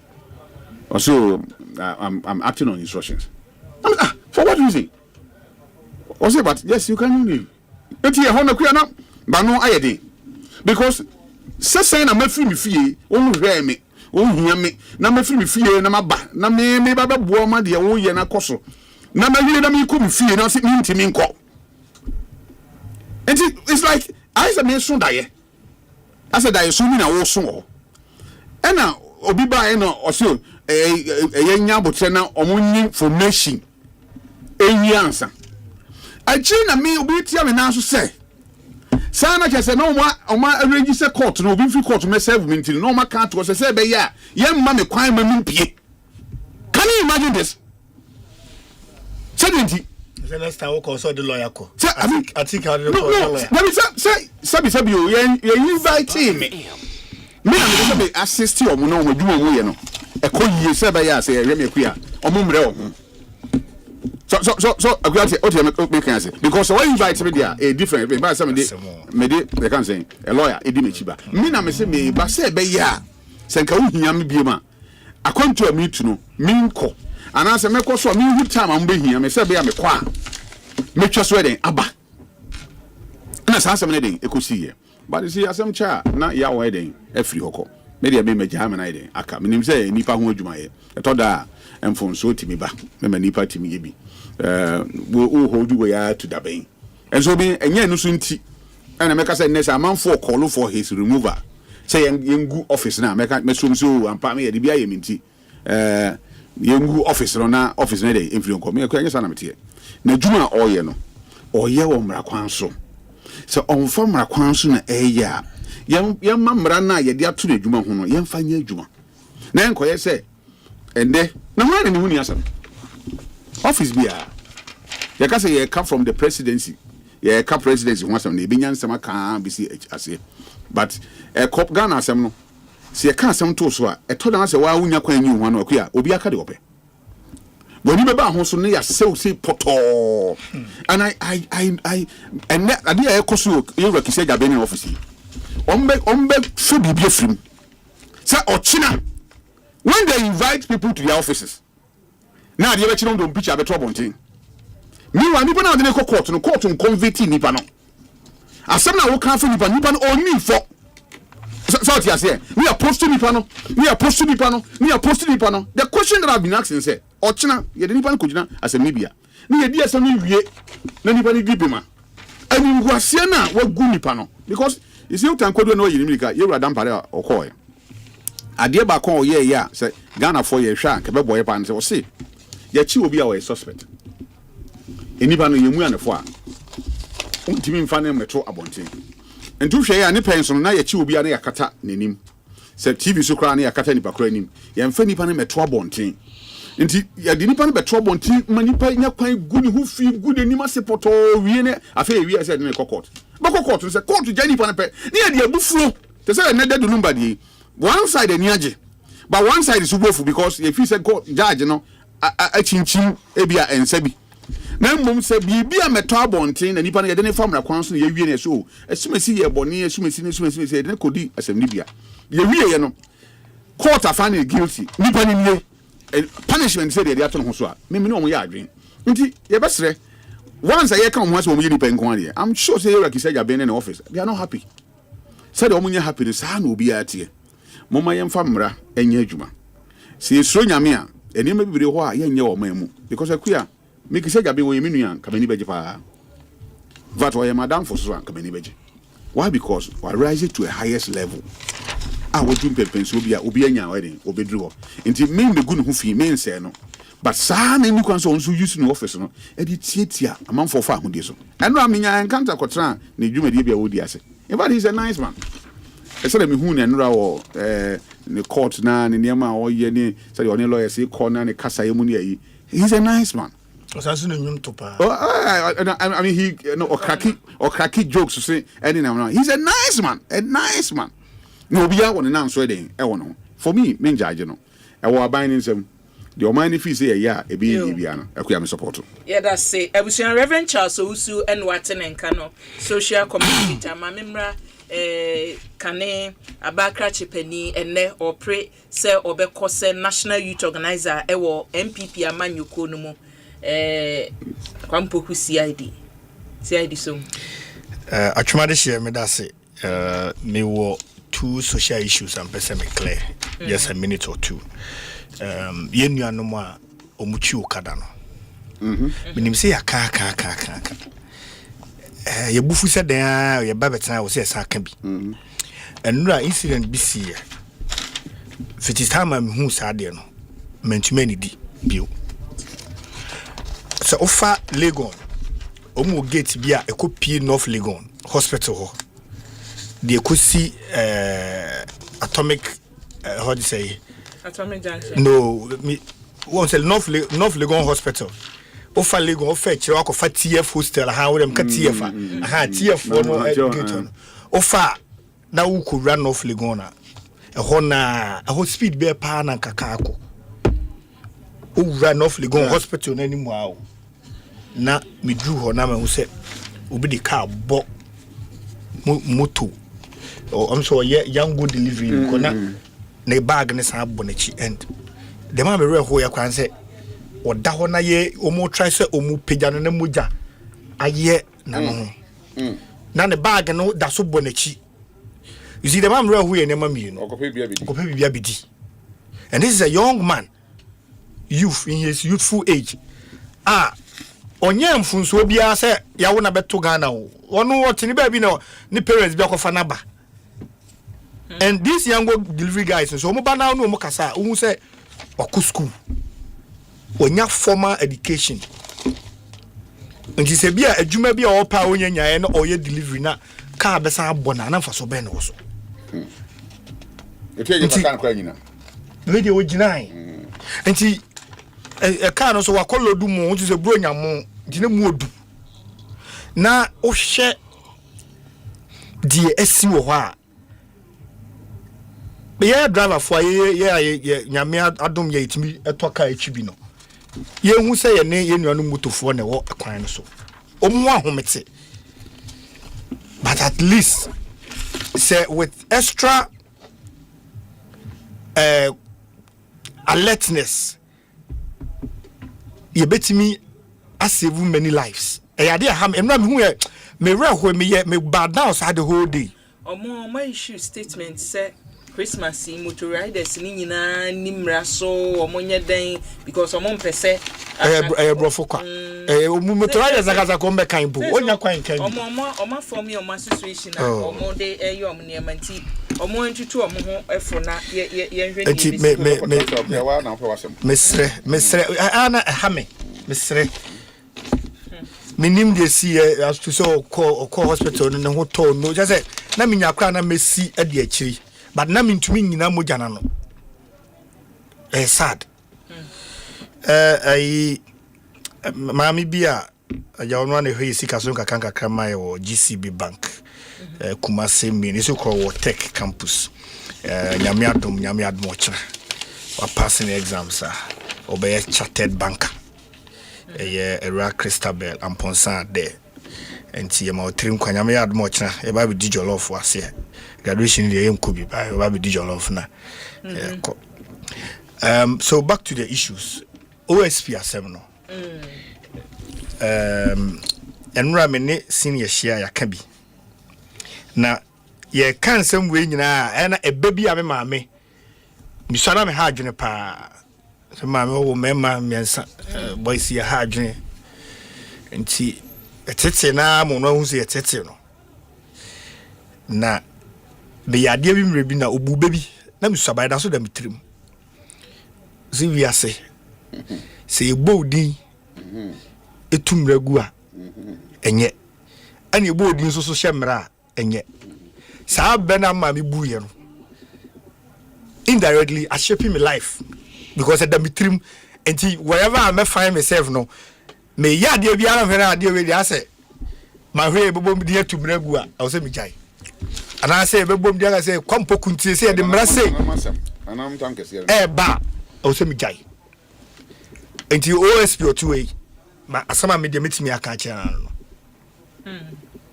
also I'm acting on instructions for what reason or say but yes you can leave enti e hono kwa na ba no ayede because say na mafiri me fie onu hwe me ohia me na mafiri me fie na maba na me ba bo ma de wo ye na koso na ma hire na me ko me fie na se ntimi nko enti it's like I say me so daye I say daye so mi na wo so ho ena obi ba e no o se ye nya botre na omunyi information eyi ansa achi na me obi tia me na so say sana ke say no ma arrange say court no obi free court me serve me ntin no ma can't go say be ya ye ma me kwan ma mpie can you imagine this say next time we consult the lawyer ko I think I don't know lawyer let me say you invite me na me assist you no mo dwuma mu ye no e ko yie say be ya say ye me ku ya omumre o so okay can say because when you invite me there a different by some me they can say a lawyer edi me chiba me na me say me ba say be ya say nka wo hia me biema akwantu a me tu no me nko ana say me ko so me hu time am be hia me say be ya me kwa me twa so den aba na sa asem ne den ekosiye but you see asem cha na ya wo den afri hoko me dey me meja me na den aka me nim say nipa ho adwuma ye etoda emfonso timi ba me nipa timi ye bi wo hold you ya to the bay and so be enye no so nti and make say next man for call for his removal say yengu office na make me so ampa me ye de bia ye minti yengu office no na office na dey influence ko me ko enye sana metie na djuma oye no oye wo mra kwan so so onfa mra kwan so na eya yem mamra na ye de ato na djuma ho no yem fa nya djuma na enkoye say ende na ho na ni huni asam office bia ya ka say come from the presidency ya ka presidency ho asam na e benya nsema ka bi si ase but cop Ghana asam no se ya ka asam to so a to dan say wa wunya kwan nyi ho na akua obi aka de ope woni be ba ho so ne ya say poto and I and ade ya ekoso you work say gabe ni office ombe so bibi afrim say ochina when they invite people to their offices now the election don't pitch about trouble thing meanwhile nipa na dey court no convict nipa no asem na wo kan fa nipa no oni for so ti ase we are posting nipa no the question that I've been asking say ochina ye de nipa no kojina asem ni bia na ye di asem ni wie na nipa ni gibe ma ani nguase na wagu nipa no because you see utankodo no ye nimika ye wura dampare okoye ade ba kon oye ya say Ghana for ye hwa ke be boye pan say o see ya chi obi a we suspect enipa no yemu anefo a untimi mfa ne metro abonten entu hwe ya ne penso na ya chi obi a na yakata nenim say TV so kra na yakata nipa kra nim ya mfa nipa ne metro abonten nti ya di nipa ne metro abonten manipa nya kwan guni hu fi guni nim asepoto wie ne afa wie say ne court ba court say court jani nipa ne pe ne ya di abufuro te say na dedu number di one side any age but one side is woeful because if you said court judge no a chinchin ebia ensabi na mmom se bibia meto abonten na nipa na yede ne famra kwan so na ye wie ne so esumesi ye boni esumesi ye de kodi asem ni bia ye wie ye no court afani guilty nipa ni punishment say de ato no so a me no mo ya adwen nti ye besere once I come once when you pen kwani, I'm sure say like you said you're been in the office. They are not happy. Said the woman happiness ha no be at here. Mama yem famra enye adwuma. See so nyame a eni ma bibire ho a yenye o mamu because akuya make say you're been when you nua ka mani beje pa. That why madam for so ka mani beje. Why? Because we rise it to a highest level. I would do pension obi anya wedding obedru. Nti me me gu no ho fi me nse no. But saa na nukwan so nso use no office no e di tietia amanfo fa ahode so eno amenya encounter kotra na dwumadi bia wodi ase but he's a nice man e say me hu na enura wo ne court na ne niam a oye ni say the only lawyer say call na ne kasa yemu ne yi he's a nice man osasu no nyum to pa I mean he nookraki jokes say any now he's a nice man no obi a won na nso den e won for me men judge no e wo aban ni nsem the Omani fee say yeah, a be Biana, a queer support. Yeah, that's say, I was Reverend Charles Ousu and Watson and Cano, social community, Mamimra, Cane, Abakra Chipeni, and Ne or Pray, Sir Obekose, National Youth Organizer, Ewo, MPP, Amanu Konumo, Kwampoku CID so. I try to share me that say, me wo 2 social issues and person clear, just a minute or 2. Yenu no mo omuchi okada no minim se ya ka ye bufu se den ye babetena wo se sa ka bi enura incident bi si fiti time am hu sa de no mentuma ni di bio so ofa Legon omu gate bi a ekopie North Legon hospital ho de ekosi atomic how do you say Atomic Junction. No, me won't say North Legon Hospital. Ofa Legon fetch wako fa TF hostel ha wo dem ka TF aha TF no gate. Ofa na wo ko run North Legon na ho na ho speed be pa na kakako. O run North Legon Hospital na ni mu awo. Na me dru ho na me ho se obi de car bo moto. Oh, I'm so young good delivery ko na ne bag ne sa bonachi end the man be re ho ya kwan se oda ho na ye omo try se omu pega no na moja aye na no na ne bag no da so bonachi you see the man re ho ye ne mami no okope bia bidi and this is a young man youth in his youthful age onye mfunso bia se ya wo na beto Ghana o ono wotini ba bi no ni parents bia ko fa na ba. And these young delivery guys, so Mobana no Mokasa, who say, Waku school, or your formal education. And she said, Bia, a Juma be all power in your or your delivery now, car besa bonana for so ben also. You can't cry now. Lady Ojinai. And she a car also a color do more, which is a bronya more, didn't mood. Now, oh, share the SU. Yeah, driver for nyame adom ye itimi etoka echibi no ye hu se ye ne ye nuanu motofo ne wo kwan no so omu ahomete but at least say with extra alertness ye betimi save many lives ade aham enra me hu me re ho me bad down so the whole day omo issue statement say Christmas motor riders ni nyina nimra so omonye den because omon pese brofo kwa motor riders akaza ko mbeka impo onya kwan kan omo for me omo association na omo de eyo omo ne manti omo ntutu omo ho efo na ye hwe ni mesre ana hame mesre minim de si as to so call hospital no ho to no just say na minya kra na mesi ade akiri but na mintumi nyina mojana no sad mami bia ya onwa ne hwe sika so kanka kama yo GCB Bank Kumase mini so call Tech Campus nyame adom ochira wa passing exams obey chartered banker era Christabel amponsa there enti ye ma otrim kwa nyame adom ochira e ba bi dijolof wase graduation the Kubi by Dijolof na. So back to the issues. OSP Assembly. enra me ne senior share ya kabi na ye kan sem we nyina na eba bi a me maame mi so na me ha adwene pa so maame wo mema miensa boys ya ha adwene nti etete na mo no hu se etete no na be yade bi mre bi na obu bebi na mi so ba da so da mitrim zivi ase se egbo din etumragu a enye ani egbo din so hyemra enye sa bena ma mi buye no indirectly I shaping my life because at the mitrim enti wherever I find myself no me yade bi ara hwere ade we dia say ma hwe bobom dia tumragu a I say mi jai ana say bobom dia say kwampo kuntie say de mra say anam tankese ba I say mi jai enti OSP o two ma asama me de metimi aka kira no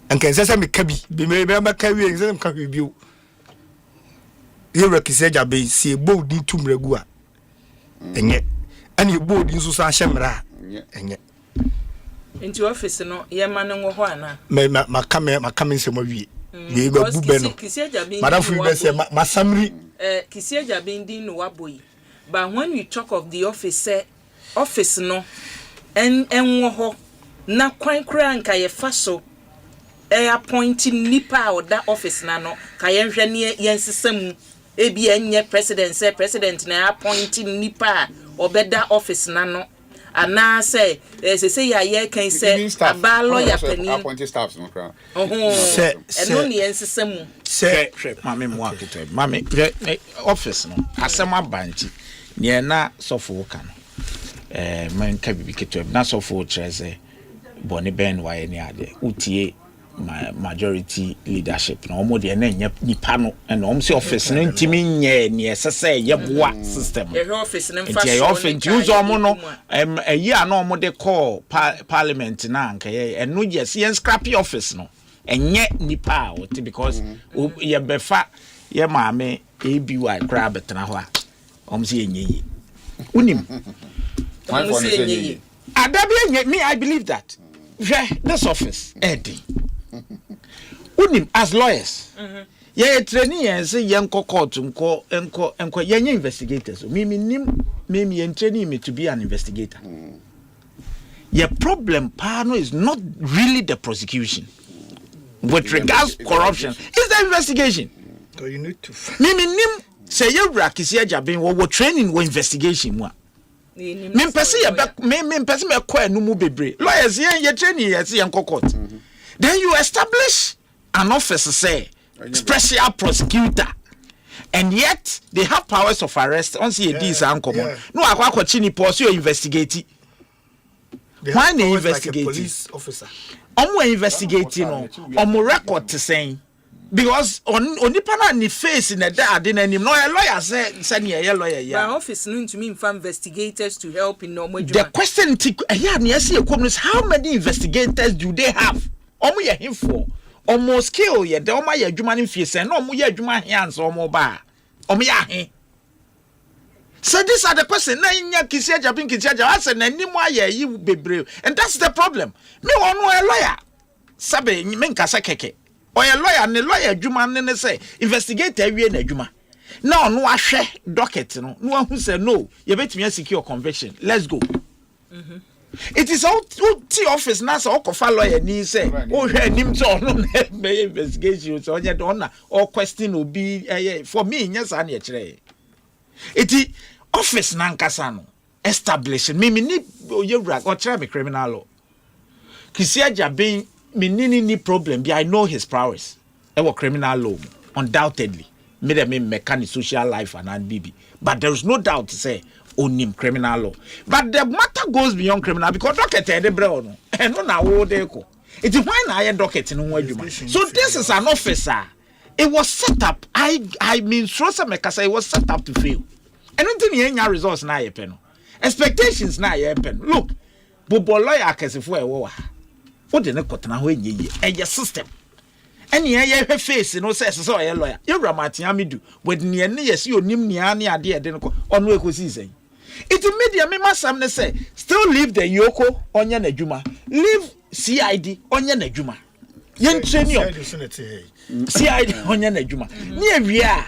anka sesa me kabi be me be maka wi sesa me ka wi bio yewra kise jabe si bo di tumragu a enye ani bo di nso sa hyemra enye enti office no ye ma no ho ana me maka me nsema wi ye ba bube no madam fu be say masamri kise jabe ndi no waboyi but when you talk of the office no en ho na kwan kra nka ye fa so appointing nipa or that office na no ka ye hwe ne yen sesam ebi enye president na appointing nipa obeda office na no ana say say ya ye kan say aba lawyer penin appointed staffs no kra eno ne yen sesam say mame mo akete mame office no asema banchi ne na sofo ka no man ka bibi keto na sofo treze boni ben wa ni ade utie majority leadership na omo de na nya nipa no na omo se office no ntimi nye ne esese ye boa system office no mfa so office use omo no ayi ana omo de call parliament na anka ye eno yes ye scrappy office no enye nipa o because ye befa ye maame ebi wa kra betena ho a omo se enye yi unim Adabi me I believe that this office Eddie unim as lawyers ye training yen say yen court enko yen investigators me yen training me to be an investigator your problem pano is not really the prosecution with regards corruption it's the investigation so you need to me nim say you rakisi ajabin wo training wo investigation mu me pese ya me pese me kwa enu mu bebre lawyers ye training ye say court then you establish an office say special prosecutor and yet they have powers of arrest once you this uncommon no akwa chini pose you investigate why they investigate like police officer omo investigating no omo record to saying because onipa na ni face na da ade na nim no lawyer say na lawyer ya my office no to me inform investigators to help in normal the question here na say is how many investigators do they have omo ye him for omo skill ye de omo ye adwuma no fie say na omo ye adwuma hands omo ba omo ya he so these are the question na nya kisia japin asa na nimu aye yi bebre and that's the problem me won no lawyer sabe me nkasa keke oye lawyer ne lawyer adwuma ne say investigator wie na adwuma na ono ahwe docket no no ahu say no ye betimi secure conviction let's go it is all the office na so okofa lawyer ni say o hwe anim to ono na investigation so onye don na or question obi for me nya sa na ye kire it office na nkasa no establish me ni oyewura o kire me criminal law kisia jabin me ni problem bi I know his prowess e wo criminal law undoubtedly me dem mechanic social life and bibi but there is no doubt to say onim criminal law but the matter goes beyond criminal because docket e de bre no eno na wo de ko it is why na aye docket no ho adwuma so this is an officer it was set up I mean so say it was set up to fail and until you nya results na aye pe no expectations na aye pe no look bobo lawyer akesefo e wo what the nekotana ho enye eye system ene ye face no say so ye lawyer you ramatia medu with ne yes onim nia ne ade de no ono ekosisen It's media me masam ne say still leave the Yoko onye na adwuma. Leave CID onye na adwuma. Yen train you. CID onye na adwuma. Ni awia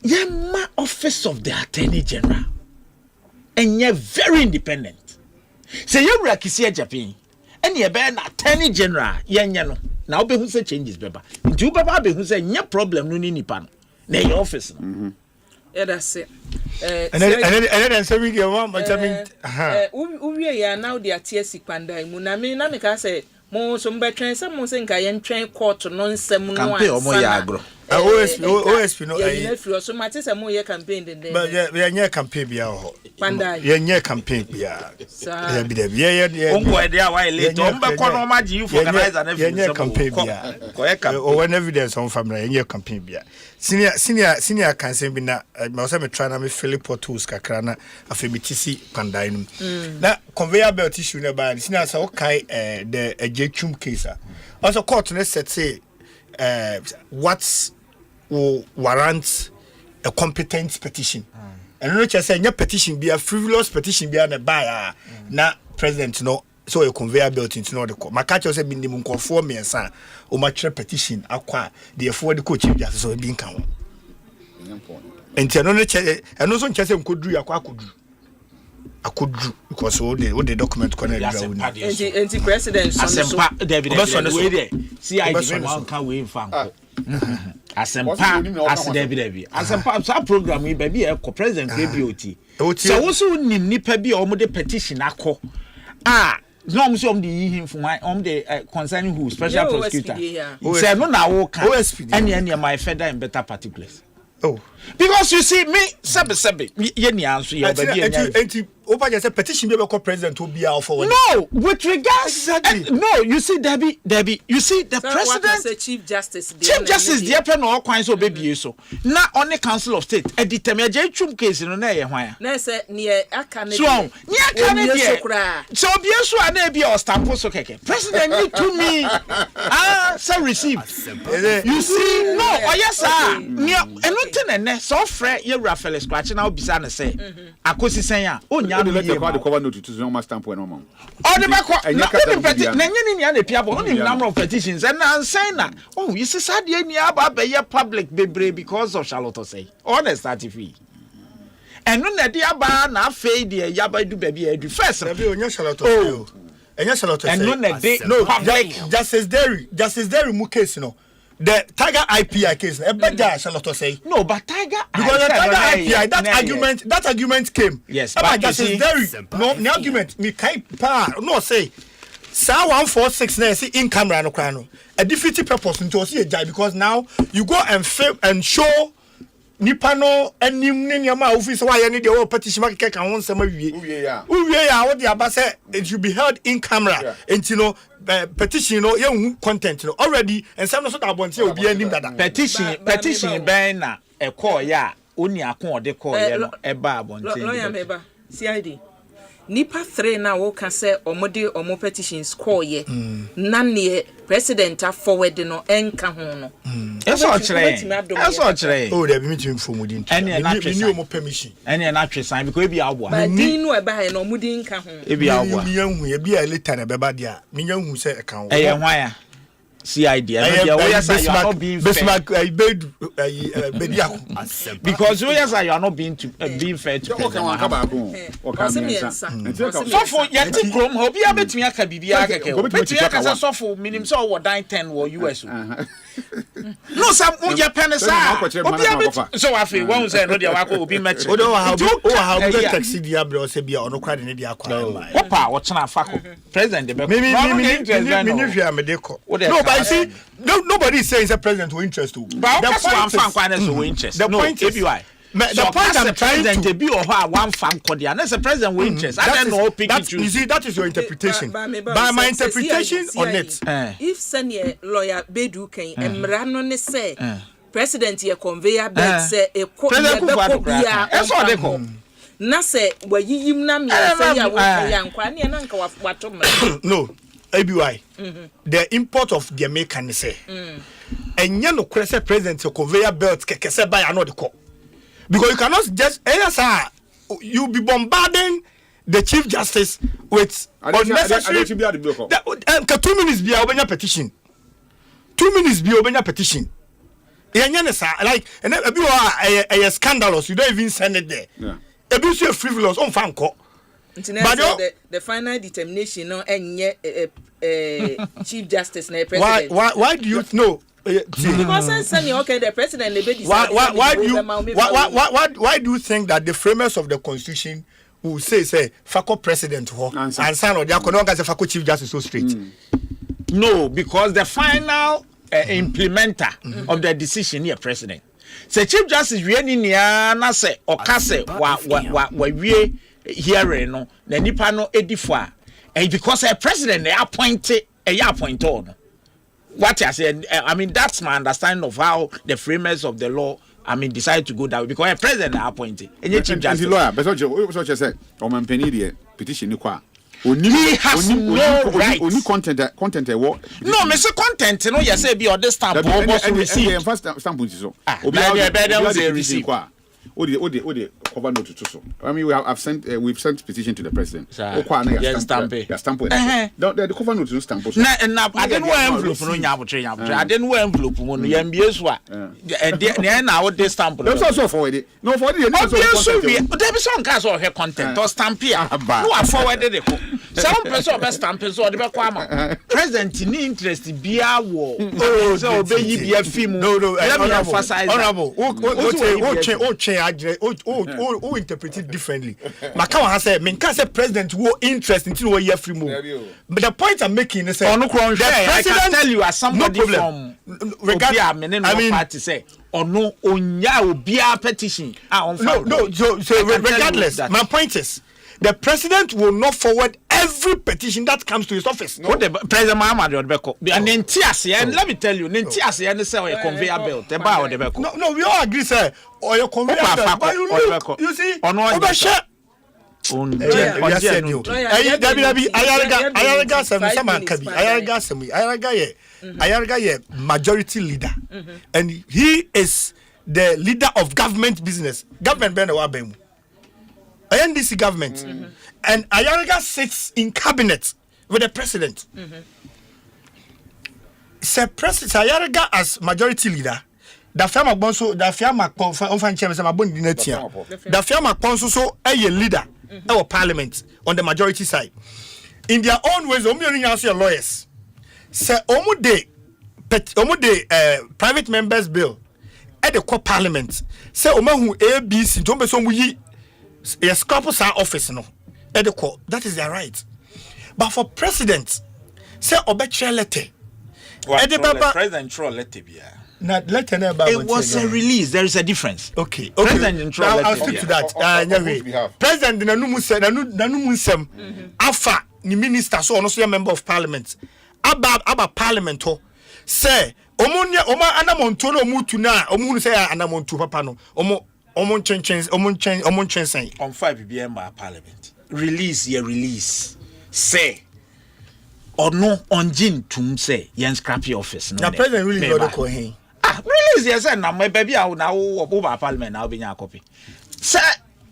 Yama office of the Attorney General. And you're very independent. Say you're Rakisia Japan. And you're an Attorney General. No. Now be who say changes, Beba. Do Baba be who say no problem no ni pan. Na your office. Yeah, that's it. And then say we get one but I mean we are now the TSC Pandai. Muna me na me ka say mo so mbetwen say mo say nka yen twen court no nsem no an. Campaign omo ya agro. OSP no yeah so mate say mo ye campaign den. But yeah campaign bia ho. Pandai. Yeah campaign bia. Yeah be there. Yeah. Onko e dia why late. Ombe ko no ma ji you for organize and everything. Yeah campaign bia. Or when evidence on family yeah campaign bia. Senior can say be na me say me try na me Philip Tools kakra na afemitisi Pandai no. Na conveyor belt issue na ba senior say okay the Ejechum case. Also court na set say what will warrant a competent petition. And no just say your petition be a frivolous petition be na buy na president no so a conveyor belt into no the court. My catch say be nim conform me san o ma petition akwa the afford the coach just so be kan. Enti no che and no so nche say nkodru akwa akodru because all the document connect anti president Asempa David we there see I even one can we fan Asempa as David Asempa so program we be e ko president KBOT so wo so nim nipa bi o mo de petition akọ no am so the him for my the concerning who special prosecutor say no na wo can any my further in better particulars. Oh, because you see me, sabe, ye ni answer your baby. Opa just say petition be call president to be out for. No, with regards no, you see Debbie, you see the president say chief justice the pen all kinds of baby so. Na on the council of state e determine chum case no na ye hwan. Na say near aka ne. So, near aka ne dey. So be so na be o stamp so keke. President need to me say receive. You see no, oh yes sir. Near enotene so frɛ ye Rafael scratch na obisa na say Akosiisen a onya no ye the cover note to no stamp when no all the back na nyini nia na piabo onim number of petitions and na saying na oh you see sad ye nia ba be ye public bebre because of Charlotte say honest certificate and no na dia ba na afei de ya ba du baby adu first na be onya Charlotte say enya Charlotte say and no na dey public Justice Derry mu case no. The Tiger IPI case, Charlotte say. No, but Tiger because the Tiger IPI, that argument came. Yes, but Justice Derry, no, the argument, me can't no say. Sa 146 na see in camera no crano. A defeated purpose into see a judge because now you go and film and show Nipano and Nimniama office why any the whole petition market can want some we what the abba said it should be held in camera and you know petition no young content no already and some sort of want will be ending that petition ben na e call ya oni akon de call ya no e ba abonte lawyer meba CID nipa 3 na wo ka say omode omo petitions call ye na ne president a forward no enka ho no eso chere oh they be meeting for mudi ni omo permission ene na atwe because e bi abo but din no e ba he no mudi nka ho e bi abo mi yanhu e bi a later na be ba dia mi yanhu say e kan ho e ye hwan ya CID and you are not being fair because you are not being fair to so for yet krom obi abetumi aka bibia keke obetumi aka so for minim so what 10 wo US no some your penisa obi so afi won say no dia wako obi match o do how be taxi dia bro say bia ono kwade ne dia kwa opa wo chena fako president de be me hwia me de ko no but you see nobody is saying the president will interest to but that's why I'm fan interest the point is why the point I'm trying to be or one fan cordia and that's the president will interest I don't know pick it you see that is your interpretation by my interpretation on it if senior lawyer bedu kan emra no ne say president ye conveyor belt say e ko bia eso de ko na say wayiyim na me say ya wo ya nkwa ne na nka wato no ABY the import of the American say enye no kwese president conveyor belt keke say buy another call because you cannot just you be bombarding the Chief Justice with unnecessary. 2 minutes be obenya petition. 2 minutes be obenya petition. Like and a scandalous. You don't even send it there. Yeah. A frivolous on fan court. But the final determination no Chief Justice na president. Why do you know? Because the president why do you think that the framers of the constitution will say Fako president and son of the Fako Chief Justice so straight? No, because the final implementer of the decision here president. Say Chief Justice really na say okase wa hearing no the nipa no edifa and because a president they appointed on. What I said, I mean, that's my understanding of how the framers of the law, I mean, decided to go that way because a president are appointed. And you Chief Justice. Lawyer, but what you said, petition he has no right. Only content what? No, Mr. Content, you know, you say be on this stamp. And first stamp so. Receive. Odi cover note to so. I mean, we've sent petition to the president. Stamp. The cover note no stamp. Na I didn't wear envelope no nyabotre. I didn't wear envelope no yambie so a. Na what this stamp. Let's also forward it. No forward it. There be some guys or her content or stamp here. No I forwarded it. Some person be stamp so dey be kwa ma. President ni interest bia wo. So obeyi bia film. No, honorable. Who interpret it differently. Makawa has said, "Men can say president who interest into what year free move." But the point I'm making is, the president, I can tell you as somebody from party say, or no, onya obia petition. So regardless, my point is, the president will not forward every petition that comes to his office. No, the President Muhammad Beko. And then and let me tell you, Nentiasi and the conveyor belt, the bar the Beko. No, we all agree, sir. Or your conveyor belt. But you see, on one Ayarga majority leader, and he is the leader of government business. Government ben NDC government, and Ayarga sits in cabinet with the president. Sir President Ayarga as majority leader. The firm so a leader our parliament on the majority side. In their own ways, lawyers say private members bill at the core parliament. Say ABC don't be some we scrapos our office no at the court. That is their right. But for president, say obetre letter. President Troll letter it was a release. There is a difference. Okay. President now I'll stick to that. President Nanumusem Afa ni minister so also member of parliament. Aba parliament ho say omonia oma anamonto no mutu na omu say anamonto papa no omo chen on 5 BM parliament. Release. Say or no on jin tum say yen scrappy office no. The president really got to he. Release yes na my baby now over parliament now be nya copy. Say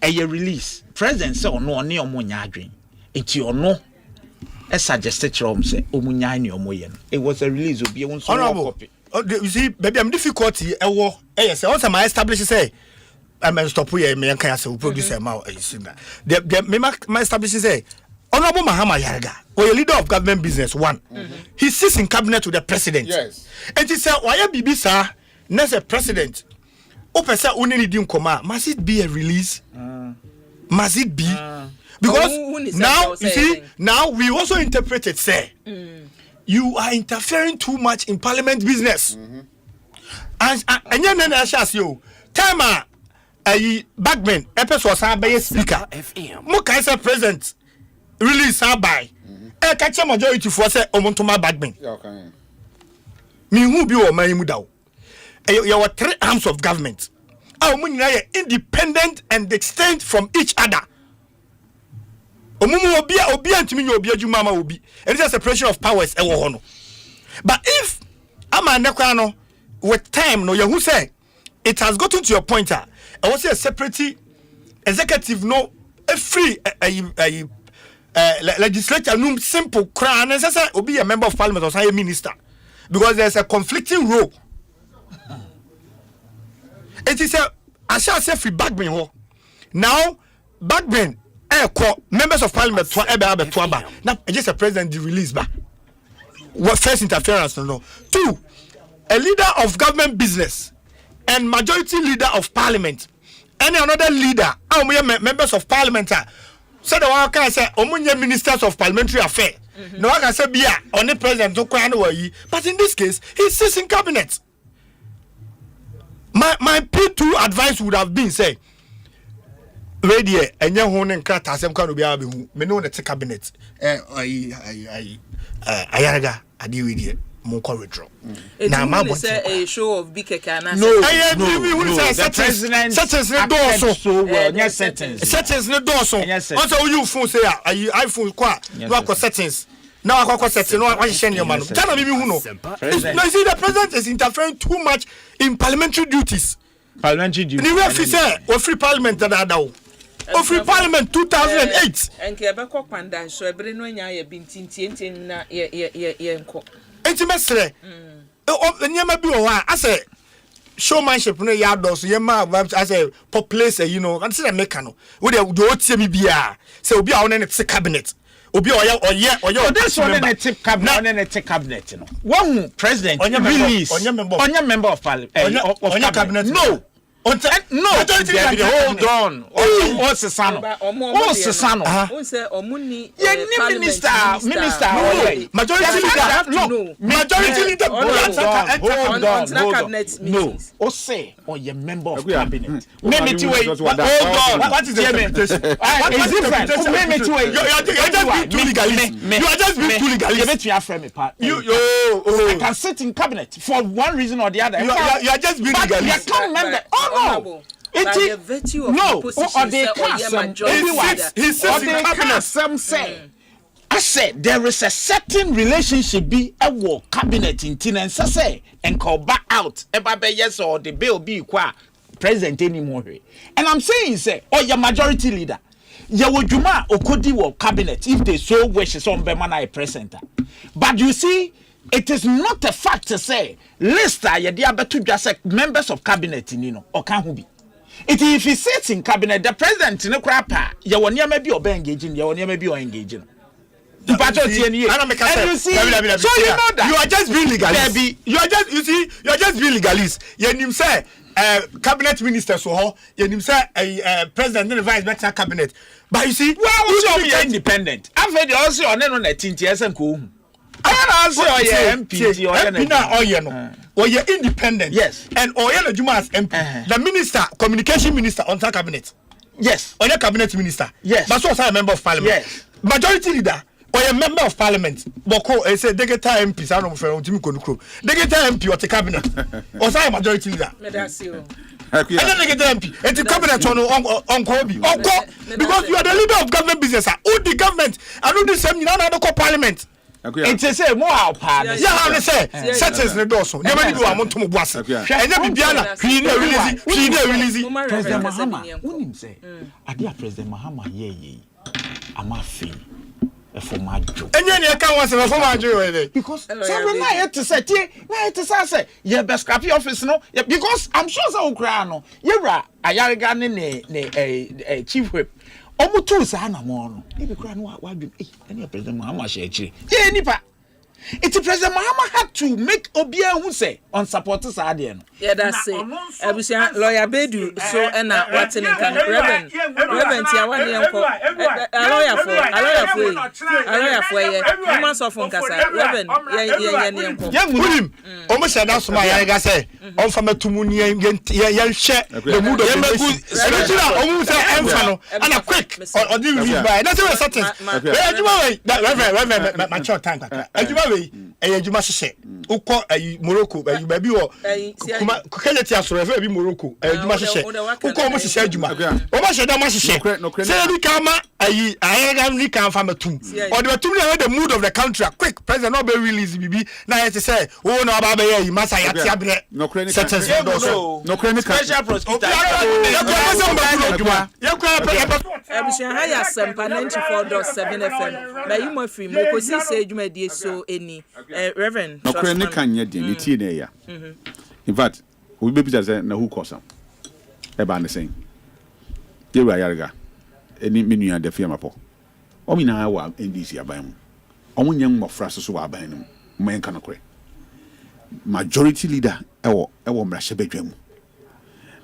a release. President say no oni omunya adwen. Enti ono e suggested from say omunya ni omoye no. It was a release obi won so copy. You see baby I'm difficulty e wo yes once my establish say I'm stop here me kan say producer ma my establish say Honorable Mahama Yarga, or a leader of government business, one. He sits in cabinet with the president. Yes. And he said, why BB sir, next a president? Opesa uneni dim koma. Must it be a release? Must it be? Because now, you see, now we also interpret it, say, you are interfering too much in parliament business. And then I ask you, Tama, a bagman, episode be a speaker. Muka is a president. Release by catch a majority for say omontoma bagman. Me who be o man mu daw. You are 3 arms of government. Independent and distinct from each other. Omumu obi antimi obi adwuma ma obi. It is a separation of powers e wo ho no. But if ama no with time no you who say it has gotten to your pointer. I was a separate executive no free legislature no simple crown and say obi a member of parliament or say a minister because there's a conflicting role. It is a I shall say free backbone ho. Now backbone members of parliament to now just a president the release ba. What first interference no. 2 a leader of government business and majority leader of parliament. Any another leader, members of parliament so the one can say omunye ministers of parliamentary affairs. No one can say bia on the president to kwan way. But in this case, he sits in cabinet. My P2 advice would have been say ready enye ho ne nkata asem kan obi abehu me no ne te cabinet ayaraga ade we die mo ko withdraw na ma bo say a show of big cake no the president settings ne do so well yes settings ne do so also you phone say iPhone kwa no akọ settings now akọ settings no wa share your man tell me who no see the president is interfering too much in parliamentary duties the way fi say o free parliament that of free parliament 2008 enke be ko kwanda so ebre no nya ya bintinti na ye nko enti mesre nyama bi o ha ase showmanship no Yiadom so yema ase populace you know and say make no we dey o tie mi bia say obi a won ne te cabinet obi oye this one in a tip cabinet no one president release on member of parliament on cabinet no no hold on what's the son who say omuni minister majority leader hold on no o say or your member of cabinet maybe hold on what is the interpretation it's different maybe you are just being too legalist I can sit in cabinet for one reason or the other you are just being legalist you can't remember no. It virtue of no, or they he sits in cabinet. Some say. I said there is a certain relationship be a war cabinet in Tina say and call back out about yes or the bill be qua president anymore. And I'm saying say or your majority leader. Ya wojuma okodi war cabinet if they so wish some bemana presenter. But you see it is not a fact to say list ya dia betu just members of cabinet or can who be. If he sits in cabinet, the president in a crapper, you will never be engaging, you will never be engaging. And you see, so you know that you are just being legalist. You are just being legalist. You say cabinet minister so you say president and vice president cabinet. But you see, well, we are independent. I've heard also on the 19 years and cool. I also MP or you're independent. Yes. And or you're Juma's MP. The minister, communication minister on the cabinet. Yes. Or your cabinet minister. Yes. But also a member of parliament. Yes. Majority leader or a member of parliament. Boko I say Degeta MP. I don't know Jimmy Konukro. Degeta MP or the cabinet. Or say majority leader. And then they get the MP. And the cabinet on Kobe. Because you are the leader of government business. Who the government? And who the same you know parliament. It's a say more our partners. Yeah, how they say settings the doorso. Never do I want to move was. And then Bibiana, release. President Mahama, wouldn't him say, Adia President Mahama, ye, I'm a fee. For my job. And then you can't want to for my job. Because so when I had to say, yeah, best scrappy office, no, because I'm sure so crano. You're right, I got a chief whip. Omutu sa na mo no e be kura no wa bi any president Mahama shechi ye nipa it president Mahama had to make obia hu say on support sa ade no yeah that's it abusia lawyer bedu so na what in kan reverend ya wan yenko lawyer for ye human so fun kasa reverend ye yenko ye munim omo shada so ma ya ga say on fa matumu ni ye hwe the mood of the nation omo say emfa no no ana quick or the release by that's what certain ejuma we reverend my short time kaka ejuma we ejuma hye ukọ Morocco baby wo kuma keleti asoro efe bi Morocco ejuma hye ukọ mo hye ejuma o ma hye da mo hye say ni kama ayega ni kan fa matum or the matum na the mood of the country quick president no be release bibi na yet say o na ba be yi masa yate abre certain no special prosecutor Ebusian ha ya Asempa 94.7 FM na you free me ko si say adwuma die so eni reverend no krene kan ye den tie na ya in fact we be picture say na who cause am e ba ne sen ye wa yarga eni menu ya defia mapo o mi na wa NDC aban mu o munye mmofra so wa aban mu men kan kore majority leader ewo mrahye badwam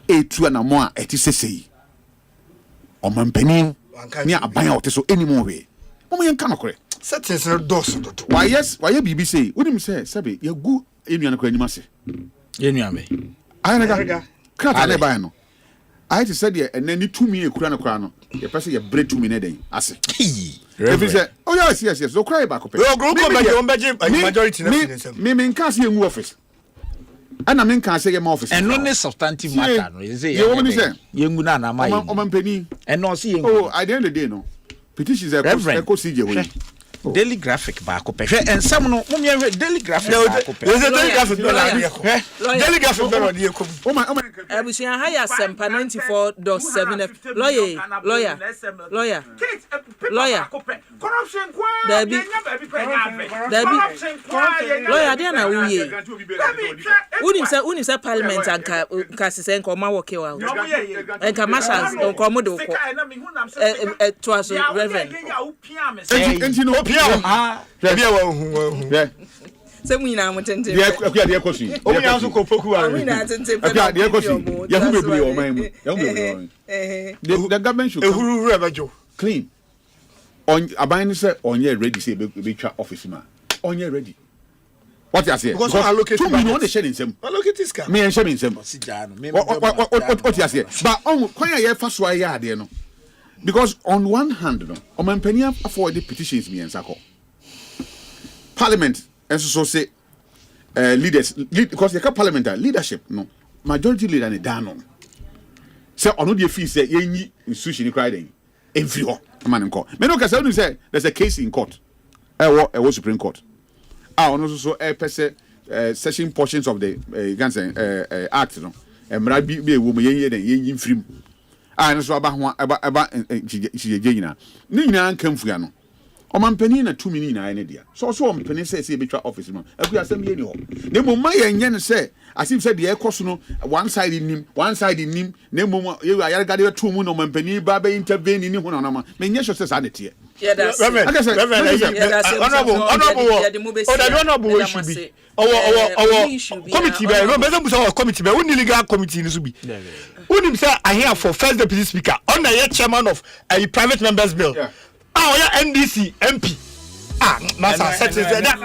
etu na mo a eti sesei o mampanin ni aban a ote so enimo we mo men kan kore settings no dos do why yes bibi say wonim say sabe ya gu enuan ko anyima se enuan me ayanaga krata na ban no I just said and then you 2 million kura no ye person ye break 2 million den ase if you say oh yes so cry back up yo group majority na me can see you office and I can say your office and no substantive matter no you say you ngu na ma o mampani and no see oh at the end of the day no petitions are Ekosiise we daily graphic back up and some no daily graphic back up daily graphic better dey come Ebusian ha ya Asempa 94.7 lawyer corruption kwa Debbie lawyer dey na wuye unim say parliament anka sise nko ma work wa enka marshals nko mo de ko to aso reverend Rabia wa hu. Se mu nyina mo tente. Akua de Ekosi. O mu yanso ko poku wa. Nyina tente. Akua de Ekosi. Ya hu bebre o man mu. Ya hu bebre. The government should ehuru rebajo. Clean. On aban say onye ready say be twa office ma. Onye ready. What you say? Because allocate 2 million the share in sem. Allocate this car. Me en share in sem. What you say? But on kwan ya fa so ya ade no. Because on one hand, no, Omampania afford the petitions me and Sako. Parliament, and so say leaders, because the parliamentary leadership, no, majority leader and down. So on the fee say ye institution crying every man in court. Meno say there's a case in court. I was Supreme Court. On also so session portions of the act, no, and maybe be a woman ye free. And so about Gina. Nina come for no. O man penny na 2 million na idea. So penny say be twa office man. Aku assembly any ho. Ne mo ma yen say as if say the Ekos no one side in him. Ne mo you ayarga de 2 mu no man penny ba be intervene ni ho na ma. Me nye sure say that yeah, that's honorable. Should be. Our committee, no, committee, only legal committee in Zubi. Unim say I hear for first deputy speaker on the chairman of a private members bill. Ah, NDC MP. Ah, masa set is that.